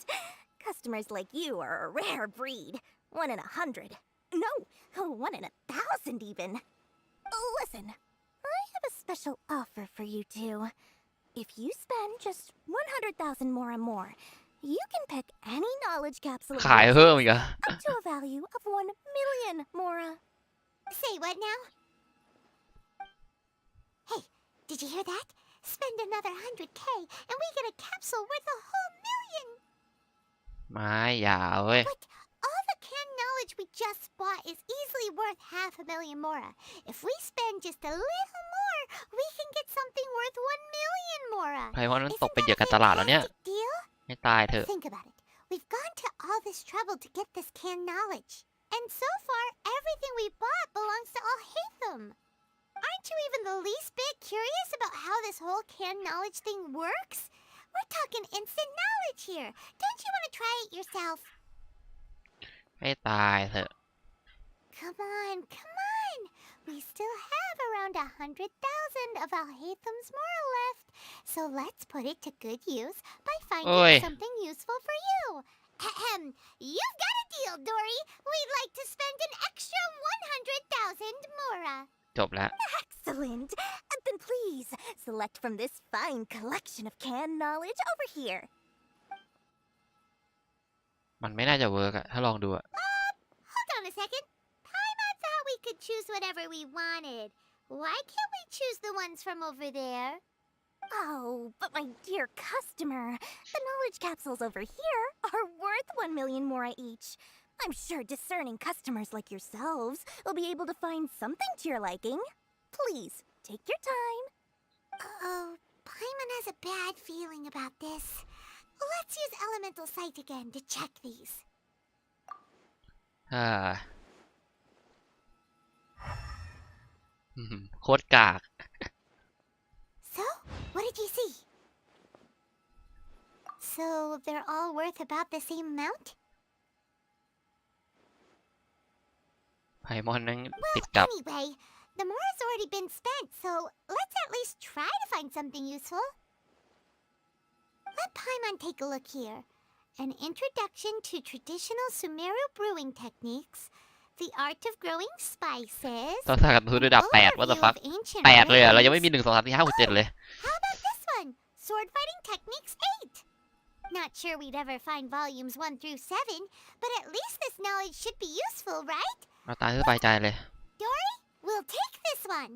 Customers like you are a rare breed. 1 in 100. No, 1 in 1,000 even. Listen, I have a special offer for you two. If you spend just 100,000 more and more, you can pick any knowledge capsule of ขาย your เพิ่มอีก choice อะ up to a value of 1 million mora. Say what now? Hey, did you hear that? Spend another 100K and we get a capsule worth a whole million. ไม่อย่าเว้ย But all the canned knowledge we just bought is easily worth 500,000 mora. If we spend just a little more, we can get something worth 1 million mora. ไพมอนมันตกเป็นเหยื่อการตลาดแล้วเนี่ย Deal? ให้ตายเถอะ Think about it. We've gone to all this trouble to get this canned knowledge. And so far, everything we bought belongs to all Hatham. Aren't you even the least bit curious about how this whole canned knowledge thing works? We're talking instant knowledge here. Don't you want to try it yourself? ให้ตายเถอะ Come on, come on. We still have around 100,000 of Al-Haytham's moral left. So let's put it to good use by finding Oi. something useful for you. Ahem. You've got a deal, Dory. We'd like to spend an extra 100,000 mora. จบแล้ว Excellent. Then please, select from this fine collection of canned knowledge over here. มันไม่น่าจะเวิร์กอะถ้าลองดูอะ Hold on a second. Paimon thought we could choose whatever we wanted. Why can't we choose the ones from over there? Oh, but my dear customer, the knowledge capsules over here are worth 1 million mora each. I'm sure discerning customers like yourselves will be able to find something to your liking. Please, take your time. Uh-oh, Paimon has a bad feeling about this. Let's use Elemental Sight again to check these. อ่าโคตรกาก So, what did you see? So, they're all worth about the same amount? ไพมอนนั่ง Well, ติดกับ anyway, the mora's already been spent, so let's at least try to find something useful. Let Paimon take a look here. An introduction to traditional Sumeru brewing techniques, the art of growing spices, ต้องสกัดทุนระดับ 8 what the fuck 8 เลยอะเรายังไม่มี 1 2 3 4 5 6 7 เลย How about this one? Sword fighting techniques 8. Not sure we'd ever find volumes 1 through 7, but at least this knowledge should be useful, right? เราตายสบายใจเลย Dory, we'll take this one.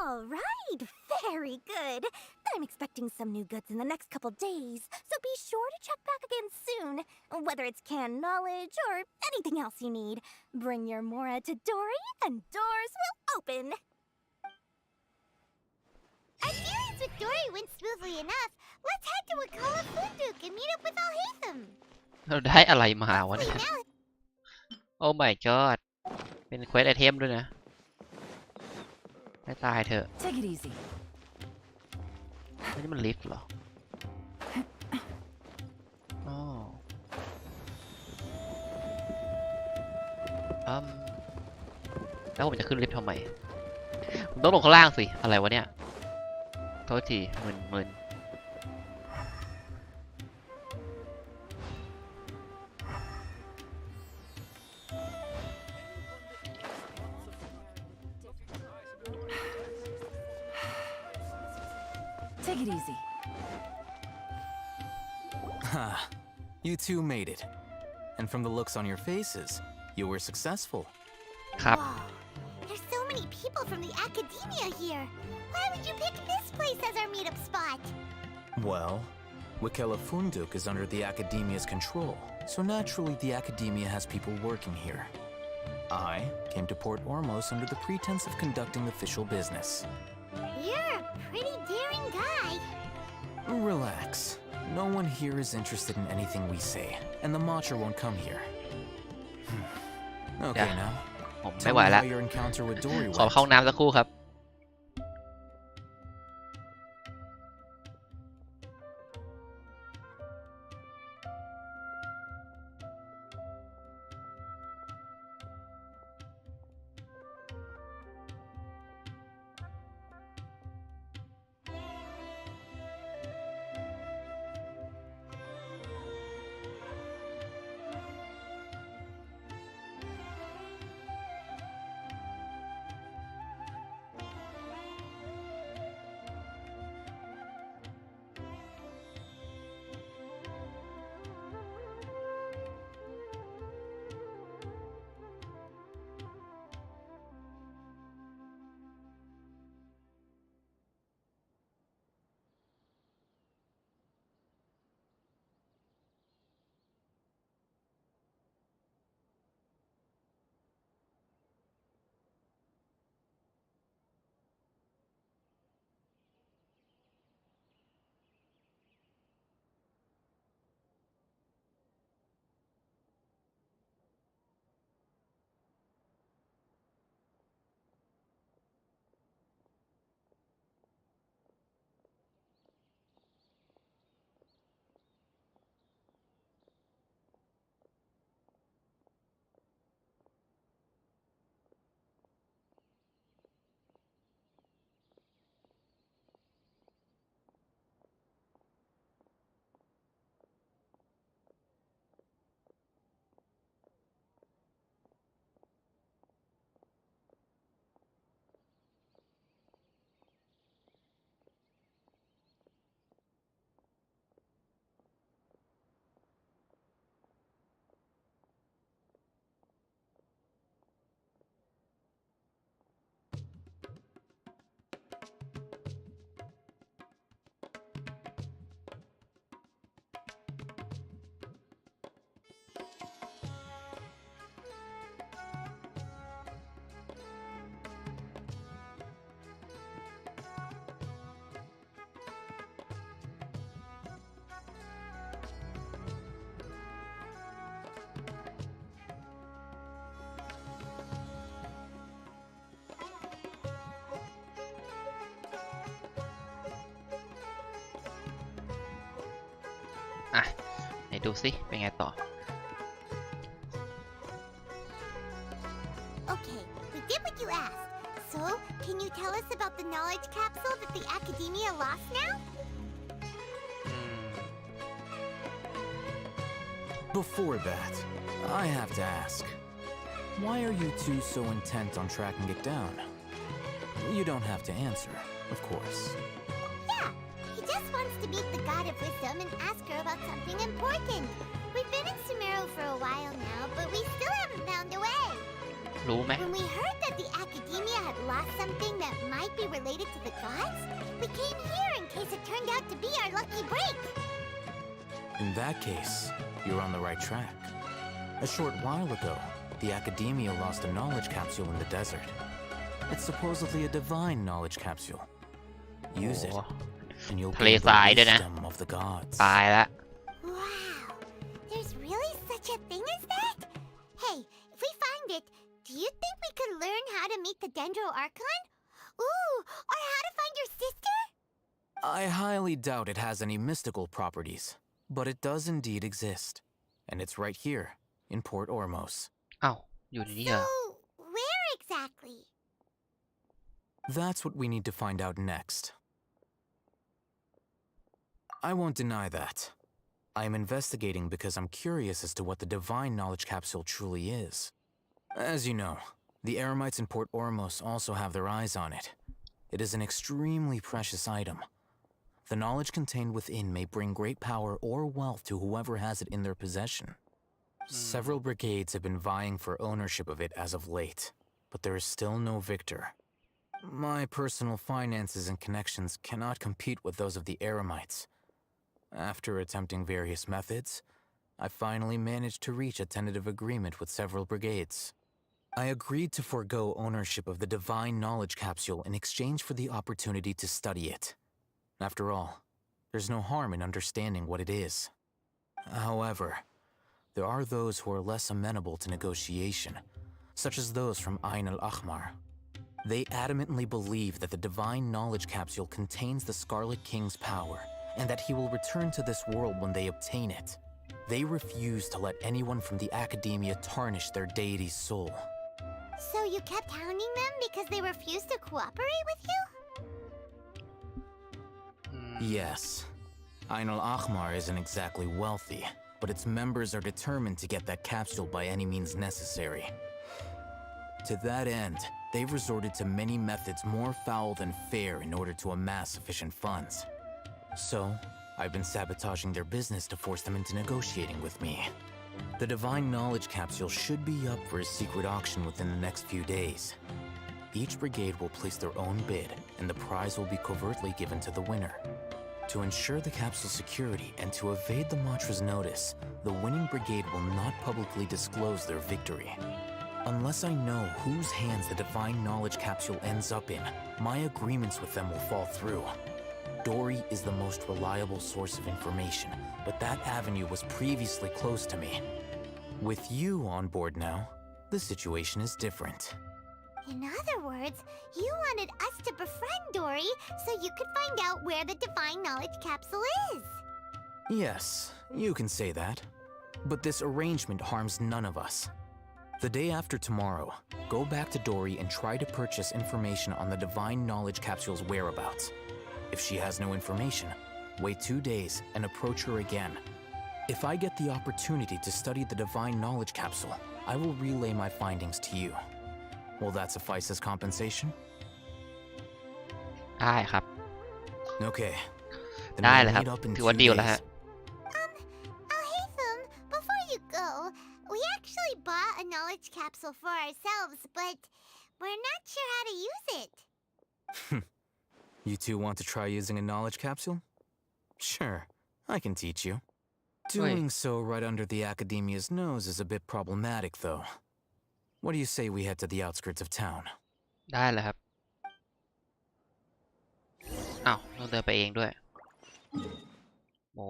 All right, very good. I'm expecting some new goods in the next couple days, so be sure to check back again soon. Whether it's canned knowledge or anything else you need, bring your mora to Dory and doors will open. Our dealings with Dory went smoothly enough. Let's head to Wakala Funduk and meet up with Al-Haytham. เราได้อะไรมาวะเนี่ย Now, โอ้ my god เป็นเควสไอเทมด้วยนะให้ตายเถอะ Take it easy. นี่มันลิฟต์เหรออ๋อแล้วผมจะขึ้นลิฟต์ทำไมผมต้องลงข้างล่างสิอะไรวะเนี่ยโทษทีมึน Take it easy. You two made it. And from the looks on your faces, you were successful. ครับ wow, there's so many people from the academia here. Why would you pick this place as our meetup spot? Well, Wakela Funduk is under the Academia's control, so naturally the Academia has people working here. I came to Port Ormos under the pretense of conducting official business. You're a pretty daring guy. Relax. No one here is interested in anything we say, and the Matcha won't come here. Okay now. ผมไม่ Tell ไหว me แล้ว how your encounter with Dory ขอ went. เข้าห้องน้ำสักครู่ครับ อ่ะไหนดูสิเป็นไงต่อ Okay, we did what you asked. So, can you tell us about the knowledge capsule that the Academia lost now? Before that, I have to ask, why are you two so intent on tracking it down? You don't have to answer, of course. Yeah, he just wants to meet the God of Wisdom and ask her about something important. We've been in Sumeru for a while now, but we still haven't found a way. รู้ไหม When we heard that the Academia had lost something that might be related to the gods, we came here in case it turned out to be our lucky break. In that case, you're on the right track. A short while ago, the Academia lost a knowledge capsule in the desert. It's supposedly a divine knowledge capsule. Use it, and you'll gain the wisdom of the gods. ตายละ Wow, there's really such a thing as that? Hey, if we find it, do you think we could learn how to meet the Dendro Archon? Ooh, or how to find your sister? I highly doubt it has any mystical properties, but it does indeed exist. And it's right here, in Port Ormos. อ้าวอยู่ในนี้เหรอ So, where exactly? That's what we need to find out next. I won't deny that. I am investigating because I'm curious as to what the divine knowledge capsule truly is. As you know, the Eremites in Port Ormos also have their eyes on it. It is an extremely precious item. The knowledge contained within may bring great power or wealth to whoever has it in their possession. Several brigades have been vying for ownership of it as of late, but there is still no victor. My personal finances and connections cannot compete with those of the Eremites. After attempting various methods, I finally managed to reach a tentative agreement with several brigades. I agreed to forego ownership of the divine knowledge capsule in exchange for the opportunity to study it. After all, there's no harm in understanding what it is. However, there are those who are less amenable to negotiation, such as those from Ain al-Ahmar. They adamantly believe that the divine knowledge capsule contains the Scarlet King's power, and that he will return to this world when they obtain it. They refuse to let anyone from the Academia tarnish their deity's soul. So you kept hounding them because they refused to cooperate with you? Yes. Ain al-Ahmar isn't exactly wealthy, but its members are determined to get that capsule by any means necessary. To that end, they've resorted to many methods more foul than fair in order to amass sufficient funds. So, I've been sabotaging their business to force them into negotiating with me. The divine knowledge capsule should be up for a secret auction within the next few days. Each brigade will place their own bid, and the prize will be covertly given to the winner. To ensure the capsule's security and to evade the mantra's notice, the winning brigade will not publicly disclose their victory. Unless I know whose hands the divine knowledge capsule ends up in, my agreements with them will fall through. Dory is the most reliable source of information, but that avenue was previously closed to me. With you on board now, the situation is different. In other words, you wanted us to befriend Dory so you could find out where the divine knowledge capsule is. Yes, you can say that. But this arrangement harms none of us. The day after tomorrow, go back to Dory and try to purchase information on the divine knowledge capsule's whereabouts. If she has no information, wait 2 days and approach her again. If I get the opportunity to study the divine knowledge capsule, I will relay my findings to you. Will that suffice as compensation? ได้ครับ Okay. ได้เลยครับถือว่าดีลแล้วฮะ Alhaitham, before you go, we actually bought a knowledge capsule for ourselves, but we're not sure how to use it. You two want to try using a knowledge capsule? Sure, I can teach you. Doing so right under the Academia's nose is a bit problematic, though. What do you say we head to the outskirts of town? ได้เลยครับอ้าวต้องเดินไปเองด้วยโอ้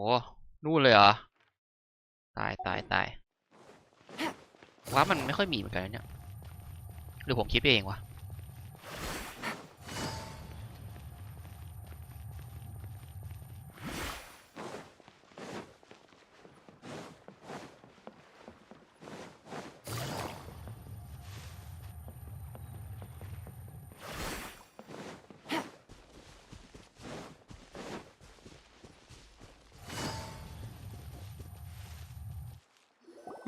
นู่นเลยเหรอตายว้ามันไม่ค่อยมีเหมือนกันนะเนี่ยหรือผมคิดไปเองวะ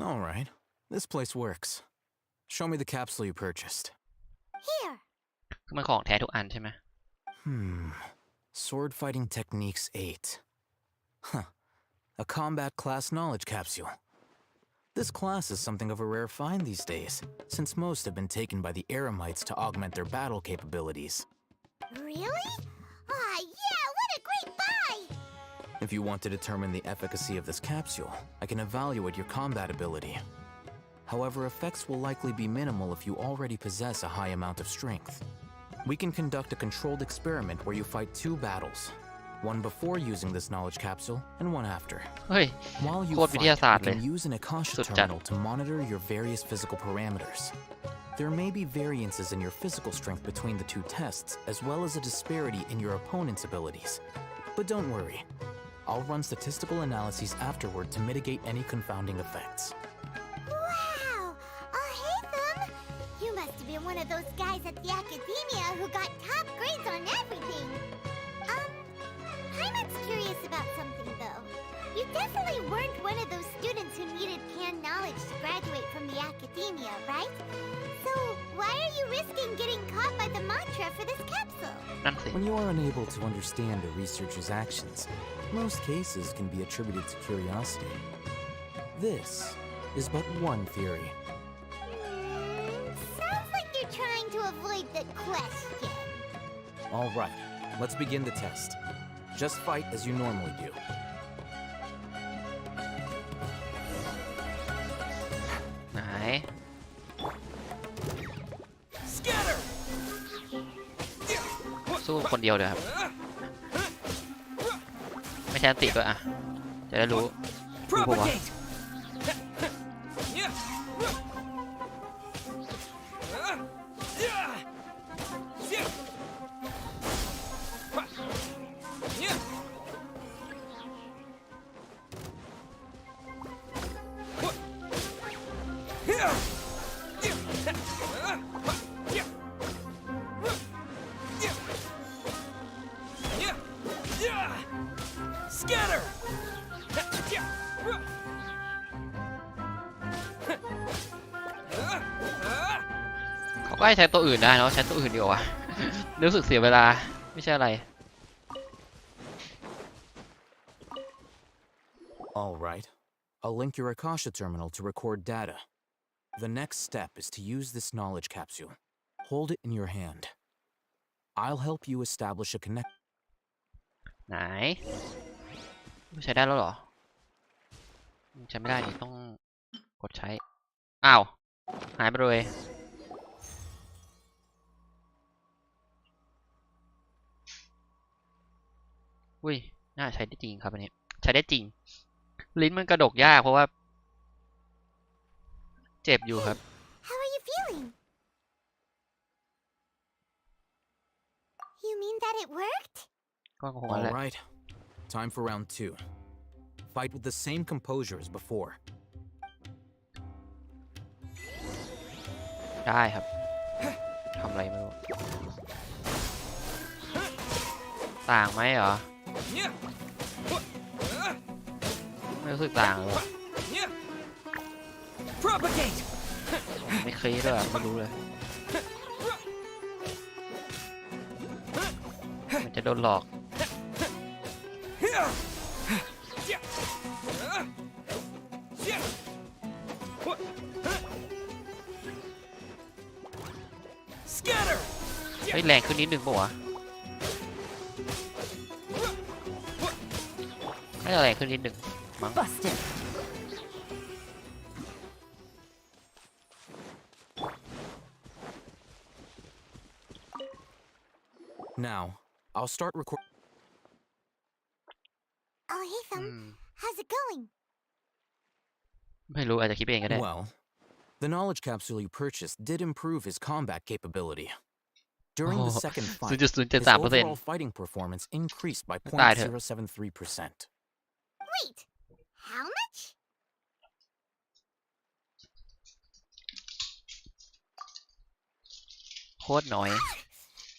All right. This place works. Show me the capsule you purchased. Here. คือมันของแท้ทุกอันใช่ไหม Sword fighting techniques 8. Huh. A combat class knowledge capsule. This class is something of a rare find these days, since most have been taken by the Eremites to augment their battle capabilities. Really? Ah, yeah, what a great buy! If you want to determine the efficacy of this capsule, I can evaluate your combat ability. However, effects will likely be minimal if you already possess a high amount of strength. We can conduct a controlled experiment where you fight 2 battles, one before using this knowledge capsule and one after. เฮ้ย While you โคตรวิทยา fight, ศาสต you ร์เลย can use an Akasha สุดจัด terminal to monitor your various physical parameters. There may be variances in your physical strength between the 2 tests, as well as a disparity in your opponent's abilities. But don't worry. I'll run statistical analyses afterward to mitigate any confounding effects. Wow! Hey, Thumb! You must have been one of those guys at the academia who got top grades on everything. Paimon's curious about something, though. You definitely weren't one of those students who needed pan knowledge to graduate from the academia, right? So, why are you risking getting caught by the mantra for this capsule? นั่นสิ When you are unable to understand a researcher's actions, most cases can be attributed to curiosity. This is but one theory. Sounds like you're trying to avoid the question. All right, let's begin the test. Just fight as you normally do. ไหน สู้คนเดียวเดี๋ยวครับ ไม่ใช่อันติด้วยอ่ะ จะได้รู้รู้ปะวะ Scatter! เขาก็ให้ใช้ตัวอื่นได้เนาะใช้ตัวอื่นดีกว่า รู้สึกเสียเวลาไม่ใช่อะไร All right. I'll link your Akasha terminal to record data. The next step is to use this knowledge capsule. Hold it in your hand. I'll help you establish a connection. ไหนใช้ได้แล้วเหรอใช้ไม่ได้นี่ต้องกดใช้อ้าวหายไปเลยอุ้ยน่าใช้ได้จริงครับอันนี้ใช้ได้จริงลิ้นมันกระดกยากเพราะว่าเจ็บอยู่ครับ How are you feeling? You mean that it worked? ก็คง All แหละ right. Time for round 2. Fight with the same composure as before. ได้ครับทำอะไรไม่รู้ต่างไหมเหรอไม่รู้สึกต่างเลย Propagate! ไม่เคยด้วยไม่รู้เลยมันจะโดนหลอก Scatter! เฮ้ยแรงขึ้นนิดนึงป่ะวะน่าจะแรงขึ้นนิดนึงมั้ง Now, I'll start recording. Oh, hey, Thumb. How's it going? ไม่รู้อาจจะคิดเองก็ได้ Well, the knowledge capsule you purchased did improve his combat capability. During the second fight, his overall fighting performance increased by 0.073%. Wait, how much?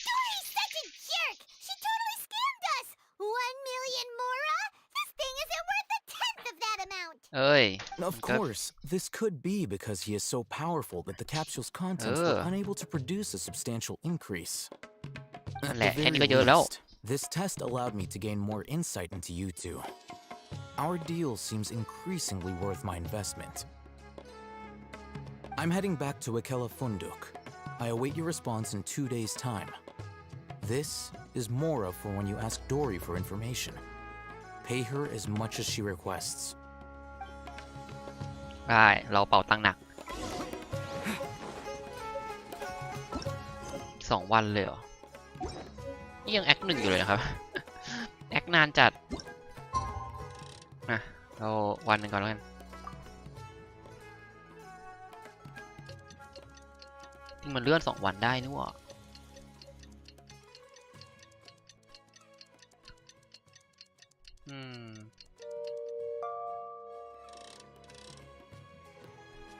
Dory's such a jerk! She totally scammed us! 1 million mora? This thing isn't worth a tenth of that amount! เอ้ย Of course, this could be because he is so powerful that the capsule's contents were unable to produce a substantial increase. At the very least, this test allowed me to gain more insight into you two. Our deal seems increasingly worth my investment. I'm heading back to Akela Funduk. I await your response in 2 days' time. This is Mora for when you ask Dory for information. Pay her as much as she requests. ได้เราเป่าตังค์หนัก2 วันเลยเหรอนี่ยังแอค 1อยู่เลยนะครับ แอคนานจัดนะเราวันหนึ่งก่อนแล้วกันที่มันเลื่อน2 วันได้นี่หว่า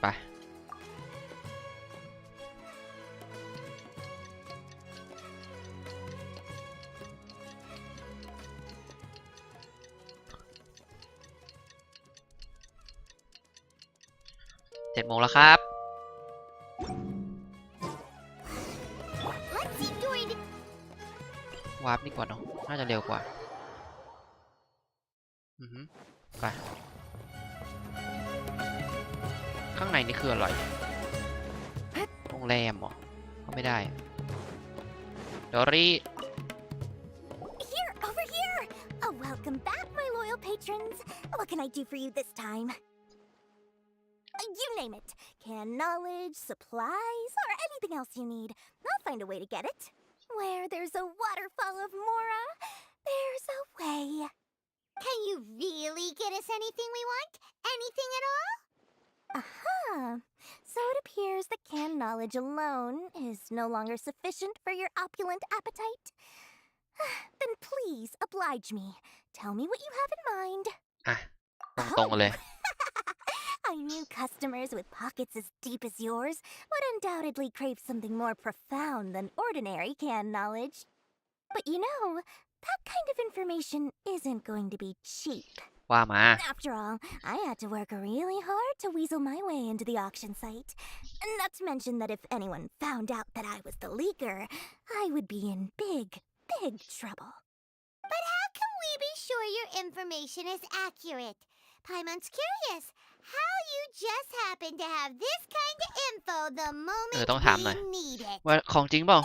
ไป7 โมงแล้วครับ วาร์ปดีกว่าเนาะน่าจะเร็วกว่าไปข้างในนี่คืออะไรโรงแรมเหรอก็ไม่ได้ดอรี่ Here, over here! Oh, welcome back, my loyal patrons. What can I do for you this time? You name it. Canned knowledge, supplies, or anything else you need. I'll find a way to get it. Where there's a waterfall of Mora, there's a way. Can you really get us anything we want? Anything at all? So it appears that canned knowledge alone is no longer sufficient for your opulent appetite. Then please oblige me. Tell me what you have in mind. ตรงๆเลย I knew customers with pockets as deep as yours would undoubtedly crave something more profound than ordinary canned knowledge. But you know, that kind of information isn't going to be cheap. ว่ามา After all, I had to work really hard to weasel my way into the auction site. Not to mention that if anyone found out that I was the leaker, I would be in big trouble. But how can we be sure your information is accurate? Paimon's curious how you just happen to have this kind of info the moment ต้องถามหน่อย we need it. ว่าของจริงเปล่า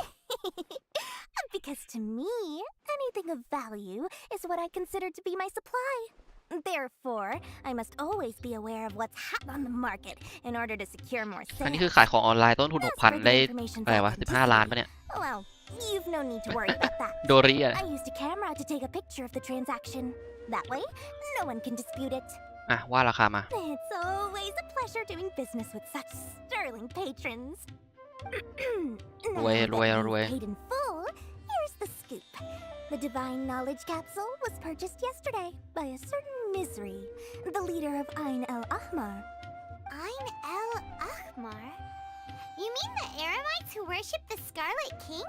Because to me, anything of value is what I consider to be my supply. Therefore, I must always be aware of what's hot on the market in order to secure more อันนี้ sales. คือขายของออนไลน์ต้นทุน 6,000 ได้อะไรวะ 15 ล้านปะเนี่ย Well, you've no need to worry about that. โดริอะ I used a camera to take a picture of the transaction. That way, no one can dispute it. ว่าราคามา It's always a pleasure doing business with such sterling patrons. Now that you've paid in full, here's the scoop. The Divine Knowledge Capsule was purchased yesterday by a certain Misery, the leader of Ain el-Ahmar. Ain el-Ahmar? You mean the Eremites who worship the Scarlet King?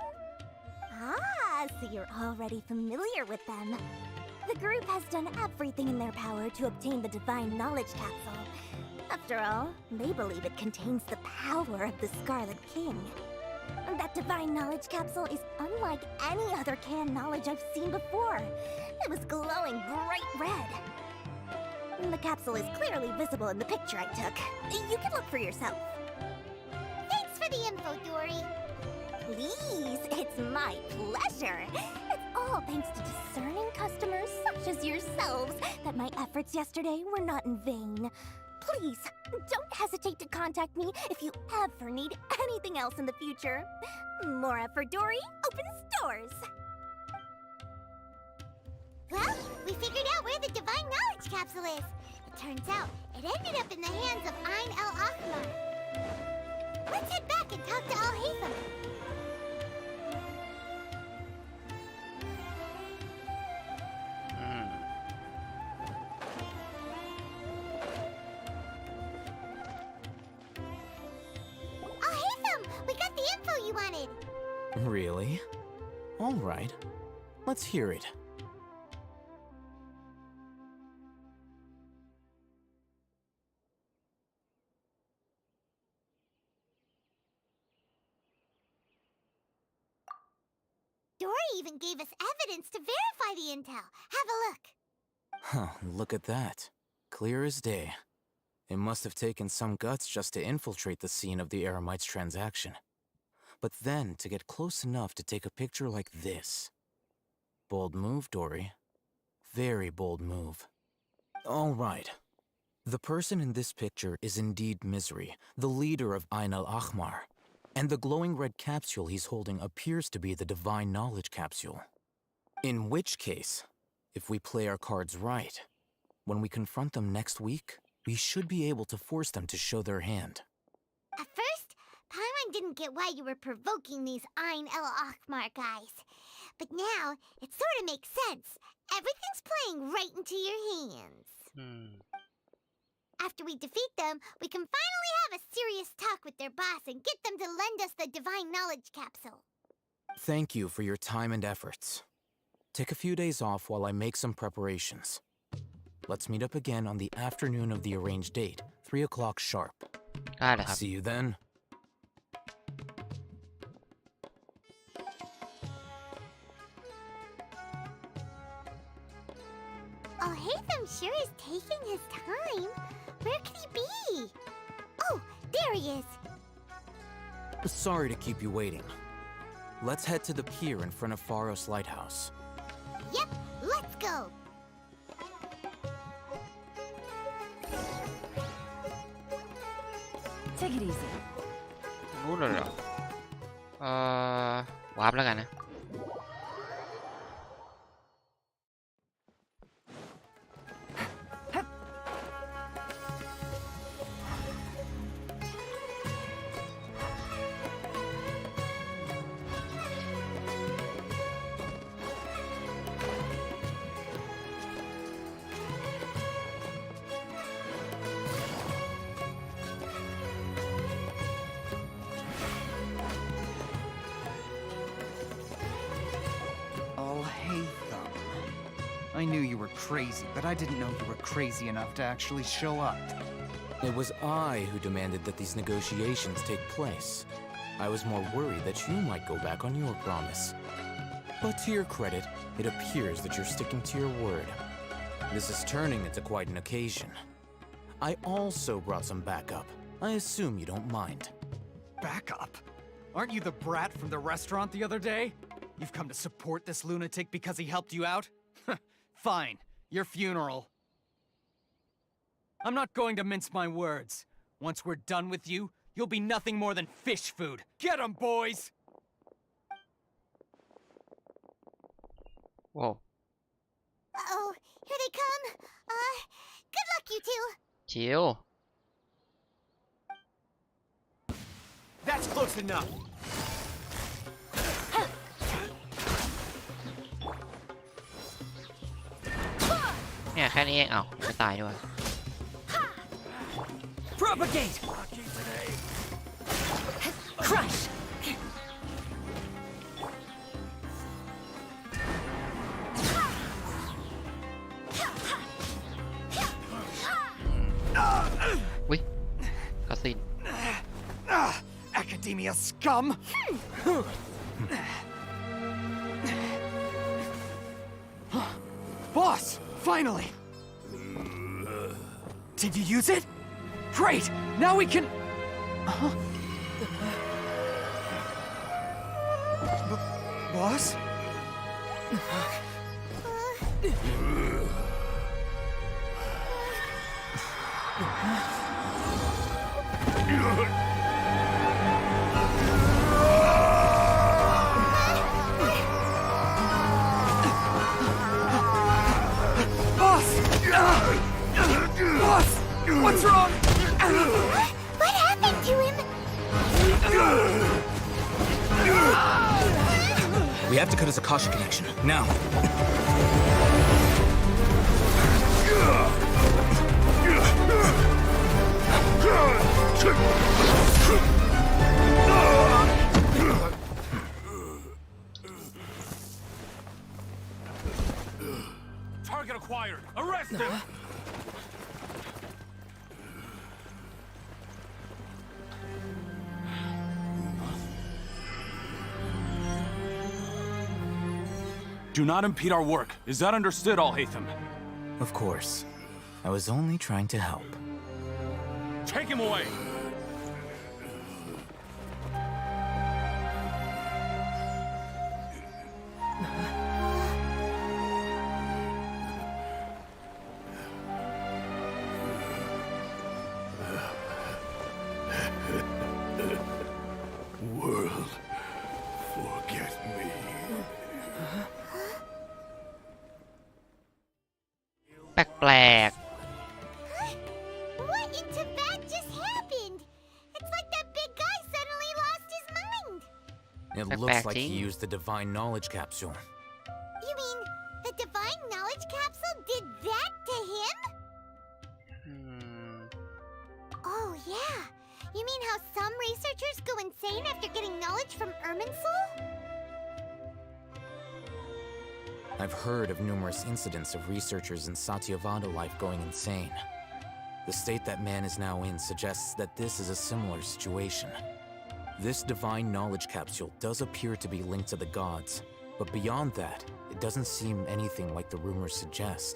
So you're already familiar with them. The group has done everything in their power to obtain the Divine Knowledge Capsule. After all, they believe it contains the power of the Scarlet King. That Divine Knowledge Capsule is unlike any other canned knowledge I've seen before. It was glowing bright red. The capsule is clearly visible in the picture I took. You can look for yourself. Thanks for the info, Dory. Please, it's my pleasure. It's all thanks to discerning customers such as yourselves that my efforts yesterday were not in vain. Please, don't hesitate to contact me if you ever need anything else in the future. Mora for Dory opens doors. Well, we figured out where the Divine Knowledge Capsule is. It turns out it ended up in the hands of Ain el-Ahmar. Let's head back and talk to Al-Haytham. Al-Haytham, we got the info you wanted. Really? All right. Let's hear it. Dory even gave us evidence to verify the intel. Have a look. Huh, look at that. Clear as day. It must have taken some guts just to infiltrate the scene of the Eremites transaction. But then to get close enough to take a picture like this. Bold move, Dory. Very bold move. All right. The person in this picture is indeed Misery, the leader of Ain al-Ahmar. And the glowing red capsule he's holding appears to be the Divine Knowledge Capsule. In which case, if we play our cards right, when we confront them next week, we should be able to force them to show their hand. At first, Paimon didn't get why you were provoking these Ain al-Ahmar guys. But now, it sort of makes sense. Everything's playing right into your hands. After we defeat them, we can finally have a serious talk with their boss and get them to lend us the Divine Knowledge Capsule. Thank you for your time and efforts. Take a few days off while I make some preparations. Let's meet up again on the afternoon of the arranged date, 3 o'clock sharp. See you then. Oh, Hatham sure is taking his time. Where could he be? Oh, there he is. Sorry to keep you waiting. Let's head to the pier in front of Pharos Lighthouse. Yep, let's go. Take it easy. รู้เลยเหรอวาร์ปแล้วกันนะ I knew you were crazy, but I didn't know you were crazy enough to actually show up. It was I who demanded that these negotiations take place. I was more worried that you might go back on your promise. But to your credit, it appears that you're sticking to your word. This is turning into quite an occasion. I also brought some backup. I assume you don't mind. Backup? Aren't you the brat from the restaurant the other day? You've come to support this lunatic because he helped you out? Fine, your funeral. I'm not going to mince my words. Once we're done with you, you'll be nothing more than fish food. Get 'em, boys! Whoa. Uh-oh, here they come. Good luck, you two. Chill. That's close enough. เนี่ยแค่นี้เองเอ้าไม่ตายด้วย Propagate! Crush! Ui, cutscene. Academia scum! Boss! Finally! Did you use it? Great! Now we can... Boss? Boss! What's wrong? What happened to him? We have to cut his Akasha connection, now. Target acquired. Arrest him. Do not impede our work. Is that understood, Al-Haytham? Of course. I was only trying to help. Take him away! World, forget me. แปลก What in Tibet just happened? It's like that big guy suddenly lost his mind. It looks like he used the divine knowledge capsule. You mean the divine knowledge capsule did that to him? Oh, yeah. You mean how some researchers go insane after getting knowledge from Irminsul? I've heard of numerous incidents of researchers in Satyavada life going insane. The state that man is now in suggests that this is a similar situation. This divine knowledge capsule does appear to be linked to the gods, but beyond that, it doesn't seem anything like the rumors suggest.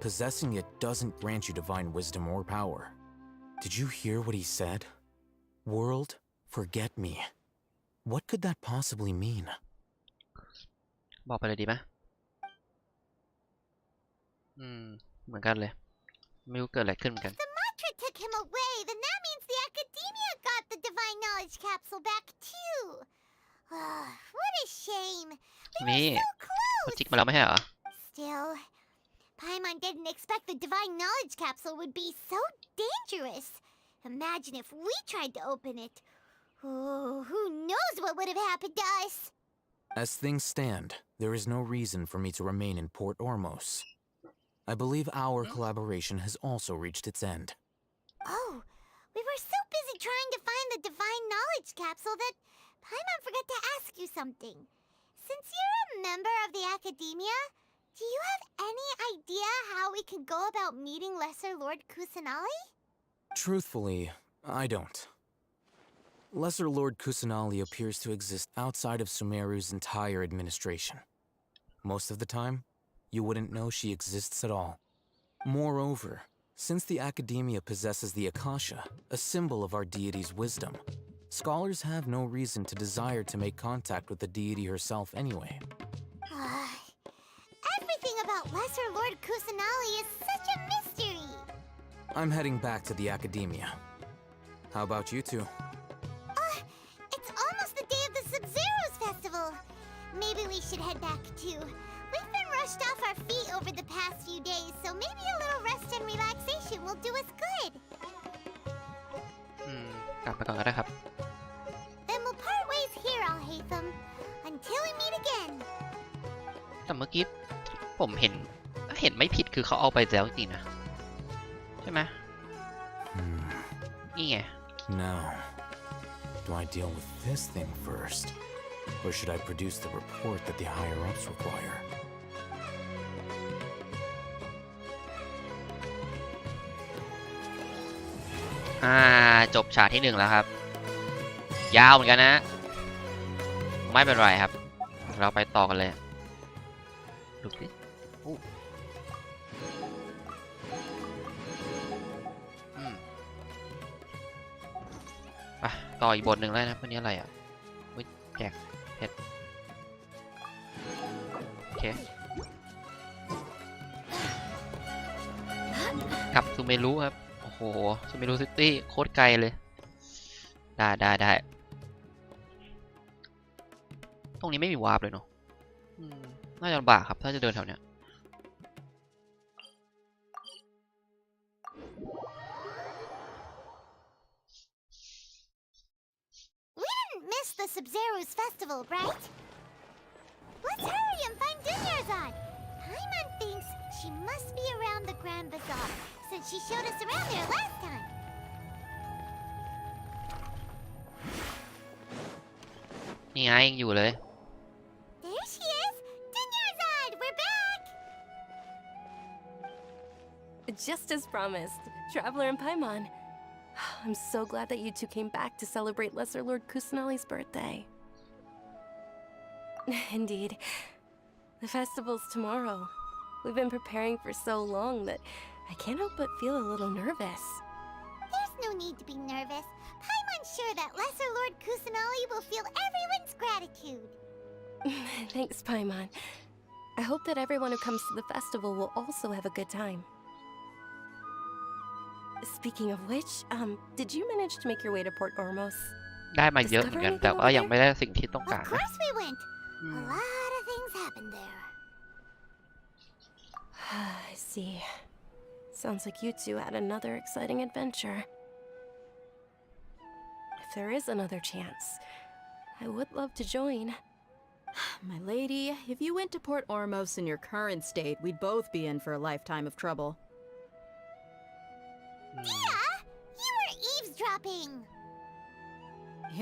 Possessing it doesn't grant you divine wisdom or power. Did you hear what he said? World, forget me. What could that possibly mean? บอกไปเลยดีไหมเหมือนกันเลยไม่รู้เกิดอะไรขึ้นเหมือนกัน The mantra took him away, then that means the Academia got the divine knowledge capsule back too. What a shame. We were so close. จิกมาแล้วไม่ใช่เหรอ Still, Paimon didn't expect the divine knowledge capsule would be so dangerous. Imagine if we tried to open it. Oh, who knows what would have happened to us? As things stand, there is no reason for me to remain in Port Ormos. I believe our collaboration has also reached its end. Oh, we were so busy trying to find the divine knowledge capsule that Paimon forgot to ask you something. Since you're a member of the Academia, do you have any idea how we can go about meeting Lesser Lord Kusanali? Truthfully, I don't. Lesser Lord Kusanali appears to exist outside of Sumeru's entire administration. Most of the time, you wouldn't know she exists at all. Moreover, since the Academia possesses the Akasha, a symbol of our deity's wisdom, scholars have no reason to desire to make contact with the deity herself anyway. Everything about Lesser Lord Kusanali is such a mystery. I'm heading back to the Academia. How about you two? It's almost the day of the Sub-Zero's festival. Maybe we should head back too. We've been rushed off our feet over the past few days, so maybe a little rest and relaxation will do us good. กลับไปก่อนก็ได้ครับ Then we'll part ways here, Al-Haytham, until we meet again. แต่เมื่อกี้ผมเห็นไม่ผิดคือเขาเอาไปแล้วจริงๆนะใช่ไหมนี่ไง Now, do I deal with this thing first, or should I produce the report that the higher-ups require? จบฉากที่1แล้วครับ ยาวเหมือนกันนะ ไม่เป็นไรครับ เราไปต่อกันเลยดูสิต่ออีกบทหนึ่งแล้วนะวันนี้อะไรอ่ะแจกเพชรโอเคกลับซูเมรุครับโอ้โหซูเมรุซิตี้โคตรไกลเลยได้ตรงนี้ไม่มีวาร์ปเลยเนาะน่าจะลำบากครับถ้าจะเดินแถวเนี้ยThe Sub-Zero's festival, right? Let's hurry and find Dunyarzad. Paimon thinks she must be around the Grand Bazaar, since she showed us around there last time. นี่ไงยังอยู่เลย There she is! Dunyarzad, we're back! Just as promised, Traveler and Paimon. I'm so glad that you two came back to celebrate Lesser Lord Kusanali's birthday. Indeed. The festival's tomorrow. We've been preparing for so long that I can't help but feel a little nervous. There's no need to be nervous. Paimon's sure that Lesser Lord Kusanali will feel everyone's gratitude. Thanks, Paimon. I hope that everyone who comes to the festival will also have a good time. Speaking of which, did you manage to make your way to Port Ormos? ได้มาเยอะเหมือนกันแต่ว่ายังไม่ได้สิ่งที่ต้องการ Of course we went. A lot of things happened there. I see. Sounds like you two had another exciting adventure. If there is another chance, I would love to join. My lady, if you went to Port Ormos in your current state, we'd both be in for a lifetime of trouble. Dia, you were eavesdropping.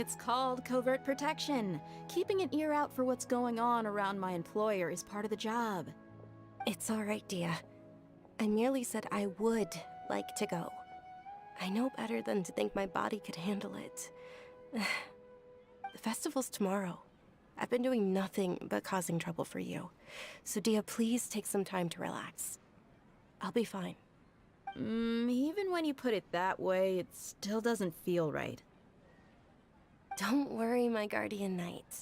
It's called covert protection. Keeping an ear out for what's going on around my employer is part of the job. It's all right, Dia. I merely said I would like to go. I know better than to think my body could handle it. The festival's tomorrow. I've been doing nothing but causing trouble for you. So Dia, please take some time to relax. I'll be fine. Even when you put it that way, it still doesn't feel right. Don't worry, my guardian knight.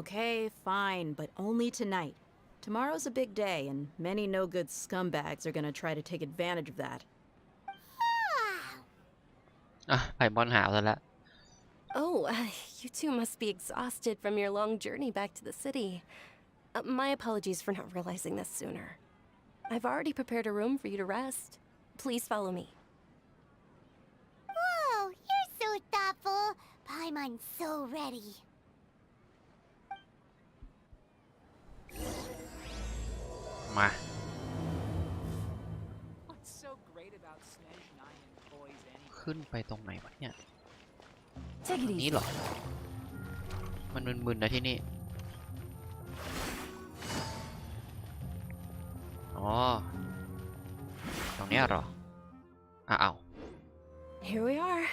Okay, fine, but only tonight. Tomorrow's a big day, and many no-good scumbags are gonna try to take advantage of that. ไปบอลหาวซะแล้ว Oh, you two must be exhausted from your long journey back to the city. My apologies for not realizing this sooner. I've already prepared a room for you to rest. Please follow me. Whoa, you're so thoughtful. Paimon's so ready. มา ขึ้นไปตรงไหนวะเนี่ยตรงนี้เหรอ มันมึนๆนะที่นี่ อ๋อ ตรงนี้เหรอ อ้าว Here we are.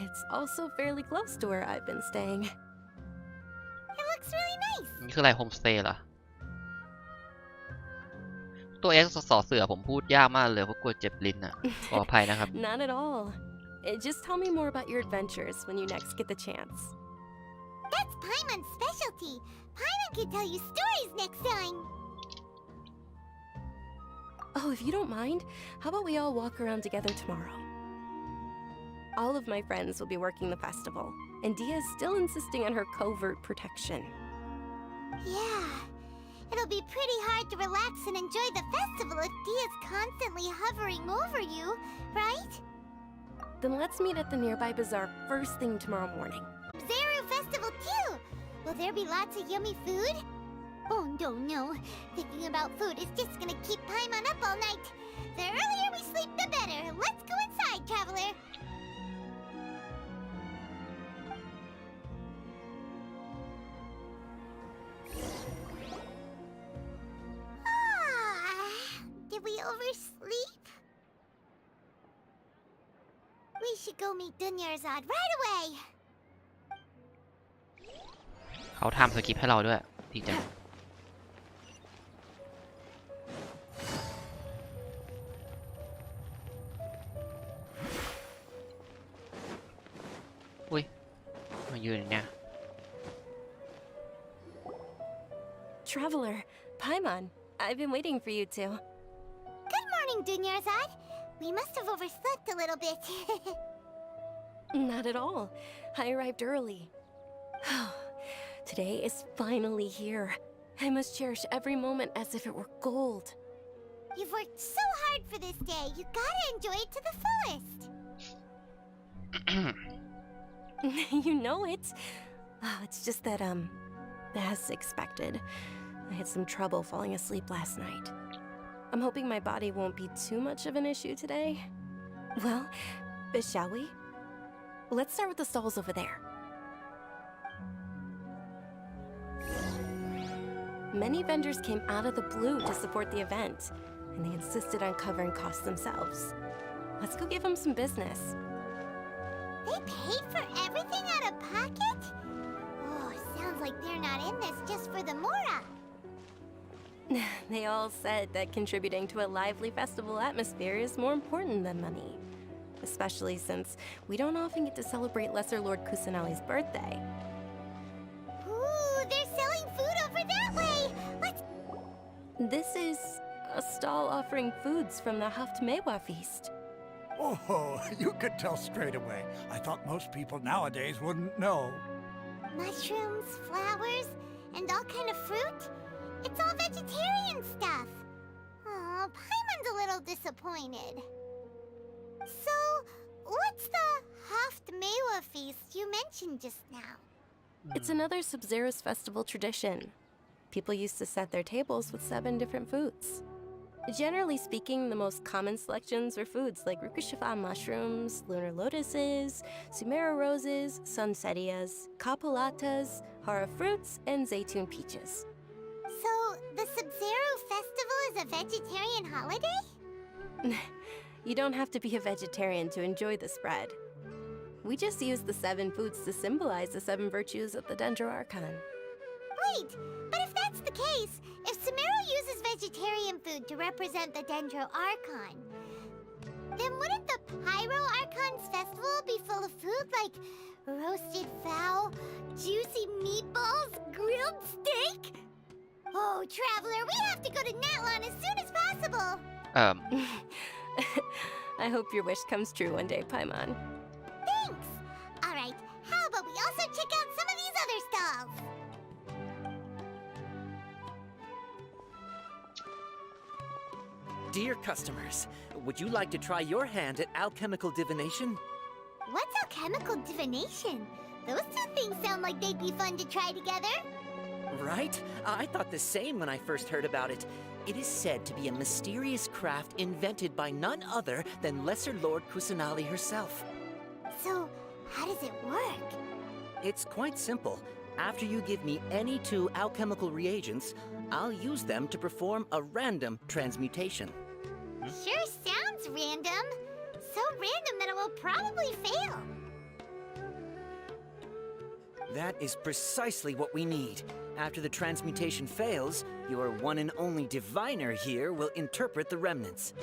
It's also fairly close to where I've been staying. It looks really nice. นี่คืออะไรโฮมสเตย์เหรอ ตัว X สอเสือผมพูดยากมากเลยเพราะกลัวเจ็บลิ้นอ่ะ ขออภัยนะครับ Not at all. Just tell me more about your adventures when you next get the chance. That's Paimon's specialty. Paimon can tell you stories next time. Oh, if you don't mind, how about we all walk around together tomorrow? All of my friends will be working the festival, and Dia is still insisting on her covert protection. Yeah. It'll be pretty hard to relax and enjoy the festival if Dia's constantly hovering over you, right? Then let's meet at the nearby bazaar first thing tomorrow morning. Zeru Festival too! Will there be lots of yummy food? Oh no. Thinking about food is just gonna keep Paimon up all night. The earlier we sleep, the better. Let's go inside, traveler. Did we oversleep? We should go meet Dunyarzad right away. เขาทำสคริปต์ให้เราด้วยดีจังอุ้ย มายืนอย่างเนี้ย Traveler, Paimon, I've been waiting for you two. Good morning, Dunyarzad. We must have overslept a little bit. Not at all. I arrived early. Today is finally here. I must cherish every moment as if it were gold. You've worked so hard for this day. You gotta enjoy it to the fullest. You know it. Oh, it's just that, as expected, I had some trouble falling asleep last night. I'm hoping my body won't be too much of an issue today. Well, shall we? Let's start with the stalls over there. Many vendors came out of the blue to support the event, and they insisted on covering costs themselves. Let's go give them some business. They paid for everything out of pocket? Oh, sounds like they're not in this just for the Mora. They all said that contributing to a lively festival atmosphere is more important than money. Especially since we don't often get to celebrate Lesser Lord Kusanali's birthday. Ooh, they're selling food over that way! Let's... This is a stall offering foods from the Haftmewa feast. Oh, you could tell straight away. I thought most people nowadays wouldn't know. Mushrooms, flowers, and all kind of fruit? It's all vegetarian stuff. Oh, Paimon's a little disappointed. So, what's the Haftmewa feast you mentioned just now? It's another Sub-Zero's festival tradition. People used to set their tables with 7 different foods. Generally speaking, the most common selections were foods like Rukushifa mushrooms, lunar lotuses, Sumera roses, sunsetias, kapulatas, hara fruits, and zaytun peaches. So, the Sub-Zero festival is a vegetarian holiday? You don't have to be a vegetarian to enjoy the spread. We just use the 7 foods to symbolize the 7 virtues of the Dendro Archon. Wait, but if that's the case, if Sumero uses vegetarian food to represent the Dendro Archon, then wouldn't the Pyro Archon's festival be full of food like roasted fowl, juicy meatballs, grilled steak? Oh, Traveler, we have to go to Natlon as soon as possible! I hope your wish comes true one day, Paimon. Thanks! Alright, how about we also check out some of these other stalls? Dear customers, would you like to try your hand at alchemical divination? What's alchemical divination? Those two things sound like they'd be fun to try together. Right? I thought the same when I first heard about it. It is said to be a mysterious craft invented by none other than Lesser Lord Kusanali herself. So, how does it work? It's quite simple. After you give me any 2 alchemical reagents, I'll use them to perform a random transmutation. Sure sounds random. So random that it will probably fail. That is precisely what we need. After the transmutation fails, your one and only diviner here will interpret the remnants.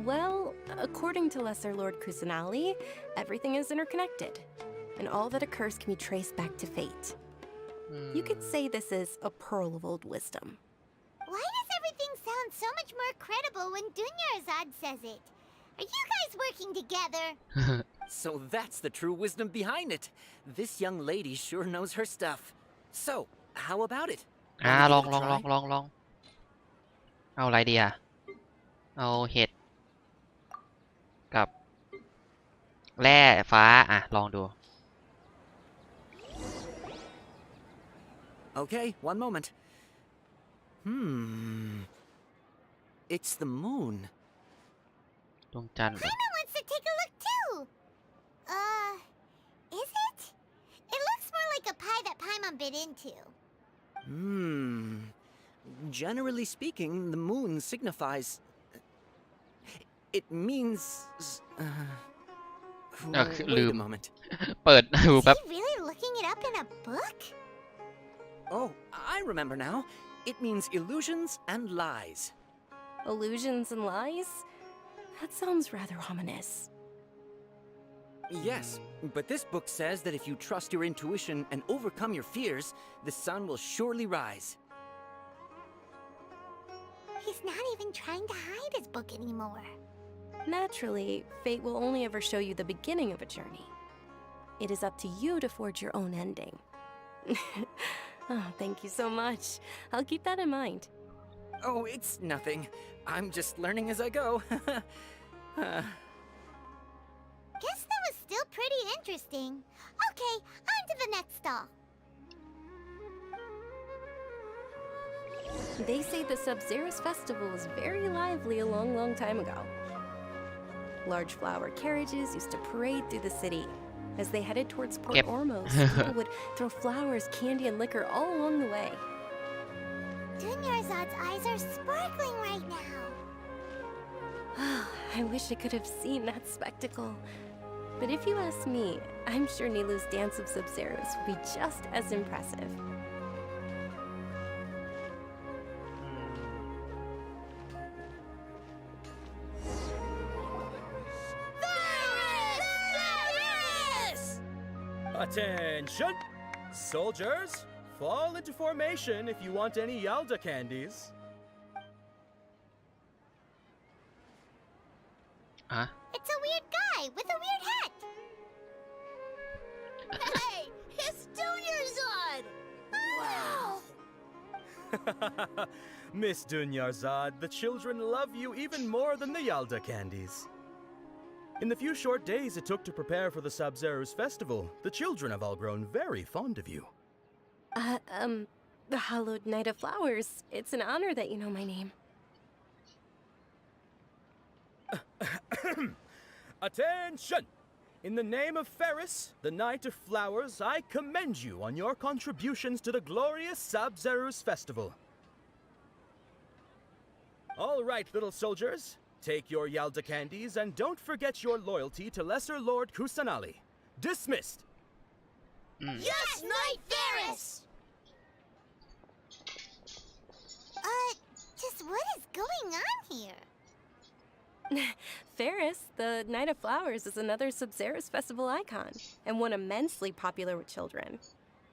Well, according to Lesser Lord Kusanali, everything is interconnected, and all that occurs can be traced back to fate. You could say this is a pearl of old wisdom. Why does everything sound so much more credible when Dunyarzad says it? Are you guys working together? So that's the true wisdom behind it. This young lady sure knows her stuff. So, how about it? ลองเอาอะไรดีอ่ะเอาเห็ดกับแร่ฟ้าลองดู Okay, one moment. It's the moon. ดวงจันทร์ Paimon wants to take a look too. Is it? It looks more like a pie that Paimon bit into. Generally speaking, the moon signifies... It means... Wait a moment. เปิดดูแป๊บ Is he really looking it up in a book? Oh, I remember now. It means illusions and lies. Illusions and lies? That sounds rather ominous. Yes, but this book says that if you trust your intuition and overcome your fears, the sun will surely rise. He's not even trying to hide his book anymore. Naturally, fate will only ever show you the beginning of a journey. It is up to you to forge your own ending. Oh, thank you so much. I'll keep that in mind. Oh, it's nothing. I'm just learning as I go. Guess that was still pretty interesting. Okay, on to the next stall. They say the Sub-Zero's festival was very lively a long time ago. Large flower carriages used to parade through the city. As they headed towards Port Ormos, people would throw flowers, candy, and liquor all along the way. Dunyarzad's eyes are sparkling right now. I wish I could have seen that spectacle. But if you ask me, I'm sure Nilu's Dance of Sub-Zeros will be just as impressive. Attention! Soldiers, fall into formation if you want any Yalda candies. อ่ะ It's a weird guy with a weird hat. Hey, it's Dunyarzad! Wow! Miss Dunyarzad, the children love you even more than the Yalda candies. In the few short days it took to prepare for the Sabzeruz festival, the children have all grown very fond of you. The hallowed Knight of Flowers. It's an honor that you know my name. Attention! In the name of Ferris, the Knight of Flowers, I commend you on your contributions to the glorious Sabzeruz festival. All right, little soldiers, take your Yalda candies and don't forget your loyalty to Lesser Lord Kusanali. Dismissed! Yes, Knight Ferris! Just what is going on here? Ferris, the Knight of Flowers, is another Sabzeruz festival icon, and one immensely popular with children.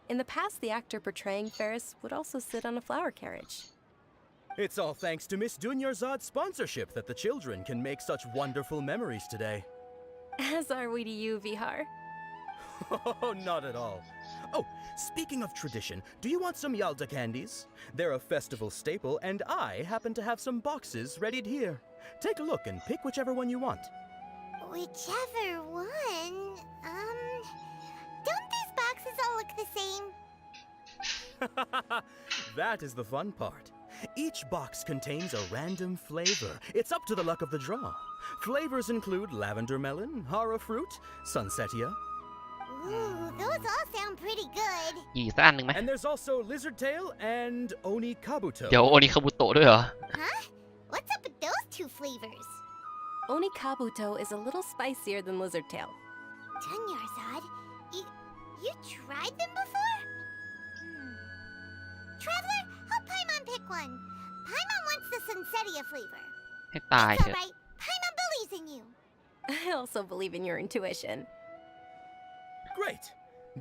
In the past, the actor portraying Ferris would also sit on a flower carriage. It's all thanks to Miss Dunyarzad's sponsorship that the children can make such wonderful memories today. As are we to you, Vihar. Oh, not at all. Oh, speaking of tradition, do you want some Yalda candies? They're a festival staple, and I happen to have some boxes readied here. Take a look and pick whichever one you want. Whichever one? Don't these boxes all look the same? That is the fun part. Each box contains a random flavor. It's up to the luck of the draw. Flavors include lavender melon, hara fruit, sunsetia. Ooh, those all sound pretty good. อีกสักอันหนึ่งไหม And there's also lizard tail and oni kabuto. เดี๋ยวโอนิคาบุโตะด้วยเหรอ Huh? What's up with those two flavors? Onikabuto is a little spicier than lizard tail. Dunyarzad, you tried them before? Traveler, help Paimon pick one. Paimon wants the Sunsetia flavor. ให้ตาย It's เถอะ alright. Paimon believes in you. I also believe in your intuition. Great.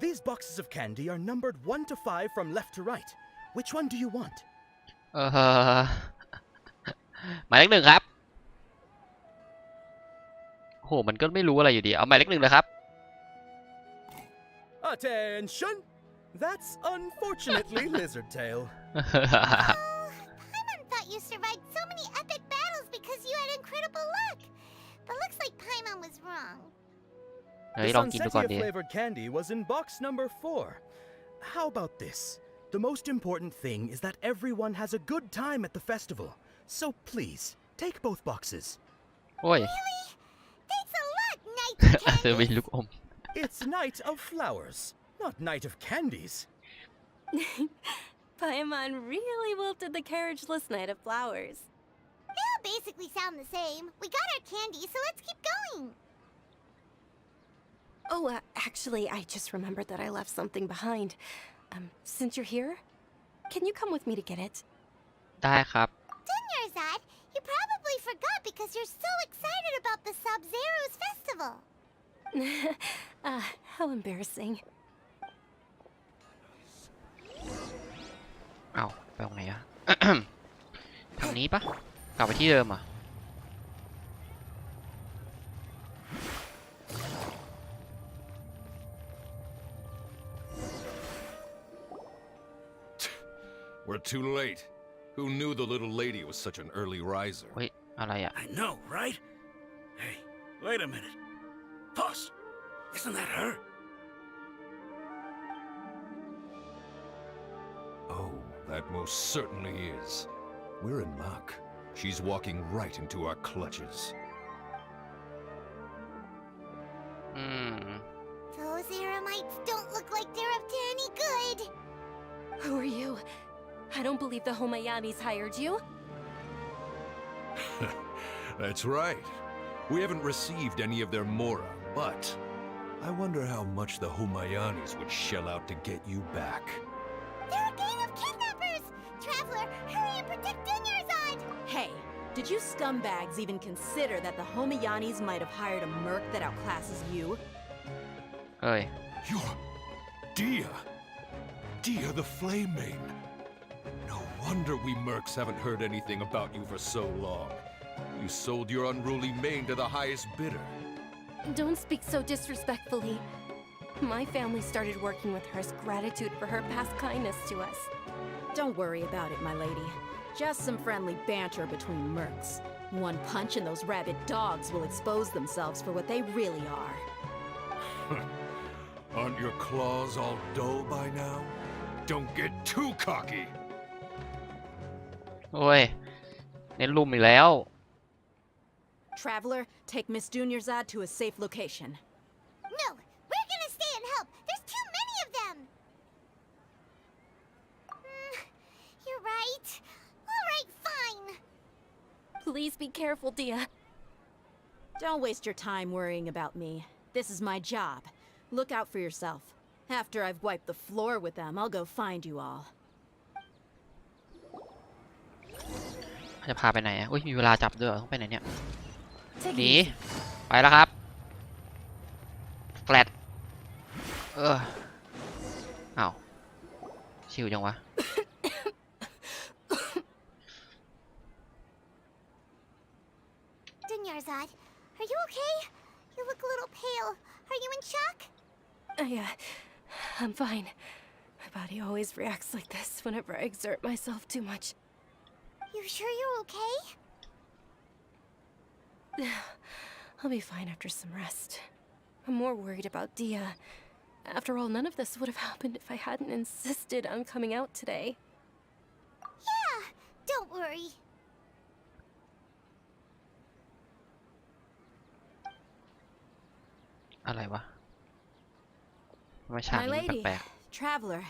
These boxes of candy are numbered 1 to 5 from left to right. Which one do you want? หมายเลขหนึ่งครับโหมันก็ไม่รู้อะไรอยู่ดีเอาหมายเลขหนึ่งเลยครับ Attention! That's unfortunately lizard tail. Paimon thought you survived so many epic battles because you had incredible luck. But looks like Paimon was wrong. เฮ้ย The ลองกินดูก่อนดิ Sunsetia flavored candy was in box number 4. How about this? The most important thing is that everyone has a good time at the festival. So please, take both boxes. โอ้ย Thanks a lot, Knight ซื้อไปลูกอม It's Night of Flowers, not Night of Candies. Paimon really wilted the carriageless Knight of Flowers. They all basically sound the same. We got our candy, so let's keep going. Oh, actually, I just remembered that I left something behind. Since you're here, can you come with me to get it? ได้ครับ Dunyarzad, you probably forgot because you're so excited about the Sabzeruz festival. How embarrassing. เอ้าไปตรงไหนอะ ทางนี้ปะกลับไปที่เดิมอ่ะ We're too late. Who knew the little lady was such an early riser? เฮ้ยอะไรอ่ะ I know, right? Hey, wait a minute. Boss, isn't that her? Oh, that most certainly is. We're in luck. She's walking right into our clutches. Those Eremites don't look like they're up to any good. Who are you? I don't believe the Homayanis hired you. That's right. We haven't received any of their mora, but I wonder how much the Humayanis would shell out to get you back. They're a gang of kidnappers! Traveler, hurry and protect Dunyarzad! Hey, did you scumbags even consider that the Homayanis might have hired a merc that outclasses you? เอ้ย Dia the Flame Main. No wonder we mercs haven't heard anything about you for so long. You sold your unruly mane to the highest bidder. Don't speak so disrespectfully. My family started working with her as gratitude for her past kindness to us. Don't worry about it, my lady. Just some friendly banter between mercs. One punch and those rabid dogs will expose themselves for what they really are. Aren't your claws all dull by now? Don't get too cocky. โอ้ยเน้นลุมอีกแล้ว Traveler, take Miss Dunyarzad to a safe location. No, we're gonna stay and help. There's too many of them. You're right. All right, fine. Please be careful, Dia. Don't waste your time worrying about me. This is my job. Look out for yourself. After I've wiped the floor with them, I'll go find you all. จะพาไปไหนอ่ะอุ้ยมีเวลาจับด้วยต้องไปไหนเนี่ยหนีไปแล้วครับแฟลตอ้าวชิวจังวะ Dunyarzad, are you okay? You look a little pale. Are you in shock? I'm fine. My body always reacts like this whenever I exert myself too much. You sure you're okay? I'll be fine after some rest. I'm more worried about Dia. After all, none of this would have happened if I hadn't insisted on coming out today. Yeah, don't worry.อะไรวะไม่ฉาก My นี้มัน lady, แปลก Traveler,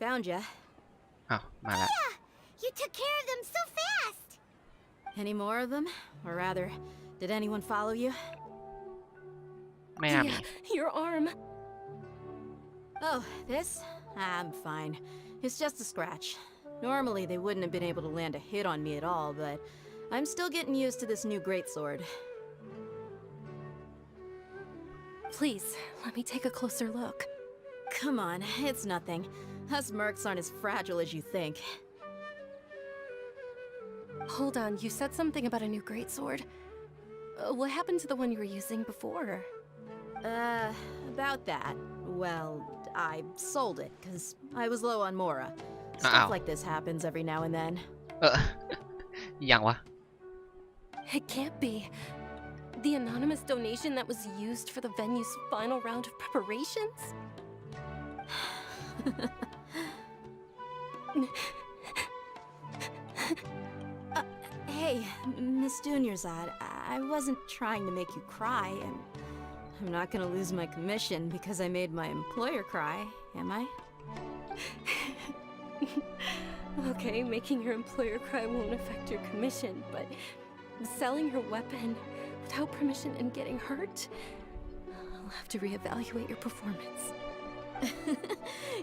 found ya. ๆอ้าวมาแล้ว Yeah, you took care of them so fast. Any more of them? Or rather, did anyone follow you? ไม่น่ามี Dia, your arm. Oh, this? I'm fine. It's just a scratch. Normally, they wouldn't have been able to land a hit on me at all, but I'm still getting used to this new greatsword. Please, let me take a closer look. Come on, it's nothing. Us mercs aren't as fragile as you think. Hold on, you said something about a new greatsword. What happened to the one you were using before? About that. Well, I sold it, because I was low on Mora. Stuff like this happens every now and then. ยังวะ It can't be. The anonymous donation that was used for the venue's final round of preparations? Hey, Miss Dunyarzad, I wasn't trying to make you cry, and I'm not gonna lose my commission because I made my employer cry, am I? Okay, making your employer cry won't affect your commission, but selling her weapon without permission and getting hurt? I'll have to reevaluate your performance.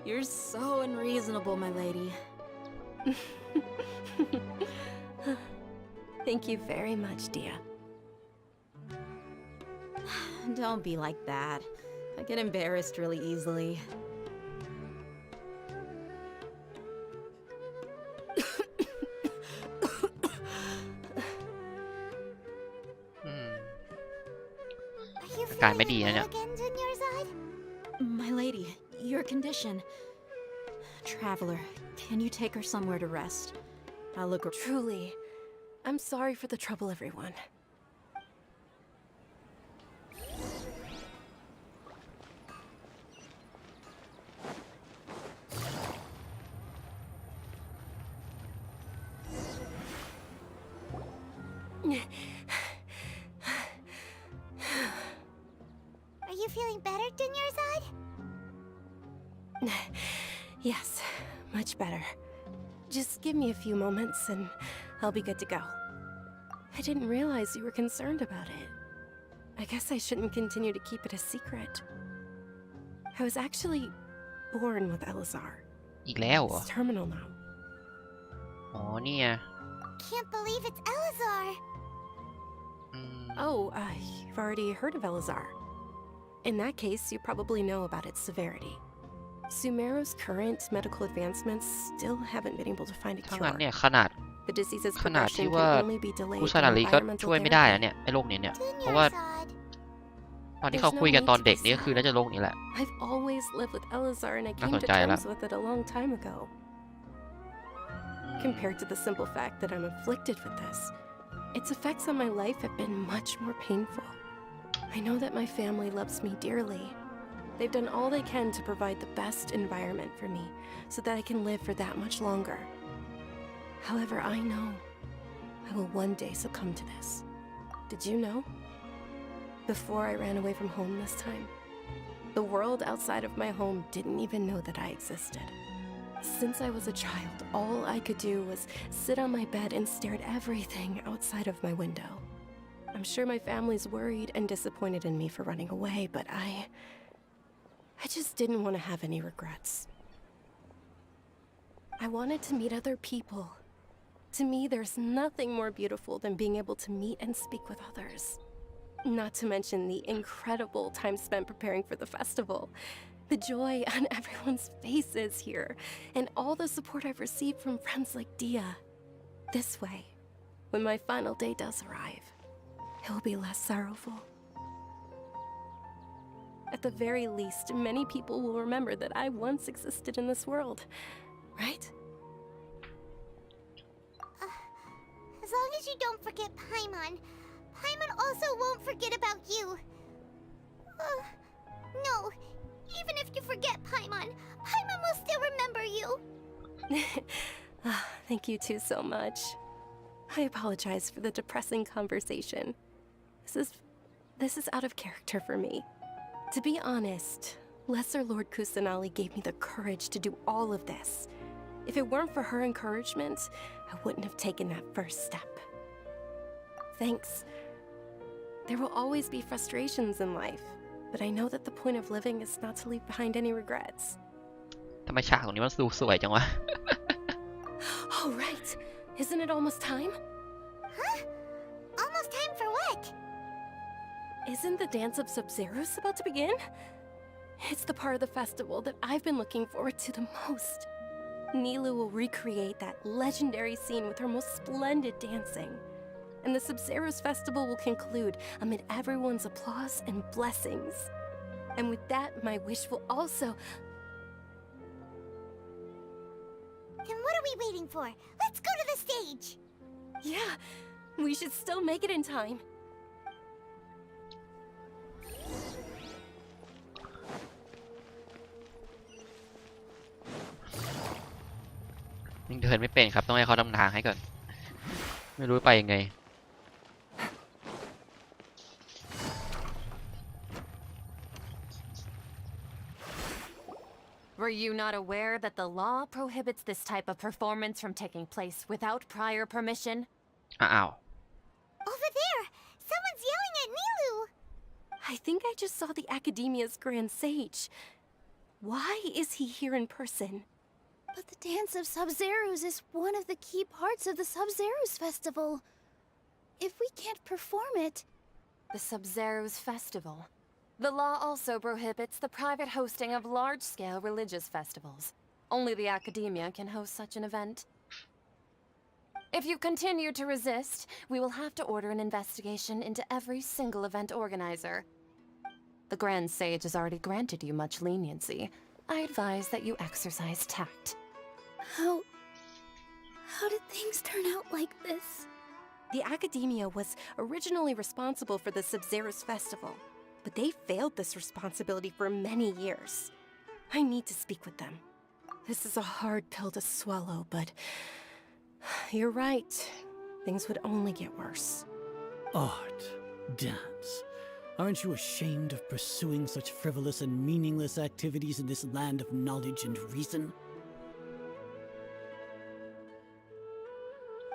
You're so unreasonable, my lady. Thank you very much, Dia. Don't be like that. I get embarrassed really easily. Are you อาการไม่ feeling ดีนะเนี่ย well again, Dunyarzad? My lady, your condition. Traveler, can you take her somewhere to rest? I'll look. Truly, I'm sorry for the trouble, everyone. Are you feeling better, Dunyarzad? Yes, much better. Just give me a few moments and I'll be good to go. I didn't realize you were concerned about it. I guess I shouldn't continue to keep it a secret. I was actually born with Elazar. อีกแล้วเหรอ It's terminal now. อ๋อเนี่ย Can't believe it's Elazar. Oh, you've already heard of Elazar. In that case, you probably know about its severity. Sumeru's current medical advancements still haven't been able to find a ถ้างั้น cure. เนี่ยขนาด The disease's ขนาดที่ progression ว่า can only be ผู้ delayed ชนาลี by ก็ environmental ช่วยไม่ได้นะ therapy. เนี่ยไอ้โรคนี้เนี่ยเพราะว่าตอนที่เขาคุยกันตอนเด็กนี่ก็คือน่าจะโรคนี้แหละ I've always lived with Elazar and I came to น่าสนใจละ terms with it a long time ago. Compared to the simple fact that I'm afflicted with this, its effects on my life have been much more painful. I know that my family loves me dearly. They've done all they can to provide the best environment for me so that I can live for that much longer. However, I know I will one day succumb to this. Did you know? Before I ran away from home this time, the world outside of my home didn't even know that I existed. Since I was a child, all I could do was sit on my bed and stare at everything outside of my window. I'm sure my family's worried and disappointed in me for running away, but I just didn't want to have any regrets. I wanted to meet other people. To me, there's nothing more beautiful than being able to meet and speak with others. Not to mention the incredible time spent preparing for the festival. The joy on everyone's faces here, and all the support I've received from friends like Dia. This way, when my final day does arrive, it will be less sorrowful. At the very least, many people will remember that I once existed in this world, right? As long as you don't forget Paimon, Paimon also won't forget about you. No, even if you forget Paimon, Paimon will still remember you. Thank you two so much. I apologize for the depressing conversation. This is out of character for me. To be honest, Lesser Lord Kusanali gave me the courage to do all of this. If it weren't for her encouragement, I wouldn't have taken that first step. Thanks. There will always be frustrations in life, but I know that the point of living is not to leave behind any regrets. ทำไมฉากตรงนี้มันดูสวยจังวะ Oh, right. Isn't it almost time? Huh? Almost time for what? Isn't the dance of Sub-Zeros about to begin? It's the part of the festival that I've been looking forward to the most. Nilu will recreate that legendary scene with her most splendid dancing. And the Sub-Zeros festival will conclude amid everyone's applause and blessings. And with that, my wish will also... Then what are we waiting for? Let's go to the stage! Yeah, we should still make it in time. ยังเดินไม่เป็นครับต้องให้เขานำทางให้ก่อนไม่รู้ไปยังไง Were you not aware that the law prohibits this type of performance from taking place without prior permission? อ้าว Over there! Someone's yelling at Nilu! I think I just saw the Academia's Grand Sage. Why is he here in person? But the Dance of Sub-Zeros is one of the key parts of the Sub-Zeros Festival. If we can't perform it... The Sub-Zeros Festival. The law also prohibits the private hosting of large-scale religious festivals. Only the Academia can host such an event. If you continue to resist, we will have to order an investigation into every single event organizer. The Grand Sage has already granted you much leniency. I advise that you exercise tact. How did things turn out like this? The Academia was originally responsible for the Sub-Zeros Festival, but they failed this responsibility for many years. I need to speak with them. This is a hard pill to swallow, but you're right. Things would only get worse. Art, dance. Aren't you ashamed of pursuing such frivolous and meaningless activities in this land of knowledge and reason?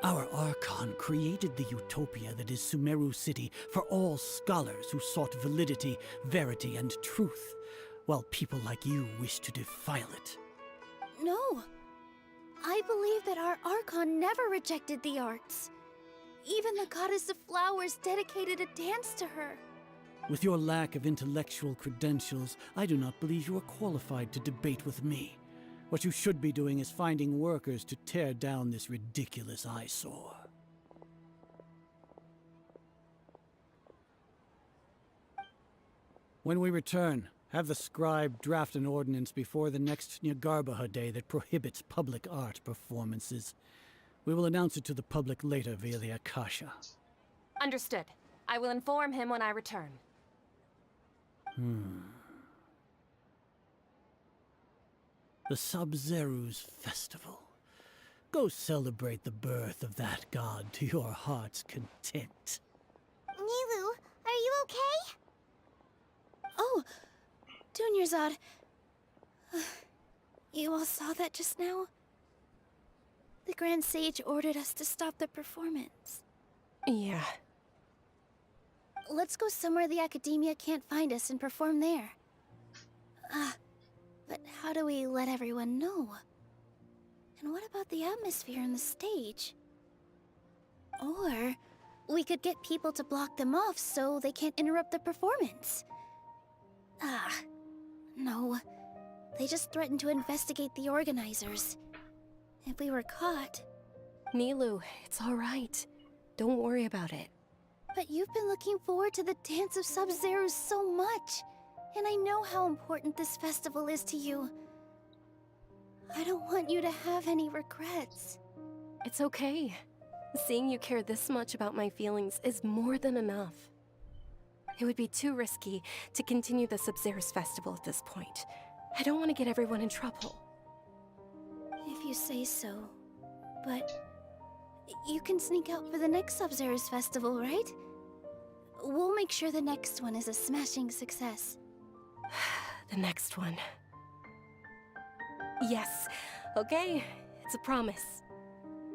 Our Archon created the utopia that is Sumeru City for all scholars who sought validity, verity, and truth, while people like you wish to defile it. No. I believe that our Archon never rejected the arts. Even the goddess of flowers dedicated a dance to her. With your lack of intellectual credentials, I do not believe you are qualified to debate with me. What you should be doing is finding workers to tear down this ridiculous eyesore. When we return, have the scribe draft an ordinance before the next Nyagarbha Day that prohibits public art performances. We will announce it to the public later via the Akasha. Understood. I will inform him when I return. The Sub-Zeru's festival. Go celebrate the birth of that god to your heart's content. Nilu, are you okay? Oh, Dunyarzad. You all saw that just now? The Grand Sage ordered us to stop the performance. Yeah. Let's go somewhere the Academia can't find us and perform there. But how do we let everyone know? And what about the atmosphere on the stage? Or we could get people to block them off so they can't interrupt the performance. No. They just threatened to investigate the organizers. If we were caught... Nilu, it's alright. Don't worry about it. But you've been looking forward to the Dance of Sub-Zero so much. And I know how important this festival is to you. I don't want you to have any regrets. It's okay. Seeing you care this much about my feelings is more than enough. It would be too risky to continue the Sub-Zero's festival at this point. I don't want to get everyone in trouble. If you say so. But you can sneak out for the next Sub-Zero's festival, right? We'll make sure the next one is a smashing success. The next one. Yes, okay, it's a promise.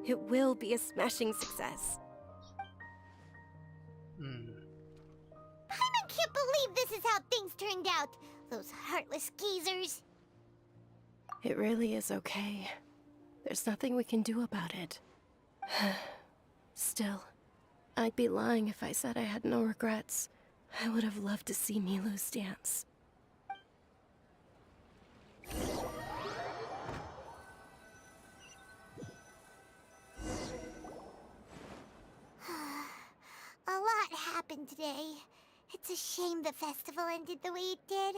It will be a smashing success. I can't believe this is how things turned out. Those heartless geezers. It really is okay. There's nothing we can do about it. Still, I'd be lying if I said I had no regrets. I would have loved to see Milu's dance. A lot happened today. It's a shame the festival ended the way it did.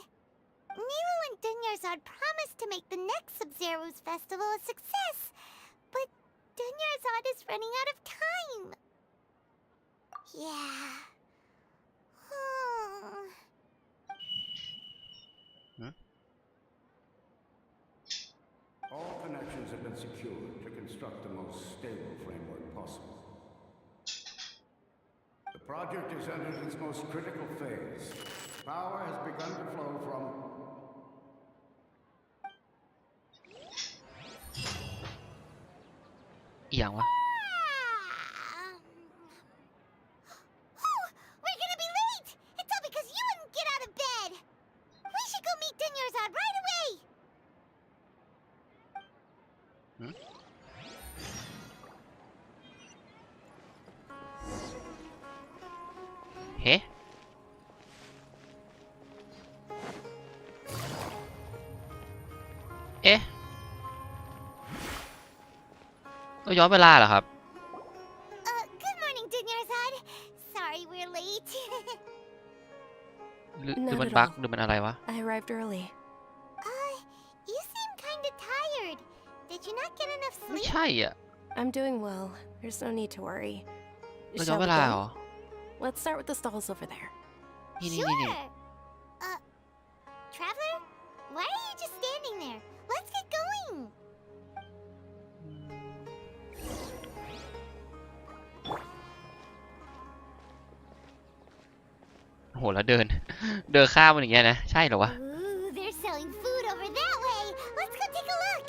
Nilu and Dunyarzad promised to make the next Sub-Zero's festival a success, but Dunyarzad is running out of time. Yeah. All connections have been secured to construct the most stable framework possible. The project has entered its most critical phase. Power has begun to flow from...อย่างวะ We're gonna be late! It's all because you wouldn't get out of bed! We should go meet Dunyarzad right away!เฮ้เอ๊ะเราย้อนเวลาเหรอครับ Good morning, Dunyarzad. Sorry we're late. หรือมันบั๊กหรือมันอะไรวะ I arrived early. You seem kinda tired. Did you not get enough ไม่ sleep? ใช่อ่ะ I'm doing well. There's no need to worry. เราย้อนเวลาเหรอ Let's start with the stalls over there. นี่นี่ Sure. นี่ Traveler? Why are you just standing there? Let's get going. โหแล้วเดิน ข้ามมันอย่างเงี้ยนะ ใช่เหรอวะ Ooh, they're selling food over that way. Let's go take a look.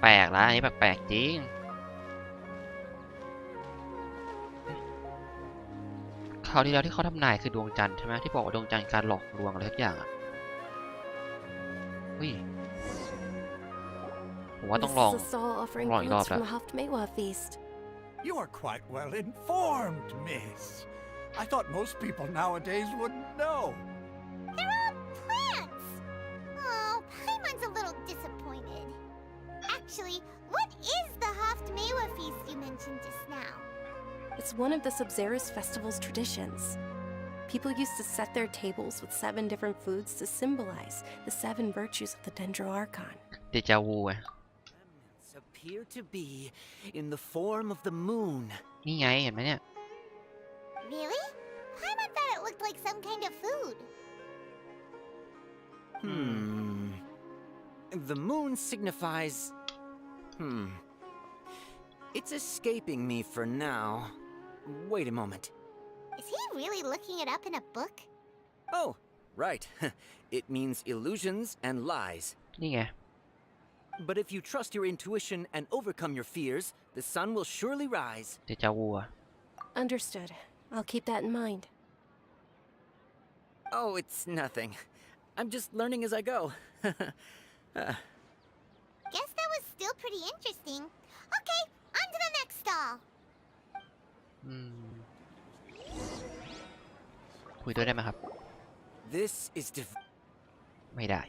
แปลกๆละอันนี้แปลกๆจริง คราวที่แล้วที่เขาทำนายคือดวงจันทร์ใช่ไหมที่บอกว่าดวงจันทร์การหลอกลวงอะไรทุกอย่างอ่ะเฮ้ยผมว่าต้องลอง This is a stall offering ลองอีกรอบ fruits แล้ว from the Haftmewa feast. You are quite well informed, miss. I thought most people nowadays wouldn't know. They're all plants! Oh, Paimon's a little disappointed. Actually, what is the Haft-Mewa feast you mentioned just now? It's one of the Sub-Zerus festival's traditions. People used to set their tables with 7 different foods to symbolize the 7 virtues of the Dendroarchon. เดจาวูไง Remnants appear to be in the form of the moon. นี่ไงเห็นไหมเนี่ย Really? Paimon thought it looked like some kind of food. The moon signifies... It's escaping me for now. Wait a moment. Is he really looking it up in a book? Oh, right. It means illusions and lies. นี่ไง But if you trust your intuition and overcome your fears, the sun will surely rise. เดจาวูอะ Understood. I'll keep that in mind. Oh, it's nothing. I'm just learning as I go. Guess that was still pretty interesting. Okay, on to the next stall. คุยด้วยได้ไหมครับ This is ไม่ได้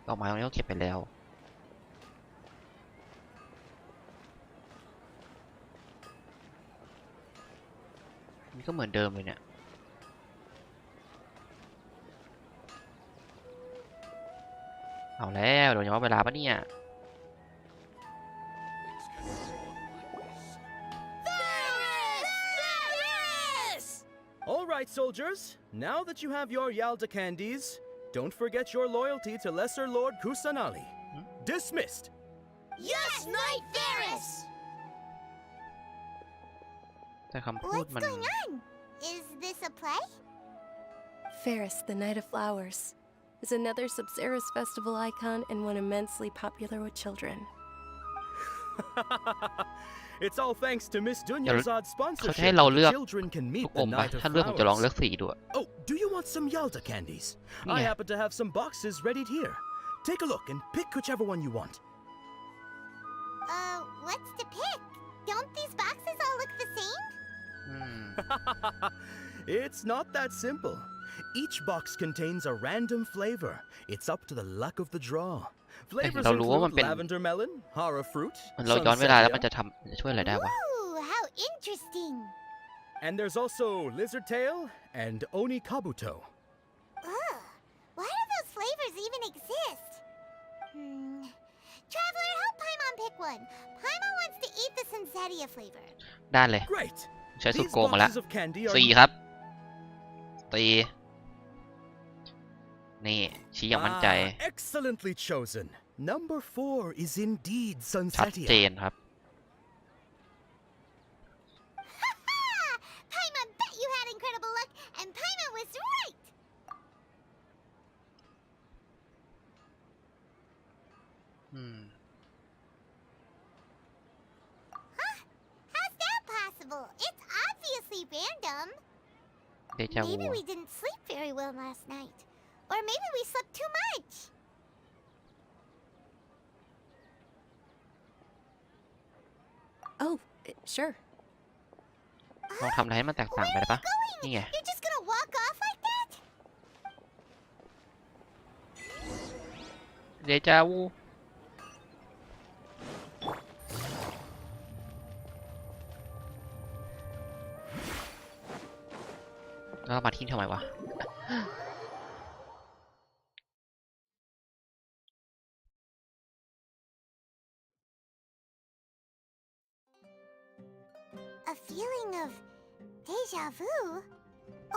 ออกมาตรงนี้ก็เก็บไปแล้ว นี่ก็เหมือนเดิมเลยเนี่ย เอาแล้วโดนย้อนเวลาปะเนี่ย All right, soldiers. Now that you have your Yalda candies, don't forget your loyalty to Lesser Lord Kusanali. Dismissed. Yes, Knight Varys! แต่คำพูด What's มัน going on? Is this a play? Ferris, the Knight of Flowers, is another Sub-Zerus festival icon and one immensely popular with children. It's all thanks to Miss เดี๋ยว Dunyarzad's เขาจะให้ sponsorship เรา that เลือก the children can ลู meet กอ the มปะ Knight of ถ้าเลือกผมจะลองเลือก Flowers. สีด้วย Oh, do you want some Yalda candies? I Yeah. happen to have some boxes readied here. Take a look and pick whichever one you want. What's to pick? Don't these boxes all look the same? It's not that simple. Each box contains a random flavor. It's up to the luck of the draw. Flavors เรารู้ว่ามัน include เป็น lavender melon, hara fruit, เราย้อนเวลาแล้วมัน sunset จะช่วยอะไรได้วะ Ooh, how interesting. and there's also lizard tail and oni kabuto. Ugh, why do those flavors even exist? Traveler, help Paimon pick one. Paimon wants to eat the Sensetia flavor. ได้เลย Great. ใช้สุด These โกงมาแล้ว boxes of candy are สี่ครับ ตี นี่ ชี้อย่างมั่นใจ excellently chosen. Number 4 is indeed ชัดเจ Sunsetia. นครับ Paimon bet you had incredible luck, and Paimon was right. Huh? How's that possible? It's obviously random. เดจาวู Maybe we didn't sleep very well last night. Or maybe we slept too much. Oh, sure. ลองทำอะไรให้มันแตกต่างไปได้ปะ นี่ไง You're just gonna walk off like that? เดจาวูแล้วเรามาทิ้งทำไมวะ A feeling of deja vu?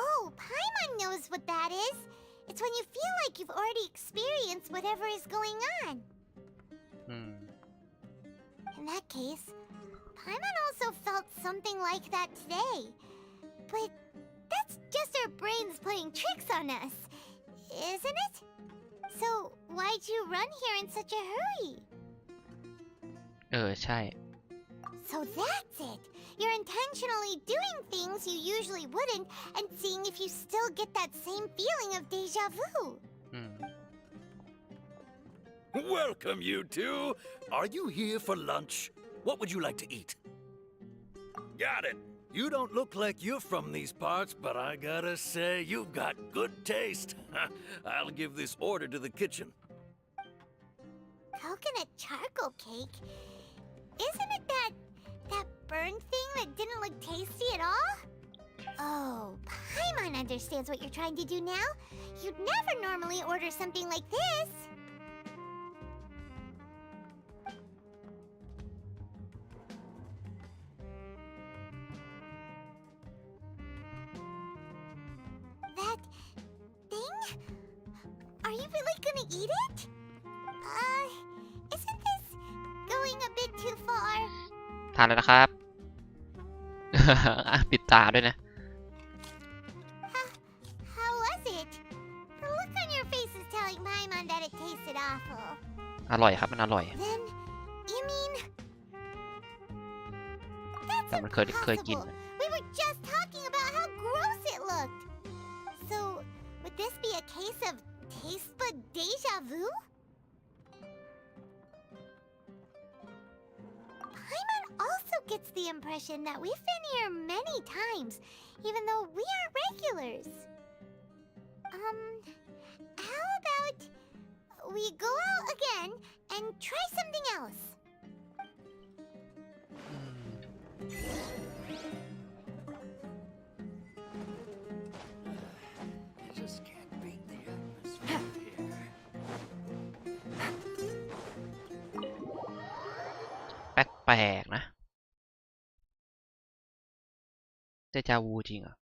Oh, Paimon knows what that is. It's when you feel like you've already experienced whatever is going on. In that case, Paimon also felt something like that today. But that's just our brains playing tricks on us, isn't it? So, why'd you run here in such a hurry? ใช่ So that's it. You're intentionally doing things you usually wouldn't and seeing if you still get that same feeling of deja vu. Welcome, you two. Are you here for lunch? What would you like to eat? Got it. You don't look like you're from these parts, but I gotta say, you've got good taste. I'll give this order to the kitchen. Coconut charcoal cake? Isn't it that burned thing that didn't look tasty at all? Oh, Paimon understands what you're trying to do now. You'd never normally order something like this. That thing? Are you really gonna eat it? Isn't this going a bit too far? ทานแล้วนะครับ ปิดตาด้วยนะ How was it? The look on your face is telling Paimon that it tasted awful. อร่อยครับมันอร่อย Then, you mean... แต่มันเคยกิน We were just talking about how gross it looked. So, would this be a case of taste bud deja vu? Paimon also gets the impression that we've been here many times, even though we aren't regulars. How about we go out again and try something else? You just can't beat the atmosphere here. แปลกๆนะเดจาวูจริงเหรอ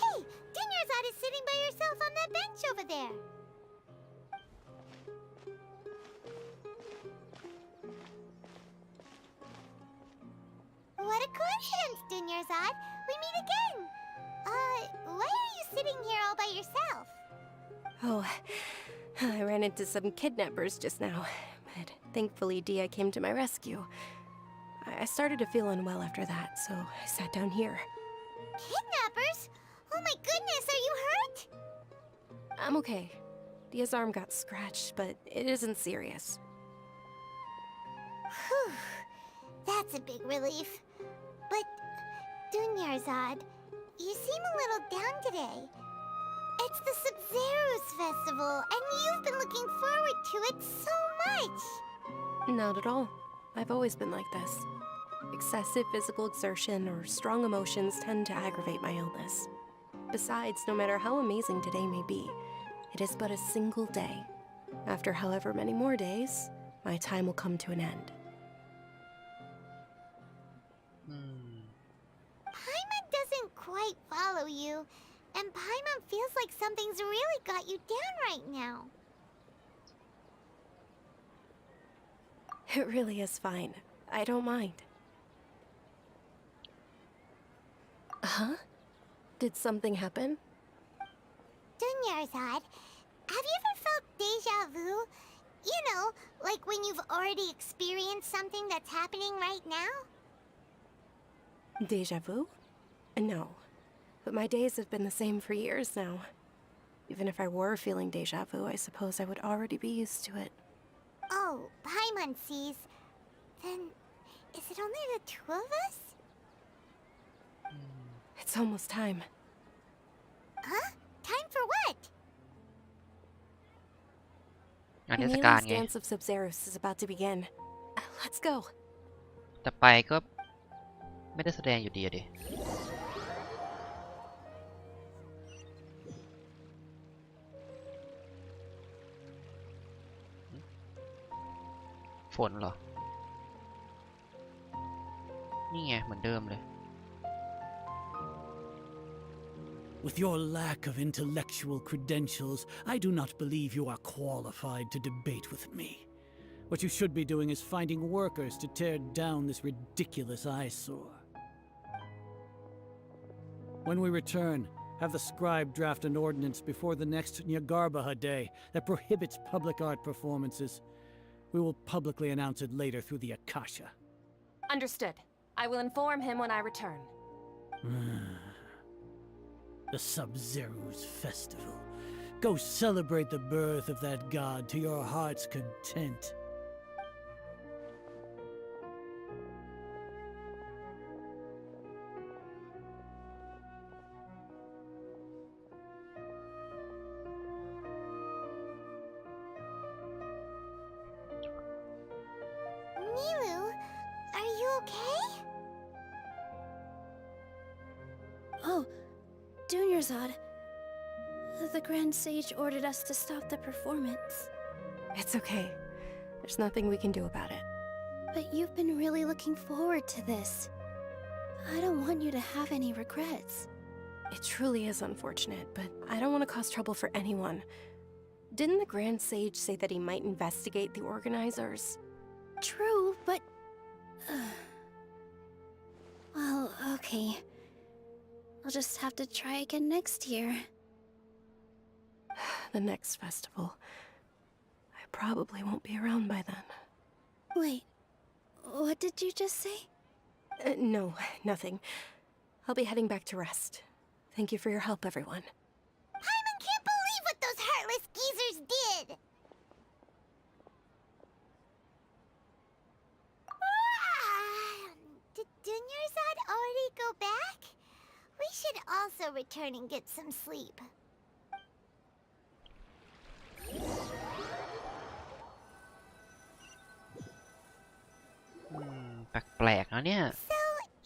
Hey, Dinyarzad is sitting by yourself on that bench over there. What a coincidence, Dinyarzad. We meet again. Why are you sitting here all by yourself? Oh, I ran into some kidnappers just now, but thankfully Dia came to my rescue. I started to feel unwell after that, so I sat down here. Kidnappers? Oh my goodness, are you hurt? I'm okay. Dia's arm got scratched, but it isn't serious. Whew, that's a big relief. But, Dunyarzad, you seem a little down today. It's the Sub-Zero's festival, and you've been looking forward to it so much. Not at all. I've always been like this. Excessive physical exertion or strong emotions tend to aggravate my illness. Besides, no matter how amazing today may be, it is but a single day. After however many more days, my time will come to an end. Paimon doesn't quite follow you, and Paimon feels like something's really got you down right now. It really is fine. I don't mind. Huh? Did something happen? Dunyarzad, have you ever felt deja vu? You know, like when you've already experienced something that's happening right now? Deja vu? No. But my days have been the same for years now. Even if I were feeling deja vu, I suppose I would already be used to it. Oh, Paimon sees. Then, is it only the two of us? It's almost time. Huh? Time for what? งานเทศกาล Amelia's ไง dance of Sub-Zeros is about to begin. Let's go. แต่ไปก็ไม่ได้แสดงอยู่ดีอะดิ ฝนเหรอ นี่ไงเหมือนเดิมเลย With your lack of intellectual credentials, I do not believe you are qualified to debate with me. What you should be doing is finding workers to tear down this ridiculous eyesore. When we return, have the scribe draft an ordinance before the next Nyargarbaha Day that prohibits public art performances. We will publicly announce it later through the Akasha. Understood. I will inform him when I return. The Sub-Zero's festival. Go celebrate the birth of that god to your heart's content. Milu, are you okay? Oh, Dunyarzad. The Grand Sage ordered us to stop the performance. It's okay. There's nothing we can do about it. But you've been really looking forward to this. I don't want you to have any regrets. It truly is unfortunate, but I don't want to cause trouble for anyone. Didn't the Grand Sage say that he might investigate the organizers? True, but... well, okay. I'll just have to try again next year. The next festival. I probably won't be around by then. Wait, what did you just say? No, nothing. I'll be heading back to rest. Thank you for your help, everyone. Paimon can't believe what those heartless geezers did! Did Dunyarzad already go back? We should also return and get some sleep. แปลกๆนะเนี่ย So,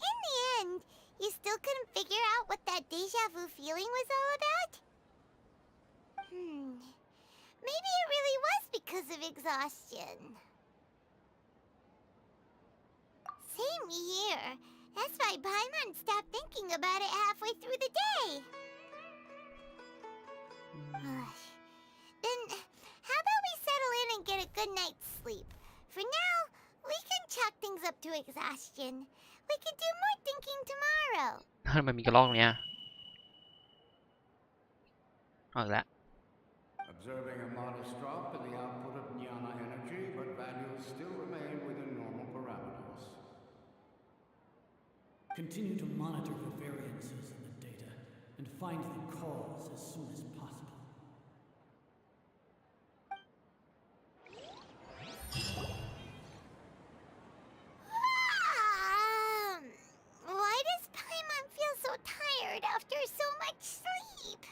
in the end, you still couldn't figure out what that deja vu feeling was all about? Maybe it really was because of exhaustion. Same here. That's why Paimon stopped thinking about it halfway through the day. Then, how about we settle in and get a good night's sleep? For now, we can chalk things up to exhaustion. We can do more thinking tomorrow. มันมีกระรอกตรงเนี้ยเอาอีกแล้ว Observing a modest drop in the output of jnana energy, but values still remain within normal parameters. Continue to monitor for variances in the data and find the cause as soon as possible. Why does Paimon feel so tired after so much sleep?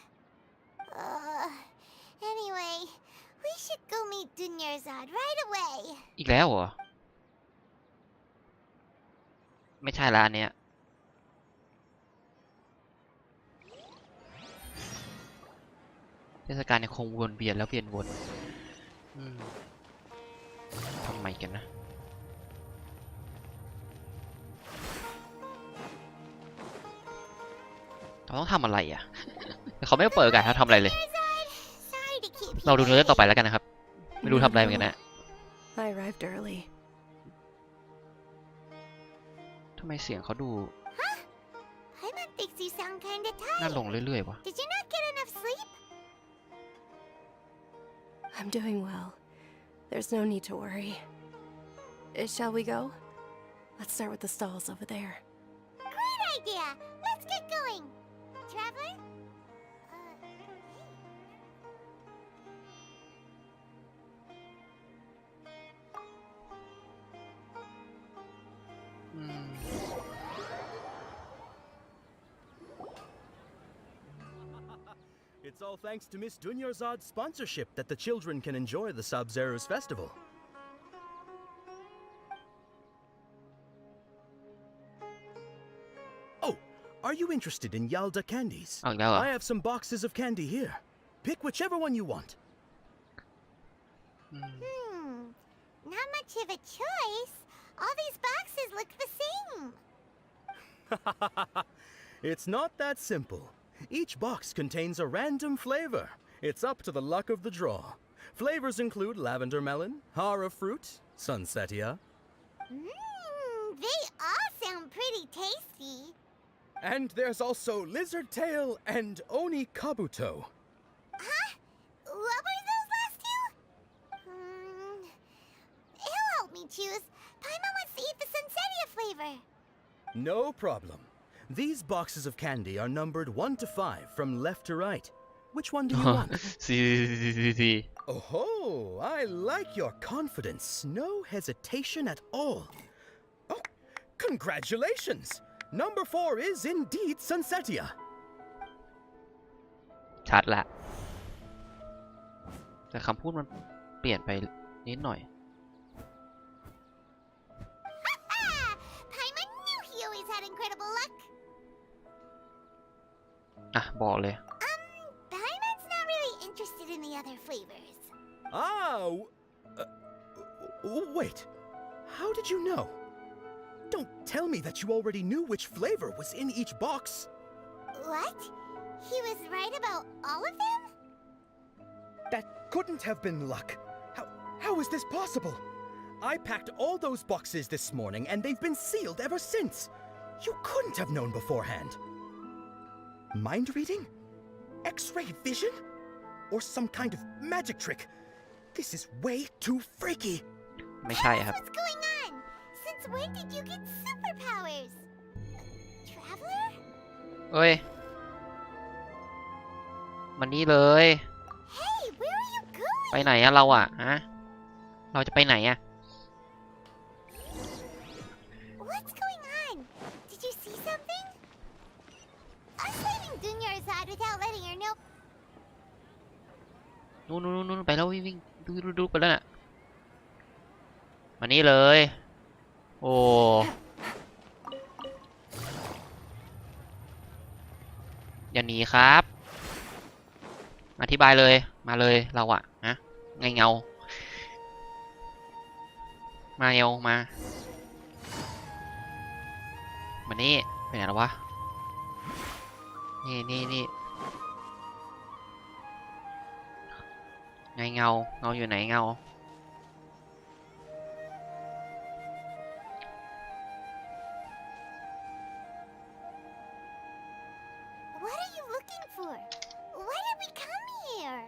Anyway, we should go meet Dunyarzad right away. อีกแล้วเหรอ ไม่ใช่ละอันเนี้ยเทศกาลยังคงวนเวียนแล้วเวียนวนทำไมกันนะเราต้องทำอะไรอ่ะ เขาไม่เปิดโอกาสให้เราทำอะไรเลย เราดูเนื้อต่อไปแล้วกันนะครับ ไม่รู้ทำอะไรเหมือนกันนะ I arrived early. ทำไมเสียงเขาดู Paimon thinks you sound kinda tired. น่าลงเรื่อยๆวะ Did you not get enough sleep? I'm doing well. There's no need to worry. Shall we go? Let's start with the stalls over there. Great idea! Let's get going! Traveler? It's all thanks to Miss Dunyarzad's sponsorship that the children can enjoy the Sub-Zero's festival. Oh, are you interested in Yalda candies? Oh, no. I have some boxes of candy here. Pick whichever one you want. Not much of a choice. All these boxes look the same. It's not that simple. Each box contains a random flavor. It's up to the luck of the draw. Flavors include lavender melon, hara fruit, sunsetia. They all sound pretty tasty. And there's also lizard tail and oni kabuto. Huh? What were those last two? He'll help me choose. Paimon wants to eat the sunsetia flavor. No problem. These boxes of candy are numbered 1 to 5 from left to right. Which one do you want? 4 Oh, I like your confidence. No hesitation at all. Oh, congratulations! Number 4 is indeed Sunsetia. ชัดละแต่คำพูดมันเปลี่ยนไปนิดหน่อย Paimon knew he always had incredible luck. อ่ะบอกเลย Paimon's not really interested in the other flavors. Ah, wait. How did you know? Don't tell me that you already knew which flavor was in each box. What? He was right about all of them? That couldn't have been luck. How is this possible? I packed all those boxes this morning and they've been sealed ever since. You couldn't have known beforehand. Mind reading? X-ray vision? Or some kind of magic trick? This is way too freaky. ไม่ใช่ครับ What's going on? Since when did you get superpowers? Traveler? เอ้ยมันนี่เลย Hey, where are you going? ไปไหนอะเราอะฮะเราจะไปไหนอะ What's going on? Did you see something? Us leaving Dunyarzad without letting her know. นู่นไปแล้ววิ่งดูไปแล้วน่ะมานี่เลย โอ้อย่าหนีครับอธิบายเลยมาเลยเราอะฮะไงเงามาเอวมานี่ไปไหนแล้ววะนี่ไงเงาอยู่ไหนเงา What are you looking for? Why did we come here?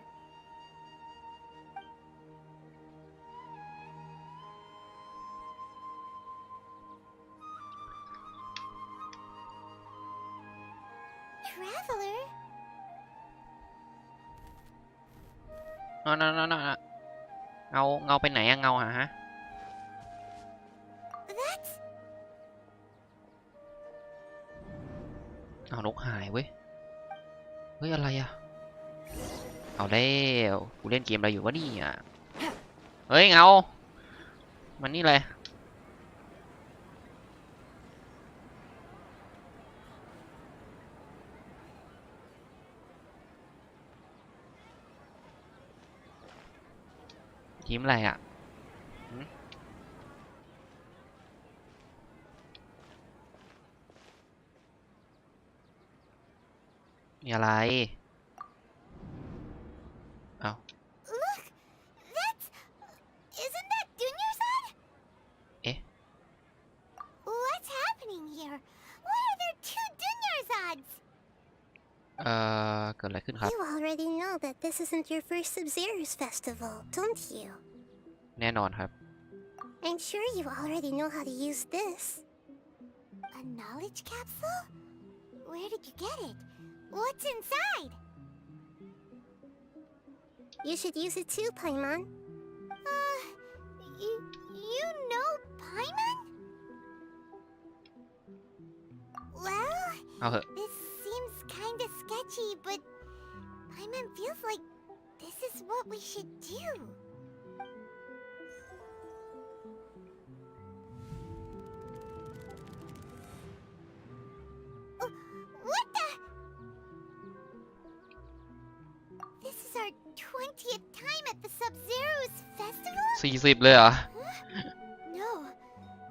Traveler? เงาไปไหนอะเงาฮะ That's นกหายเว้ยเฮ้ยอะไรอะเอาแล้วกูเล่นเกมอะไรอยู่วะนี่อ่ะเฮ้ยเงามันนี่เลยยิ้มอะไรอ่ะมีอะไรเอา Look! Isn't that Dunyarzad? เอ๊ะ What's happening here? Why are there 2 Dunyarzads? เกิดอะไรขึ้นครับ You already know that this isn't your first Sub-Zero's festival, don't you? แน่นอนครับ I'm sure you already know how to use this. A knowledge capsule? Where did you get it? What's inside? You should use it too, Paimon. You know Paimon? Well, เอาเหอะ this seems kinda sketchy, but Paimon feels like this is what we should do. What the? This is our 20th time at the Sub-Zero's festival? 40เลยเหรอ No.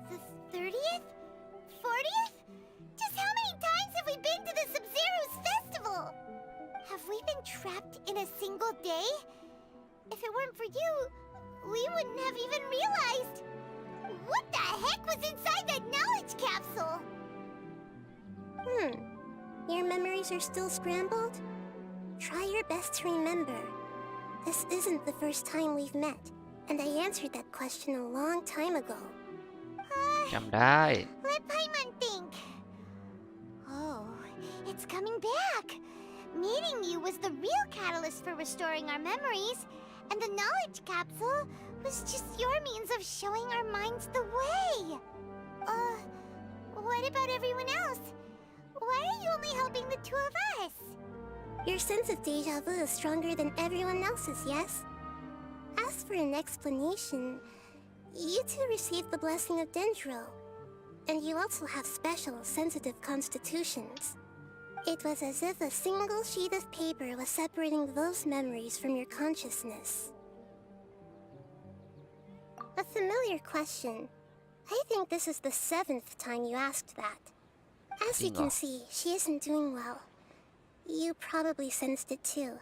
The 30th? 40th? Just how many times have we been to the Sub-Zero's festival? Have we been trapped in a single day? If it weren't for you, we wouldn't have even realized. What the heck was inside that knowledge capsule? Your memories are still scrambled? Try your best to remember. This isn't the first time we've met, and I answered that question a long time ago. จำได้ Let Paimon think. It's coming back! Meeting you was the real catalyst for restoring our memories, and the knowledge capsule was just your means of showing our minds the way. What about everyone else? Why are you only helping the two of us? Your sense of deja vu is stronger than everyone else's, yes? As for an explanation, you two received the blessing of Dendro, and you also have special, sensitive constitutions. It was as if a single sheet of paper was separating those memories from your consciousness. A familiar question. I think this is the 7th time you asked that. As you can see, she isn't doing well. You probably sensed it too.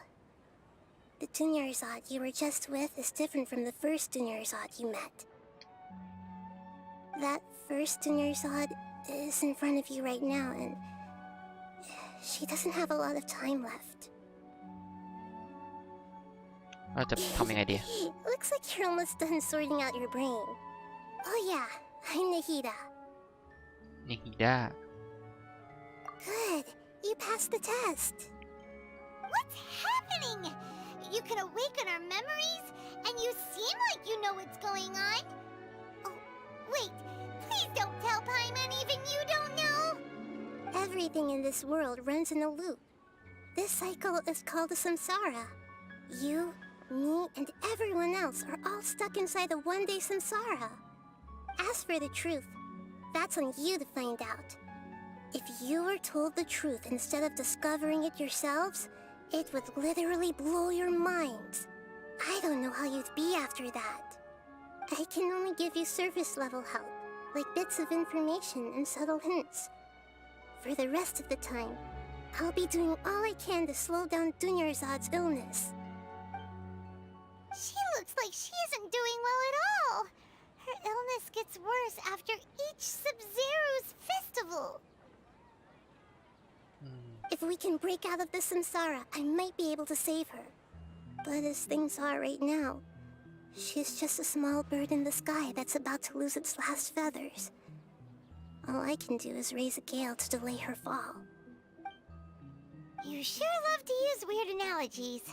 The Dunyarzad you were just with is different from the first Dunyarzad you met. That first Dunyarzad is in front of you right now, and she doesn't have a lot of time left. เราจะทำยังไงดี Looks like you're almost done sorting out your brain. Oh yeah, I'm Nahida. Nahida. Good, you passed the test. What's happening? You can awaken our memories, and you seem like you know what's going on. Oh, wait, please don't tell Paimon even you don't know. Everything in this world runs in a loop. This cycle is called a samsara. You, me, and everyone else are all stuck inside the one-day samsara. As for the truth, that's on you to find out. If you were told the truth instead of discovering it yourselves, it would literally blow your minds. I don't know how you'd be after that. I can only give you surface-level help, like bits of information and subtle hints. For the rest of the time, I'll be doing all I can to slow down Dunyarzad's illness. She looks like she isn't doing well at all. Her illness gets worse after each Sub-Zero's festival. If we can break out of the samsara, I might be able to save her. But as things are right now, she's just a small bird in the sky that's about to lose its last feathers. All I can do is raise a gale to delay her fall. You sure love to use weird analogies.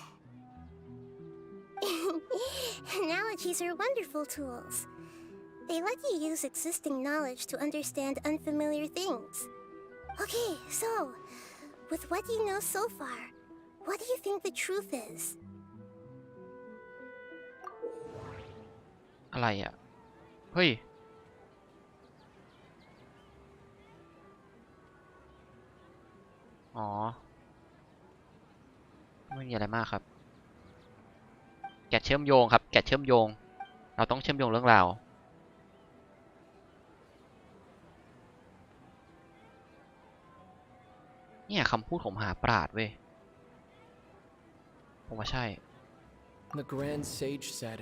Analogies are wonderful tools. They let you use existing knowledge to understand unfamiliar things. Okay, so, with what you know so far, what do you think the truth is? อะไรอ่ะ เฮ้ย อ๋อ ไม่มีอะไรมากครับ แกะเชื่อมโยงครับ แกะเชื่อมโยง เราต้องเชื่อมโยงเรื่องราว เนี่ยคำพูดของมหาปราชญ์เว้ย ผมว่าใช่ The Grand Sage said,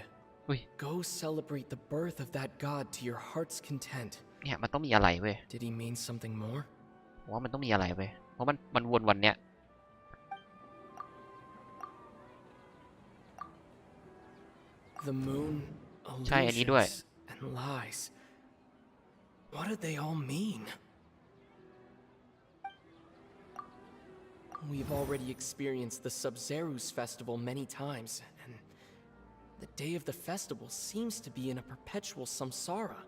"Go celebrate the birth of that god to your heart's content." เนี่ยมันต้องมีอะไรเว้ย Did he mean something more? ผมว่ามันต้องมีอะไรเว้ย เพราะมันวนวันเนี้ย The moon, ใช่อันนี้ด้วย illusions, and lies. What do they all mean? We've already experienced the Sub-Zero's festival many times, and the day of the festival seems to be in a perpetual samsara.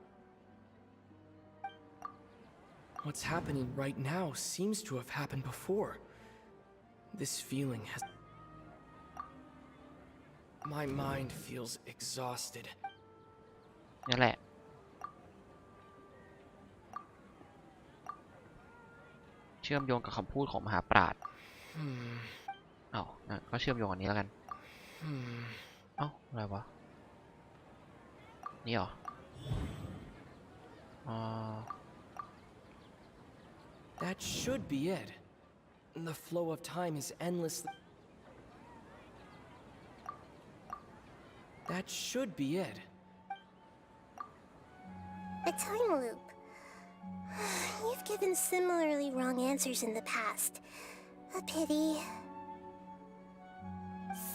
What's happening right now seems to have happened before. This feeling has... My mind feels exhausted. นั่นแหละ เชื่อมโยงกับคำพูดของมหาปราชญ์เอ้าก็เชื่อมโยงอันนี้แล้วกัน เอ้าอะไรวะ นี่เหรอ That should be it. The flow of time is endless. That should be it. A time loop. You've given similarly wrong answers in the past. A pity.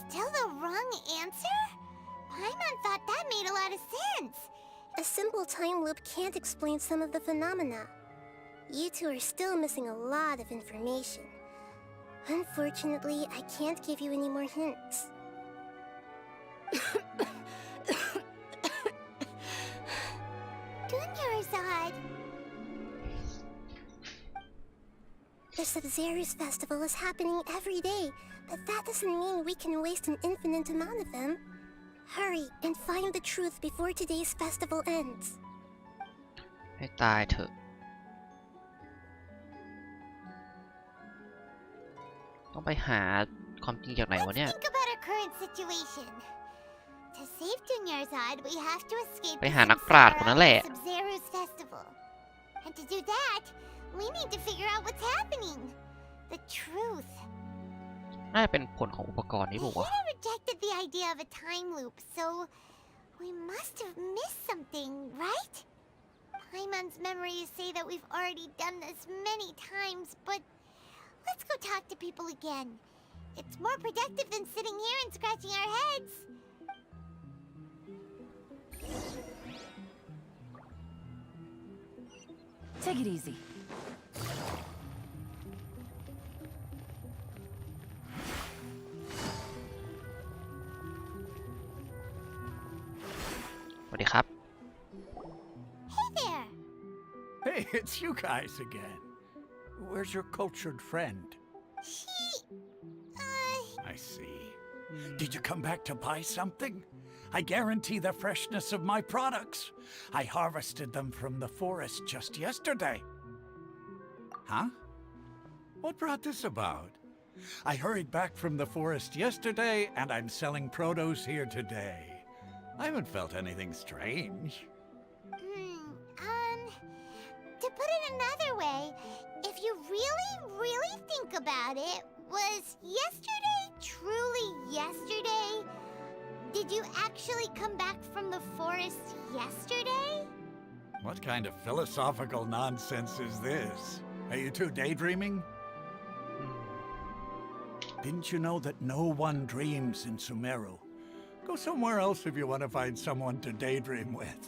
Still the wrong answer? Paimon thought that made a lot of sense. A simple time loop can't explain some of the phenomena. You two are still missing a lot of information. Unfortunately, I can't give you any more hints. Dunyarzad! The Sub-Zero's festival is happening every day, but that doesn't mean we can waste an infinite amount of them. Hurry and find the truth before today's festival ends. ให้ตายเถอะต้องไปหาความจริงจากไหนวะเนี่ย Think about our current situation. To save Dunyarzad, we have to escape ไปหานักปราชญ์คนนั้นแหละ Sub-Zero's festival. And to do that, we need to figure out what's happening. The truth. น่าจะเป็นผลของอุปกรณ์นี้บอกว่า Hina rejected the idea of a time loop, so we must have missed something, right? Paimon's memories say that we've already done this many times, but let's go talk to people again. It's more productive than sitting here and scratching our heads. Take it easy. Hey there! Hey, it's you guys again. Where's your cultured friend? I see. Did you come back to buy something? I guarantee the freshness of my products. I harvested them from the forest just yesterday. Huh? What brought this about? I hurried back from the forest yesterday, and I'm selling produce here today. I haven't felt anything strange. To put it another way, if you really think about it, was yesterday truly yesterday? Did you actually come back from the forest yesterday? What kind of philosophical nonsense is this? Are you two daydreaming? Didn't you know that no one dreams in Sumeru? Go somewhere else if you want to find someone to daydream with.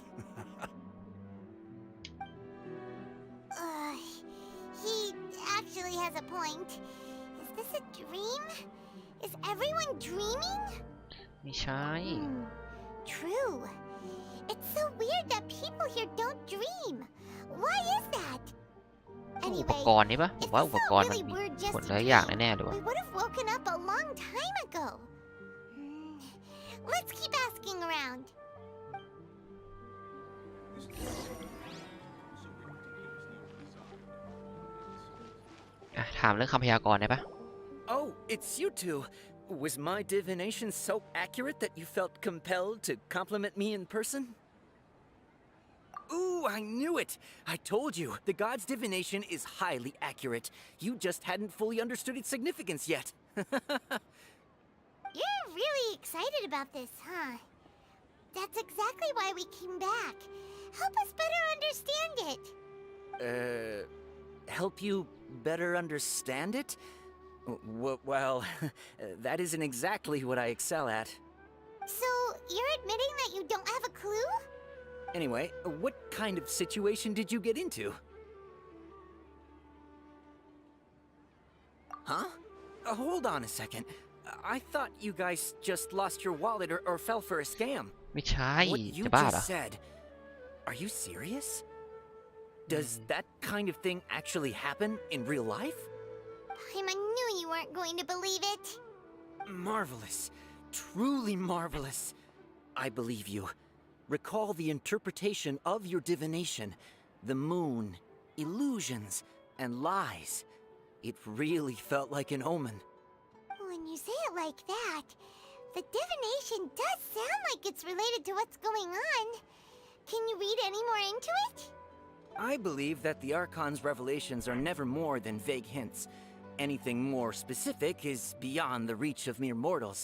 He actually has a point. Is this a dream? Is everyone dreaming? ไม่ใช่ True. It's so weird that people here don't dream. Why is that? อุปกรณ์นี่ปะผมว่าอุปกรณ์มันมีผลหลายอย่างแน่ๆเลยว่ะ We would have woken up a long time ago. Let's keep asking around. ถามเรื่องคำพยากรณ์ได้ปะ Oh, it's you two. Was my divination so accurate that you felt compelled to compliment me in person? Ooh, I knew it! I told you, the god's divination is highly accurate. You just hadn't fully understood its significance yet. You're really excited about this, huh? That's exactly why we came back. Help us better understand it. Help you better understand it? Well, that isn't exactly what I excel at. So, you're admitting that you don't have a clue? Anyway, what kind of situation did you get into? Huh? Hold on a second. I thought you guys just lost your wallet or fell for a scam. ไม่ใช่ What you จะบ้าเหรอ just said. Are you serious? Does that kind of thing actually happen in real life? I knew you weren't going to believe it. Marvelous. Truly marvelous. I believe you. Recall the interpretation of your divination. The moon, illusions, and lies. It really felt like an omen. When you say it like that, the divination does sound like it's related to what's going on. Can you read any more into it? I believe that the Archon's revelations are never more than vague hints. Anything more specific is beyond the reach of mere mortals.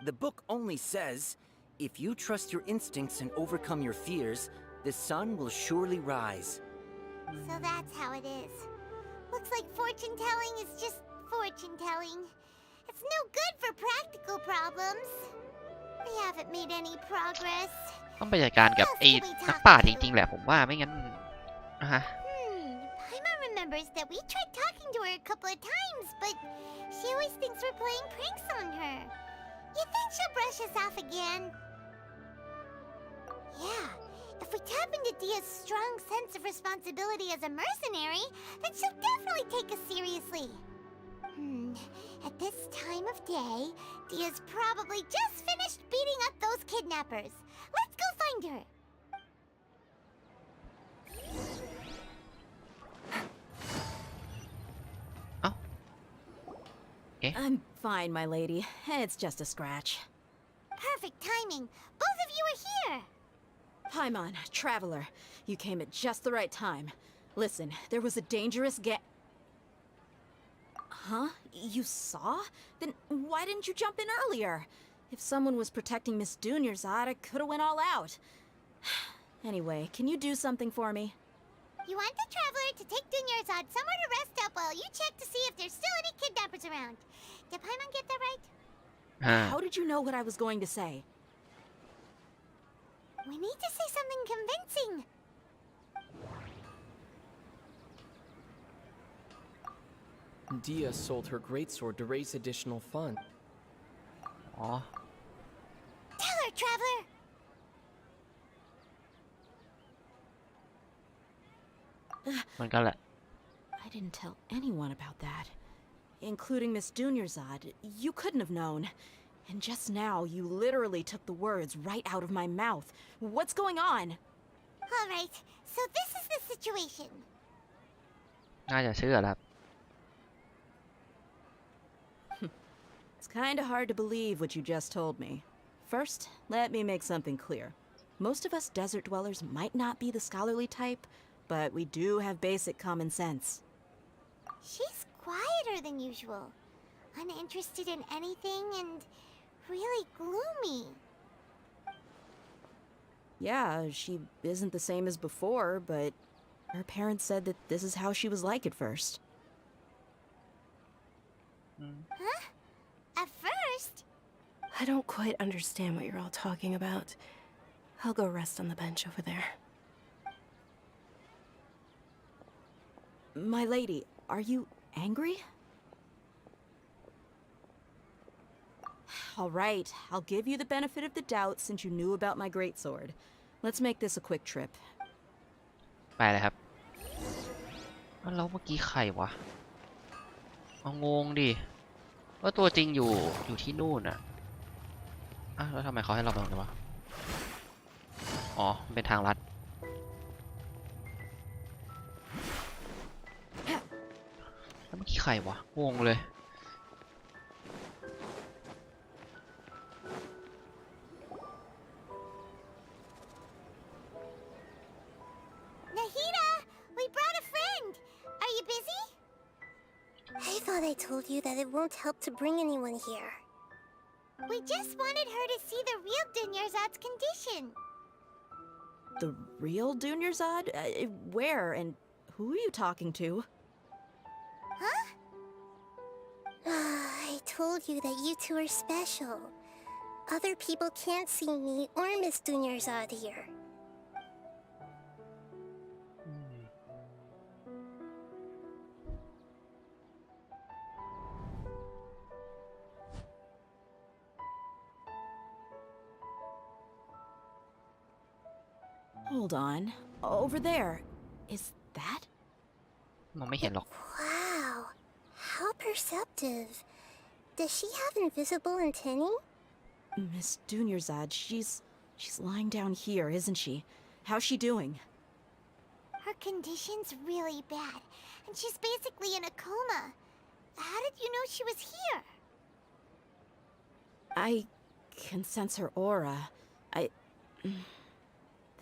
The book only says, if you trust your instincts and overcome your fears, the sun will surely rise. So that's how it is. Looks like fortune-telling is just fortune-telling. It's no good for practical problems. We haven't made any progress. ต้องไปจัดการกับไอ้นักป่าจริงๆแหละผมว่าไม่งั้นนะฮะ Paimon remembered remembers that we tried talking to her a couple of times, but she always thinks we're playing pranks on her. You think she'll brush us off again? Yeah, if we tap into Dia's strong sense of responsibility as a mercenary, then she'll definitely take us seriously. At this time of day, Dia's probably just finished beating up those kidnappers. Let's go find her. I'm fine, my lady. It's just a scratch. Perfect timing. Both of you are here. Paimon, Traveler, you came at just the right time. Listen, there was a dangerous Huh? You saw? Then why didn't you jump in earlier? If someone was protecting Miss Dunyarzad, I could have went all out. Anyway, can you do something for me? You want the Traveler to take Dunyarzad somewhere to rest up while you check to see if there's still any kidnappers around. Did Paimon get that right? How did you know what I was going to say? We need to say something convincing. Dia sold her greatsword to raise additional funds. Aw. Tell her, Traveler! I didn't tell anyone about that. Including Miss Dunyarzad. You couldn't have known. And just now, you literally took the words right out of my mouth. What's going on? Alright, so this is the situation. น่าจะเชื่อแล้ว It's kinda hard to believe what you just told me. First, let me make something clear. Most of us desert dwellers might not be the scholarly type, but we do have basic common sense. She's quieter than usual. Uninterested in anything and really gloomy. Yeah, she isn't the same as before, but her parents said that this is how she was like at first. Huh? At first? I don't quite understand what you're all talking about. I'll go rest on the bench over there. My lady, are you angry? All right, I'll give you the benefit of the doubt since you knew about my greatsword. Let's make this a quick trip. ไปเลยครับแล้วเมื่อกี้ใครวะเอางงดิว่าตัวจริงอยู่ที่นู่นอ่ะแล้วทำไมเขาให้เราไปตรงนี้วะอ๋อมันเป็นทางลัดแล้วเมื่อกี้ใครวะงงเลย Nahida! We brought a friend! Are you busy? I thought I told you that it won't help to bring anyone here. We just wanted her to see the real Dunyarzad's condition. The real Dunyarzad? Where and who are you talking to? Huh? I told you that you two are special. Other people can't see me or Miss Dunyarzad here. Hold on. Over there. Is that? มองไม่เห็นหรอก Wow, how perceptive. Does she have invisible antennae? Miss Dunyarzad, she's lying down here, isn't she? How's she doing? Her condition's really bad, and she's basically in a coma. How did you know she was here? I can sense her aura.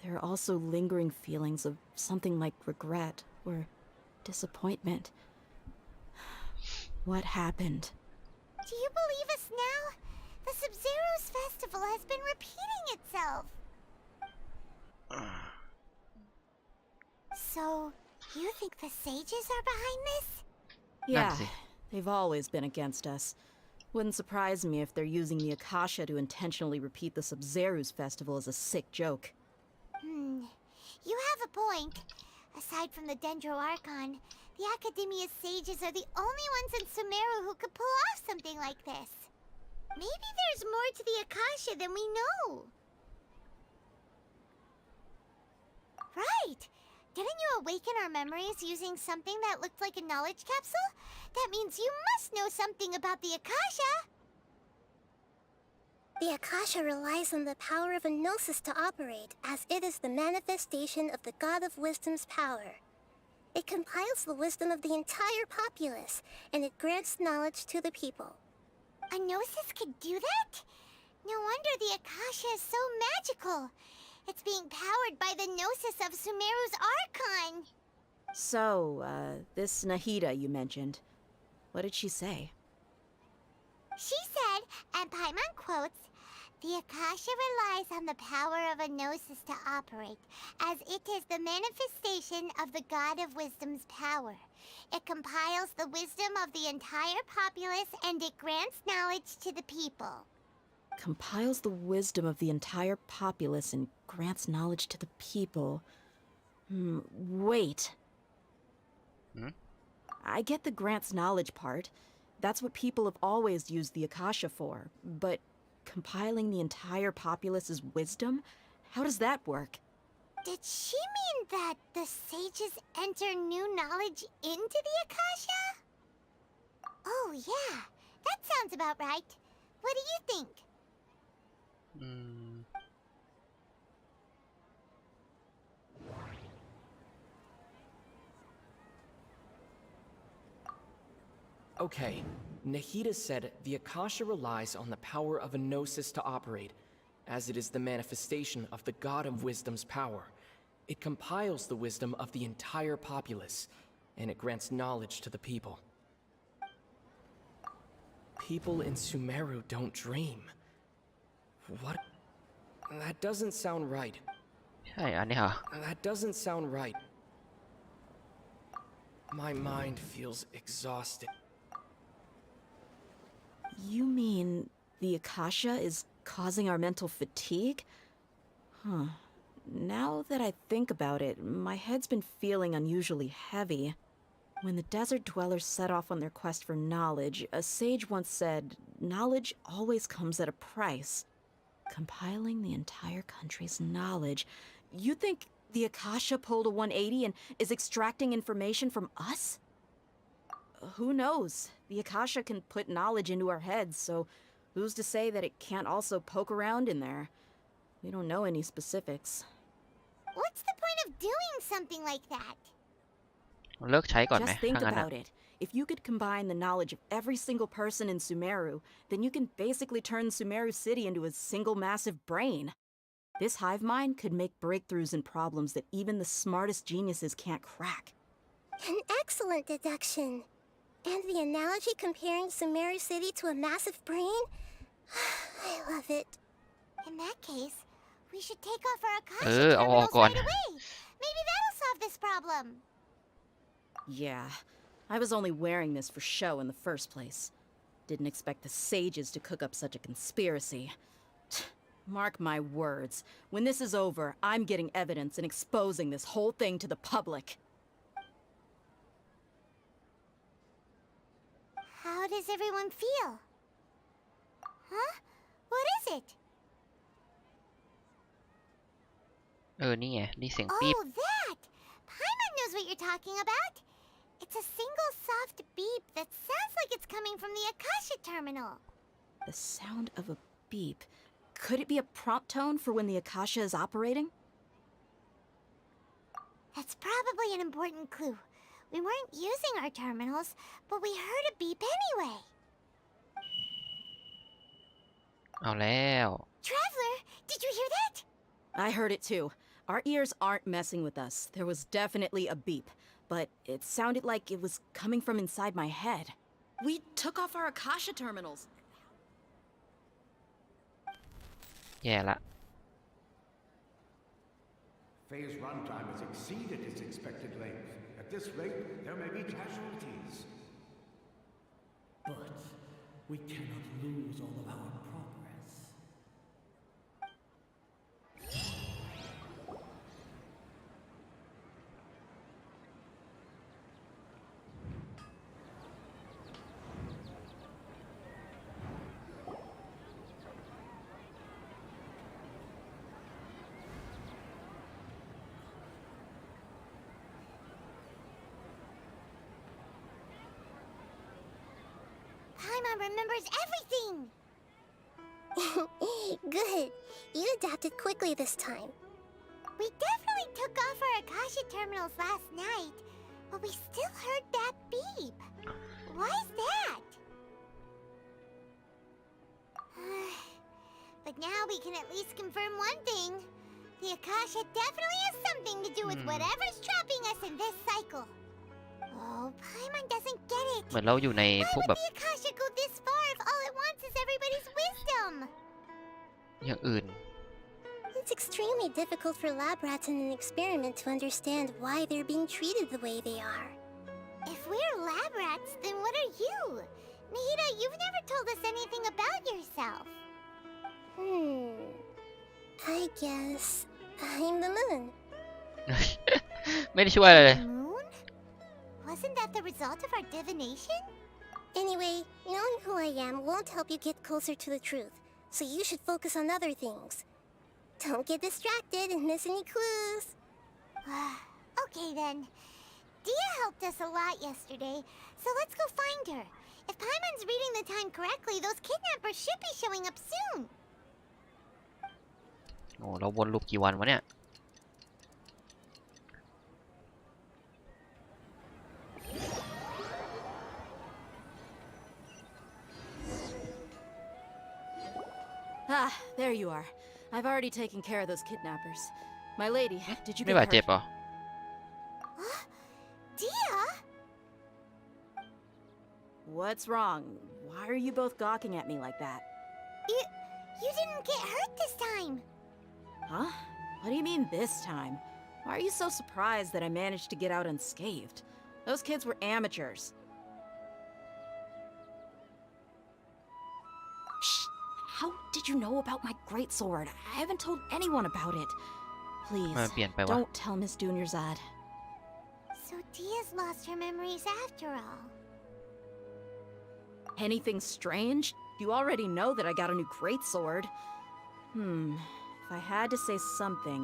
There are also lingering feelings of something like regret or disappointment. What happened? Do you believe us now? The Sub-Zero's festival has been repeating itself. So, you think the sages are behind this? Yeah, they've always been against us. Wouldn't surprise me if they're using the Akasha to intentionally repeat the Sub-Zero's festival as a sick joke. You have a point. Aside from the Dendro Archon, The Academia's sages are the only ones in Sumeru who could pull off something like this. Maybe there's more to the Akasha than we know. Right! Didn't you awaken our memories using something that looked like a knowledge capsule? That means you must know something about the Akasha! The Akasha relies on the power of a gnosis to operate, as it is the manifestation of the God of Wisdom's power. It compiles the wisdom of the entire populace, and it grants knowledge to the people. A gnosis could do that? No wonder the Akasha is so magical. It's being powered by the gnosis of Sumeru's Archon. So, this Nahida you mentioned, what did she say? She said, and Paimon quotes, "The Akasha relies on the power of a gnosis to operate, as it is the manifestation of the God of Wisdom's power. It compiles the wisdom of the entire populace and it grants knowledge to the people." Compiles the wisdom of the entire populace and grants knowledge to the people. Wait. I get the grants knowledge part. That's what people have always used the Akasha for. But compiling the entire populace's wisdom? How does that work? Did she mean that the sages enter new knowledge into the Akasha? Oh yeah, that sounds about right. What do you think? Okay, Nahida said the Akasha relies on the power of a gnosis to operate, as it is the manifestation of the God of Wisdom's power. It compiles the wisdom of the entire populace, and it grants knowledge to the people. People in Sumeru don't dream. What? That doesn't sound right. ใช่อันนี้เหรอ That doesn't sound right. My mind feels exhausted. You mean the Akasha is causing our mental fatigue? Huh. Now that I think about it, my head's been feeling unusually heavy. When the desert dwellers set off on their quest for knowledge, a sage once said, "Knowledge always comes at a price." Compiling the entire country's knowledge. You think the Akasha pulled a 180 and is extracting information from us? Who knows? The Akasha can put knowledge into our heads, so who's to say that it can't also poke around in there? We don't know any specifics. What's the point of doing something like that? เลิกใช้ก่อนไหม Just think ถ้างั้นอะ about it. If you could combine the knowledge of every single person in Sumeru, then you can basically turn Sumeru City into a single massive brain. This hive mind could make breakthroughs in problems that even the smartest geniuses can't crack. An excellent deduction. And the analogy comparing Sumeru City to a massive brain? I love it. In that case, we should take off our เอ Akasha อเอาออก terminals ก่อน right away. Maybe that'll solve this problem. Yeah, I was only wearing this for show in the first place. Didn't expect the sages to cook up such a conspiracy. Mark my words, when this is over, I'm getting evidence and exposing this whole thing to the public. How does everyone feel? Huh? What is it? นี่ไงนี่เสียงปี๊บ Oh, that! Paimon knows what you're talking about. It's a single soft beep that sounds like it's coming from the Akasha terminal. The sound of a beep. Could it be a prompt tone for when the Akasha is operating? That's probably an important clue. We weren't using our terminals, but we heard a beep anyway. เอาแล้ว Traveler, did you hear that? I heard it too. Our ears aren't messing with us. There was definitely a beep, but it sounded like it was coming from inside my head. We took off our Akasha terminals. แย่ละ Phase runtime has exceeded its expected length. At this rate, there may be casualties. But we cannot lose all of our progress. Paimon remembers everything! Good. You adapted quickly this time. We definitely took off our Akasha terminals last night, but we still heard that beep. Why is that? But now we can at least confirm one thing. The Akasha definitely has something to do with whatever's trapping us in this cycle. Oh, Paimon doesn't get it. เหมือนเราอยู่ใน Why พวก would แบบ the Akasha go this far if all it wants is everybody's wisdom? อย่างอื่น It's extremely difficult for lab rats in an experiment to understand why they're being treated the way they are. If we're lab rats, then what are you? Nahida, you've never told us anything about yourself. I guess I'm the moon. ไม่ได้ช่วยอะไรเลย Moon? Wasn't that the result of our divination? Anyway, knowing who I am won't help you get closer to the truth, so you should focus on other things. Don't get distracted and miss any clues. Okay then. Dia helped us a lot yesterday, so let's go find her. If Paimon's reading the time correctly, those kidnappers should be showing up soon. โอ้เราวนลูปกี่วันวะเนี่ย Ah, there you are. I've already taken care of those kidnappers. My lady, did you ไม่ get บาดเจ็บ hurt? เหรอ Dia? What's wrong? Why are you both gawking at me like that? You didn't get hurt this time. Huh? What do you mean this time? Why are you so surprised that I managed to get out unscathed? Those kids were amateurs. Shh! How did you know about my great sword? I haven't told anyone about it. Please, มันเปลี่ยนไปวะ don't tell Miss Dunyarzad. So Dia's lost her memories after all. Anything strange? You already know that I got a new greatsword. If I had to say something,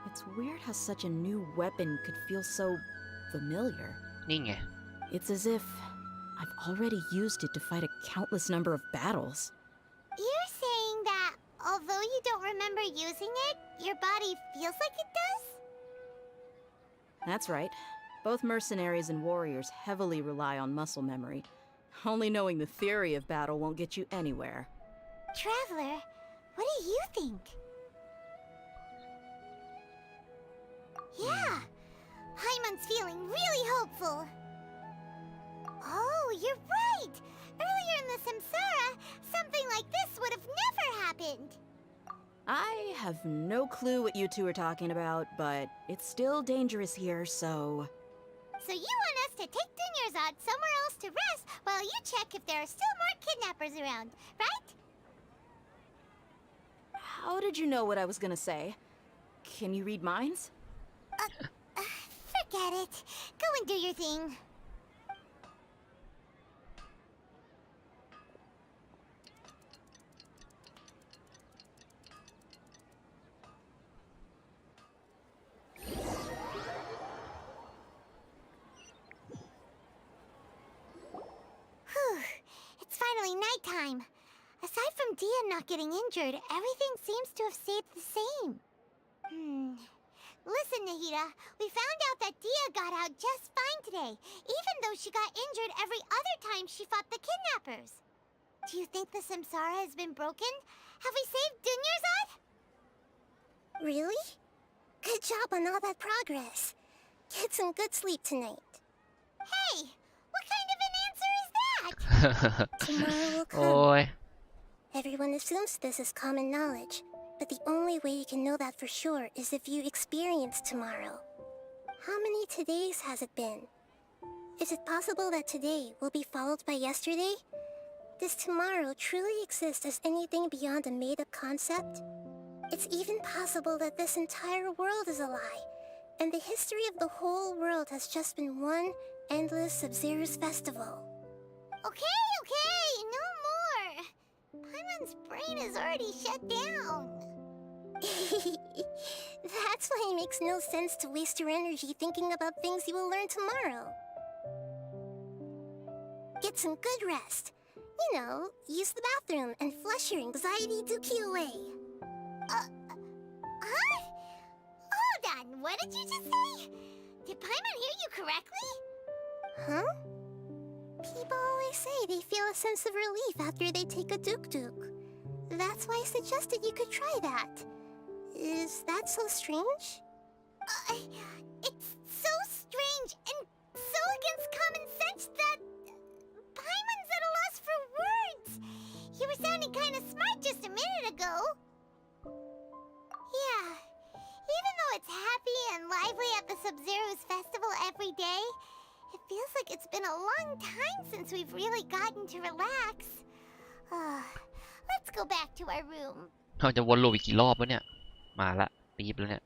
it's weird how such a new weapon could feel so familiar. นี่ไง It's as if I've already used it to fight a countless number of battles. You're saying that although you don't remember using it, your body feels like it does? That's right. Both mercenaries and warriors heavily rely on muscle memory. Only knowing the theory of battle won't get you anywhere. Traveler, what do you think? Yeah, Paimon's feeling really hopeful. Oh, you're right! Earlier in the Samsara, something like this would have never happened. I have no clue what you two are talking about, but it's still dangerous here, so... So you want us to take Dunyarzad somewhere else to rest while you check if there are still more kidnappers around, right? How did you know what I was gonna say? Can you read minds? Forget it. Go and do your thing. Whew. It's finally nighttime. Aside from Dia not getting injured, everything seems to have stayed the same. Listen, Nahida, we found out that Dia got out just fine today, even though she got injured every other time she fought the kidnappers. Do you think the Samsara has been broken? Have we saved Dunyarzad? Really? Good job on all that progress. Get some good sleep tonight. Hey, what kind of an answer is that? Tomorrow will โอ้ come. ย Everyone assumes this is common knowledge, but the only way you can know that for sure is if you experience tomorrow. How many todays has it been? Is it possible that today will be followed by yesterday? Does tomorrow truly exist as anything beyond a made-up concept? It's even possible that this entire world is a lie, and the history of the whole world has just been one endless Sub-Zero's festival. Okay, no more. Paimon's brain is already shut down. That's why it makes no sense to waste your energy thinking about things you will learn tomorrow. Get some good rest. You know, use the bathroom and flush your anxiety dookie away. Huh? Hold on, what did you just say? Did Paimon hear you correctly? Huh? People always say they feel a sense of relief after they take a duk. That's why I suggested you could try that. Is that so strange? It's so strange and so against common sense that Paimon's at a loss for words. You were sounding kind of smart just a minute ago. Yeah, even though it's happy and lively at the Sub-Zero's festival every day, it feels like it's been a long time since we've really gotten to relax. Let's go back to our room. เราจะวนลูปอีกกี่รอบวะเนี่ยมาละปีบแล้วเนี่ย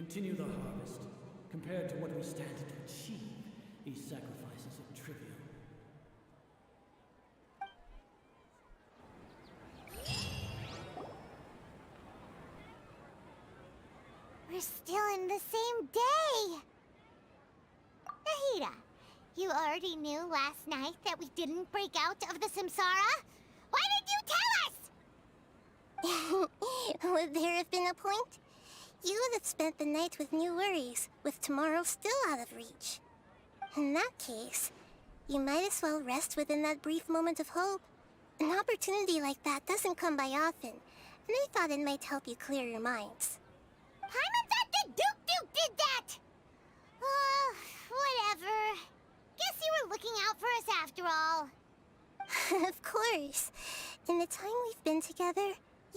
Continue the harvest. Compared to what we stand to achieve, these sacrifices are trivial. We're still in the same day. Nahida, you already knew last night that we didn't break out of the samsara? Why did you tell us? Would there have been a point? You would have spent the night with new worries, with tomorrow still out of reach. In that case, you might as well rest within that brief moment of hope. An opportunity like that doesn't come by often, and I thought it might help you clear your minds. Paimon thought that Duke did that! Whatever. Guess you were looking out for us after all. Of course. In the time we've been together,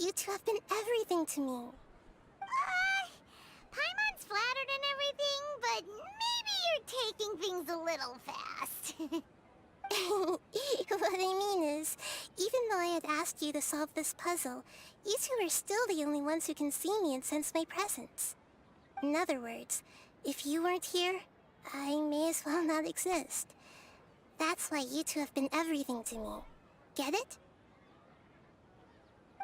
you two have been everything to me. Paimon's flattered and everything, but maybe you're taking things a little fast. What I mean is, even though I had asked you to solve this puzzle, you two are still the only ones who can see me and sense my presence. In other words, if you weren't here, I may as well not exist. That's why you two have been everything to me. Get it?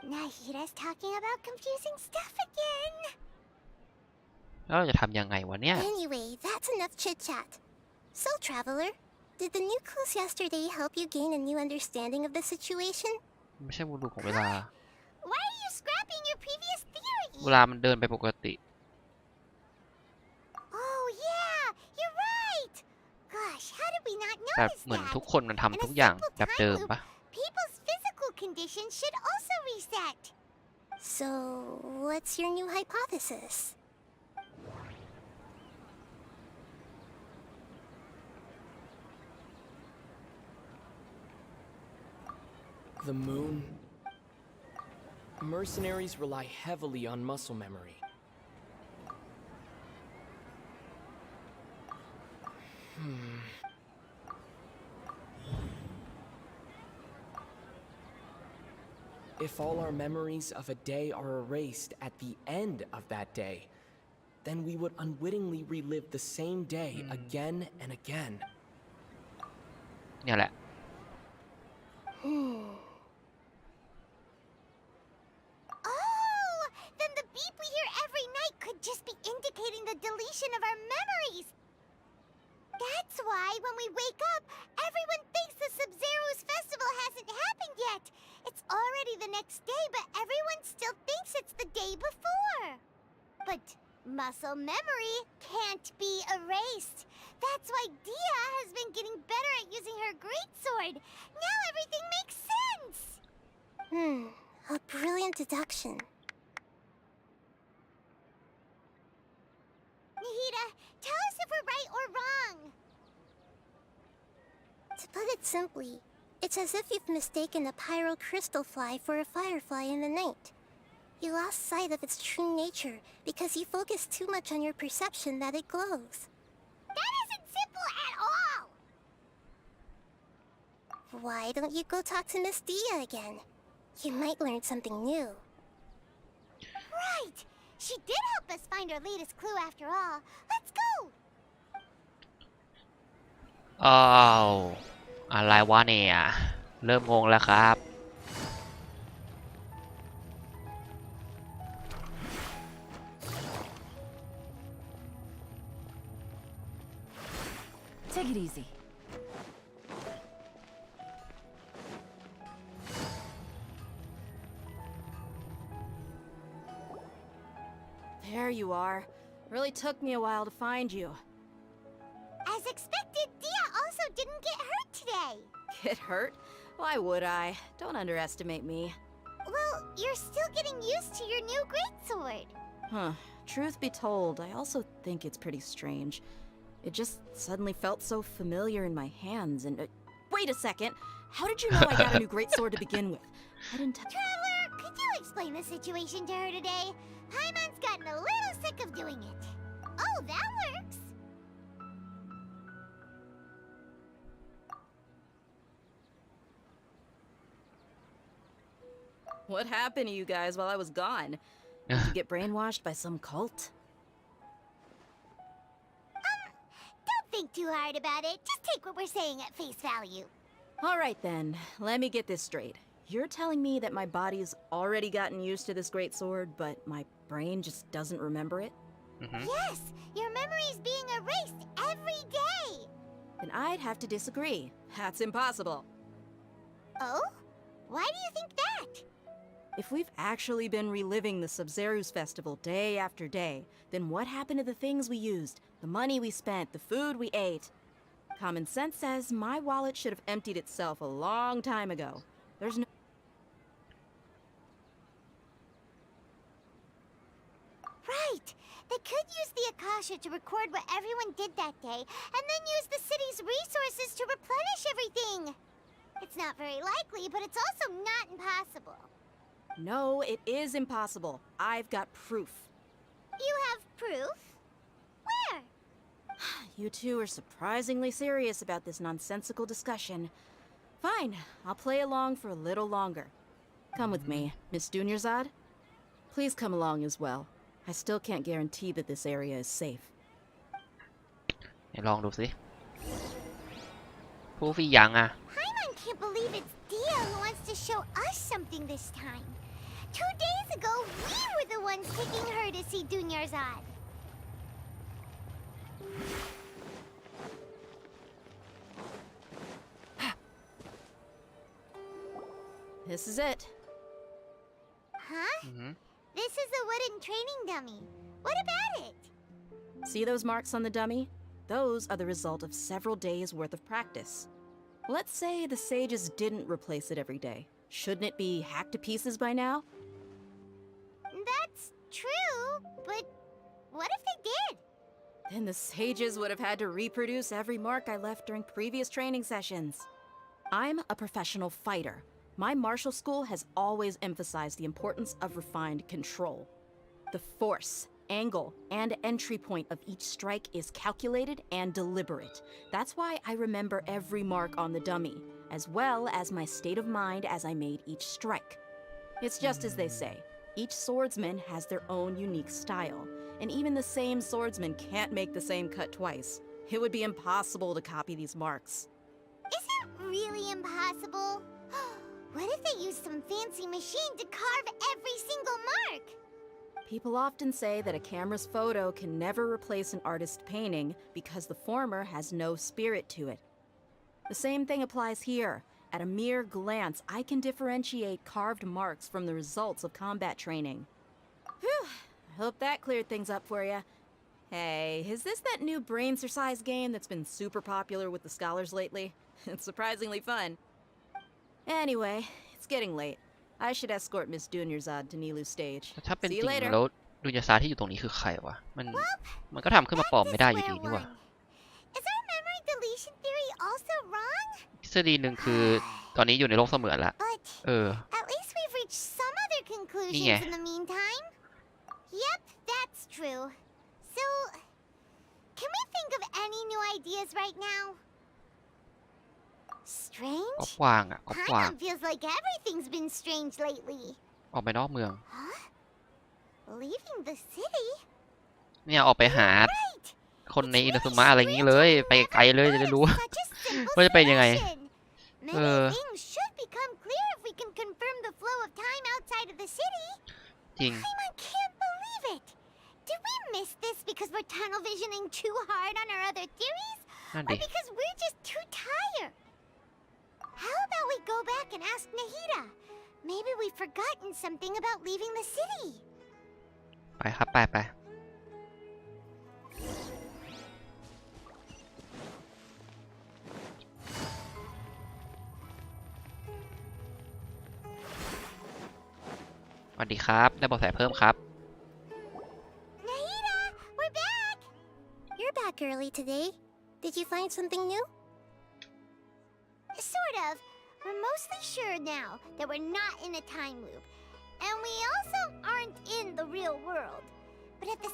Nahida's talking about confusing stuff again. แล้วเราจะทำยังไงวะเนี่ย Anyway, that's enough chit-chat. So, Traveler, did the new clues yesterday help you gain a new understanding of the situation? ไม่ใช่วนลูปของเวลา Why are you scrapping your previous theory? เวลามันเดินไปปกติ Oh yeah, you're right. Gosh, how did we not แต่ notice เหมือน that? ทุกคนมันทำทุกอย่างแบบเดิมปะ People's physical conditions should also reset. So, what's your new hypothesis? The moon. Mercenaries rely heavily on muscle memory. If all our memories of a day are erased at the end of that day, then we would unwittingly relive the same day again and again. เนี่ยแหละ Oh, then the beep we hear every night could just be indicating the deletion of our memories. That's why when we wake up, everyone thinks the Sub-Zero's festival hasn't happened yet. It's already the next day, but everyone still thinks it's the day before. But muscle memory can't be erased. That's why Dia has been getting better at using her greatsword. Now everything makes sense. A brilliant deduction. Nahida, tell us if we're right or wrong. To put it simply, it's as if you've mistaken a pyro crystal fly for a firefly in the night. You lost sight of its true nature because you focused too much on your perception that it glows. That isn't simple at all. Why don't you go talk to Miss Dia again? You might learn something new. Right. She did help us find our latest clue after all. Let's go. อ้าวอะไรวะเนี่ยเริ่มงงแล้วครับ Take it easy. there you are. Really took me a while to find you. As expected, Dia also didn't get hurt today. Get hurt? Why would I? Don't underestimate me. Well, you're still getting used to your new greatsword. Huh. Truth be told, I also think it's pretty strange. It just suddenly felt so familiar in my hands and... wait a second! How did you know I got a new greatsword to begin with? I didn't Traveler, could you explain the situation to her today? Paimon's gotten a little sick of doing it. Oh, that works. What happened to you guys while I was gone? Did you get brainwashed by some cult? Don't think too hard about it. Just take what we're saying at face value. Alright then, let me get this straight. You're telling me that my body's already gotten used to this great sword, but my brain just doesn't remember it? Yes, your memory's being erased every day. Then I'd have to disagree. That's impossible. Oh? Why do you think that? If we've actually been reliving the Sub-Zeru's festival day after day, then what happened to the things we used, the money we spent, the food we ate? Common sense says my wallet should have emptied itself a long time ago. There's no... Right. They could use the Akasha to record what everyone did that day, and then use the city's resources to replenish everything. It's not very likely, but it's also not impossible. No, it is impossible. I've got proof. You have proof? Where? You two are surprisingly serious about this nonsensical discussion. Fine, I'll play along for a little longer. Come with me, Miss Dunyarzad. Please come along as well. I still can't guarantee that this area is safe. ลองดูสิผู้ฟียังอ่ะ Paimon can't believe it's Dia who wants to show us something this time. 2 days ago, we were the ones taking her to see Dunyarzad. This is it. Huh? This is a wooden training dummy. What about it? See those marks on the dummy? Those are the result of several days' worth of practice. Let's say the sages didn't replace it every day. Shouldn't it be hacked to pieces by now? That's true, but what if they did? Then the sages would have had to reproduce every mark I left during previous training sessions. I'm a professional fighter. My martial school has always emphasized the importance of refined control. The force, angle, and entry point of each strike is calculated and deliberate. That's why I remember every mark on the dummy, as well as my state of mind as I made each strike. It's just as they say, each swordsman has their own unique style, and even the same swordsman can't make the same cut twice. It would be impossible to copy these marks. Is it really impossible? What if they used some fancy machine to carve every single mark? People often say that a camera's photo can never replace an artist's painting because the former has no spirit to it. The same thing applies here. At a mere glance, I can differentiate carved marks from the results of combat training. Whew, I hope that cleared things up for you. Hey, is this that new brain exercise game that's been super popular with the scholars lately? It's surprisingly fun. Anyway, it's getting late. I should escort Miss Dunyarzad to Nilu's stage. ถ้าเป็นจ See ริ you ง later. แล้วดุนยาซาที่อยู่ตรงนี้คือใครวะมันก็ทำขึ้นมาปลอมไม่ได้อยู่ดีนี่หว่า Is our memory deletion theory also wrong? ทฤษฎีหนึ่งคือตอนนี้อยู่ในโลกเสมือนละ At least we've reached some other conclusions in the meantime. Yep, that's true. So, can we think of any new ideas right now? Strange? ก็กว้างอ่ะก็กว้าง Paimon feels like everything's been strange lately. ออกไปนอกเมือง Leaving the city? เนี่ยออกไปหาคนในอินาซุมะอะไรอย่างนี้เลยไปไกลเลยจะได้รู้ว่าจะเป็นยังไง Many things should become clear if we can confirm the flow of time outside of the city. จริง Paimon can't believe it. Did we miss this because we're tunnel visioning too hard on our other theories? นั่น Or ดิ because we're just too tired? How about we go back and ask Nahida? Maybe we've forgotten something about leaving the city. ไปครับไป วัสดีครับได้เบาะแสเพิ่มครับ Nahida, we're back! You're back early today. Did you find something new? Sort of. We're mostly sure now that we're not in a time loop. And we also aren't in the real world. But at the...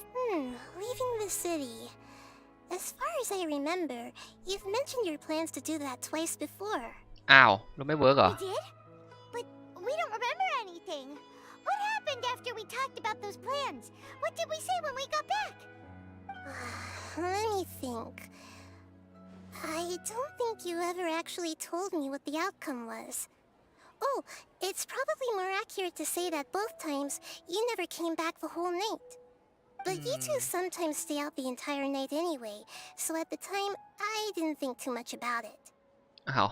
leaving the city. As far as I remember, you've mentioned your plans to do that twice before. อ้าวแล้วไม่เวิร์กเหรอ We did? But we don't remember anything. What happened after we talked about those plans? What did we say when we got back? Let me think. I don't think you ever actually told me what the outcome was. Oh, it's probably more accurate to say that both times you never came back the whole night. But you two sometimes stay out the entire night anyway, so at the time, I didn't think too much about it. อ้าว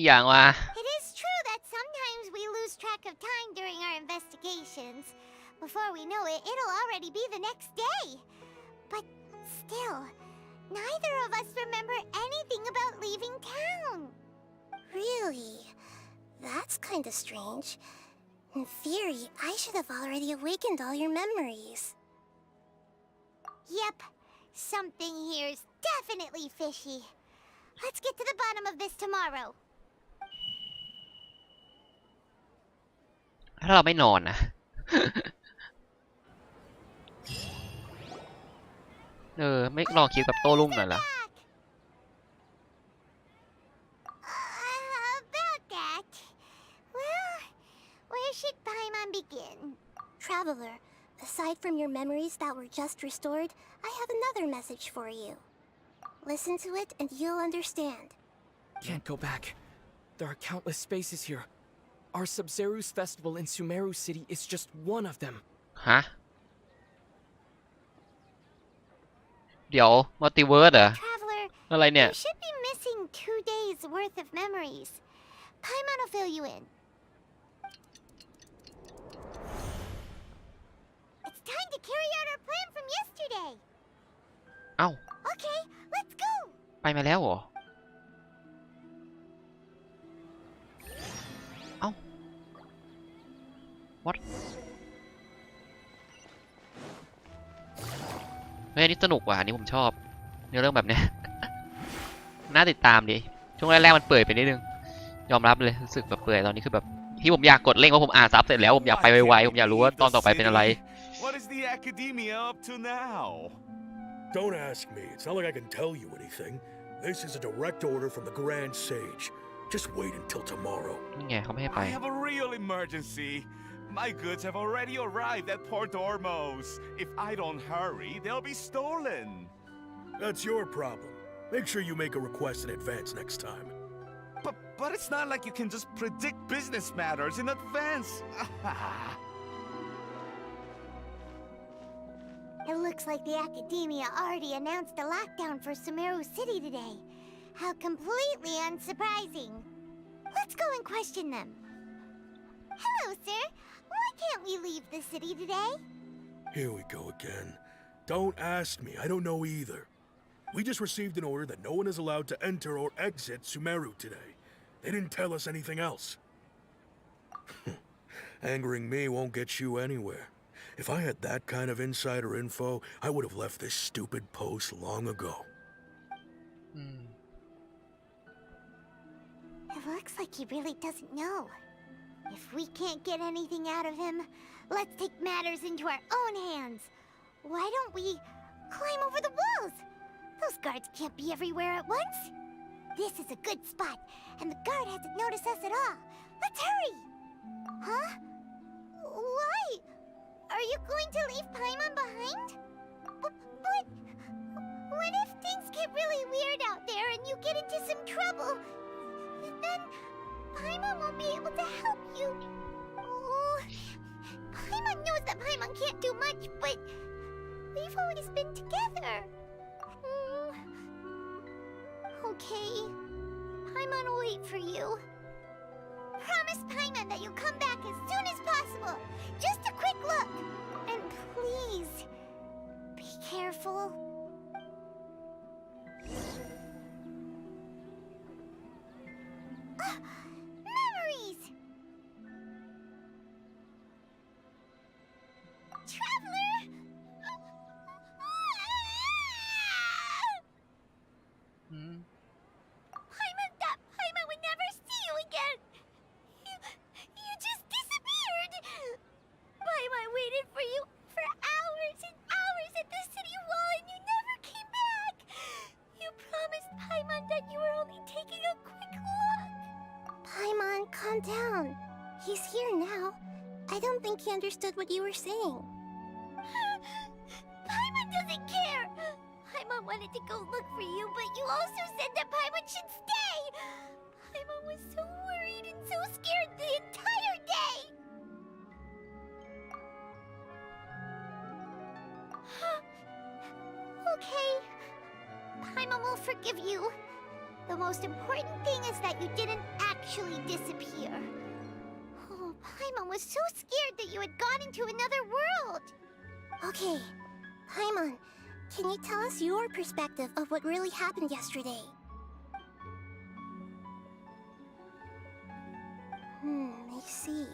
อย่างวะ It is true that sometimes we lose track of time during our investigations. Before we know it, it'll already be the next day. But still, neither of us remember anything about leaving town. Really? That's kinda strange. In theory, I should have already awakened all your memories. Yep, something here's definitely fishy. Let's get to the bottom of this tomorrow. ถ้าเราไม่นอนนะ ไม่ลองคิดแบบโต้รุ่งหน่อยเหรอ About that. Well, where should Paimon begin? Traveler, aside from your memories that were just restored, I have another message for you. Listen to it and you'll understand. Can't go back. There are countless spaces here. Our Sub-Zeru's festival in Sumeru City is just one of them. ฮะ เดี๋ยวมัลติเวิร์สเหรอ Traveler, อะไรเนี่ย you should be missing 2 days worth of memories. Paimon will fill you in. It's time to carry out our plan from yesterday. เอ้า Okay, let's go. ไปมาแล้วเหรอ เอ้า what เฮ้ยอันนี้สนุกว่ะอันนี้ผมชอบเนื้อเรื่องแบบเนี้ย น่าติดตามดิช่วงแรกๆมันเปื่อยไปนิดนึงยอมรับเลยรู้สึกแบบเปื่อยตอนนี้คือแบบที่ผมอยากกดเร่งว่าผมอ่านซับเสร็จแล้วผมอยากไปไวๆผมอยากรู้ว่าตอนต่อไปเป็นอะไร What is the academia up to now? Don't ask me. It's not like I can tell you anything. This is a direct order from the Grand Sage. Just wait until tomorrow. นี่ไงเขาไม่ให้ไป I have a real emergency. My goods have already arrived at Port Ormos. If I don't hurry, they'll be stolen. That's your problem. Make sure you make a request in advance next time. But it's not like you can just predict business matters in advance. It looks like the academia already announced a lockdown for Sumeru City today. How completely unsurprising. Let's go and question them. Hello, sir. Why can't we leave the city today? Here we go again. Don't ask me. I don't know either. We just received an order that no one is allowed to enter or exit Sumeru today. They didn't tell us anything else. Angering me won't get you anywhere. If I had that kind of insider info, I would have left this stupid post long ago. It looks like he really doesn't know. If we can't get anything out of him, let's take matters into our own hands. Why don't we climb over the walls? Those guards can't be everywhere at once. This is a good spot, and the guard hasn't noticed us at all. Let's hurry! Huh? Why? Are you going to leave Paimon behind? But what if things get really weird out there and you get into some trouble? Then Paimon won't be able to help you. Oh, Paimon knows that Paimon can't do much, but we've always been together. Okay, Paimon will wait for you. Promise Paimon that you'll come back as soon as possible. Just a quick look. And please, be careful. Memories! Traveler! Paimon, that Paimon would never see you again! You just disappeared! Paimon waited for you for hours and hours at the city wall and you never came back! You promised Paimon that you were only taking a quick look! Paimon, calm down. He's here now. I don't think he understood what you were saying. Paimon doesn't care! Paimon wanted to go look for you, but you also said that Paimon should stay! Paimon was so worried and so scared the entire day! Okay. Paimon will forgive you. The most important thing is that you didn't actually disappear. Oh, Paimon was so scared that you had gone into another world! Okay. Paimon, can you tell us your perspective of what really happened yesterday? I see.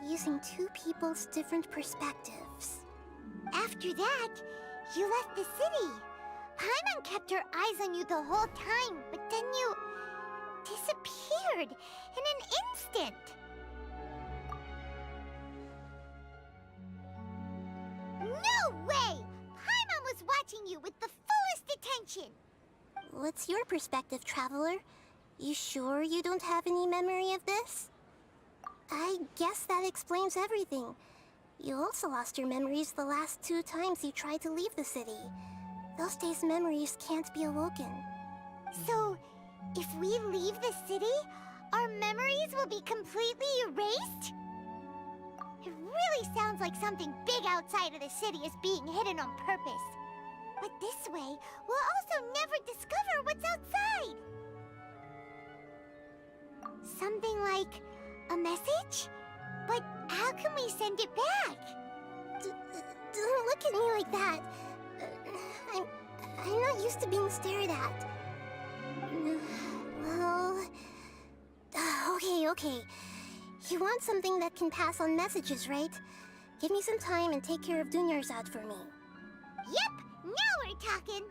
Using two people's different perspectives. After that, you left the city. Paimon kept her eyes on you the whole time, but then you disappeared in an instant. No way! Paimon was watching you with the fullest attention. What's your perspective, Traveler? You sure you don't have any memory of this? I guess that explains everything. You also lost your memories the last 2 times you tried to leave the city. Those days' memories can't be awoken. So, if we leave the city, our memories will be completely erased? It really sounds like something big outside of the city is being hidden on purpose. But this way, we'll also never discover what's outside. Something like a message? But how can we send it back? Don't look at me like that. I'm not used to being stared at. Well... Okay. You want something that can pass on messages, right? Give me some time and take care of Dunyar's out for me. Yep, now we're talking.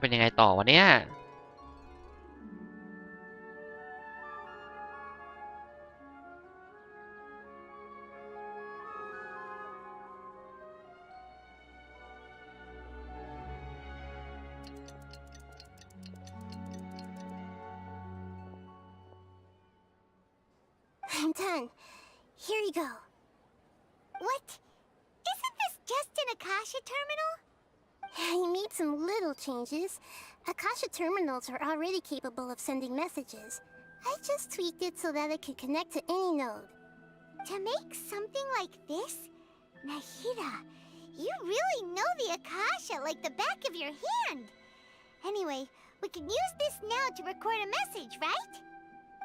เป็นยังไงต่อวะเนี่ย I'm done. Here you go. What? Isn't this just an Akasha terminal? I made some little changes. Akasha terminals are already capable of sending messages. I just tweaked it so that it could connect to any node. To make something like this? Nahida, you really know the Akasha like the back of your hand. Anyway, we can use this now to record a message, right?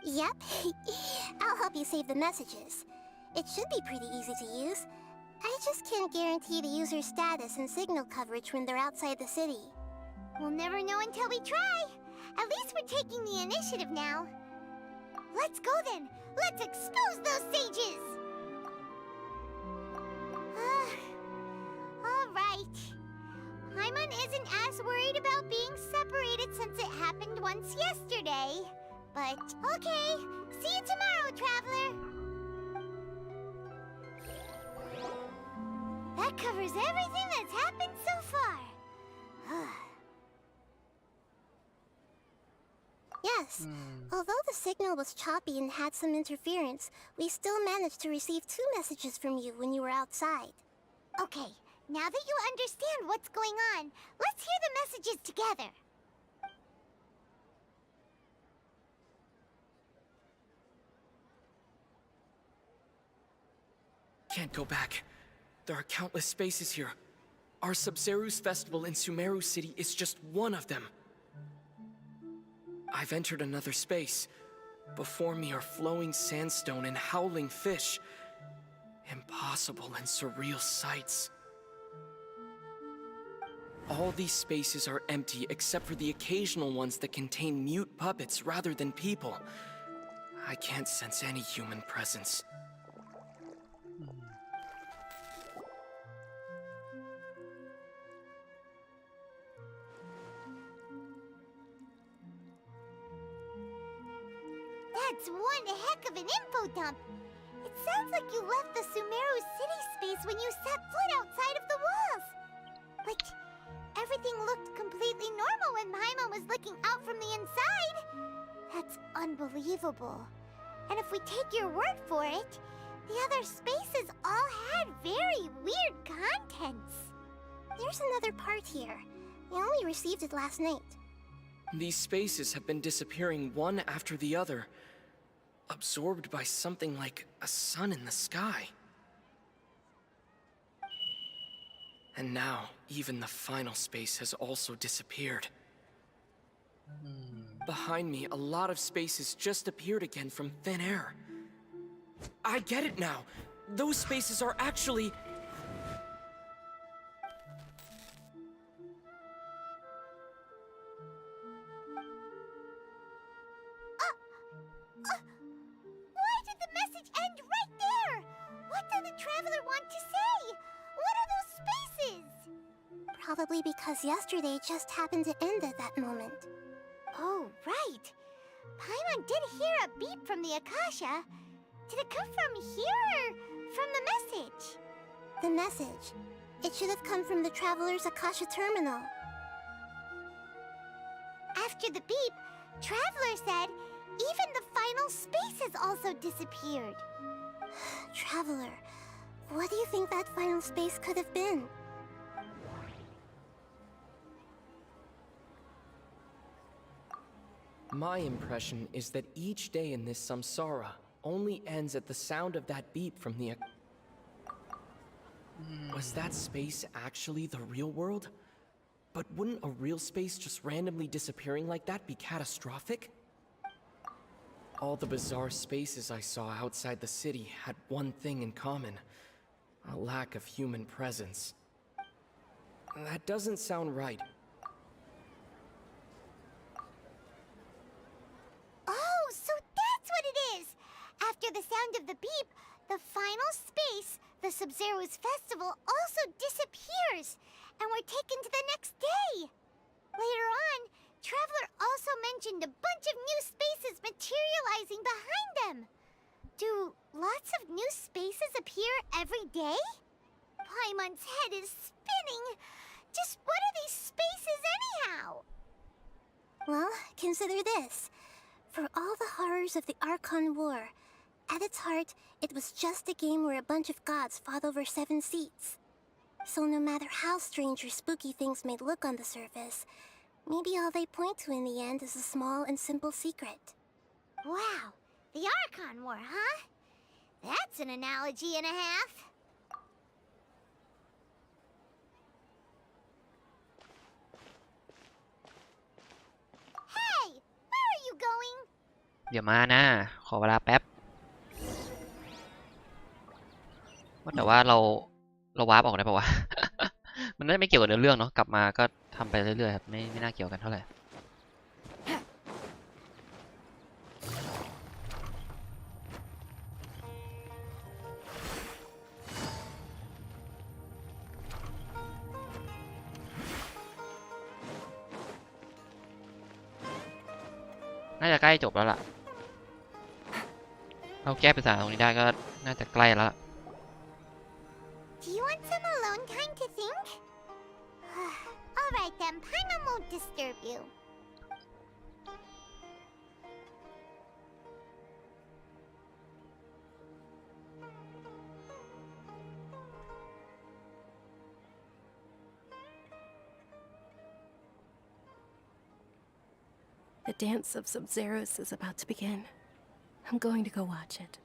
Yep. I'll help you save the messages. It should be pretty easy to use. I just can't guarantee the user's status and signal coverage when they're outside the city. We'll never know until we try. At least we're taking the initiative now. Let's go then. Let's expose those sages. All right. Paimon isn't as worried about being separated since it happened once yesterday. But okay. See you tomorrow, Traveler. That covers everything that's happened so far. Yes. Although the signal was choppy and had some interference, we still managed to receive 2 messages from you when you were outside. Okay, now that you understand what's going on, let's hear the messages together. Can't go back. There are countless spaces here. Our Sub-Zeru's festival in Sumeru City is just one of them. I've entered another space. Before me are flowing sandstone and howling fish. Impossible and surreal sights. All these spaces are empty except for the occasional ones that contain mute puppets rather than people. I can't sense any human presence. That's one heck of an info dump. It sounds like you left the Sumeru city space when you set foot outside of the walls. Like, everything looked completely normal when Paimon was looking out from the inside. That's unbelievable. And if we take your word for it, the other spaces all had very weird contents. There's another part here. We only received it last night. These spaces have been disappearing one after the other, absorbed by something like a sun in the sky. And now, even the final space has also disappeared. Behind me, a lot of spaces just appeared again from thin air. I get it now. Those spaces are actually... Why did the message end right there? What did the traveler want to say? What are those spaces? Probably because yesterday just happened to end at that moment. Oh, right. Paimon did hear a beep from the Akasha. Did it come from here or from the message? The message. It should have come from the Traveler's Akasha terminal. After the beep, Traveler said even the final spaces also disappeared. Traveler, what do you think that final space could have been? My impression is that each day in this samsara only ends at the sound of that beep from the... Was that space actually the real world? But wouldn't a real space just randomly disappearing like that be catastrophic? All the bizarre spaces I saw outside the city had one thing in common: a lack of human presence. That doesn't sound right. Oh, so that's what it is! After the sound of the beep, the final space, the Sub-Zero's festival, also disappears, and we're taken to the next day. Later on, Traveler also mentioned a bunch of new spaces materializing behind them. Do lots of new spaces appear every day? Paimon's head is spinning. Just what are these spaces anyhow? Well, consider this. For all the horrors of the Archon War, at its heart, it was just a game where a bunch of gods fought over 7 seats. So no matter how strange or spooky things may look on the surface, maybe all they point to in the end is a small and simple secret. Wow, the Archon War, huh? That's an analogy and a half. Hey, where are you going? เดี๋ยวมานะ ขอเวลาแป๊บ ว่าแต่ว่าเราวาร์ปออกได้ปะวะ มันน่าจะไม่เกี่ยวกับเนื้อเรื่องเนาะ กลับมาก็ทำไปเรื่อยๆครับไม่น่าเกี่ยวกันเท่าไหร่ น่าจะใกล้จบแล้วล่ะ เราแก้ปัญหาตรงนี้ได้ก็น่าจะใกล้แล้วล่ะ Do you want some alone time to think? Alright then, Paimon won't disturb you. The dance of Sub-Zeros is about to begin. I'm going to go watch it.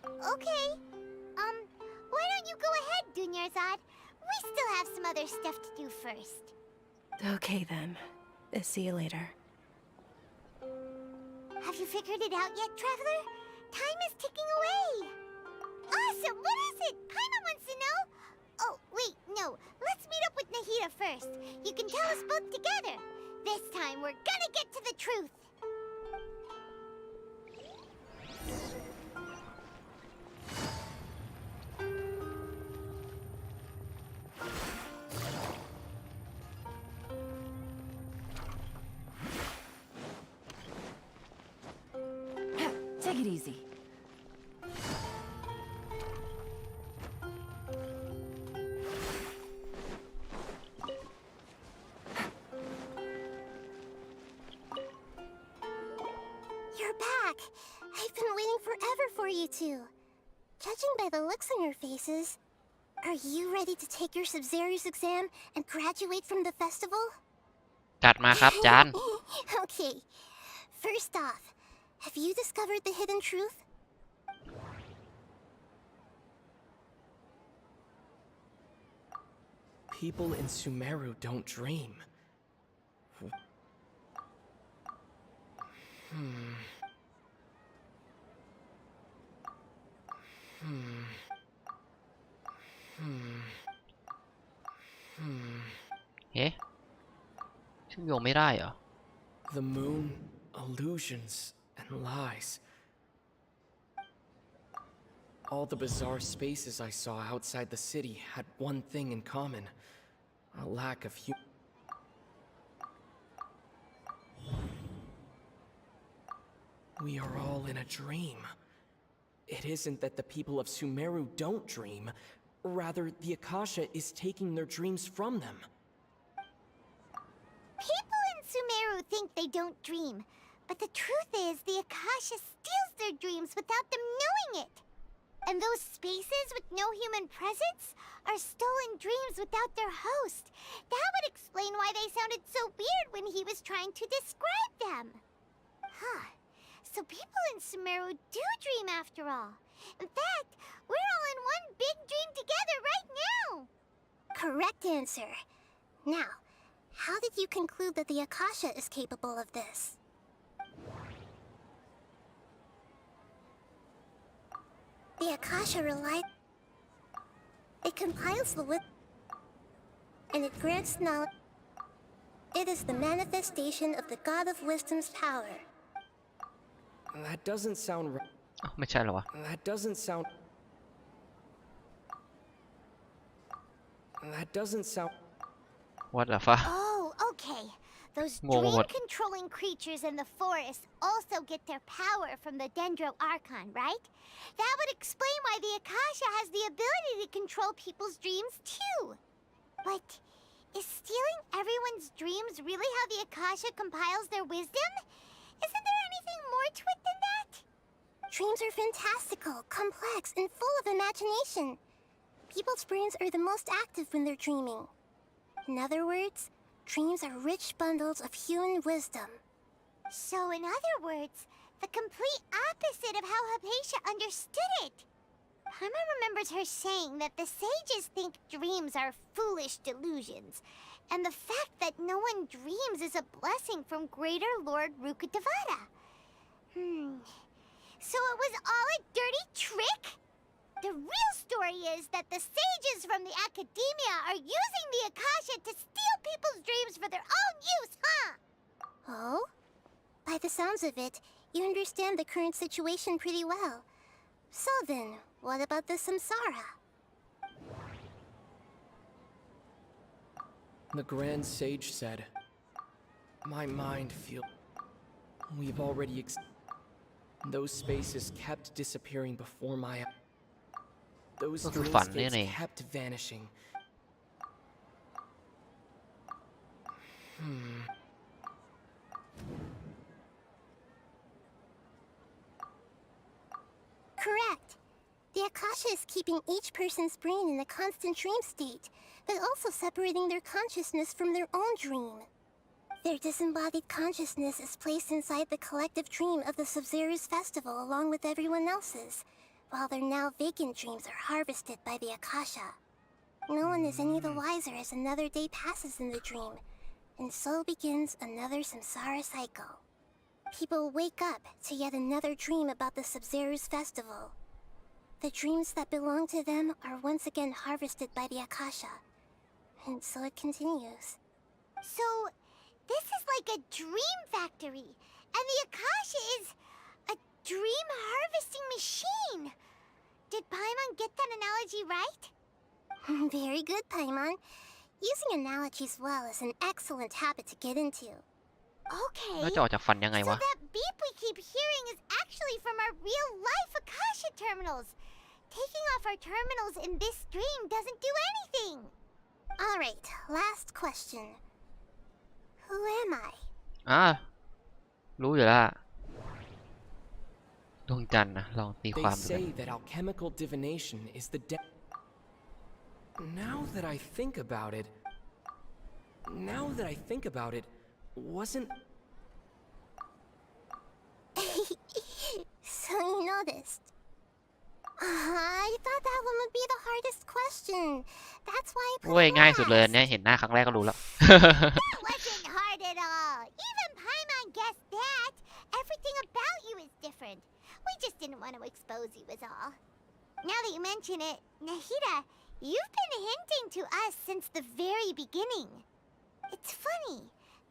Okay. Why don't you go ahead, Dunyarzad? We still have some other stuff to do first. Okay then. See you later. Have you figured it out yet, Traveler? Time is ticking away. Awesome! What is it? Paimon wants to know. Oh, wait, no. Let's meet up with Nahida first. You can tell us both together. This time, we're gonna get to the truth. it easy. You're back. I've been waiting forever for you two. Judging by the looks on your faces, are you ready to take your Sub-Zero's exam and graduate from the festival? จัดมาครับจาน Okay. First off, have you discovered the hidden truth? People in Sumeru don't dream.เอ๊ะเชื่อมโยงไม่ได้เหรอ The moon, illusions, and lies. All the bizarre spaces I saw outside the city had one thing in common: a lack of We are all in a dream. It isn't that the people of Sumeru don't dream, rather the Akasha is taking their dreams from them. People in Sumeru think they don't dream, but the truth is the Akasha steals their dreams without them knowing it. And those spaces with no human presence are stolen dreams without their host. That would explain why they sounded so weird when he was trying to describe them. Huh. So people in Sumeru do dream after all. In fact, we're all in one big dream together right now. Correct answer. Now, how did you conclude that the Akasha is capable of this? The Akasha relies... It compiles the and it grants knowledge. It is the manifestation of the God of Wisdom's power. That doesn't sound right. ไม่ใช่เหรอวะ That doesn't sound... That doesn't sound... What the fuck Oh, okay. Those Ngộ một. dream-controlling creatures in the forest also get their power from the Dendro Archon, right? That would explain why the Akasha has the ability to control people's dreams too. But is stealing everyone's dreams really how the Akasha compiles their wisdom? Isn't there anything more to it than that? Dreams are fantastical, complex, and full of imagination. People's brains are the most active when they're dreaming. In other words, dreams are rich bundles of human wisdom. So in other words, the complete opposite of how Hypatia understood it. Paimon remembers her saying that the sages think dreams are foolish delusions, and the fact that no one dreams is a blessing from Greater Lord Rukkhadevata. So it was all a dirty trick? The real story is that the sages from the academia are using the Akasha to steal people's dreams for their own use, huh? Oh? By the sounds of it, you understand the current situation pretty well. So then, what about the samsara? The Grand Sage said, "My mind feels... We've already Those spaces kept disappearing before my... Those ก็คือ dream ฝันนี่ states เอง kept vanishing. Correct. The Akasha is keeping each person's brain in a constant dream state, but also separating their consciousness from their own dream. Their disembodied consciousness is placed inside the collective dream of the Sub-Zero's festival along with everyone else's, while their now vacant dreams are harvested by the Akasha. No one is any the wiser as another day passes in the dream, and so begins another samsara cycle. People wake up to yet another dream about the Sub-Zero's festival. The dreams that belong to them are once again harvested by the Akasha, and so it continues. So, this is like a dream factory, and the Akasha is a dream harvesting machine. Did Paimon get that analogy right? Very good, Paimon. Using analogies well is an excellent habit to get into. Okay. แล้วจะออกจากฝันยังไง So วะ that beep we keep hearing is actually from our real-life Akasha terminals. Taking off our terminals in this stream doesn't do anything. Alright, last question. Who am I? รู้อยู่แล้วดวงจันทร์นะลองตีค They วามดูกัน say that alchemical divination is the Now that I think about it, wasn't... So you noticed. I thought that one would be the hardest question. That's why I โอ้ย put ง่าย it สุดเลย last. เนี่ยเห็นหน้าครั้งแรกก็รู้แล้ว That wasn't hard at all. Even Paimon guessed that. Everything about you is different. We just didn't want to expose you is all. Now that you mention it, Nahida, you've been hinting to us since the very beginning. It's funny.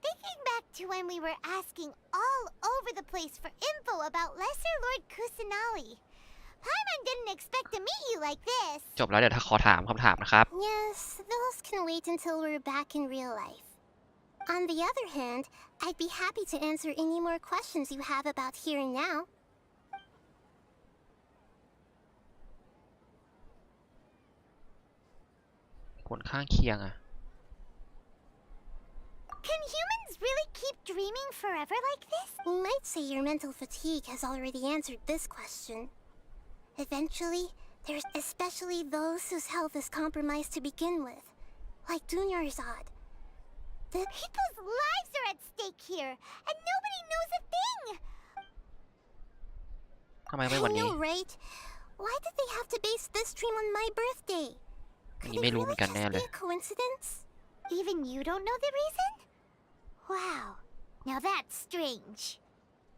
Thinking back to when we were asking all over the place for info about Lesser Lord Kusanali. Paimon didn't expect to meet you like this. จบแล้วเดี๋ยวถ้าขอถามคำถามนะครับ Yes, those can wait until we're back in real life. On the other hand, I'd be happy to answer any more questions you have about here and now. ผลข้างเคียงอะ Can humans really keep dreaming forever like this? You might say your mental fatigue has already answered this question. Eventually, there's especially those whose health is compromised to begin with, like Dunyarzad. The people's lives are at stake here, and nobody knows a thing. ทำไมไม่วัน I นี้ know, right? Why did they have to base this dream on my birthday? อัน Could นี้ it ไม่รู้เหมื really อนกัน just แน่เล be ย a coincidence? Even you don't know the reason? Wow. Now that's strange.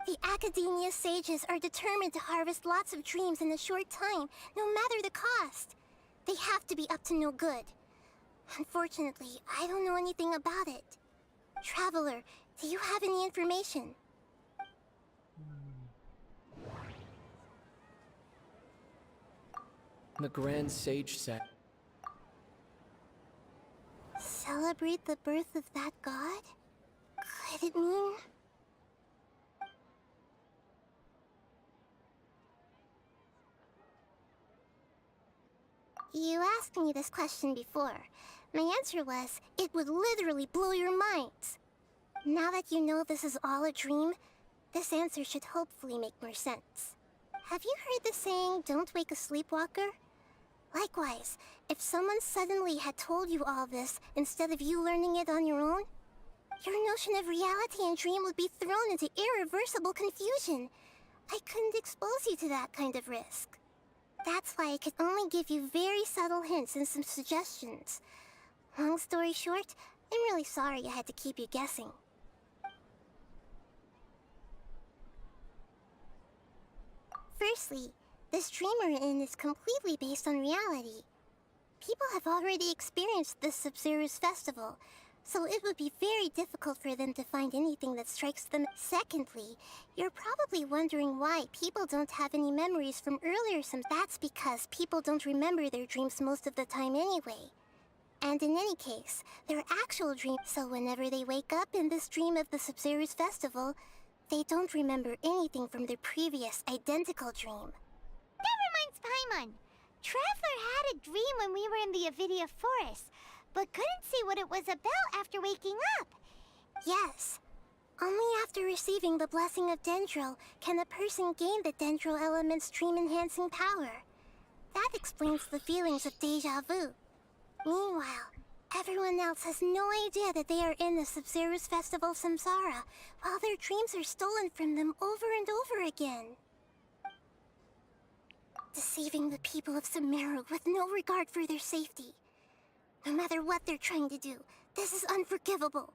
The Academia sages are determined to harvest lots of dreams in a short time, no matter the cost. They have to be up to no good. Unfortunately, I don't know anything about it. Traveler, do you have any information? The Grand Sage said... Celebrate the birth of that god? Could it mean... You asked me this question before. My answer was, it would literally blow your minds. Now that you know this is all a dream, this answer should hopefully make more sense. Have you heard the saying, don't wake a sleepwalker? Likewise, if someone suddenly had told you all this instead of you learning it on your own, your notion of reality and dream would be thrown into irreversible confusion. I couldn't expose you to that kind of risk. That's why I could only give you very subtle hints and some suggestions. Long story short, I'm really sorry I had to keep you guessing. Firstly, this dream we're in is completely based on reality. People have already experienced this Sub-Zero's festival, so it would be very difficult for them to find anything that strikes them. Secondly, you're probably wondering why people don't have any memories from earlier That's because people don't remember their dreams most of the time anyway. And in any case, they're actual dreams, so whenever they wake up in this dream of the Sub-Zero's festival, they don't remember anything from their previous identical dream. That reminds Paimon. Traveler had a dream when we were in the Avidia Forest, but couldn't see what it was about after waking up. Yes. Only after receiving the blessing of Dendro can a person gain the Dendro element's dream-enhancing power. That explains the feelings of deja vu. Meanwhile, everyone else has no idea that they are in the Sub-Zero's festival Samsara, while their dreams are stolen from them over and over again. Deceiving the people of Sumeru with no regard for their safety. No matter what they're trying to do, this is unforgivable.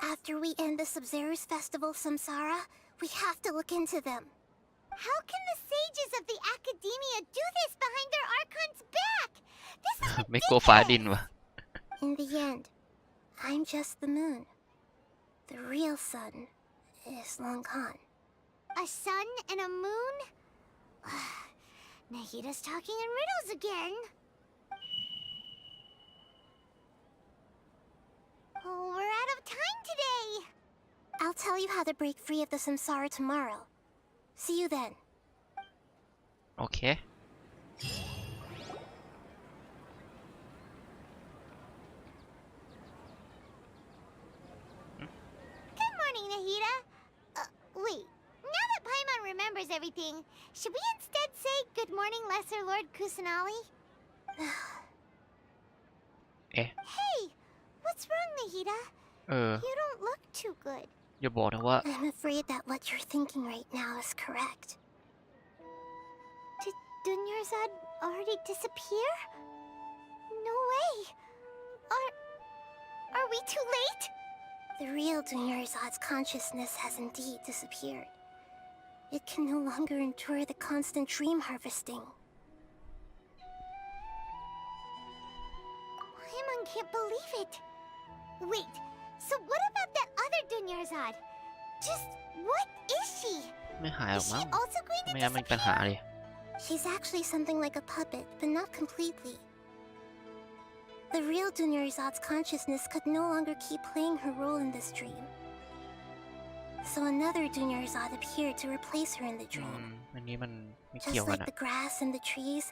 After we end the Sub-Zero's festival Samsara, we have to look into them. How can the sages of the Academia do this behind their Archon's back? This is ไม่กลัวฟ้าดินวะ In the end, I'm just the moon. The real sun is long gone. A sun and a moon? Nahida's talking in riddles again. Oh, we're out of time today. tell you how to break free of the samsara tomorrow. See you then. โอเค Good morning, Nahida. Wait. Now that Paimon remembers everything, should we instead say good morning, Lesser Lord Kusanali? Eh. Hey, what's wrong, Nahida? เออ You don't look too good. อย่าบอกนะว่า I'm afraid that what you're thinking right now is correct. Did Dunyarzad already disappear? No way. Are we too late? The real Dunyarzad's consciousness has indeed disappeared. It can no longer endure the constant dream harvesting. Paimon can't believe it. Wait, so what about that other Dunyarzad? Just what is she? ไม่หายหรอก Is มั้ she ง also going to ไม่งั้นมันมีปัญหาเลย She's actually something like a puppet, but not completely. The real Dunyarzad's consciousness could no longer keep playing her role in this dream. So another Dunyarzad appeared to replace her in the อื dream. มอันนี้มันไม่เกี่ยว Just กัน like อะ the grass and the trees,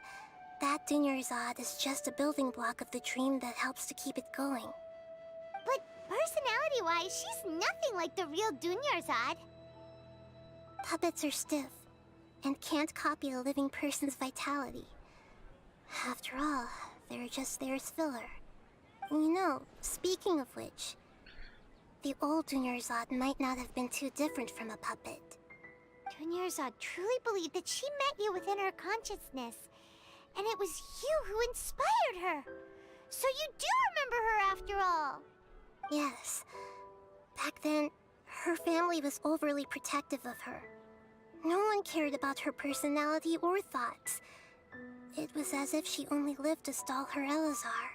that Dunyarzad is just a building block of the dream that helps to keep it going. But personality-wise, she's nothing like the real Dunyarzad. Puppets are stiff and can't copy a living person's vitality. After all, they're just there as filler. You know, speaking of which, the old Dunyarzad might not have been too different from a puppet. Dunyarzad truly believed that she met you within her consciousness, and it was you who inspired her. So you do remember her after all. Yes. Back then, her family was overly protective of her. No one cared about her personality or thoughts. It was as if she only lived to stall her Elazar.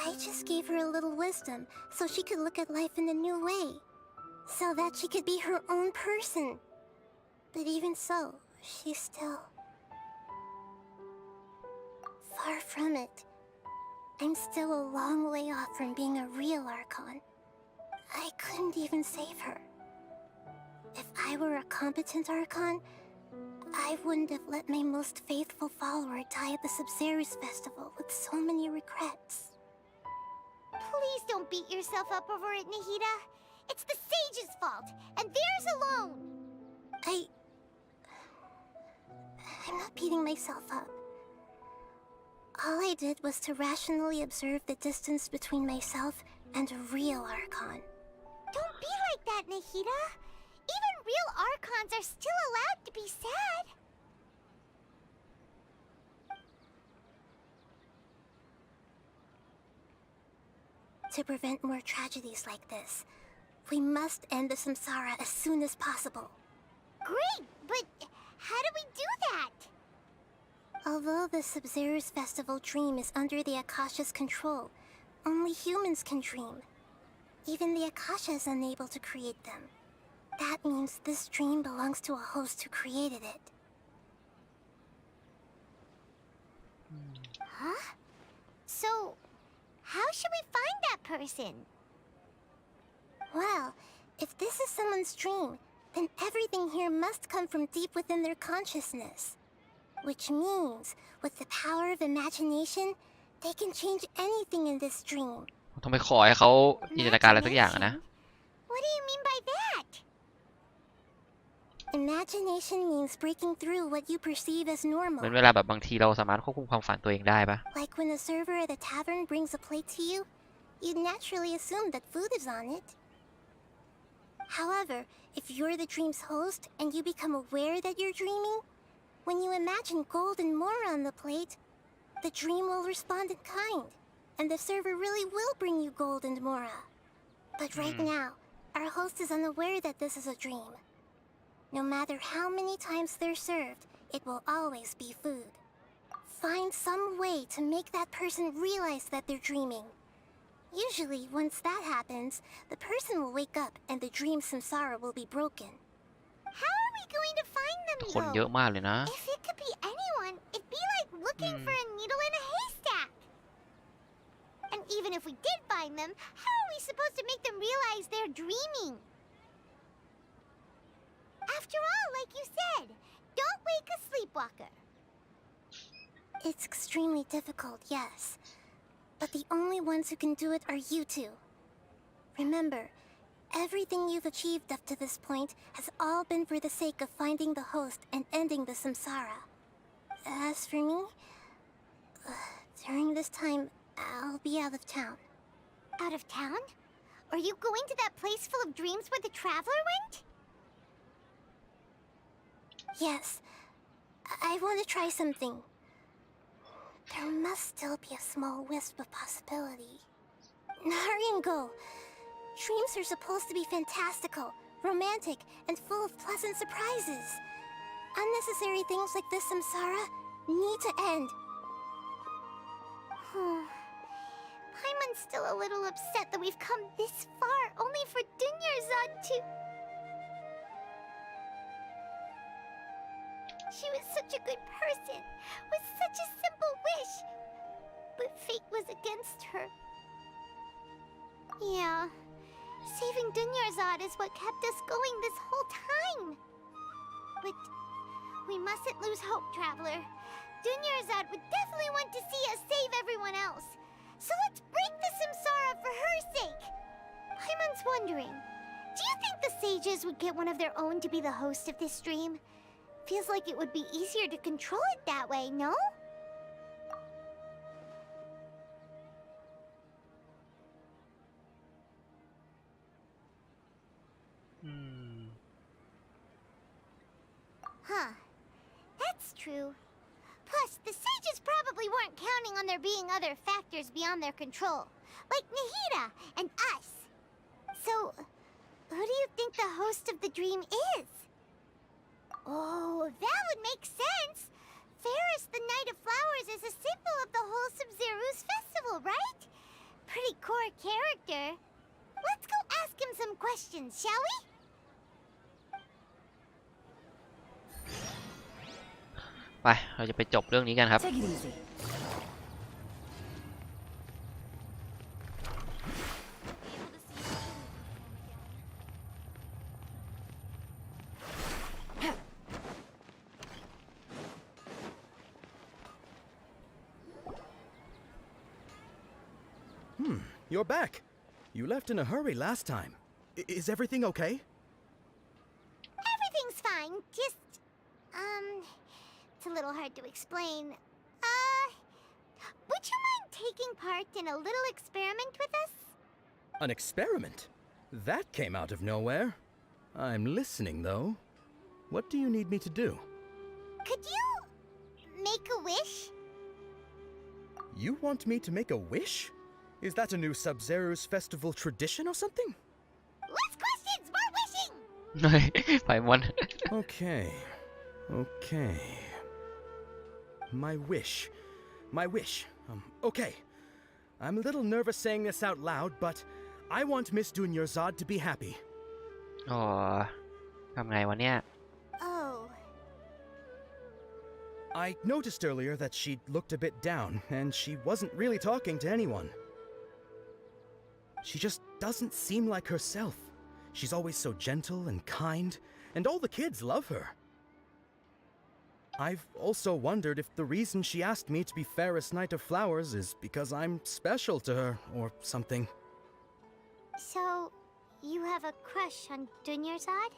I just gave her a little wisdom so she could look at life in a new way. So that she could be her own person. But even so, she's still... far from it. I'm still a long way off from being a real Archon. I couldn't even save her. If I were a competent Archon, I wouldn't have let my most faithful follower die at the Sub-Zerus Festival with so many regrets. Please don't beat yourself up over it, Nahida. It's the sage's fault, and theirs alone. I'm not beating myself up. All I did was to rationally observe the distance between myself and a real Archon. Don't be like that, Nahida. Even real Archons are still allowed to be sad. To prevent more tragedies like this, we must end the samsara as soon as possible. Great, but how do we do that? Although the Sub-Zerus Festival dream is under the Akasha's control, only humans can dream. Even the Akasha is unable to create them. That means this dream belongs to a host who created it. Huh? So, how should we find that person? Well, if this is someone's dream, then everything here must come from deep within their consciousness. Which means, with the power of imagination, they can change anything in this dream. ต้องไปขอให้เขาจินตนาการอะไรสักอย่างอะนะ What do you mean by that? Imagination means breaking through what you perceive as เหมือน normal. เวลาแบบบางทีเราสามารถควบคุมความฝันตัวเองได้ปะ Like when a server at a tavern brings a plate to you, you'd naturally assume that food is on it. However, if you're the dream's host and you become aware that you're dreaming, when you imagine gold and more on the plate, the dream will respond in kind, and the server really will bring you gold and mora. But right now, our host is unaware that this is a dream. No matter how many times they're served, it will always be food. Find some way to make that person realize that they're dreaming. Usually, once that happens, the person will wake up and the dream samsara will be broken. How are we going to find them, คนเยอะ though? มากเลยนะ If it could be anyone, it'd be like looking for a needle in a haystack. And even if we did find them, how are we supposed to make them realize they're dreaming? After all, like you said, don't wake a sleepwalker. It's extremely difficult, yes. But the only ones who can do it are you two. Remember, everything you've achieved up to this point has all been for the sake of finding the host and ending the samsara. As for me, during this time, I'll be out of town. Out of town? Are you going to that place full of dreams where the Traveler went? Yes. I want to try something. There must still be a small wisp of possibility. Hurry and go. Dreams are supposed to be fantastical, romantic, and full of pleasant surprises. Unnecessary things like this samsara need to end. Paimon's still a little upset that we've come this far only for Dunyarzad to... She was such a good person, with such a simple wish. But fate was against her. Yeah, saving Dunyarzad is what kept us going this whole time. But we mustn't lose hope, Traveler. Dunyarzad would definitely want to see us save everyone else. So let's break the samsara for her sake. Paimon's wondering, do you think the sages would get one of their own to be the host of this dream? Feels like it would be easier to control it that way, no? Huh. That's true. Plus, the sages probably weren't counting on there being other factors beyond their control, like Nahida and us. So, who do you think the host of the dream is? Oh, that would make sense. Ferris, the Knight of Flowers, is a symbol of the whole Sub-Zeru's festival, right? Pretty core character. Let's go ask him some questions, shall we? ไป เราจะไปจบเรื่องนี้กันครับ Take it easy. You're back. You left in a hurry last time. Is everything okay? Everything's fine, just... it's a little hard to explain. Would you mind taking part in a little experiment with us? An experiment? That came out of nowhere. I'm listening, though. What do you need me to do? Could you... make a wish? You want me to make a wish? Is that a new Sub-Zeru's festival tradition or something? Less questions, more wishing! ไปวัน Okay. My wish. Okay. I'm a little nervous saying this out loud, but I want Miss Dunyarzad to be happy. อ๋อ ทำไงวะเนี่ย Oh. I noticed earlier that she looked a bit down, and she wasn't really talking to anyone. She just doesn't seem like herself. She's always so gentle and kind, and all the kids love her. I've also wondered if the reason she asked me to be Ferris Knight of Flowers is because I'm special to her, or something. So, you have a crush on Dunyarzad?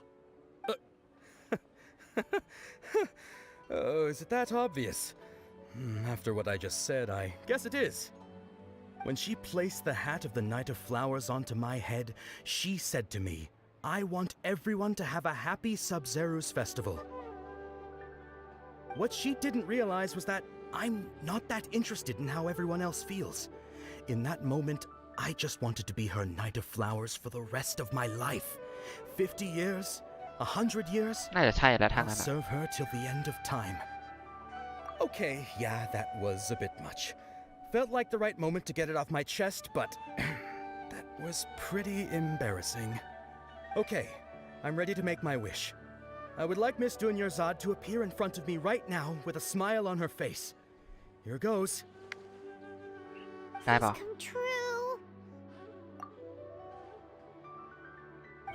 Oh, is it that obvious? After what I just said, I guess it is. When she placed the hat of the Knight of Flowers onto my head, she said to me, I want everyone to have a happy Sub-Zeru's festival. What she didn't realize was that I'm not that interested in how everyone else feels. In that moment, I just wanted to be her Knight of Flowers for the rest of my life. 50 years, 100 years, น่าจะใช่แล้วทาง I'll นั้นอะ serve her till the end of time. Okay, yeah, that was a bit much. Felt like the right moment to get it off my chest, but that was pretty embarrassing. Okay, I'm ready to make my wish. I would like Miss Dunyarzad to appear in front of me right now with a smile on her face. Here goes. ได้เปล่า Come true.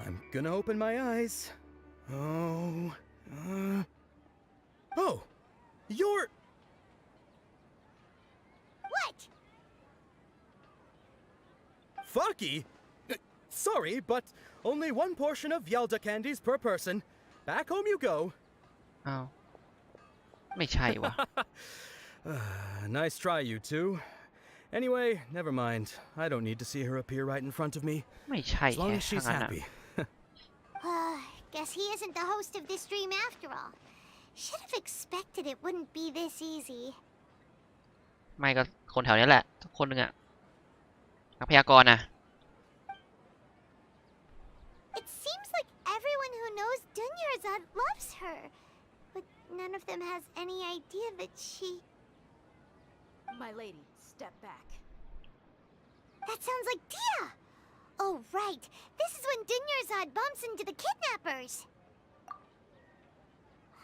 I'm gonna open my eyes. Oh, oh, you're... What? Faki? Sorry, but only one portion of Yalda candies per person. Back home you go. อ้าวไม่ใช่วะ Nice try, you two. Anyway, never mind. I don't need to see her appear right in front of me. ไม่ใช่ As long แฮะ as she's ถ้างั้นอะ happy. Guess he isn't the host of this dream after all. Should have expected it wouldn't be this easy. ไม่ก็คนแถวนี้แหละทุกคนหนึ่งอะนักพยากรณ์นะ It seems like everyone who knows Dunyarzad loves her, but none of them has any idea that she... My lady, step back. That sounds like Dia! Oh, right. This is when Dunyarzad bumps into the kidnappers.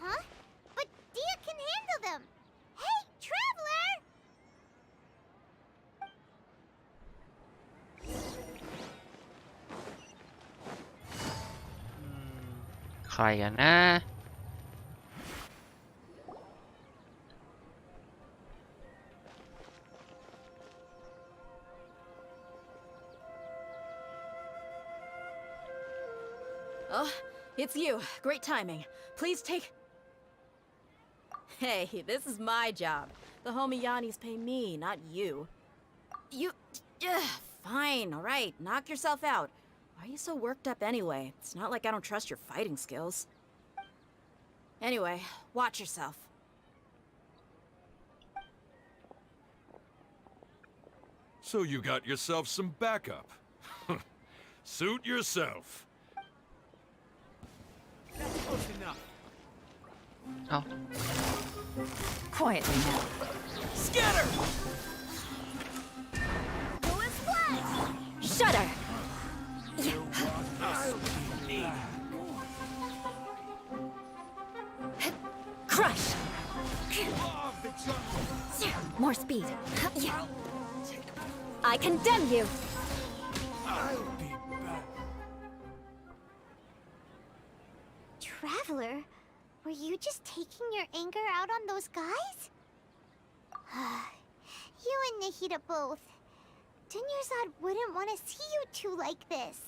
Huh? But Dia can handle them. Hey, Traveler! ใครกันนะ Oh, it's you. Great timing. Please take... Hey, this is my job. The homie Yannis pay me, not you. You... Fine, alright. Knock yourself out. Why are you so worked up anyway? It's not like I don't trust your fighting skills. Anyway, watch yourself. So you got yourself some backup. Suit yourself. That's close enough. เอ้า Quietly now. Scatter! Shudder! Crush! More speed. I condemn you! Traveler, were you just taking your anger out on those guys? You and Nahida both. Dunyarzad wouldn't want to see you two like this.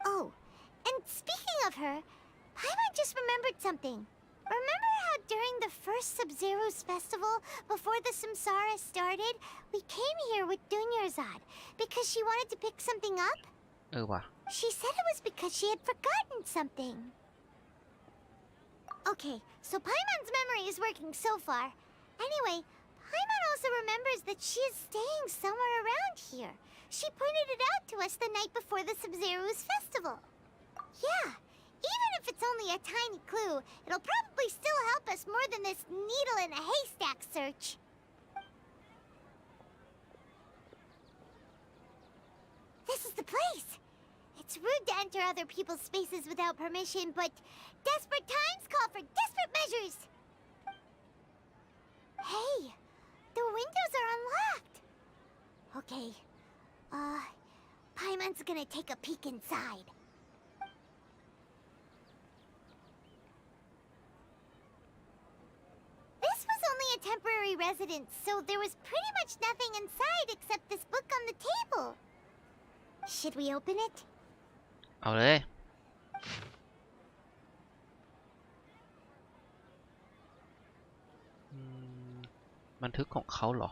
Oh, and speaking of her, Paimon just remembered something. Remember how during the first Sub-Zero's festival, before the Samsara started, we came here with Dunyarzad because she wanted to pick something up? เออว่ะ She said it was because she had forgotten something. Okay, so Paimon's memory is working so far. Anyway, Paimon also remembers that she is staying somewhere around here. She pointed it out to us the night before the Sub-Zero's festival. Yeah, even if it's only a tiny clue, it'll probably still help us more than this needle in a haystack search. This is the place. It's rude to enter other people's spaces without permission, but desperate times call for desperate measures. Hey, the windows are unlocked. Okay, Paimon's gonna take a peek inside. This was only a temporary residence, so there was pretty much nothing inside except this book on the table. Should we open it? เอาเลย บันทึกของเขาเหรอ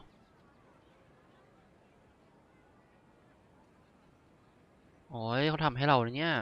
โอ้ยเขาทำให้เราเนี่ย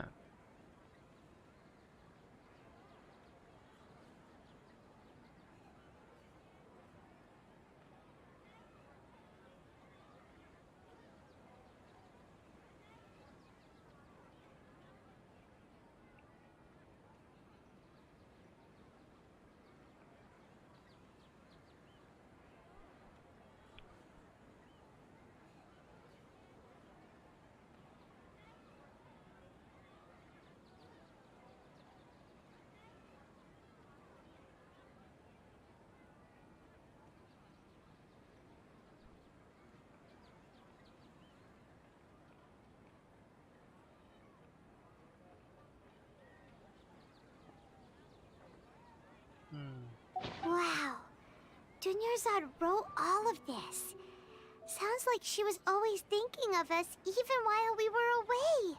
Dunyarzad wrote all of this. Sounds like she was always thinking of us even while we were away.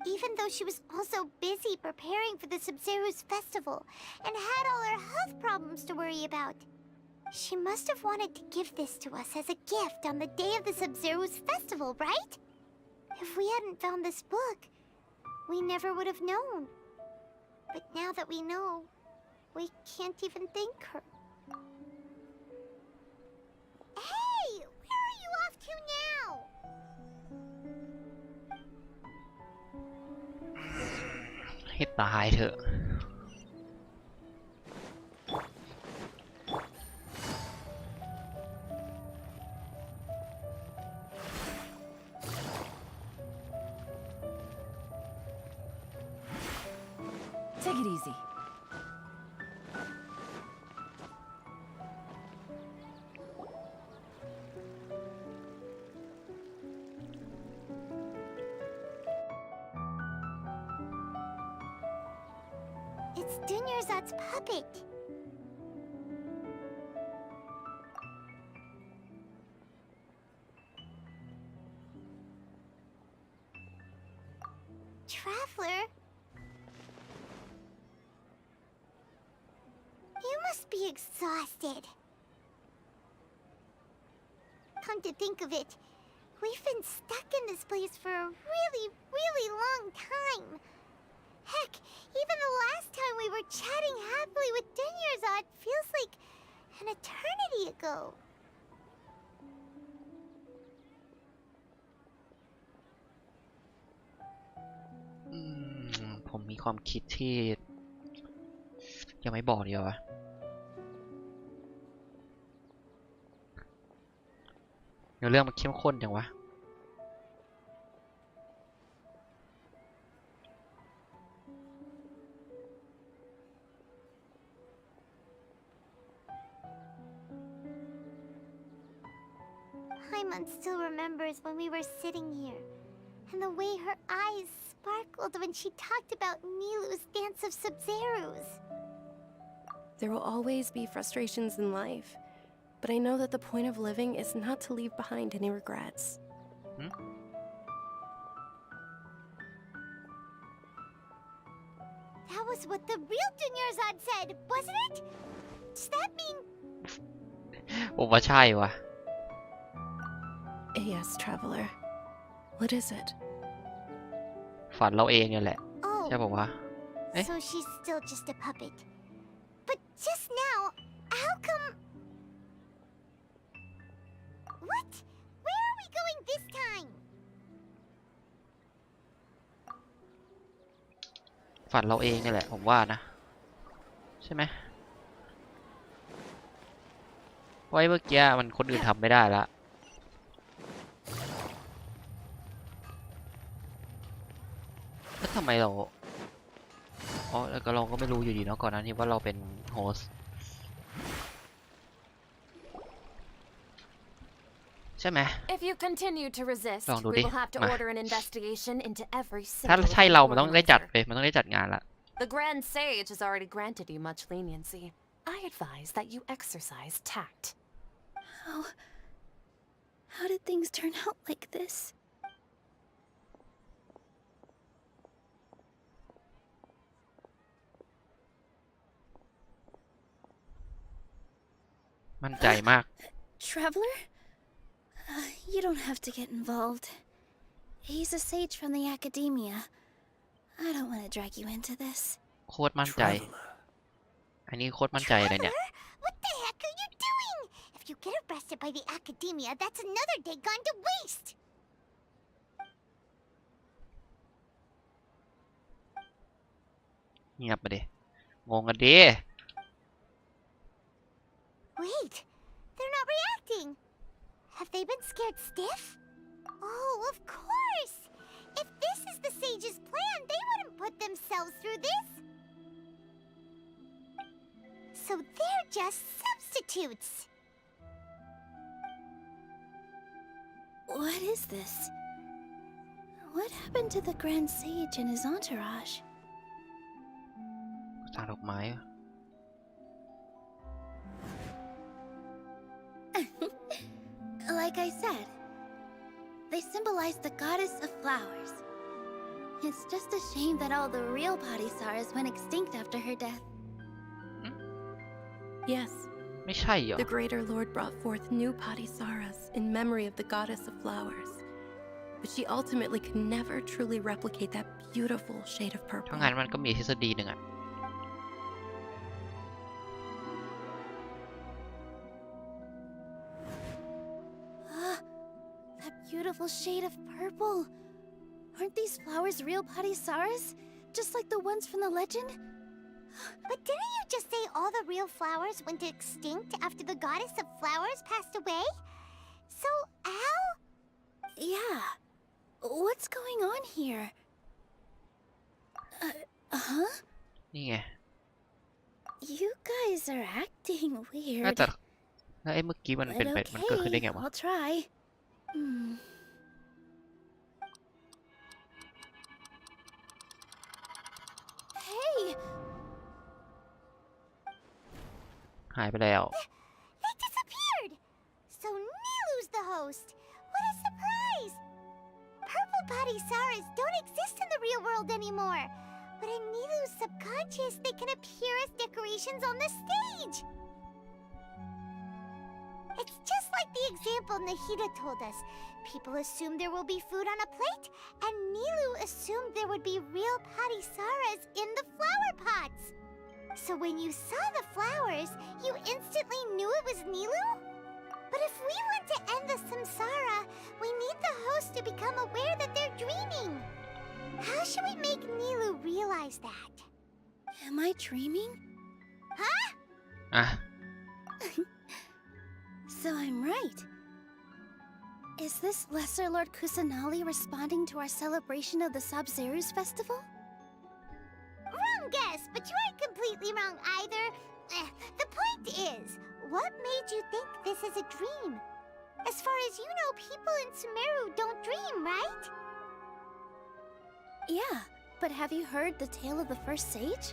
Even though she was also busy preparing for the Sub-Zero's festival and had all her health problems to worry about. She must have wanted to give this to us as a gift on the day of the Sub-Zero's festival, right? If we hadn't found this book, we never would have known. But now that we know, we can't even thank her. Hey! Where are you off to now? ให้ตายเถอะ Take it easy. It's Dunyarzad's puppet. Traveler? You must be exhausted. Come to think of it, we've been stuck in this place for a really long time. Heck, even the last time we were chatting happily with Dunyarzad feels like an eternity ago. ผมมีความคิดที่ยังไม่บอกเดียวอะเดี๋ยวเรื่องมันเข้มข้นจังวะ Paimon still remembers when we were sitting here, and the way her eyes sparkled when she talked about Nilu's dance of Sub-Zeros. There will always be frustrations in life, but I know that the point of living is not to leave behind any regrets. That was what the real Dunyarzad said, wasn't it? Does that mean... ผมว่าใช่วะ Yes, traveler. What is it? ฝันเราเองเนี่ยแหละ Oh, ใช่ป่าววะ so she's still just a puppet. But just now, how come... What? Where are we going this time? ฝันเราเองเนี่ยแหละผมว่านะใช่ไหมไว้เมื่อกี้มันคนอื่นทำไม่ได้ละแล้วทำไมเราแล้วก็เราก็ไม่รู้อยู่ดีเนาะก่อนหน้านี้ว่าเราเป็นโฮสต์ใช่ไหม If you continue to resist, ลองดู we ดิ will have to มา order an investigation into every ถ้า single ใช่เรา มันต้องได้จัด organizer. ไปมันต้องได้จัดงานละ The Grand Sage has already granted you much leniency. I advise that you exercise tact. How did things turn out like this? มั่นใจมาก Traveler? You don't have to get involved. He's a sage from the academia. I don't want to drag you into this. โคตรมั่นใจ อันนี้โคตรมั่นใจเลยเนี่ย What the heck are you doing? If you get arrested by the academia, that's another day gone to waste. เงียบไปดิงงกันดิ Wait, they're not reacting. Have they been scared stiff? Oh, of course. If this is the sage's plan, they wouldn't put themselves through this. So they're just substitutes. What is this? What happened to the Grand Sage and his entourage? สาดอกไม้ Like I said, they symbolize the goddess of flowers. It's just a shame that all the real Padisaras went extinct after her death. Yes. ไม่ใช่เหรอ The Greater Lord brought forth new Padisaras in memory of the goddess of flowers. But she ultimately could never truly replicate that beautiful shade of purple. ทั้งนั้นมันก็มีทฤษฎีหนึ่งอะ That beautiful shade of purple. Aren't these flowers real Padisaras? Just like the ones from the legend? But didn't you just say all the real flowers went extinct after the goddess of flowers passed away? So, how? Yeah. What's going on here? Huh? นี่ไง You guys are acting น่า weird. จะแล้วไอ้เมื่อกี้มันเป็น But ไปมันเกิดขึ้นได้ไง okay, วะ I'll try. Hey! หายไปแล้ว They disappeared! So Nilu's the host. What a surprise! Purple Padisaras don't exist in the real world anymore. But in Nilu's subconscious, they can appear as decorations on the stage. It's just like the example Nahida told us. People assumed there will be food on a plate, and Nilu assumed there would be real Padisaras in the flower pots. So when you saw the flowers, you instantly knew it was Nilu? But if we want to end the samsara, we need the host to become aware that they're dreaming. How should we make Nilu realize that? Am I dreaming? Huh? อ่ะ So I'm right. Is this Lesser Lord Kusanali responding to our celebration of the Sabzeruz festival? Wrong guess, but you aren't completely wrong either. The point is, what made you think this is a dream? As far as you know, people in Sumeru don't dream, right? Yeah, but have you heard the tale of the first sage?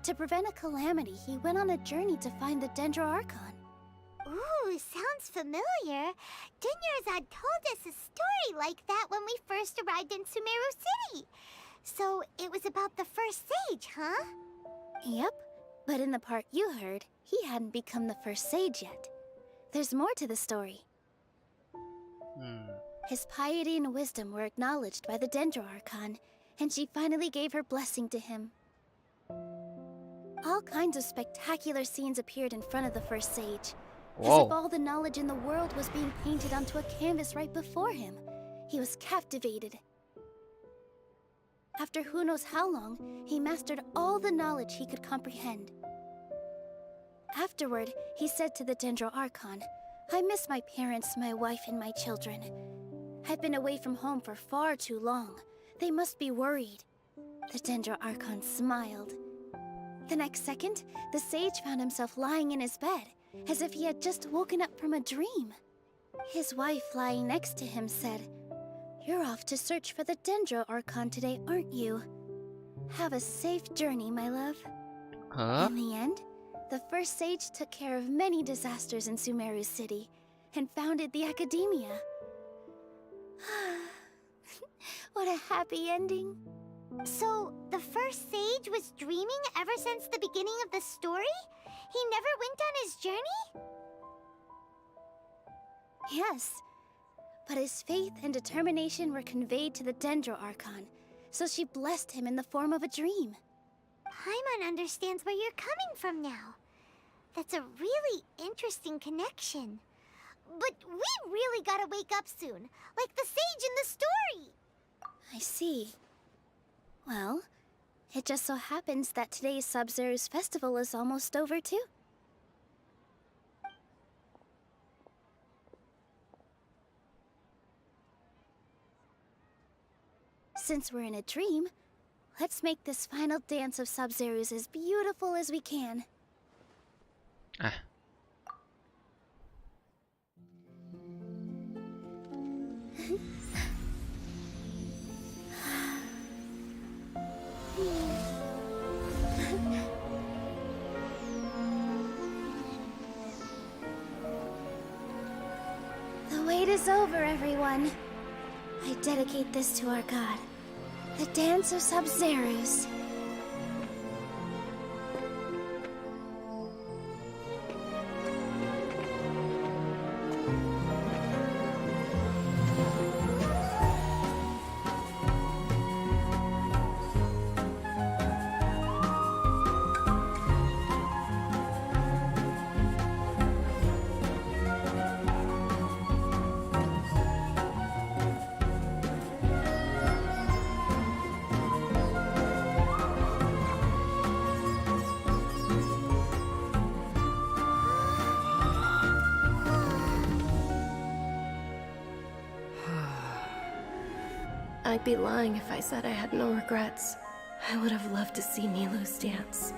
To prevent a calamity, he went on a journey to find the Dendro Archon. Ooh, sounds familiar. Dunyarzad told us a story like that when we first arrived in Sumeru City. So it was about the first sage, huh? Yep, but in the part you heard, he hadn't become the first sage yet. There's more to the story. His piety and wisdom were acknowledged by the Dendro Archon, and she finally gave her blessing to him. All kinds of spectacular scenes appeared in front of the first sage. As if all the knowledge in the world was being painted onto a canvas right before him. He was captivated. After who knows how long, he mastered all the knowledge he could comprehend. Afterward, he said to the Dendro Archon, I miss my parents, my wife, and my children. I've been away from home for far too long. They must be worried. The Dendro Archon smiled. The next second, the sage found himself lying in his bed, as if he had just woken up from a dream. His wife lying next to him said, You're off to search for the Dendro Archon today, aren't you? Have a safe journey, my love. In the end, the first sage took care of many disasters in Sumeru City and founded the Academia. What a happy ending. So, the first sage was dreaming ever since the beginning of the story? He never went on his journey? Yes, but his faith and determination were conveyed to the Dendro Archon, so she blessed him in the form of a dream. Paimon understands where you're coming from now. That's a really interesting connection. But we really gotta wake up soon, like the sage in the story. I see. Well, it just so happens that today's Sabzeruz festival is almost over too. Since we're in a dream, let's make this final dance of Sabzeruz as beautiful as we can. It is over, everyone. I dedicate this to our god, the dance of Sub-Zerus. I'd be lying if I said I had no regrets. I would have loved to see Nilou's dance.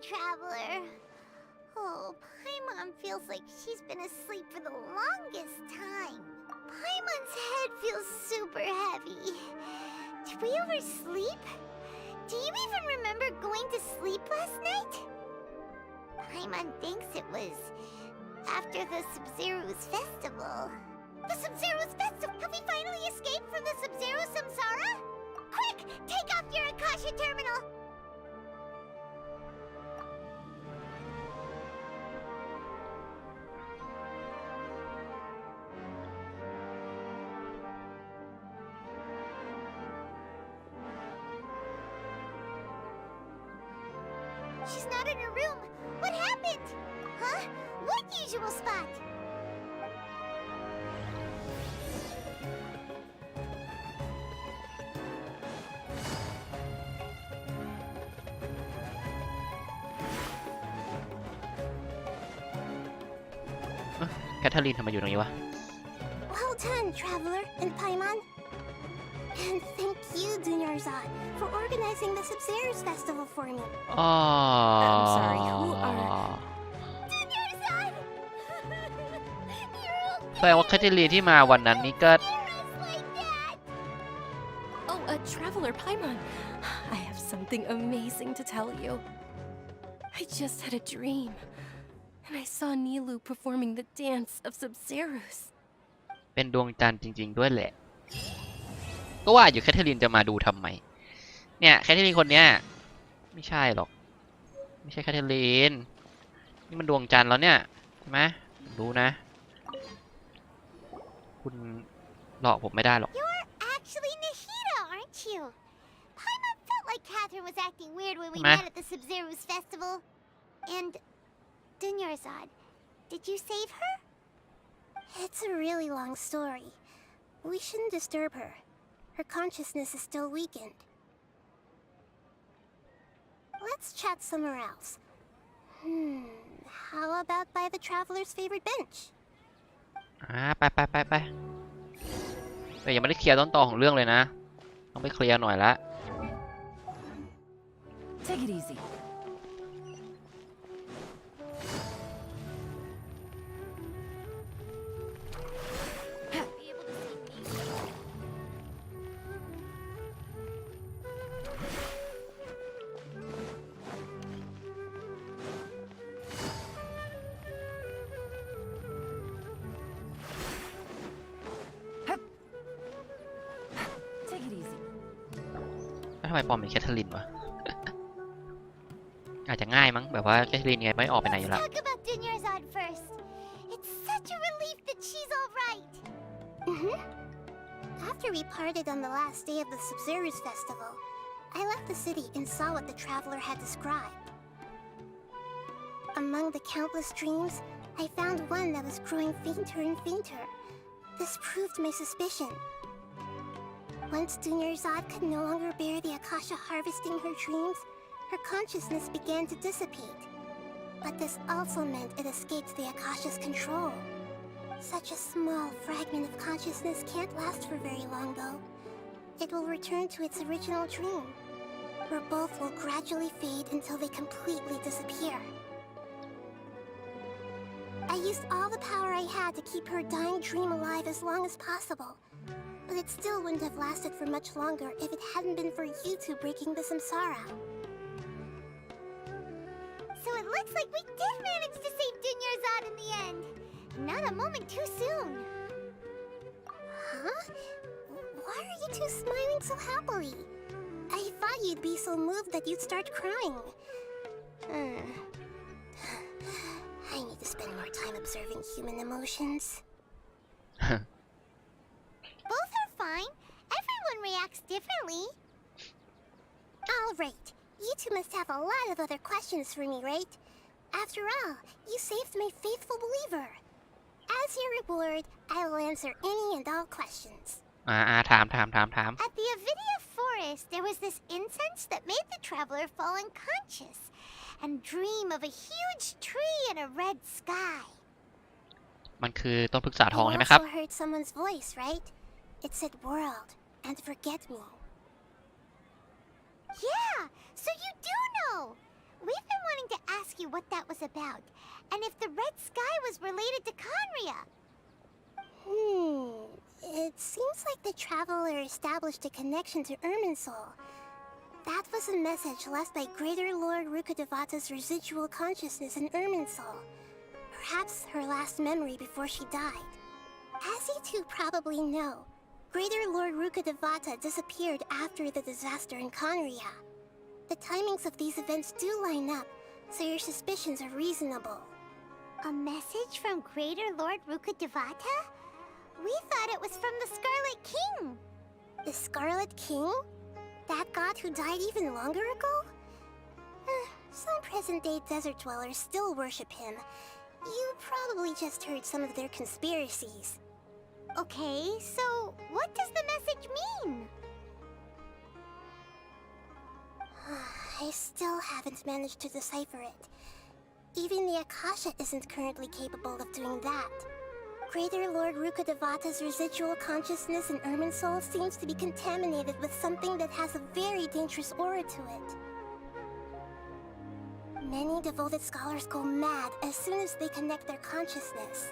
Traveler. Oh, Paimon feels like she's been asleep for the longest time. Paimon's head feels super heavy. Did we oversleep? Do you even remember going to sleep last night? Paimon thinks it was after the Sub-Zerus festival. The Sub-Zerus festival? Have we finally escaped from the Sub-Zero Samsara? Quick, take off your Akasha terminal. She's not in her room. What happened? Huh? What usual spot? Catherine ทำไมอยู่ตรงนี้วะ Well done, Traveler and Paimon. And thank you, Dunyarzad, for organizing the Sub-Zerus festival for me. I'm sorry, who are... Dunyarzad! แสดงว่าแคทเธอรีนที่มาวันนั้นนี่ก็ Oh, Traveler Paimon. I have something amazing to tell you. I just had a dream, and I saw Nilou performing the dance of Sub-Zerus. เป็นดวงจันทร์จริงๆด้วยแหละก็ว่าอยู่แคทเธอรีนจะมาดูทำไมเนี่ยแคทเธอรีนคนเนี้ยไม่ใช่หรอกไม่ใช่แคทเธอรีนนี่มันดวงจันทร์แล้วเนี่ยใช่ไหมดูนะคุณหลอกผมไม่ได้หรอก You're actually Nahida, aren't you? Paimon felt like Catherine was acting weird when we met at the Sub-Zerus festival. And Dunyarzad, did you save her? It's a really long story. We shouldn't disturb her. Her consciousness is still weakened. Let's chat somewhere else. How about by the Traveler's favorite bench? ไปแต่ยังไม่ได้เคลียร์ต้นตอของเรื่องเลยนะต้องไปเคลียร์หน่อยละ Take it easy. Take it easy. แล้วทำไมปอมเป็นแคทเธอรีนวะ อาจจะง่ายมั้งแบบว่าแคทเธอรีนไงไม่ออกไปไหนอยู่แล้ว Let's talk about Dunyarzad first. It's such a relief that she's all right. After we parted on the last day of the Sub-Zero's festival, I left the city and saw what the traveler had described. Among the countless dreams, I found one that was growing fainter and fainter. This proved my suspicion. Once Dunyarzad could no longer bear the Akasha harvesting her dreams, her consciousness began to dissipate. But this also meant it escaped the Akasha's control. Such a small fragment of consciousness can't last for very long, though. It will return to its original dream, where both will gradually fade until they completely disappear. I used all the power I had to keep her dying dream alive as long as possible, but it still wouldn't have lasted for much longer if it hadn't been for you two breaking the samsara. So it looks like we did manage to save Dunyarzad in the end. Not a moment too soon. Huh? Why are you two smiling so happily? I thought you'd be so moved that you'd start crying. I need to spend more time observing human emotions. Both are fine. Everyone reacts differently. All right. You two must have a lot of other questions for me, right? After all, you saved my faithful believer. As your reward, I will answer any and all questions. ถาม At the Avidia forest, there was this incense that made the traveler fall unconscious and dream of a huge tree and a red sky. มันคือต้นพฤกษาทอง You ใช่ไหมครับ also heard someone's voice, right? It said world and forget me. Yeah, so you do know. We've been wanting to ask you what that was about, and if the red sky was related to Conria. It seems like the traveler established a connection to Irminsul. That was a message left by Greater Lord Rukkhadevata's residual consciousness in Irminsul. Perhaps her last memory before she died. As you two probably know, Greater Lord Rukkhadevata disappeared after the disaster in Conria. The timings of these events do line up, so your suspicions are reasonable. A message from Greater Lord Rukkhadevata? We thought it was from the Scarlet King. The Scarlet King? That god who died even longer ago? Some present-day desert dwellers still worship him. You probably just heard some of their conspiracies. Okay, so what does the message mean? I still haven't managed to decipher it. Even the Akasha isn't currently capable of doing that. Greater Lord Rukkhadevata's residual consciousness in Irminsul seems to be contaminated with something that has a very dangerous aura to it. Many devoted scholars go mad as soon as they connect their consciousness.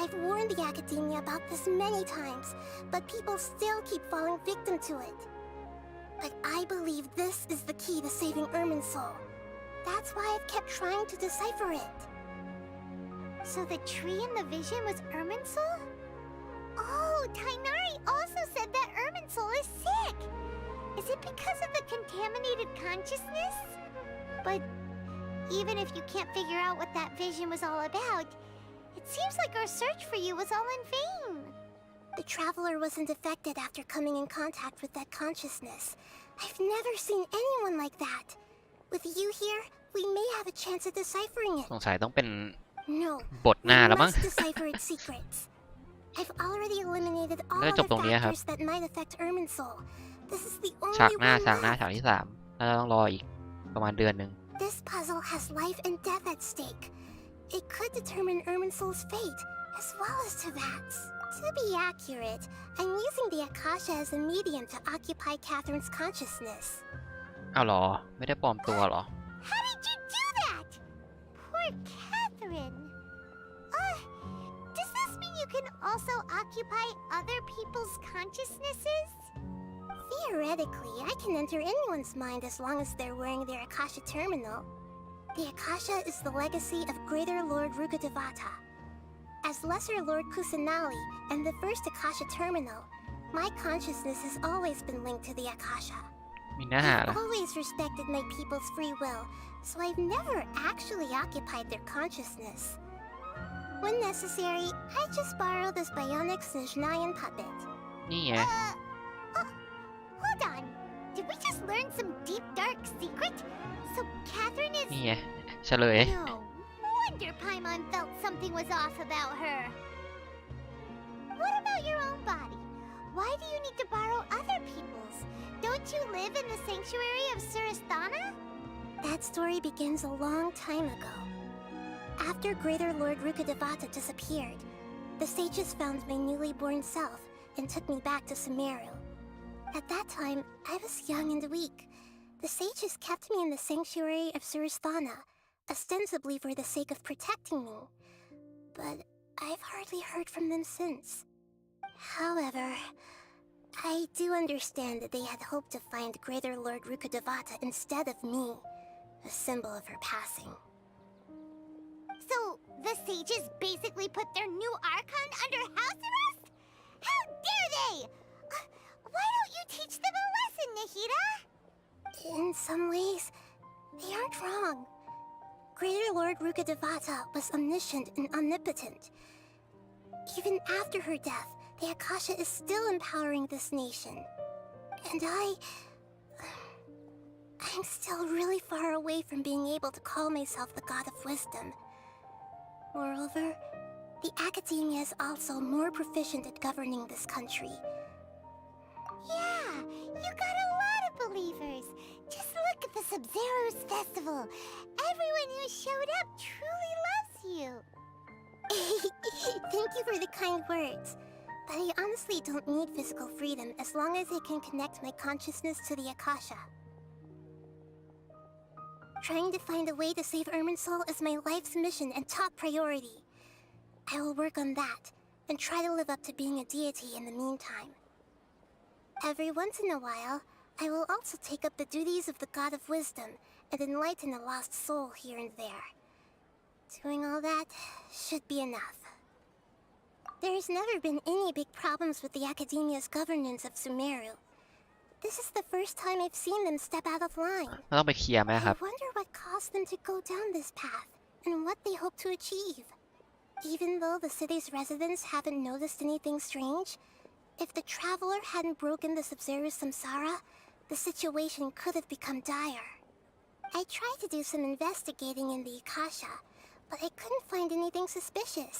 I've warned the academia about this many times, but people still keep falling victim to it. But I believe this is the key to saving Irminsul. That's why I've kept trying to decipher it. So the tree in the vision was Irminsul? Oh, Tainari also said that Irminsul is sick. Is it because of the contaminated consciousness? But even if you can't figure out what that vision was all about, it seems like our search for you was all in vain. The traveler wasn't affected after coming in contact with that consciousness. I've never seen anyone like that. With you here, we may have a chance at deciphering it. สงสัยต้องเป็น No, บทหน้าแล้วมั้ง we must decipher its secrets. I've already eliminated all น่าจะจบ the ตรงนี้ครับ factors that might affect Irminsul. This is the ฉาก only หน้า one ฉาก left. ที่ 3 น่าจะต้องรออีกประมาณเดือนหนึ่ง This puzzle has life and death at stake. It could determine Irminsul's fate, as well as Teyvat's. To be accurate, I'm using the Akasha as a medium to occupy Catherine's consciousness. อ้าวเหรอ ไม่ได้ปลอมตัวเหรอ How did you do that? Poor Catherine. Does this mean you can also occupy other people's consciousnesses? Theoretically, I can enter anyone's mind as long as they're wearing their Akasha terminal. The Akasha is the legacy of Greater Lord Rukkhadevata. As Lesser Lord Kusanali and the first Akasha terminal, my consciousness has always been linked to the Akasha. มีหน้า I've ล่ะ always respected my people's free will, so I've never actually occupied their consciousness. When necessary, I just borrow this bionic Snezhnayan puppet. นี่ไง Hold on. Did we just learn some deep dark secret? So Catherine is... นี่ไงเฉลย No wonder Paimon felt something was off about her. What about your own body? Why do you need to borrow other people's? Don't you live in the sanctuary of Surasthana? That story begins a long time ago. After Greater Lord Rukkhadevata disappeared, the sages found my newly born self and took me back to Sumeru. At that time, I was young and weak. The sages kept me in the sanctuary of Surasthana, ostensibly for the sake of protecting me. But I've hardly heard from them since. However, I do understand that they had hoped to find Greater Lord Rukkhadevata instead of me, a symbol of her passing. So, the sages basically put their new Archon under house arrest? How dare they! Why don't you teach them a lesson, Nahida? In some ways, they aren't wrong. Greater Lord Rukkhadevata was omniscient and omnipotent. Even after her death, the Akasha is still empowering this nation. And I'm still really far away from being able to call myself the God of Wisdom. Moreover, the Academia is also more proficient at governing this country. Yeah, you got a lot of believers. Just look at the Sub-Zero's festival. Everyone who showed up truly loves you. Thank you for the kind words. But I honestly don't need physical freedom as long as I can connect my consciousness to the Akasha. Trying to find a way to save Irminsul is my life's mission and top priority. I will work on that, and try to live up to being a deity in the meantime. Every once in a while, I will also take up the duties of the God of Wisdom and enlighten a lost soul here and there. Doing all that should be enough. There's never been any big problems with the Academia's governance of Sumeru. This is the first time I've seen them step out of line. ต้องไปเคลียร์ไหมครับ I wonder what caused them to go down this path, and what they hope to achieve. Even though the city's residents haven't noticed anything strange, if the Traveler hadn't broken the Sub-Zero Samsara, the situation could have become dire. I tried to do some investigating in the Akasha, but I couldn't find anything suspicious.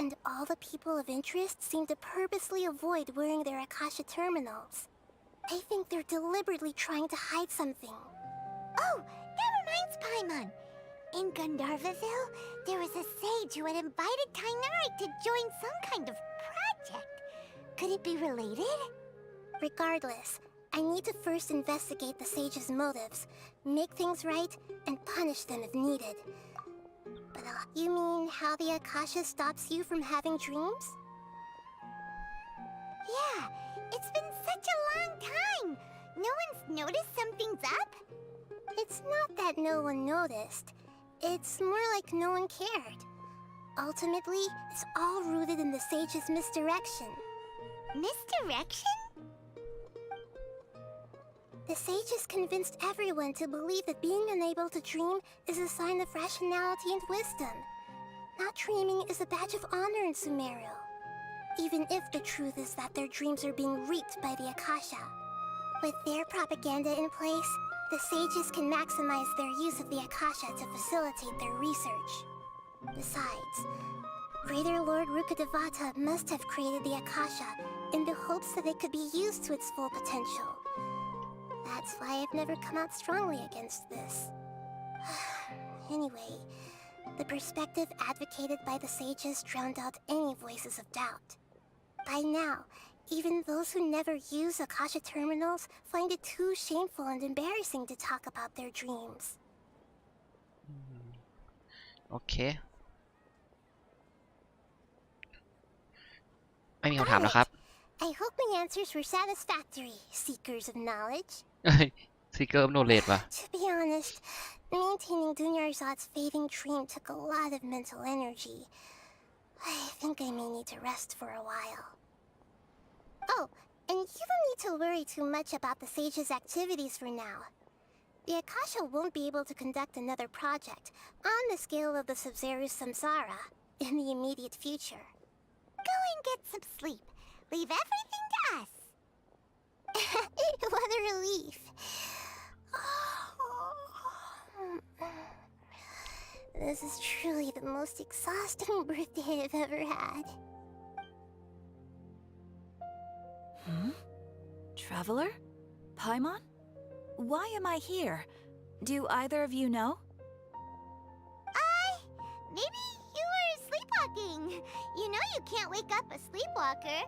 And all the people of interest seem to purposely avoid wearing their Akasha terminals. I think they're deliberately trying to hide something. Oh, that reminds Paimon. In Gandharvaville, there was a sage who had invited Tainari to join some kind of project. Could it be related? Regardless, I need to first investigate the sage's motives, make things right, and punish them if needed. But you mean how the Akasha stops you from having dreams? Yeah, it's been such a long time. No one's noticed something's up? It's not that no one noticed. It's more like no one cared. Ultimately, it's all rooted in the sage's misdirection. Misdirection? The sages convinced everyone to believe that being unable to dream is a sign of rationality and wisdom. Not dreaming is a badge of honor in Sumeru, even if the truth is that their dreams are being reaped by the Akasha. With their propaganda in place, the sages can maximize their use of the Akasha to facilitate their research. Besides, Greater Lord Rukkhadevata must have created the Akasha in the hopes that it could be used to its full potential. That's why I've never come out strongly against this. Anyway, the perspective advocated by the sages drowned out any voices of doubt. By now, even those who never use Akasha terminals find it too shameful and embarrassing to talk about their dreams. โอเค ไม่มีคำถามแล้วครับ I hope my answers were satisfactory, seekers of knowledge. ซีเกอร์โนเลดว่ะ To be honest, maintaining Dunyarzad's fading dream took a lot of mental energy. I think I may need to rest for a while. Oh, and you don't need to worry too much about the sage's activities for now. The Akasha won't be able to conduct another project on the scale of the Sub-Zero Samsara in the immediate future. Go and get some sleep. Leave everything to us. This is truly the most exhausting birthday I've ever had. Traveler? Paimon? Why am I here? Do either of you know? Maybe you were sleepwalking. You know you can't wake up a sleepwalker.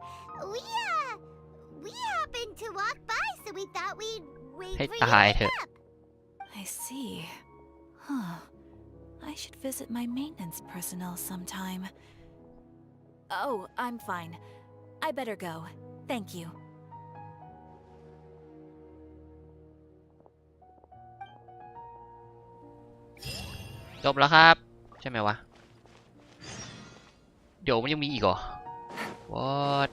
We happened to walk by, so we thought we'd wait ให้ for you ตาย to เถ wake อะ up. I see. Huh. I should visit my maintenance personnel sometime. Oh, I'm fine. I better go. Thank you. จบแล้วครับใช่ไหมวะเดี๋ยวมันยังมีอีกเหรอ What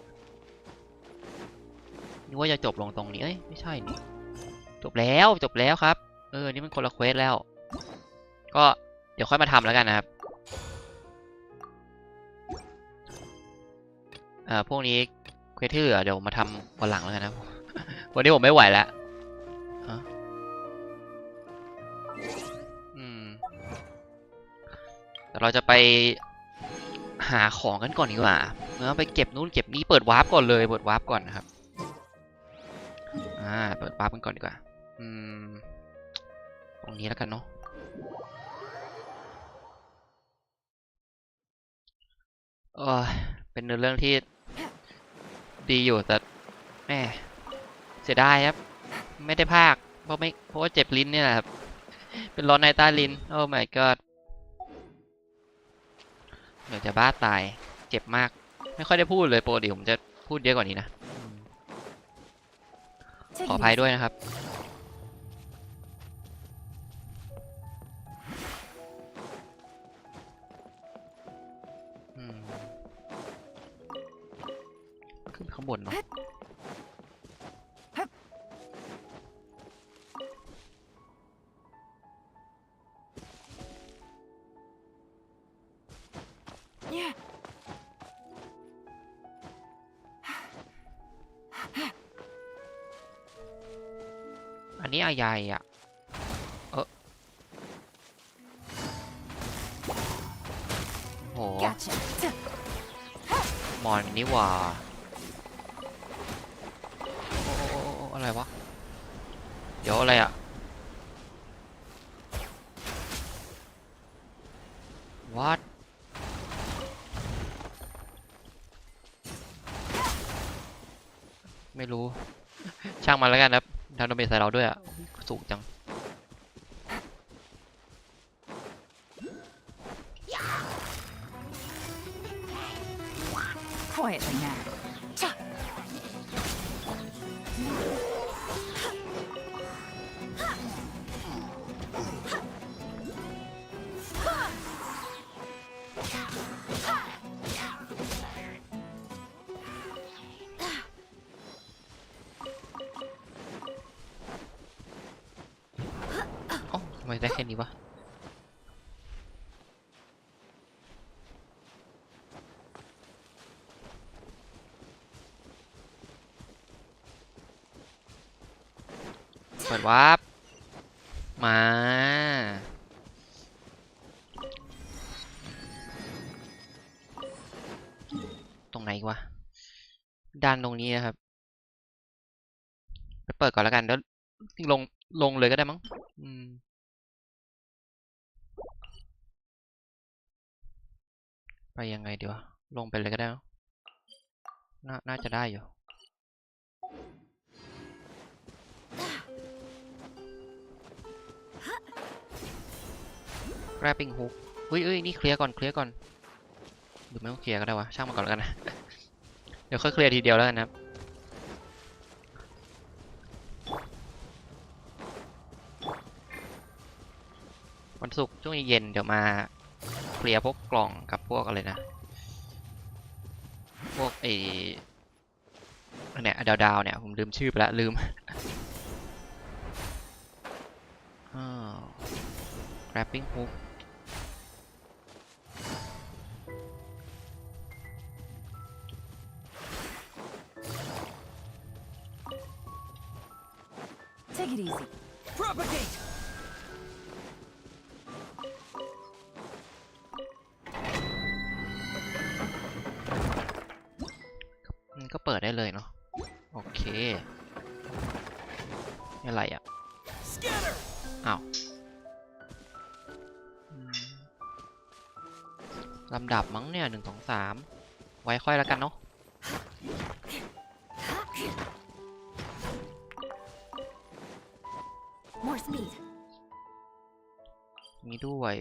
นึกว่าจะจบลงตรงนี้เอ้ยไม่ใช่นี่จบแล้วครับนี่มันคนละเควสแล้วก็เดี๋ยวค่อยมาทำแล้วกันนะครับพวกนี้เควสที่เหลือเดี๋ยวมาทำวันหลังแล้วกันนะ วันนี้ผมไม่ไหวแล้วแต่เราจะไปหาของกันก่อนดีกว่าไปเก็บนู่นเก็บนี้เปิดวาร์ปก่อนเลยเปิดวาร์ปก่อนนะครับเปิดวาร์ปกันก่อนดีกว่าตรงนี้แล้วกันเนาะเป็นเรื่องที่ดีอยู่แต่แม่เสียดายครับไม่ได้พากย์เพราะว่าเจ็บลิ้นเนี่ยแหละครับเป็นร้อนในใต้ลิ้นโอ้ my god เดี๋ยวจะบ้าตายเจ็บมากไม่ค่อยได้พูดเลยปกติผมจะพูดเยอะกว่านี้นะขออภัยด้วยนะครับขึ้นข้างบนเนาะอันนี้ใหญ่อ่ะโหมอนนี่หว่าอะไรวะเดี๋ยวอะไรอ่ะ What ไม่รู้ช่างมันแล้วกันครับทำดาเมจใส่เราด้วยอ่ะสูงจังQuietly now. ทำไมได้แค่นี้วะเปิดวาร์ปมาตรงไหนวะด้านตรงนี้นะครับไปเปิดก่อนแล้วกันแล้วลงเลยก็ได้มั้งไปยังไงดีวะลงไปเลยก็ได้น่าจะได้อยู่grabbing hook เฮ้ยนี่เคลียร์ก่อนหรือไม่ต้องเคลียร์ก็ได้วะช่างมันก่อนแล้วกันนะเดี๋ยวค่อยเคลียร์ทีเดียวแล้วกันนะครับวันศุกร์ช่วงเย็นเดี๋ยวมาเคลียร์พวกกล่องกับพวกอะไรนะพวกเนี่ยดาวเนี่ยผมลืมชื่อไปแล้วลืมgrabbing hook Take it easy. Propagate. ดได้เลยเนาะโอเคอะไรอ่ะอ้าวลำดับมั้งเนี่ย1 2 3ไว้ค่อยแล้วกันเนาะมีด้วย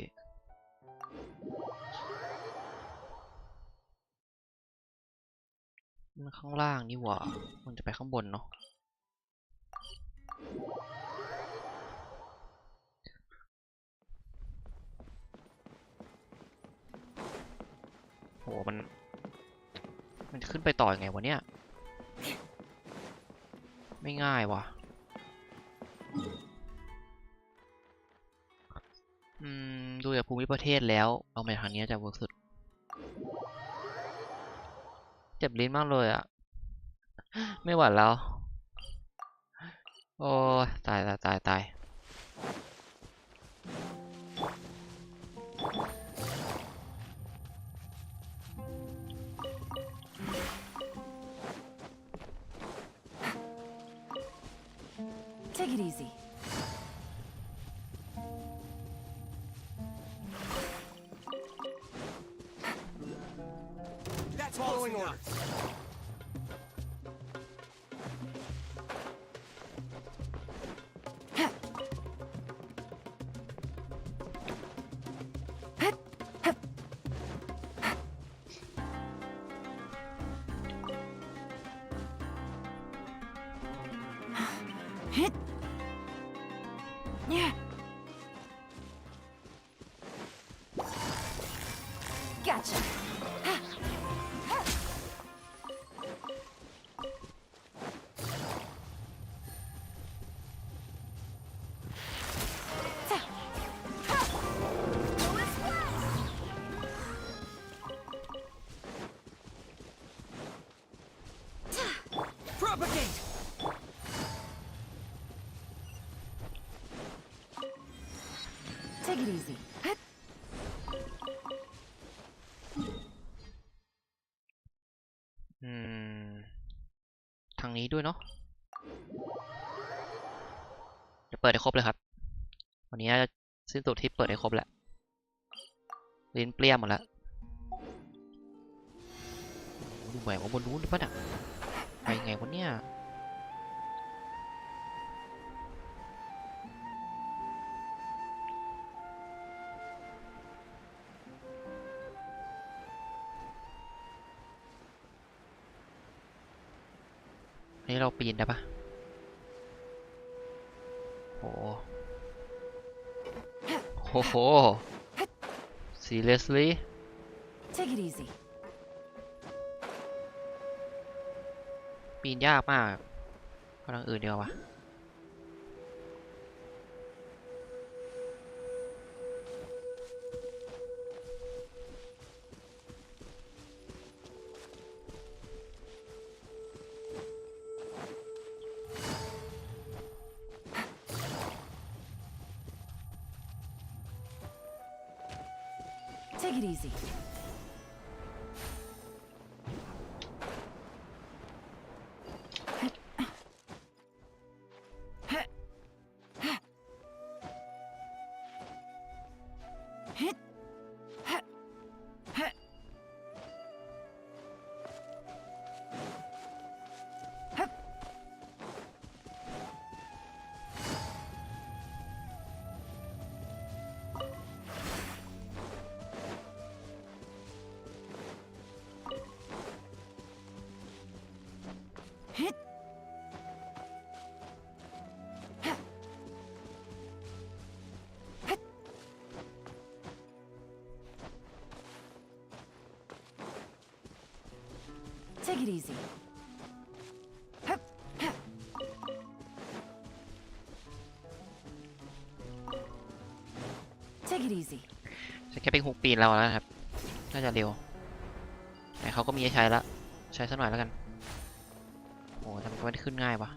มันข้างล่างนี่หว่ามันจะไปข้างบนเนาะโหมันจะขึ้นไปต่อยังไงวะเนี่ยไม่ง่ายว่ะดูจากภูมิประเทศแล้วเอาไปทางนี้จะเวิร์กสุดเจ็บลิ้นมากเลยอ่ะไม่ไหวแล้วโอ้ตายตาย Take it easy. That's following orders. Yeah. Gotcha. Propagate! Take it easy. ทางนี้ด้วยเนาะจะเปิดให้ครบเลยครับวันนี้จะสิ้นสุดที่เปิดให้ครบแหละลิ้นเปรี้ยมหมดแล้วดูเหมือนว่าบนนู้นหรือเปล่าเนี่ยไปไงวะเนี่ยนี่เราปีนได้ปะโห seriously Take it easy. ปีนยากมากเอาทางอื่นเดียววะTake it easy. Take it easy. Take it easy. จะแค่เป็นฮุกปีนแล้วนะครับน่าจะเร็วแต่เขาก็มีให้ใช้ละใช้สักหน่อยแล้วกันโอ้แต่มันก็ไม่ได้ขึ้นง่ายวะ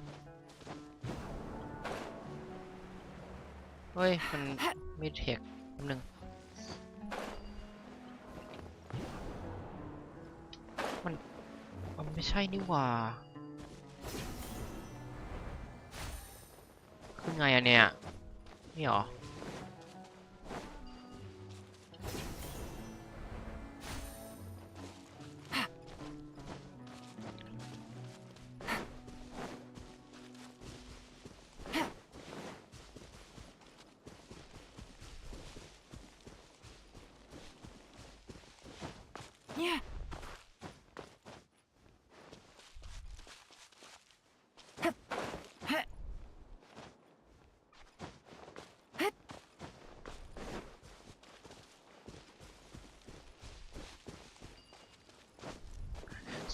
เฮ้ยมันไม่เทคแป๊บนึงมันไม่ ไม่ใช่นี่หว่าคือไงอะเนี่ยนี่หรอ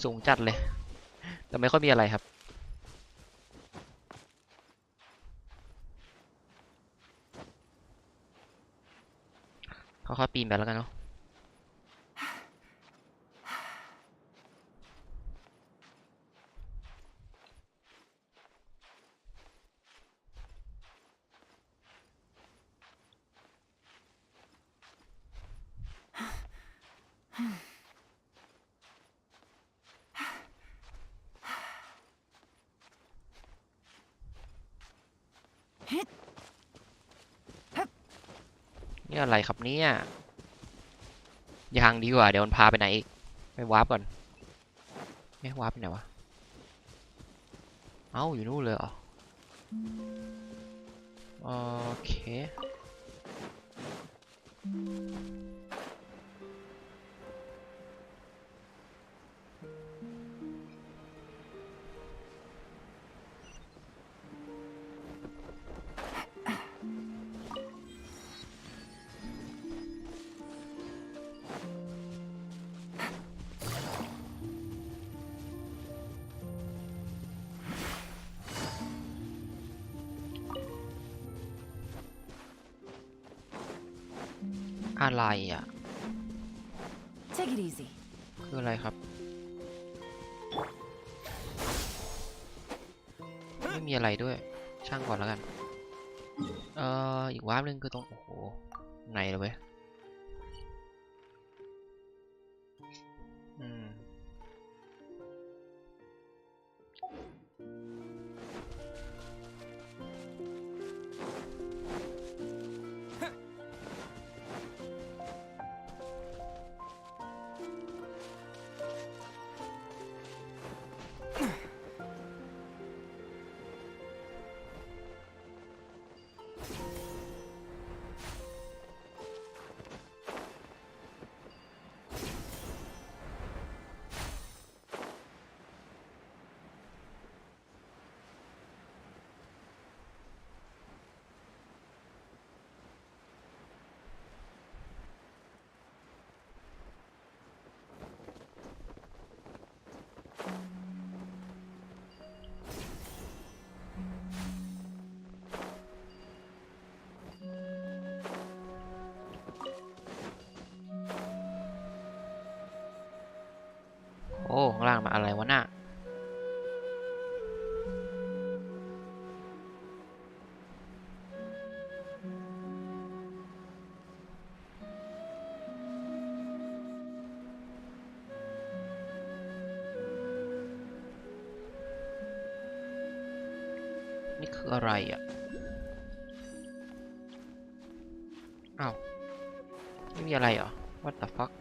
สูงจัดเลยแต่ไม่ค่อยมีอะไรครับค่อยๆปีนไปแล้วกันเนาะนี่อะไรครับเนี่ยยังดีกว่าเดี๋ยวมันพาไปไหนอีกไปวาร์ปก่อนวาร์ปไปไหนวะเอ้าอยู่นู่นเลยเหรอโอเคอะไรอ่ะ Take it easy. คืออะไรครับไม่มีอะไรด้วยช่างก่อนแล้วกันอีกวาร์ปนึงคือตรงโอ้โหไหนเลยเว้ยโอ้ข้างล่างมาอะไรวะน่ะนี่คืออะไรอ่ะอ้าวไม่มีอะไรเหรอ What the fuck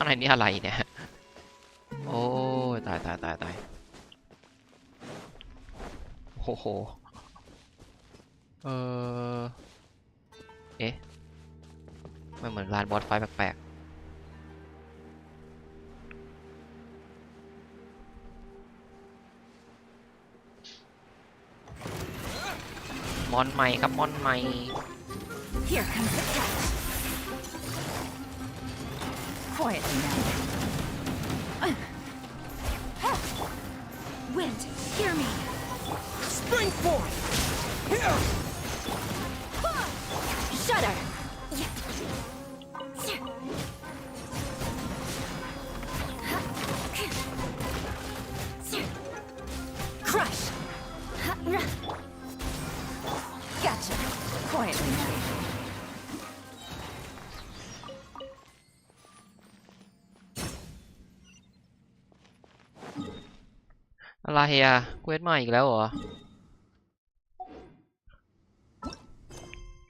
ข้างในนี่อะไรเนี่ย โอ้ยตายโอ้โหเอ๊ะมันเหมือนลานบอสไฟแปลกๆมอนใหม่ครับมอนใหม่ Here comes the cat. Quietly now. wind, hear me. Spring forth! Here! Shudder. Crush. Gotcha. Quietly now. อะไรอ่ะเควสใหม่อีกแล้วเหรอ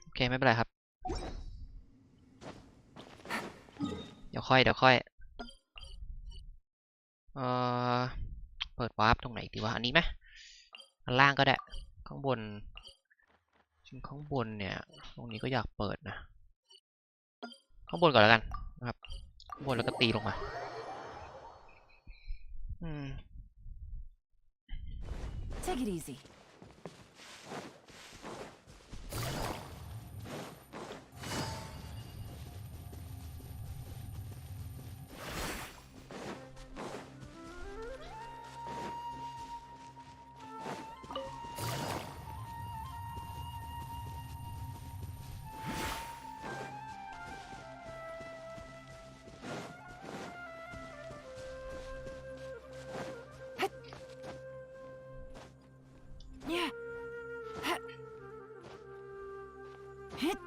โอเคไม่เป็นไรครับเดี๋ยวค่อยเปิดวาร์ปตรงไหนดีวะอันนี้ไหมอันล่างก็ได้ข้างบนจริงข้างบนเนี่ยตรงนี้ก็อยากเปิดนะข้างบนก่อนแล้วกันนะครับข้างบนแล้วก็ตีลงมาTake it easy. Yeah. Hit.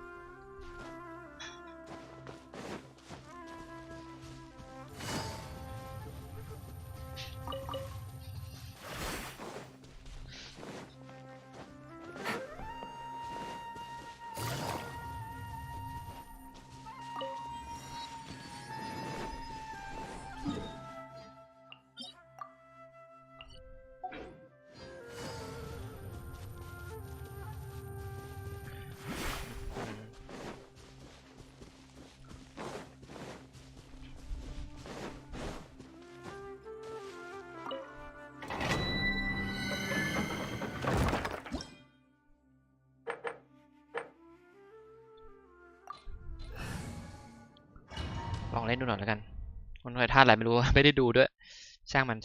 ลองเล่นดูหน่อยแล้วกันมันเคยท่าอะไรไม่รู้ ไม่ได้ดูด้วยช่างมัน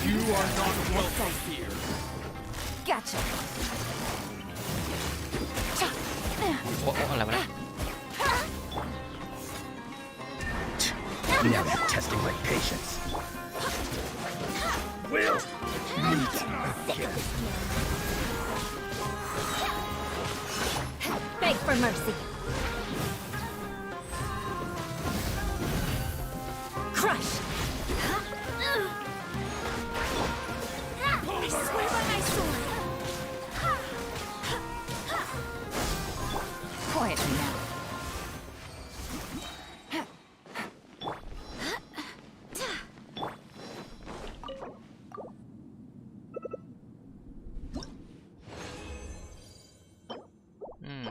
You are not welcome here. Gotcha. โอ้อะไรวะเนี่ย Now you're testing my patience. Will meet again. Beg for mercy. Crush. I swear by my sword. Quietly now. Hmm.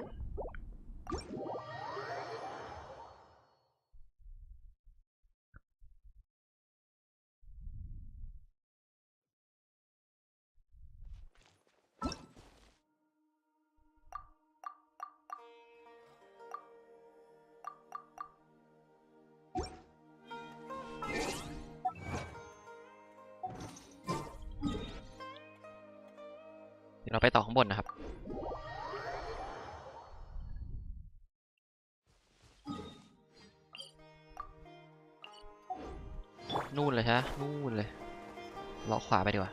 เดี๋ยวเราไปต่อข้างบนนะครับนู่นเลยฮะนู่นเลยเลาะขวาไปดีกว่า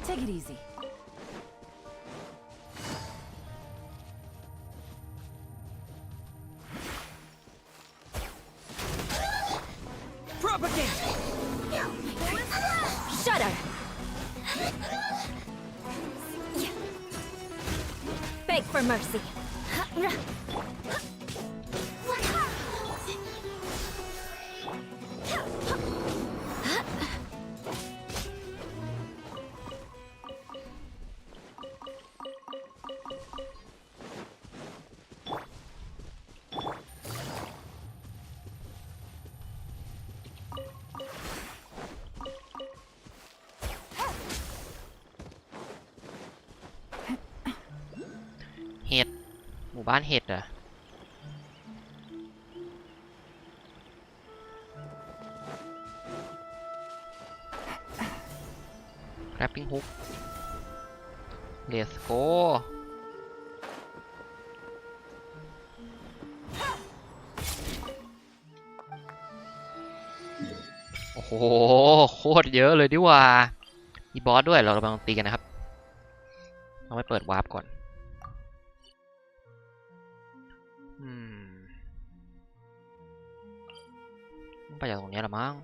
Take it easy. Propagate! Shudder. beg for mercy. เห็ดหมู่บ้านเห็ดเหรอแกร็บปิ้งฮุกเลสโกโอ้โหโคตรเยอะเลยดิว่ามีบอสด้วยเรากำลังตีกันนะครับเราไปเปิดวาร์ปก่อนไปจากตรงนี้ละมั้ง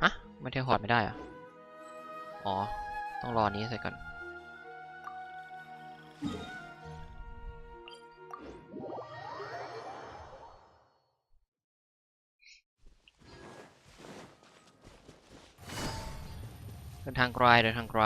ฮะไม่เทพอร์ตไม่ได้อะอ๋อต้องรอนี้เสร็จก่อนเดินทางไกลเดินทางไกล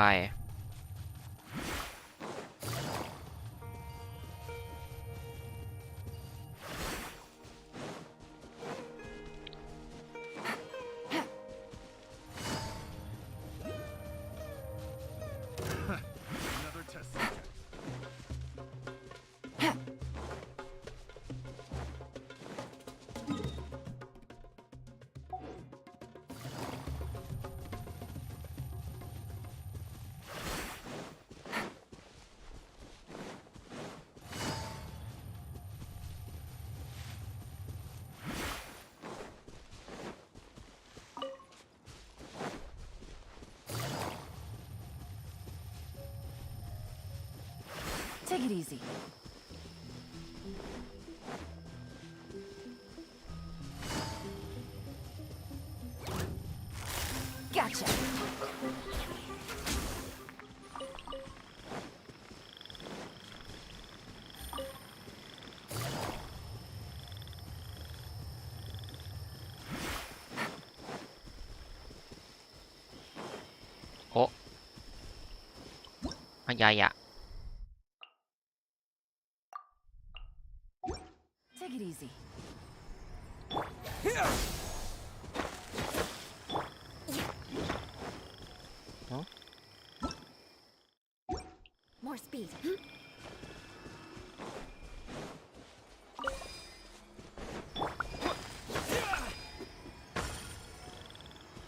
Take it easy. Gotcha. Oh. Yeah. Take it easy. Huh? More speed.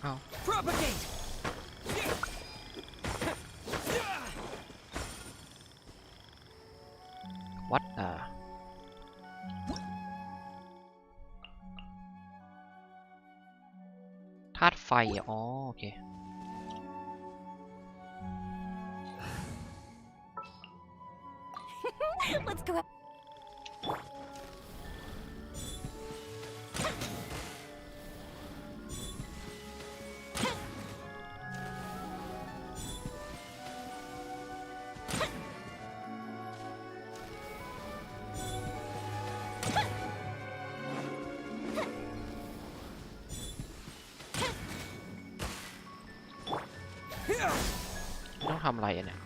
Oh. Propagate. What the? ธาตุไฟอ๋อโอเค Let's go.ไม่ต้องทำอะไรอ่ะเนี่ย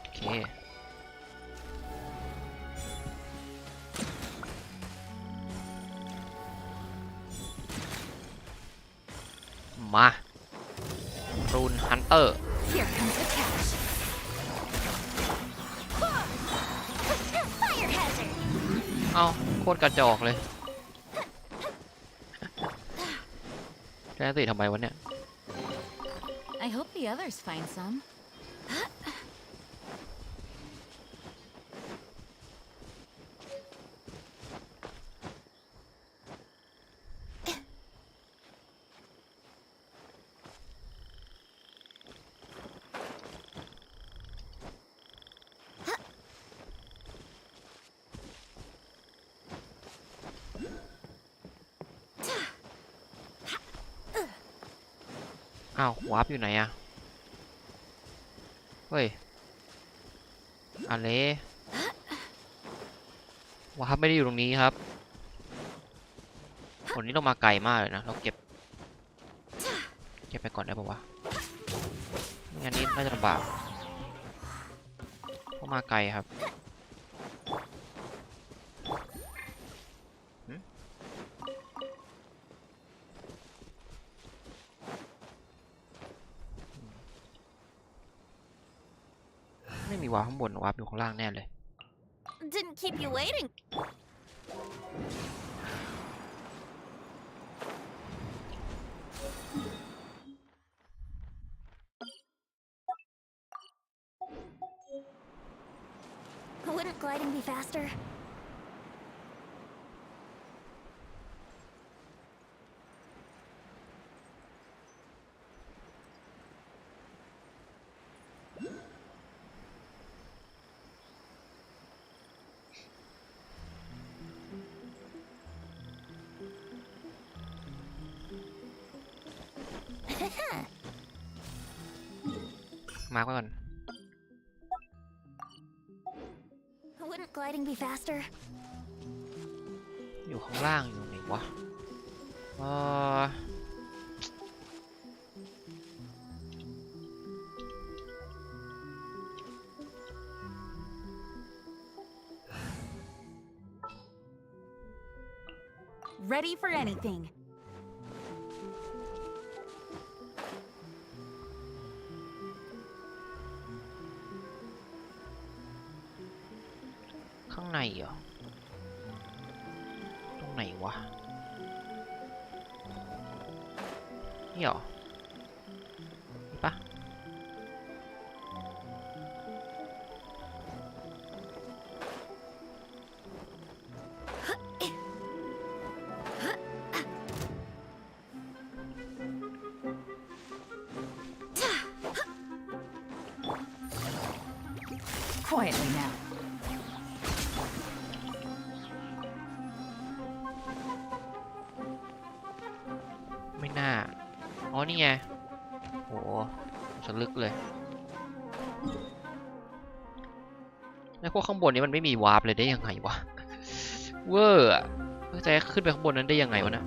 โอเคมารูนฮันเตอร์ Here comes the catch. Fire hazard. เอ้าโคตรกระจอกเลยแกสิทำไมวะเนี่ย I hope the others find some. อ้าววาร์ปอยู่ไหนอะเฮ้ยอะไรวาร์ปไม่ได้อยู่ตรงนี้ครับคนนี้เรามาไกลมากเลยนะเราเก็บไปก่อนได้ปะวะไม่งั้นนี้น่าจะลำบากเพราะมาไกลครับไม่มีวาร์ปข้างบนวาร์ปอยู่ข้างล่างแน่เลย Didn't keep you waiting. Wouldn't gliding be faster? Haha. มาร์กไว้ก่อน Wouldn't gliding be faster? อยู่ข้างล่างอยู่ไหนวะReady for anything. ข้างในเหรอตรงไหนวะนี่เหรอนี่ปะQuietly now. ไม่น่าอ๋อนี่ไงโหสลึกเลยแล้วพวกข้างบนนี้มันไม่มีวาร์ปเลยได้ยังไงวะเวอร์อะจะขึ้นไปข้างบนนั้นได้ยังไงวะนะ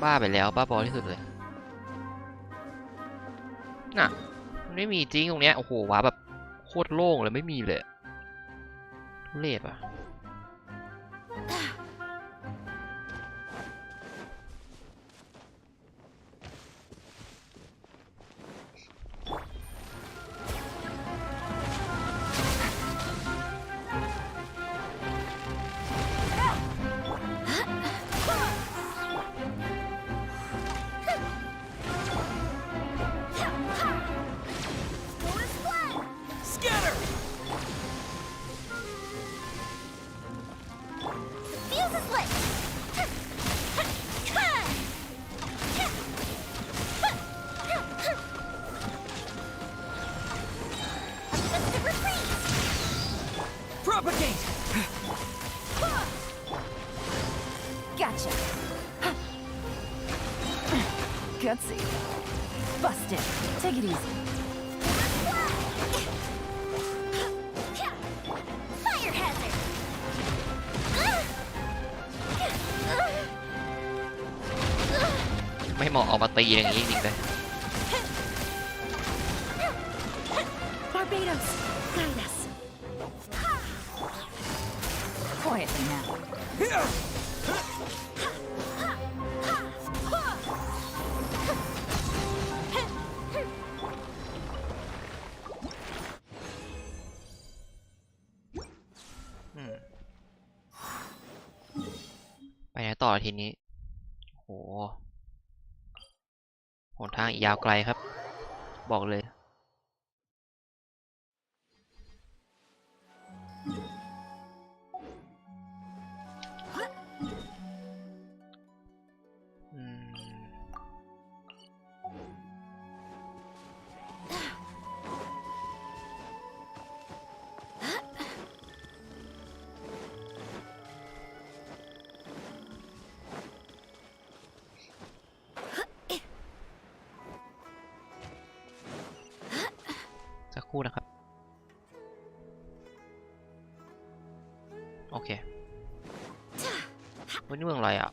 บ้าไปแล้วบ้าบอที่สุดเลยน่ะมันไม่มีจริงตรงเนี้ยโอ้โหวาร์ปแบบโคตรโล่งเลยไม่มีเลยทุเรศอะGotcha. Gutsy. Busted. Take it easy. Fire hazard! ไม่เหมาะออกมาตีอย่างนี้จริงๆเลย Barbados, guide us. Quietly now. ไปไหนต่อทีนี้โหหนทางอีกยาวไกลครับบอกเลย ครู่นะครับโอเควันนี้เมืองอะไรอ่ะ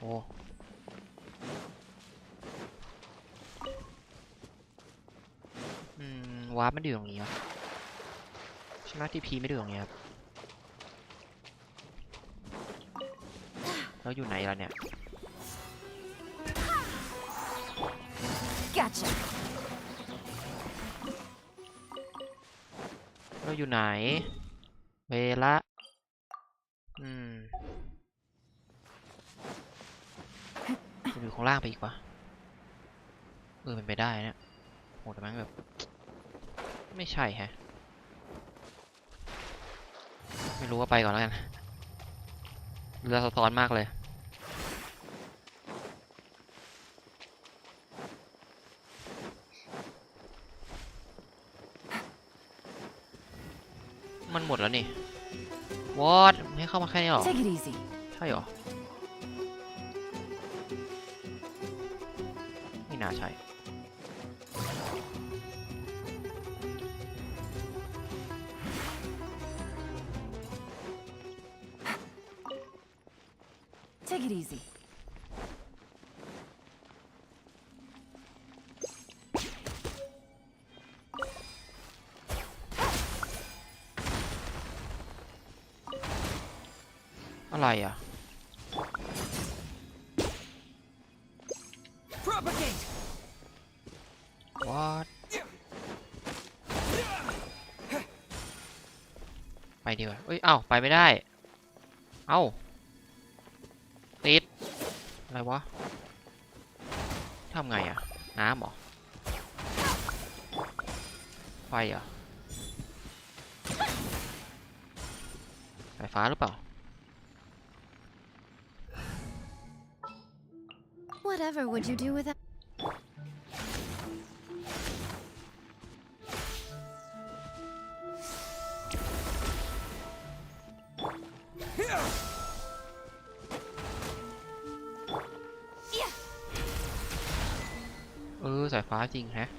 โอ้วาร์ปไม่ได้อยู่ตรงนี้ครับใช่ไหมที่พีไม่ได้อยู่ตรงนี้ครับแล้วอยู่ไหนล่ะเนี่ย Gotcha. เราอยู่ไหนเวละอยู่ข้างล่างไปอีกวะเป็นไปได้เนี่ยโหแต่มันแบบไม่ใช่แฮะไม่รู้ว่าไปก่อนแล้วกันเรือสะท้อนมากเลยมันหมดแล้วนี่วอดให้เข้ามาแค่นี้หรอ Take it easy. ใช่หรอไม่น่าใช่Take it easy. อะไรอ่ะ Propagate. What ไปดีกว่าเอ้ยเอ้าไปไม่ได้เอ้าติดอะไรวะทำไงอ่ะน้ำเหรอไฟเหรอไฟฟ้าหรือเปล่า Whatever would you do without? Yeah. สายฟ้าจริงแฮะ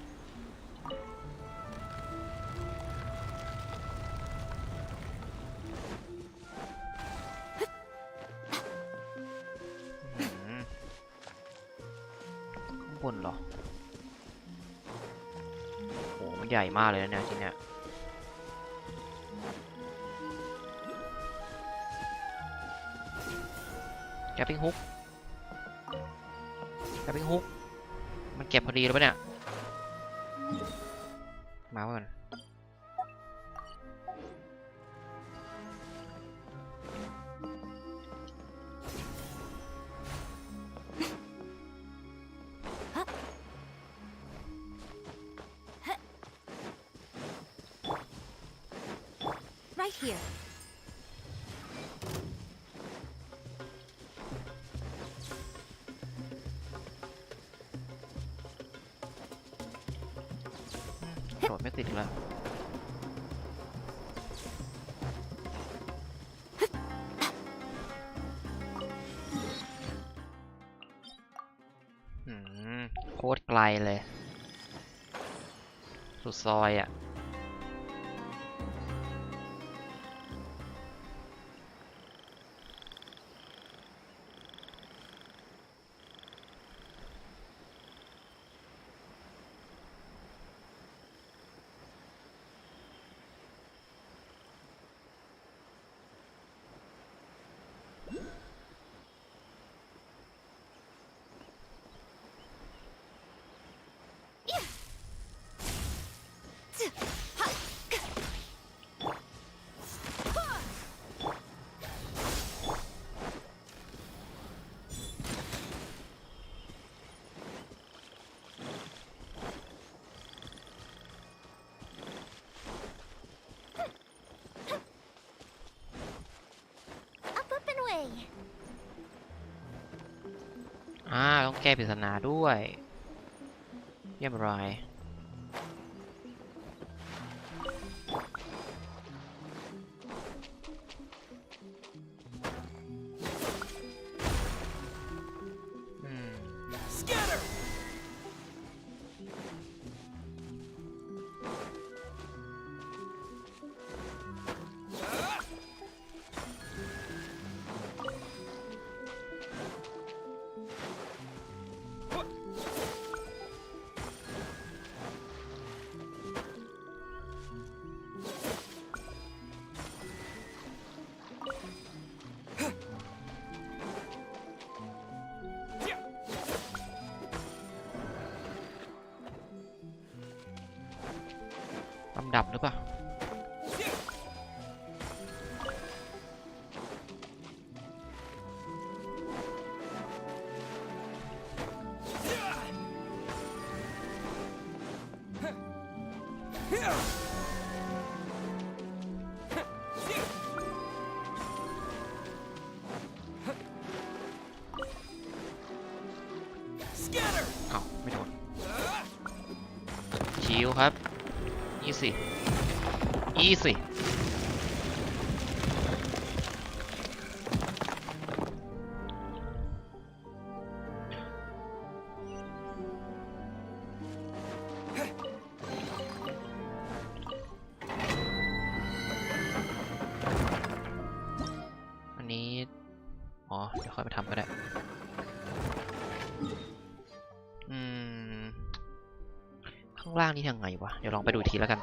ข้างบนเหรอโหมันใหญ่มากเลยนะเนี่ยทีเนี้ยแกปปิ้งฮุกมันเก็บพอดีแล้วปะเนี่ยมาก่อนRight here. โดดไม่ติดแล้วโคตรไกลเลยสุดซอยอ่ะ ต้องแก้ปริศนาด้วยเยี่ยมรายลำดับหรือเปล่าเอ้าไม่โดนชิวครับeasy easy อันนี้อ๋อเดี๋ยวค่อยไปทำก็ได้ข้างล่างนี่ยังไงวะเดี๋ยวลองไปดูทีแล้วกัน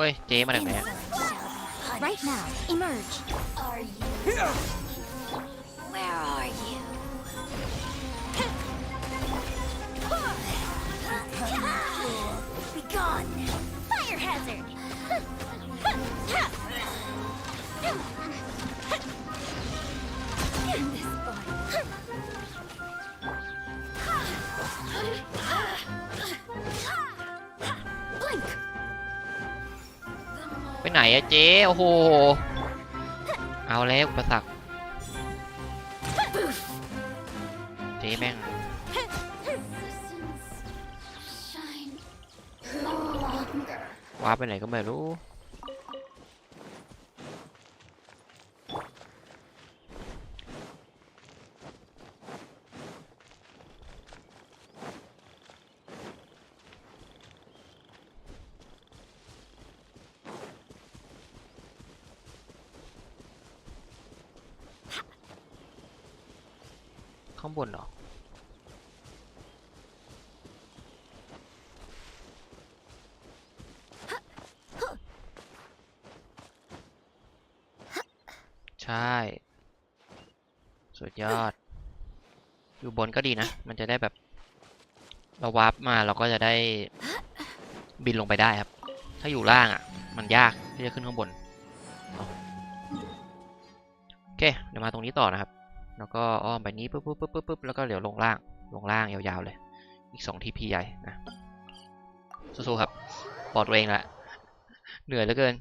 เฮ้ยเจ๊มาจากไหน Right now, emerge. Are you? Where are you? Be gone. Fire hazard. This boy. Blink. ไปไหนอะเจ๊โอ้โหเอาแล้วอุปสรรคเจ๊แม่งว้าไปไหนก็ไม่รู้ข้างบนเหรอใช่สุดยอดอยู่บนก็ดีนะมันจะได้แบบเราวาร์ปมาเราก็จะได้บินลงไปได้ครับถ้าอยู่ล่างอ่ะมันยากที่จะขึ้นข้างบนโอเคเดี๋ยวมาตรงนี้ต่อนะครับแล้วก็อ้อมไปนี้ปุ๊บแล้วก็เดี๋ยวลงล่างยาวๆเลยอีก2 TP ใหญ่นะสู้ๆครับปลอดตัวเองละเหนื่อยเหลือเกิน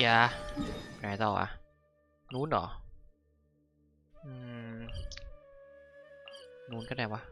ยาไหนต่ออ่ะนู้นเหรอนู้นก็ได้วะ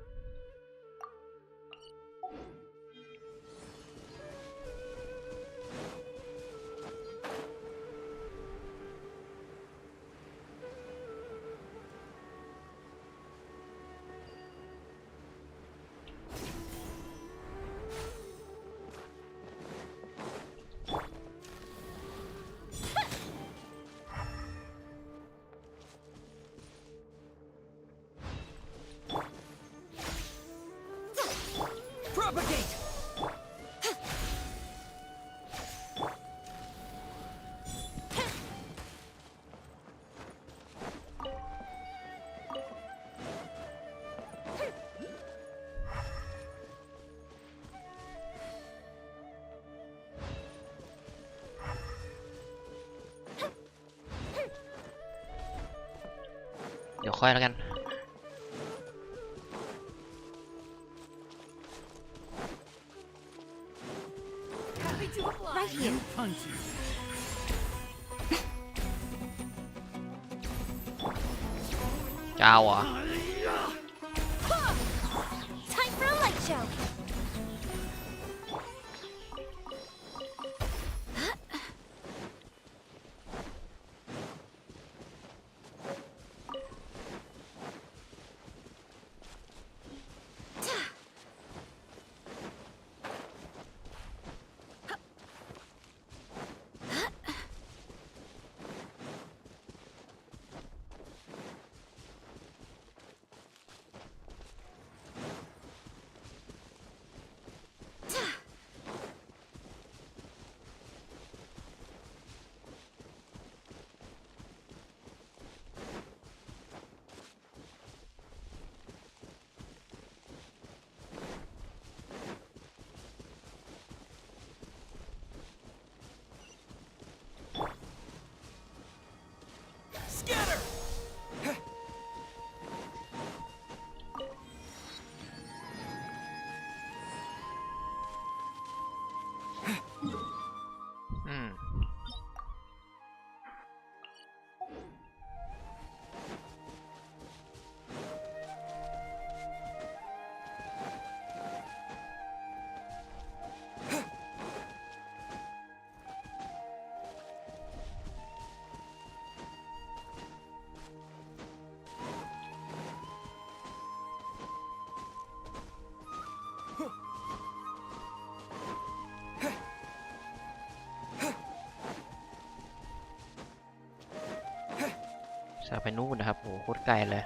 เดี๋ยวค่อยแล้วกัน Right here. Punchy. จะเอาเหรอ Time for a light show. จะไปนู่นนะครับโอ้โคตรไกลเลย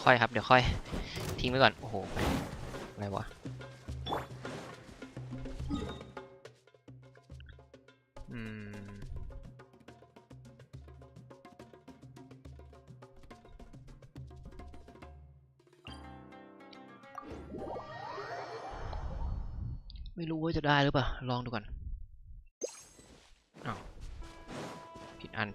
ค่อยครับเดี๋ยวค่อยทิ้งไว้ก่อนโอ้โหอะไรวะไม่รู้ว่าจะได้หรือเปล่าลองดูก่อนอ้าวผิดอัน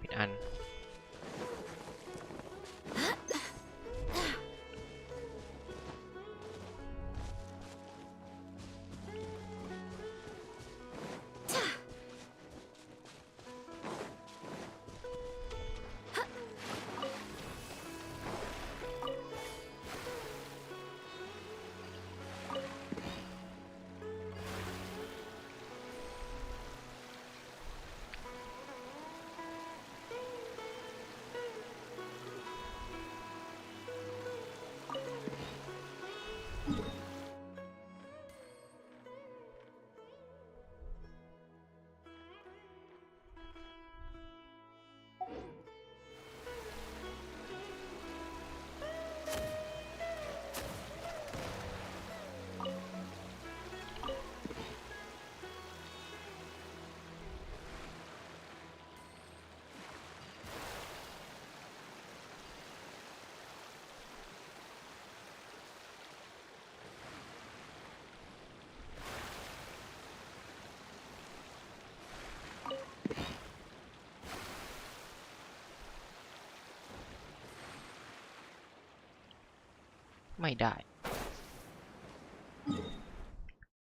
ไม่ได้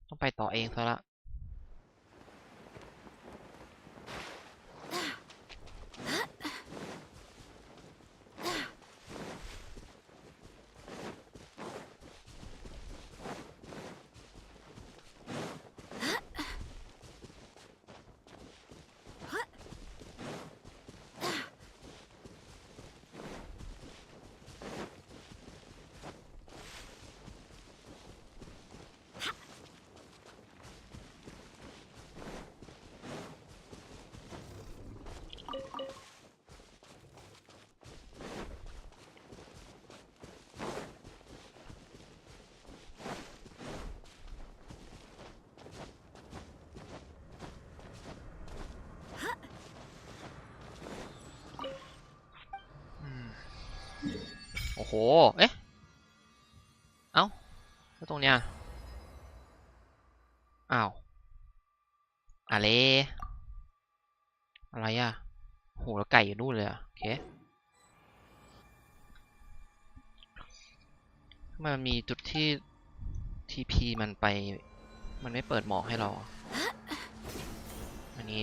ต้องไปต่อเองซะละโอ้โหเอ๊ะเอ้าแล้วตรงเนี้ยอ้าวอะไรอะไรอ่ะโหแล้วไก่อยู่นู่นเลยอ่ะโอเคทำไมมันมีจุดที่ TP มันไปมันไม่เปิดหมอกให้เราอันนี้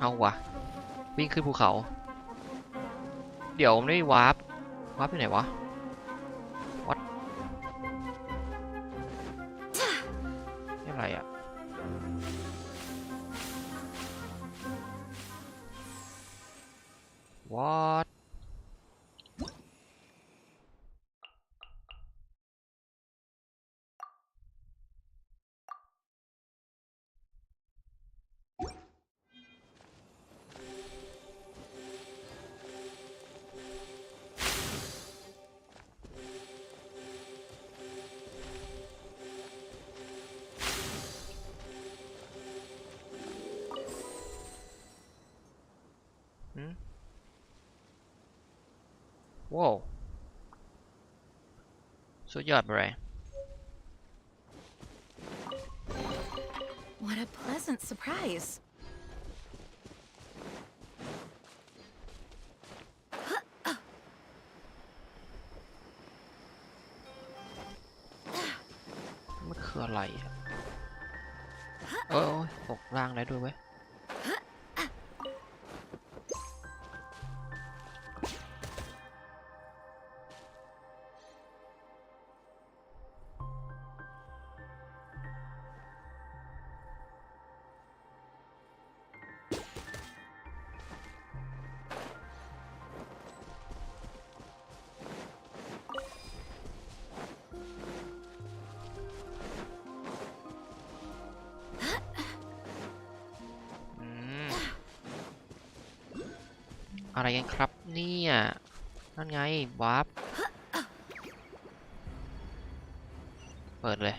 เอาวะวิ่งขึ้นภูเขาเดี๋ยวไม่วาร์ปไปไหนวะวัดอะไรอ่ะวัดว้าวสุดยอดไปเลย What a pleasant surprise. มันคืออะไรตกล่างได้ด้วยเว้ยอะไรกันครับเนี่ยนั่นไงวาร์ปเปิดเลย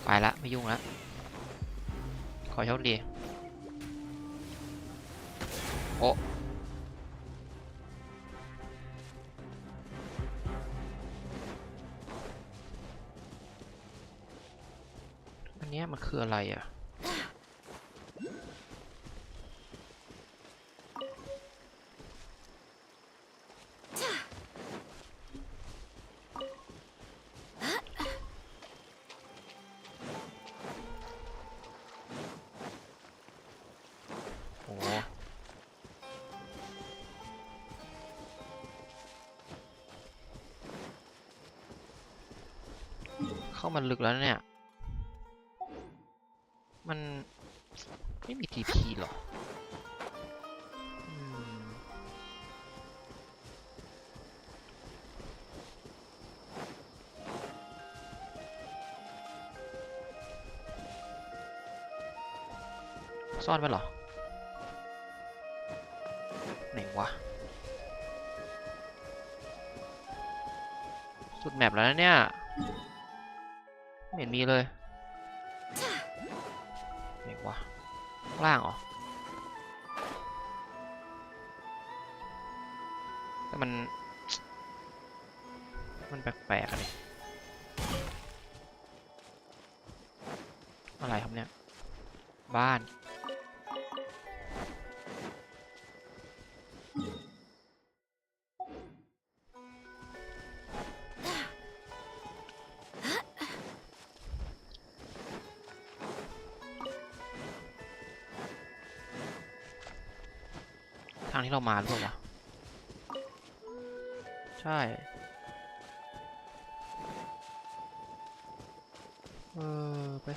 ไปละไม่ยุ่งละขอโชคดีโอ้อันนี้มันคืออะไรอ่ะโอ้เข้ามันลึกแล้วเนี่ยมันไม่มี TP หรอ ซ่อนไว้เหรอไหนวะสุดแมปแล้วนะเนี่ยไม่เห็นมีเลยไหนวะข้างล่างเหรอแต่มันแปลกๆอะดิอะไรครับเนี่ยบ้านทางที่เรามาหรือเปล่าวะใช่ไป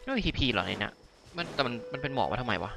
ไม่มีทีเหรอเนี่ยแต่มันเป็นหมอกไว้ทำไมวะ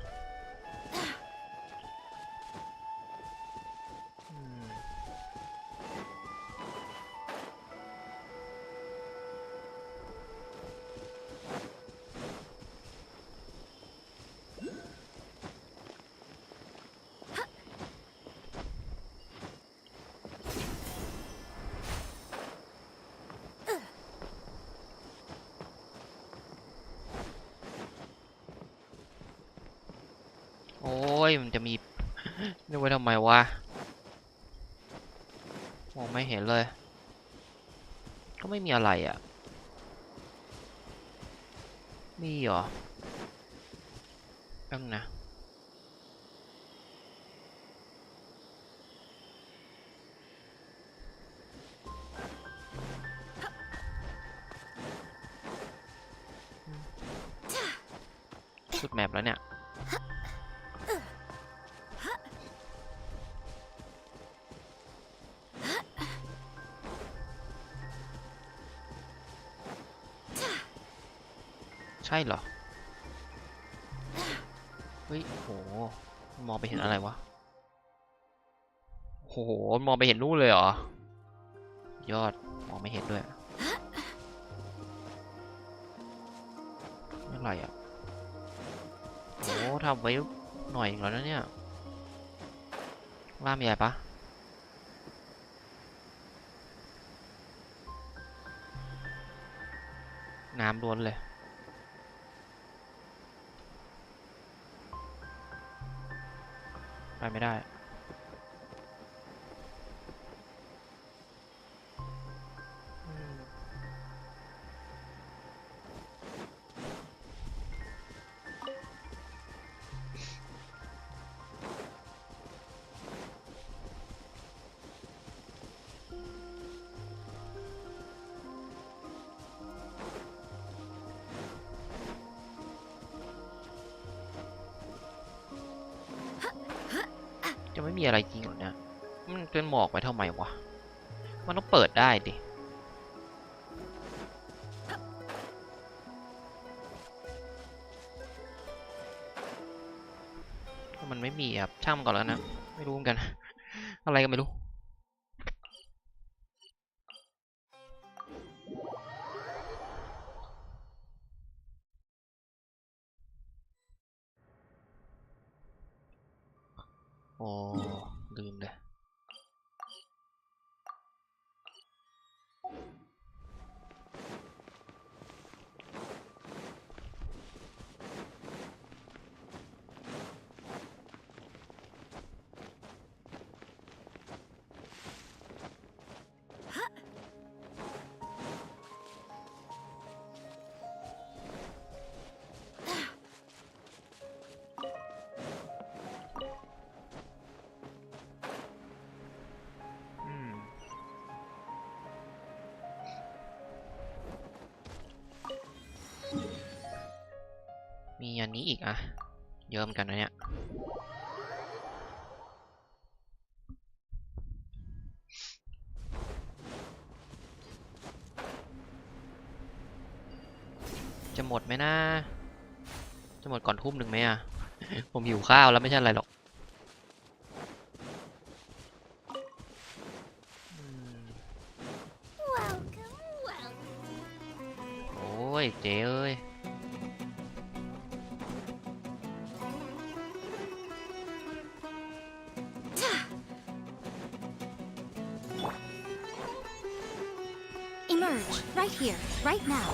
โอ้ยมันจะมีนี่ไว้ทำไมวะมองไม่เห็นเลยก็ไม่มีอะไรอ่ะมีเหรอแป๊บนึงนะสุดแมปแล้วเนี่ยใช่เหรอเฮ้ยโหมองไปเห็นอะไรวะโหมองไปเห็นนู่นเลยเหรอยอดมองไม่เห็นด้วยอะไรอ่ะโอ้ทำไว้หน่อยแล้วนะเนี่ยล่ามใหญ่ปะน้ำล้วนเลยไปไม่ได้จะไม่มีอะไรจริงเหรอเนี่ยมันเป็นหมอกไว้ทำไมวะมันต้องเปิดได้ดิมันไม่มีครับช่างมันก่อนแล้วนะไม่รู้เหมือนกันอะไรก็ไม่รู้โอ้ลืมเลยมีอันนี้อีกอะเยอะเหมือนกันนะเนี่ยจะหมดไหมนะจะหมดก่อนทุ่มหนึ่งไหมอะผมหิวข้าวแล้วไม่ใช่อะไรหรอก ยเจ๊เอ้ย Emerge, right here, right now.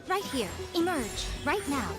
Right here, emerge, right now.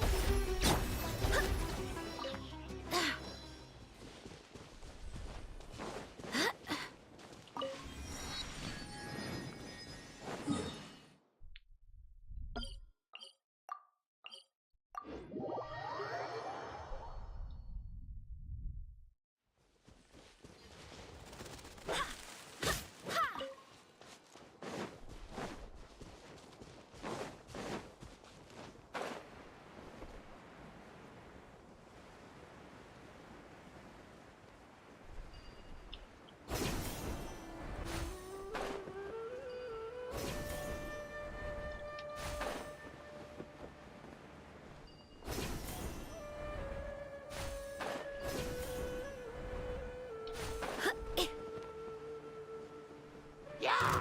Yeah.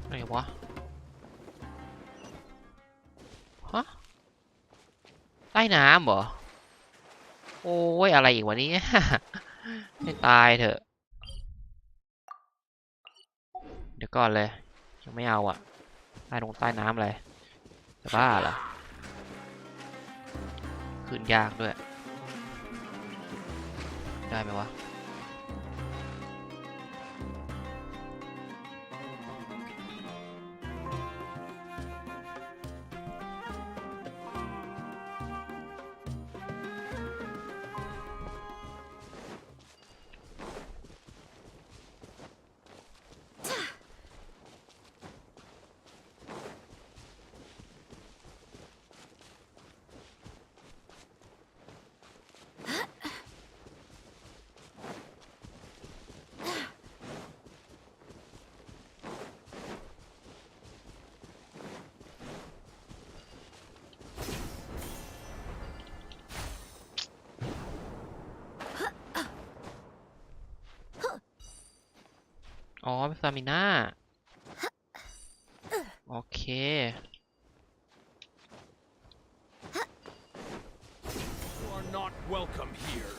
ไหนวะ ฮะ ใต้น้ำเหรอ โอ้ย อะไรอีกวะนี้ ให้ตายเถอะ เดี๋ยวก่อนเลย ยังไม่เอาอ่ะ ใต้ลงใต้น้ำอะไรจะบ้าเหรอ ขึ้นยากด้วย ได้ไหมวะ อ๋อเป็นสตามิน่าโอเค You are not welcome here.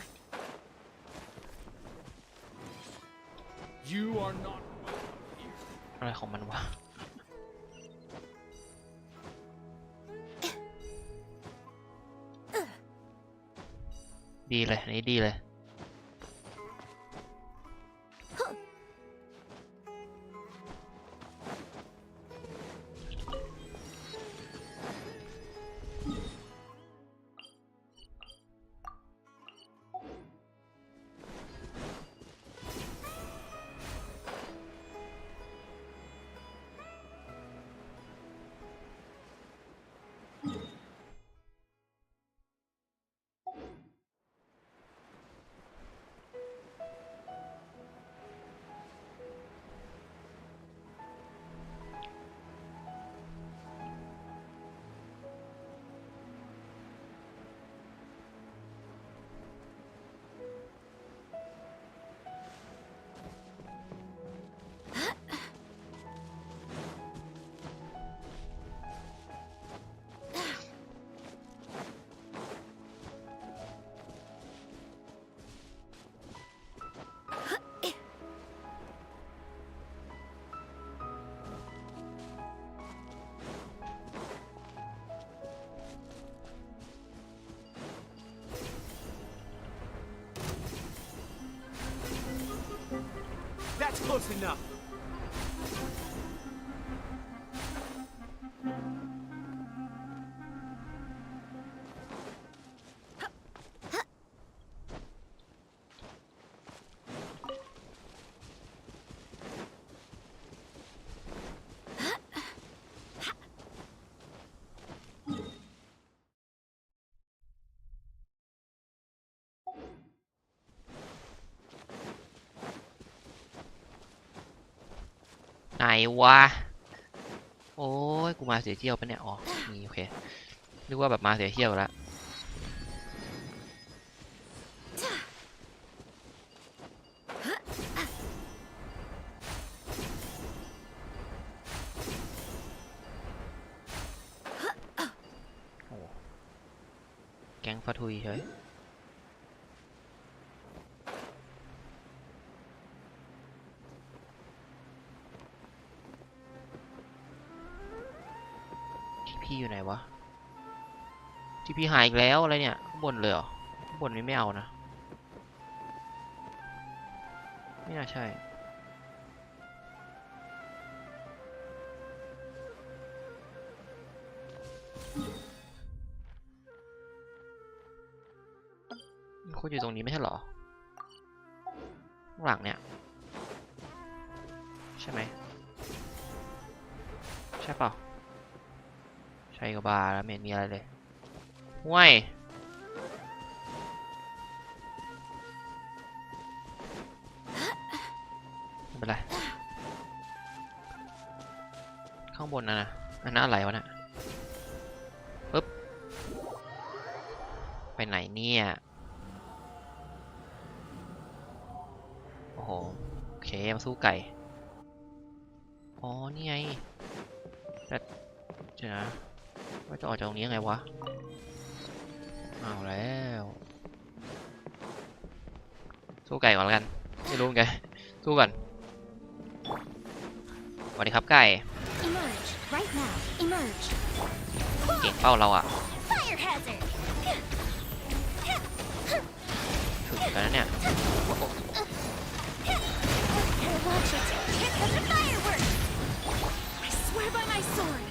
You are not welcome here. อะไรของมันวะ ดีเลยอันนี้ดีเลย That's close enough. ไหนวะโอ้ยกูมาเสียเที่ยวปะเนี่ยอ๋อนี่โอเคนึกว่าแบบมาเสียเที่ยวแล้วแก๊งฟาทุยเฉยพี่อยู่ไหนวะที่พี่หายอีกแล้วอะไรเนี่ยข้างบนเลยเหรอข้างบนนี้ไม่เอานะไม่น่าใช่คุณอยู่ตรงนี้ไม่ใช่เหรอข้างหลังเนี่ยใช่ไหมใช่เปล่าใช่ก็บาร์แล้วไม่เห็นมีอะไรเลยห่วยไม่เป็นไรข้างบนนะอันนั้นอะไรวะน่ะปึ๊บไปไหนเนี่ยโอ้โหโอเคมาสู้ไก่อ๋อนี่ไงแต่เดี๋ยวนะว่าจะออกจากตรงนี้ยังไงวะเอาแล้วสู้ไก่ก่อนแล้วกันไม่รู้ไงสู้กันสวัสดีครับไก่ Emerge right now. Emerge. เก่งเป้าเราอ่ะ Fire hazard. ถึงกันแล้วเนี่ย Watch it. Here comes the fireworks. I swear by my sword.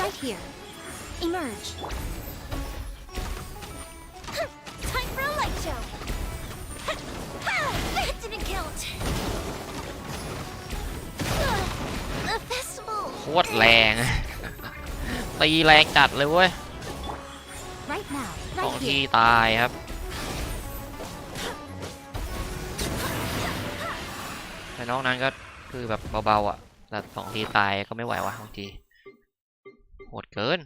Right here. Emerge. Time for a light show. That didn't count. The festival. โคตรแรง ตีแรงจัดเลยเว้ย Right now. สอง Right ที here. ตายครับแต่นอกนั้นก็คือแบบเบาๆอ่ะแต่สองทีตายก็ไม่ไหวว่ะบางทีโหดเกิน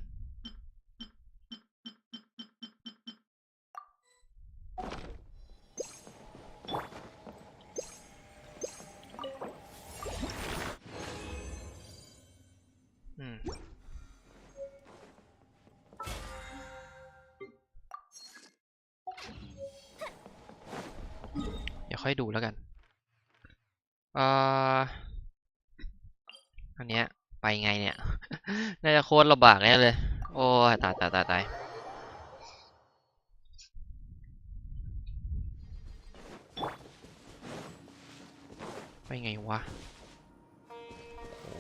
เดี๋ยวค่อยดูแล้วกันอันเนี้ยไปไงเนี่ย น่าจะโคตรลำบากแน่เลยโอ้ยตายไปไงวะโอ้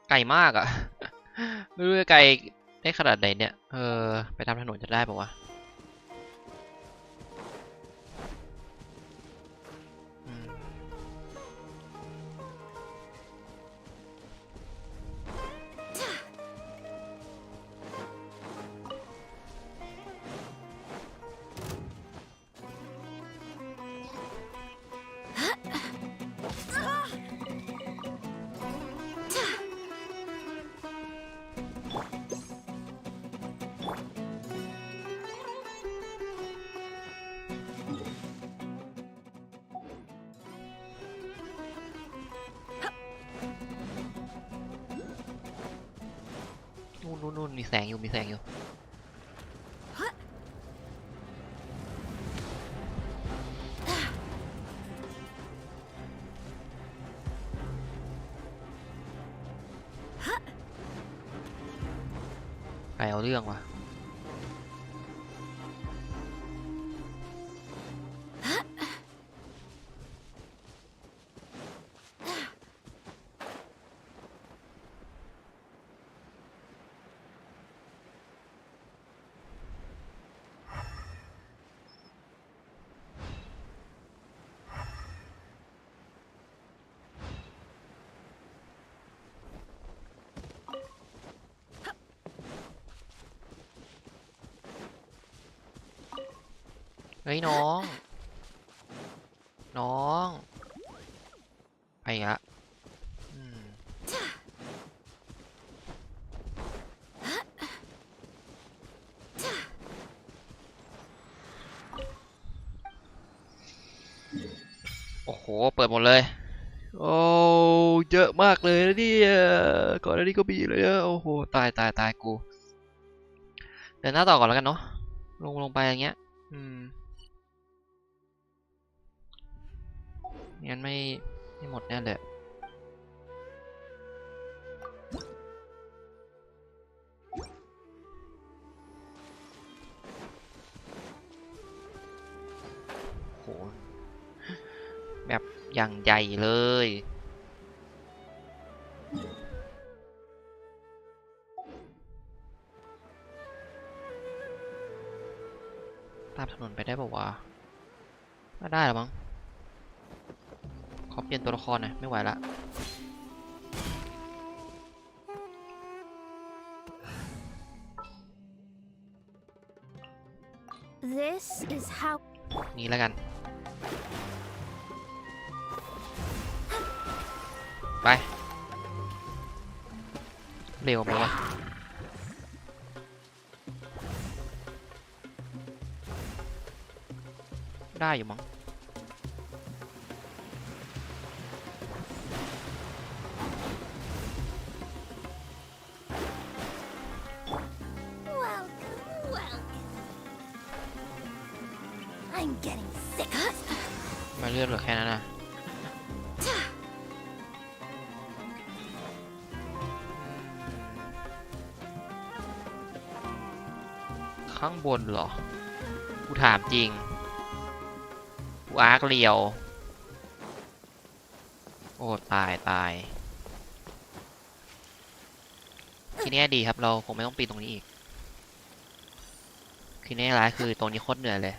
ไกลมากอ่ะ ไม่รู้จะไกลได้ขนาดไหนเนี่ยไปทำถนนจะได้ปะวะนู่นมีแสงอยู่ไกลเอาเรื่องว่ะ เฮ้ยน้องน้องไปอีกละโอ้โหเปิดหมดเลยโอ้เยอะมากเลยนะเนี่ยก่อนหน้านี้ก็มีเลยโอ้โหตายตายตายกูเดินหน้าต่อก่อนแล้วกันเนาะลงไปอย่างเงี้ยงั้นไม่หมดแน่เลยโหแบบอย่างใหญ่เลยตามถนนไปได้ป่าวะไม่ได้หรอมั้งขอเปลี่ยนตัวละครหน่อยไม่ไหวละ This is how นี่แล้วกันไปเร็วไหมวะได้อยู่มั้งมาเลื่อนเหลือแค่นั้นนะข้างบนเหรอกูถามจริงกูอาร์คเรียวโอ้ตายทีนี้ดีครับเราคงไม่ต้องปีนตรงนี้อีกทีนี้ร้ายคือตรงนี้โคตรเหนื่อยเลย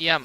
เยี่ยม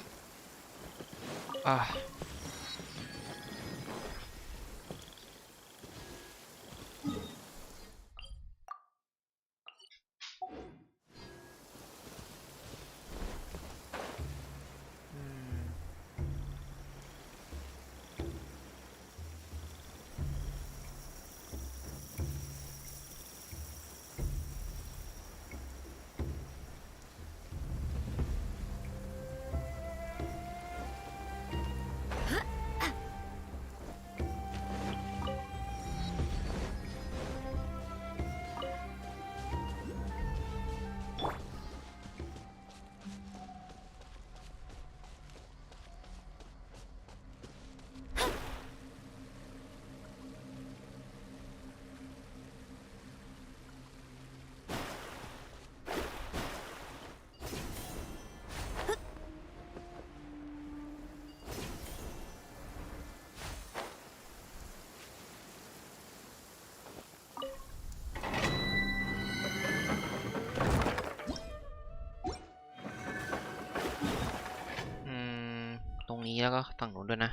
ตรงนี้แล้วก็ฝั่งนู้นด้วยนะ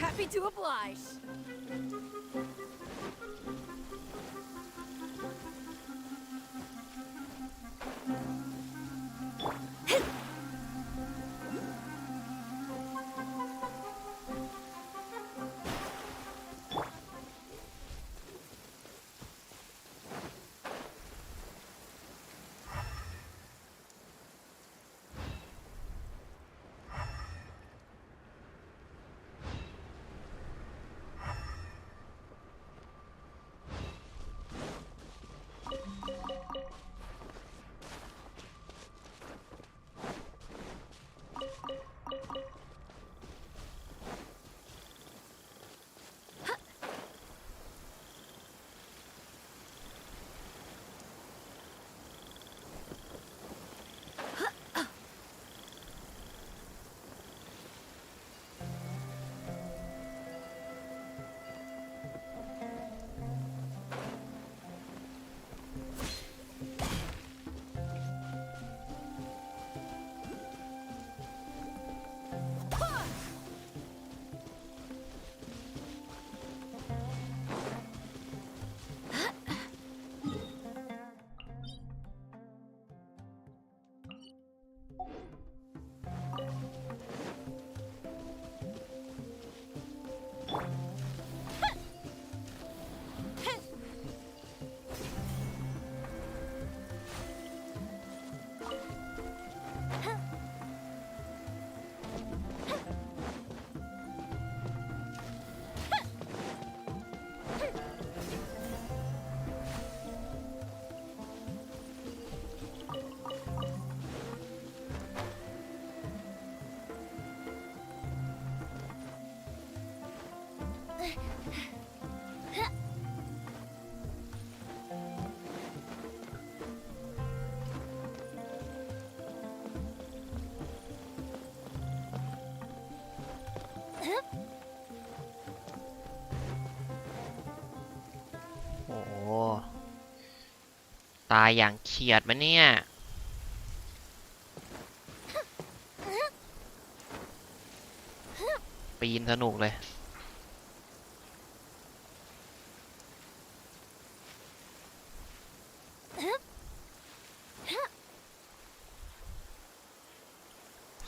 Happy to oblige. ตายอย่างเฉียดมะเนี่ยปีนสนุกเลย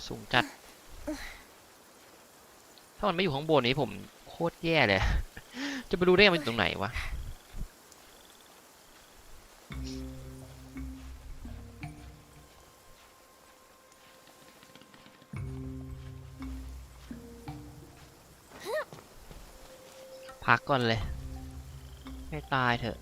สูงจัดถ้ามันไม่อยู่ข้างบนนี้ผมโคตรแย่เลย จะไปรู้ได้มันอยู่ตรงไหนวะพักก่อนเลยให้ตายเถอะ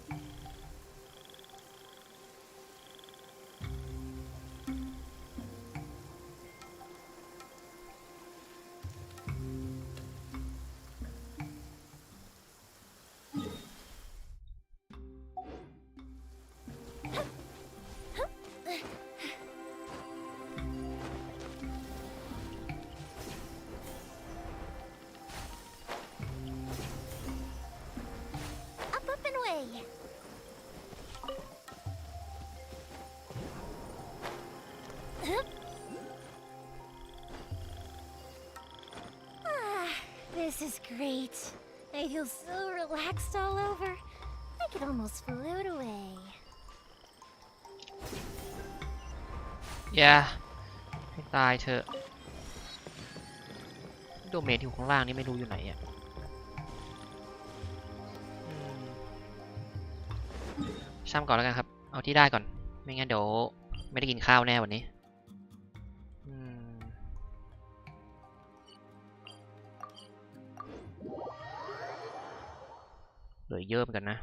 This is great. I feel so relaxed all over. I could almost float away. อย่าให้ตายเถอะโดเมนที่อยู่ข้างล่างนี่ไม่รู้อยู่ไหนอ่ะช่ำก่อนแล้วกันครับเอาที่ได้ก่อนไม่งั้นเดี๋ยวไม่ได้กินข้าวแน่วันนี้เหลือเยอะเหมือนกันนะ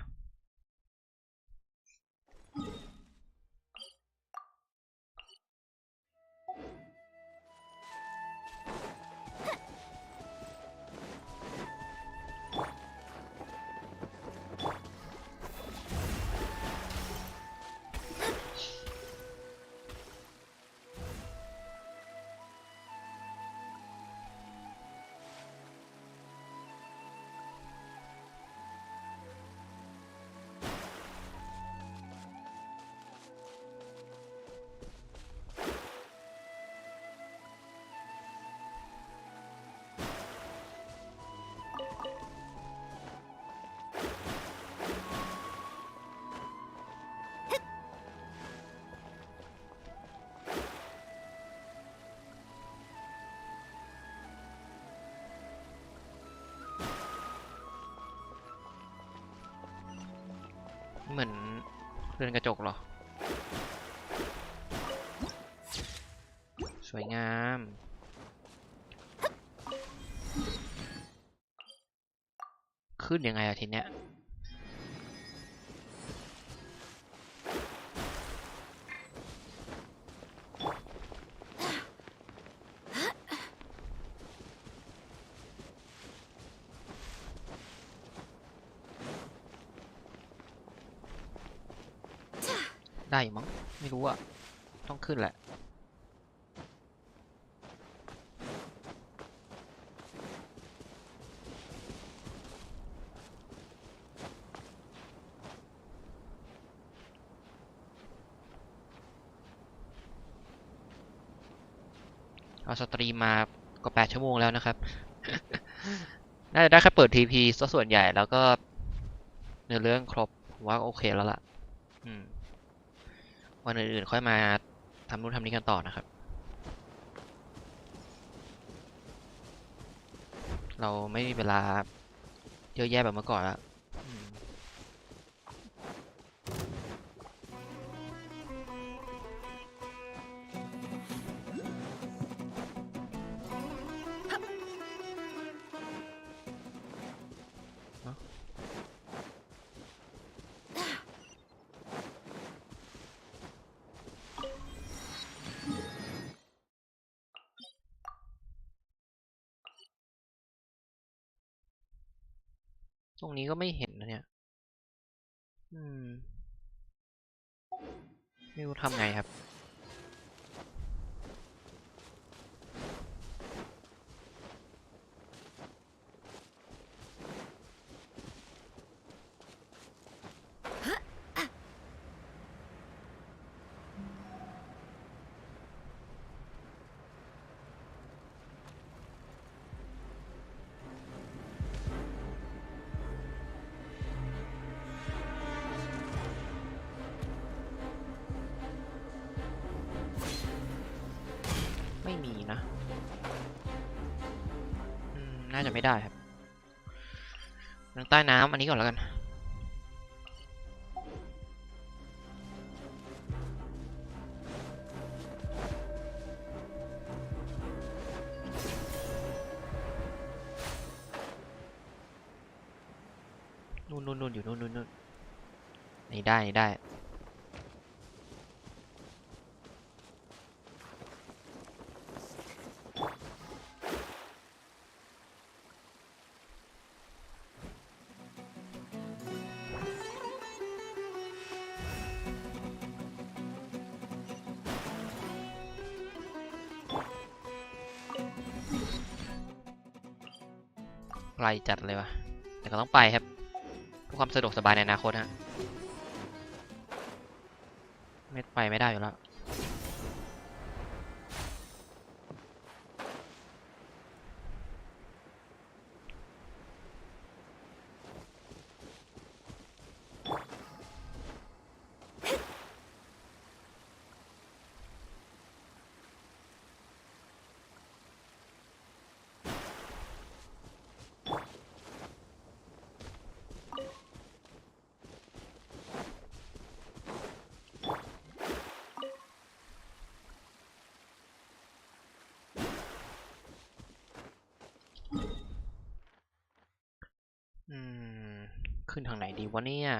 เหมือนเรือนกระจกเหรอสวยงามขึ้นยังไงอะทีเนี้ยได้มั้งไม่รู้อะต้องขึ้นแหละเอาสตรีมมาก็8 ชั่วโมงแล้วนะครับ น่าจะได้แค่เปิด TP ซะส่วนใหญ่แล้วก็เนื้อเรื่องครบผมว่าโอเคแล้วล่ะวันอื่นๆค่อยมาทำนู่นทำนี่กันต่อนะครับเราไม่มีเวลาเยอะแยะแบบเมื่อก่อนแล้วตรงนี้ก็ไม่เห็นนะเนี่ยไม่รู้ทำไงครับ มีนะน่าจะไม่ได้ครับใต้น้ำอันนี้ก่อนแล้วกันนู่นอยู่นู่นนี่ได้ไกลจัดเลยวะแต่ก็ต้องไปครับเพื่อความสะดวกสบายในอนาคตฮะไม่ไปไม่ได้อยู่แล้วขึ้นทางไหนดีวะเนี่ย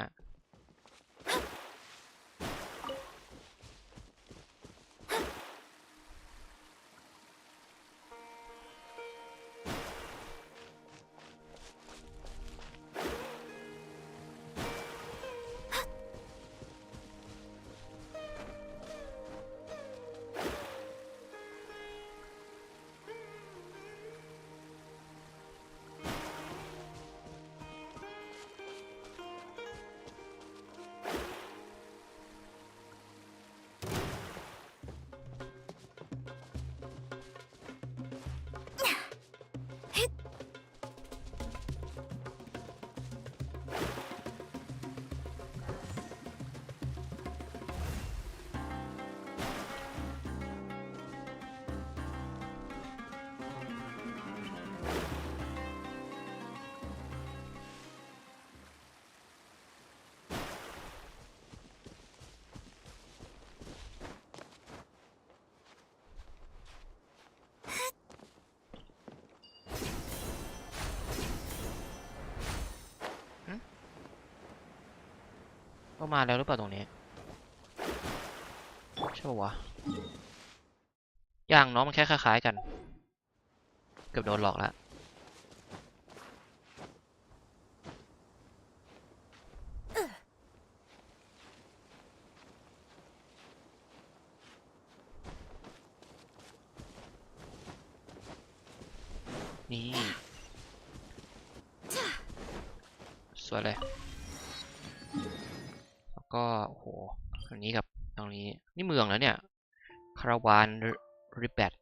ก็มาแล้วหรือเปล่าตรงนี้ใช่ป่าวะอย่างน้องมันแค่คล้ายๆกันเกือบโดนหลอกแล้วนี่สวยเลยแล้วก็โอ้โหตรงนี้กับตรงนี้นี่เมืองแล้วเนี่ยคาราวานริบแบต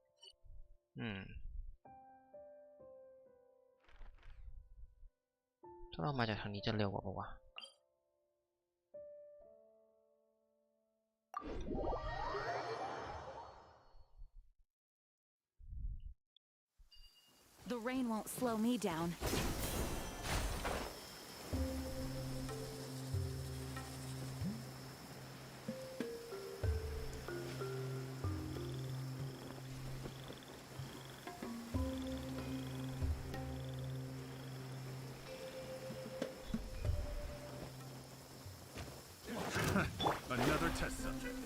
ถ้าเรามาจากทางนี้จะเร็วกว่าปะวะThe rain won't slow me down. Another test subject.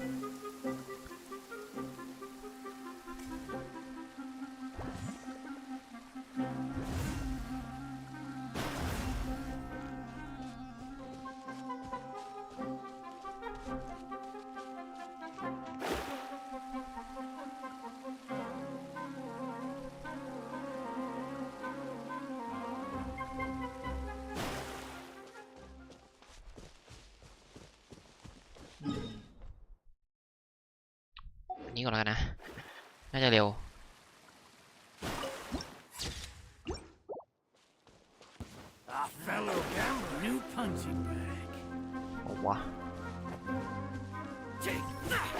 นี้ก่อนแล้วกันนะน่าจะเร็ว A fellow gambler, new punching bag. โอ้วะ Take that.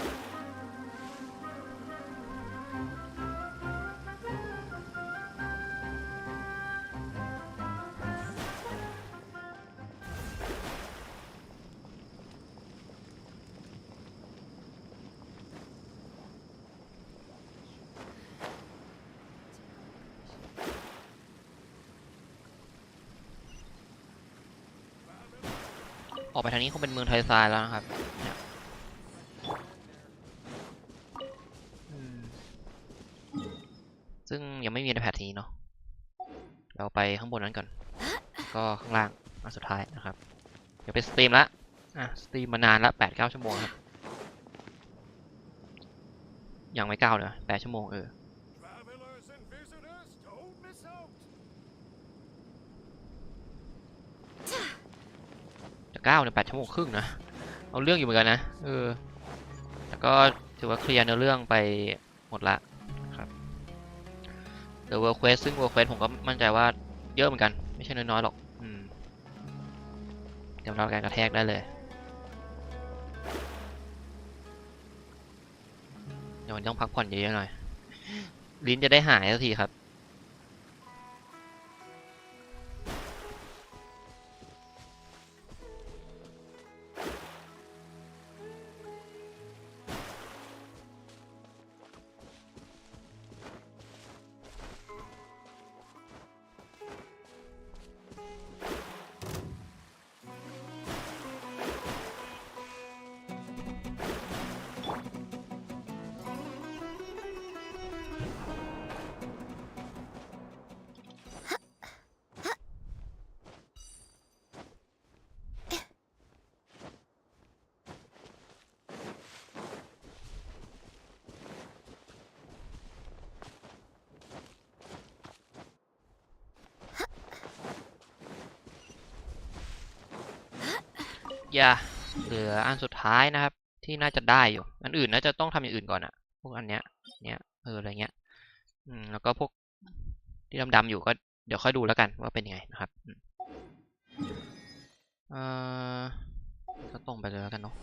ออกไปทางนี้คงเป็นเมืองไทยทรายแล้วนะครับเนี่ยซึ่งยังไม่มีในแพทนี้เนาะเราไปข้างบนนั้นก่อนก็ข้างล่างอันสุดท้ายนะครับเดี๋ยวไปสตรีมละสตรีมมานานละ8-9 ชั่วโมงครับยังไม่9เลย8 ชั่วโมงจะ9เนี่ย8 ชั่วโมงครึ่งนะเอาเรื่องอยู่เหมือนกันนะแต่ก็ถือว่าเคลียร์เนื้อเรื่องไปหมดละครับเดี๋ยว World Quest ซึ่ง World Quest ผมก็มั่นใจว่าเยอะเหมือนกันไม่ใช่น้อยๆหรอกเดี๋ยวเราการกระแทกได้เลยเดี๋ยวมันต้องพักผ่อนเยอะๆหน่อยลิ้นจะได้หายสักทีครับอย่าเหลืออันสุดท้ายนะครับที่น่าจะได้อยู่อันอื่นน่าจะต้องทำอย่างอื่นก่อนพวกอันเนี้ยอะไรเงี้ยแล้วก็พวกที่ดำๆอยู่ก็เดี๋ยวค่อยดูแล้วกันว่าเป็นยังไงนะครับก็ตรงไปเลยแล้วกันเนาะ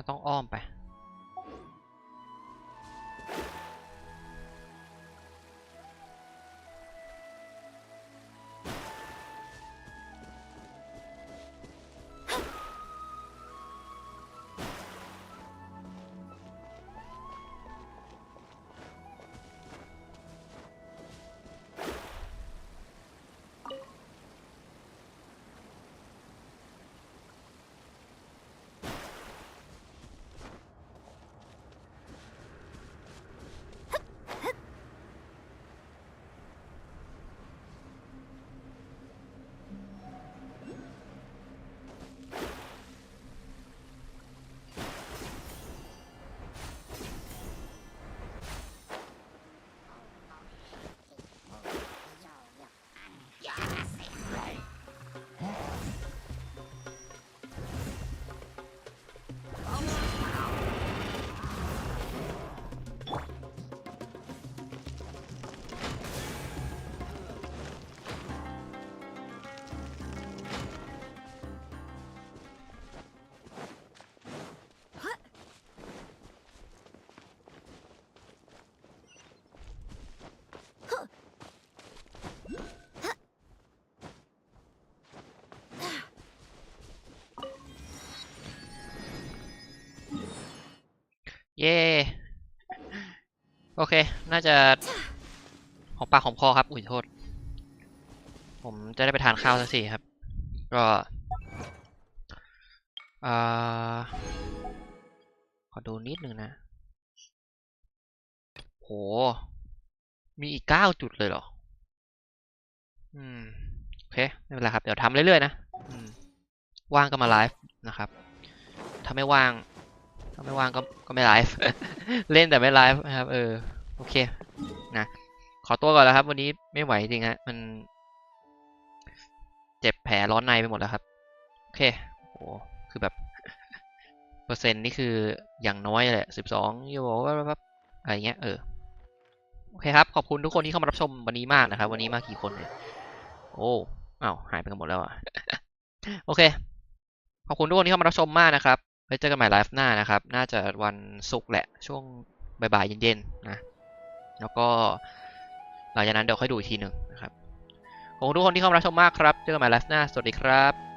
ต้องอ้อมไปเย้โอเคน่าจะของปากของคอครับอุ้ยโทษผมจะได้ไปทานข้าวสักทีครับก็ขอดูนิดนึงนะโหมีอีก9 จุดเลยเหรอโอเคไม่เป็นไรครับเดี๋ยวทำเรื่อยๆนะว่างก็มาไลฟ์นะครับถ้าไม่ว่างก็ไม่ไลฟ์ เล่นแต่ไม่ไลฟ์นะครับโอเคนะขอตัวก่อนแล้วครับวันนี้ไม่ไหวจริงฮะมัน เจ็บแผลร้อนในไปหมดแล้วครับโอเคโอ้คือแบบ เปอร์เซ็นต์นี่คืออย่างน้อยแหละ12อยู่แบบอะไรเงี้ยโอเคครับขอบคุณทุกคนที่เข้ามารับชมวันนี้มากนะครับวันนี้มากี่คนเนี่ยโอ้อ้าวหายไปกันหมดแล้วอ่ะ โอเคขอบคุณทุกคนที่เข้ามารับชมมากนะครับไว้เจอกันใหม่ไลฟ์หน้านะครับน่าจะวันศุกร์แหละช่วงบ่ายๆเย็นๆนะแล้วก็หลังจากนั้นเดี๋ยวค่อยดูอีกทีหนึ่งนะครับขอบคุณทุกคนที่เข้ามารับชมมากครับเจอกันใหม่ไลฟ์หน้าสวัสดีครับ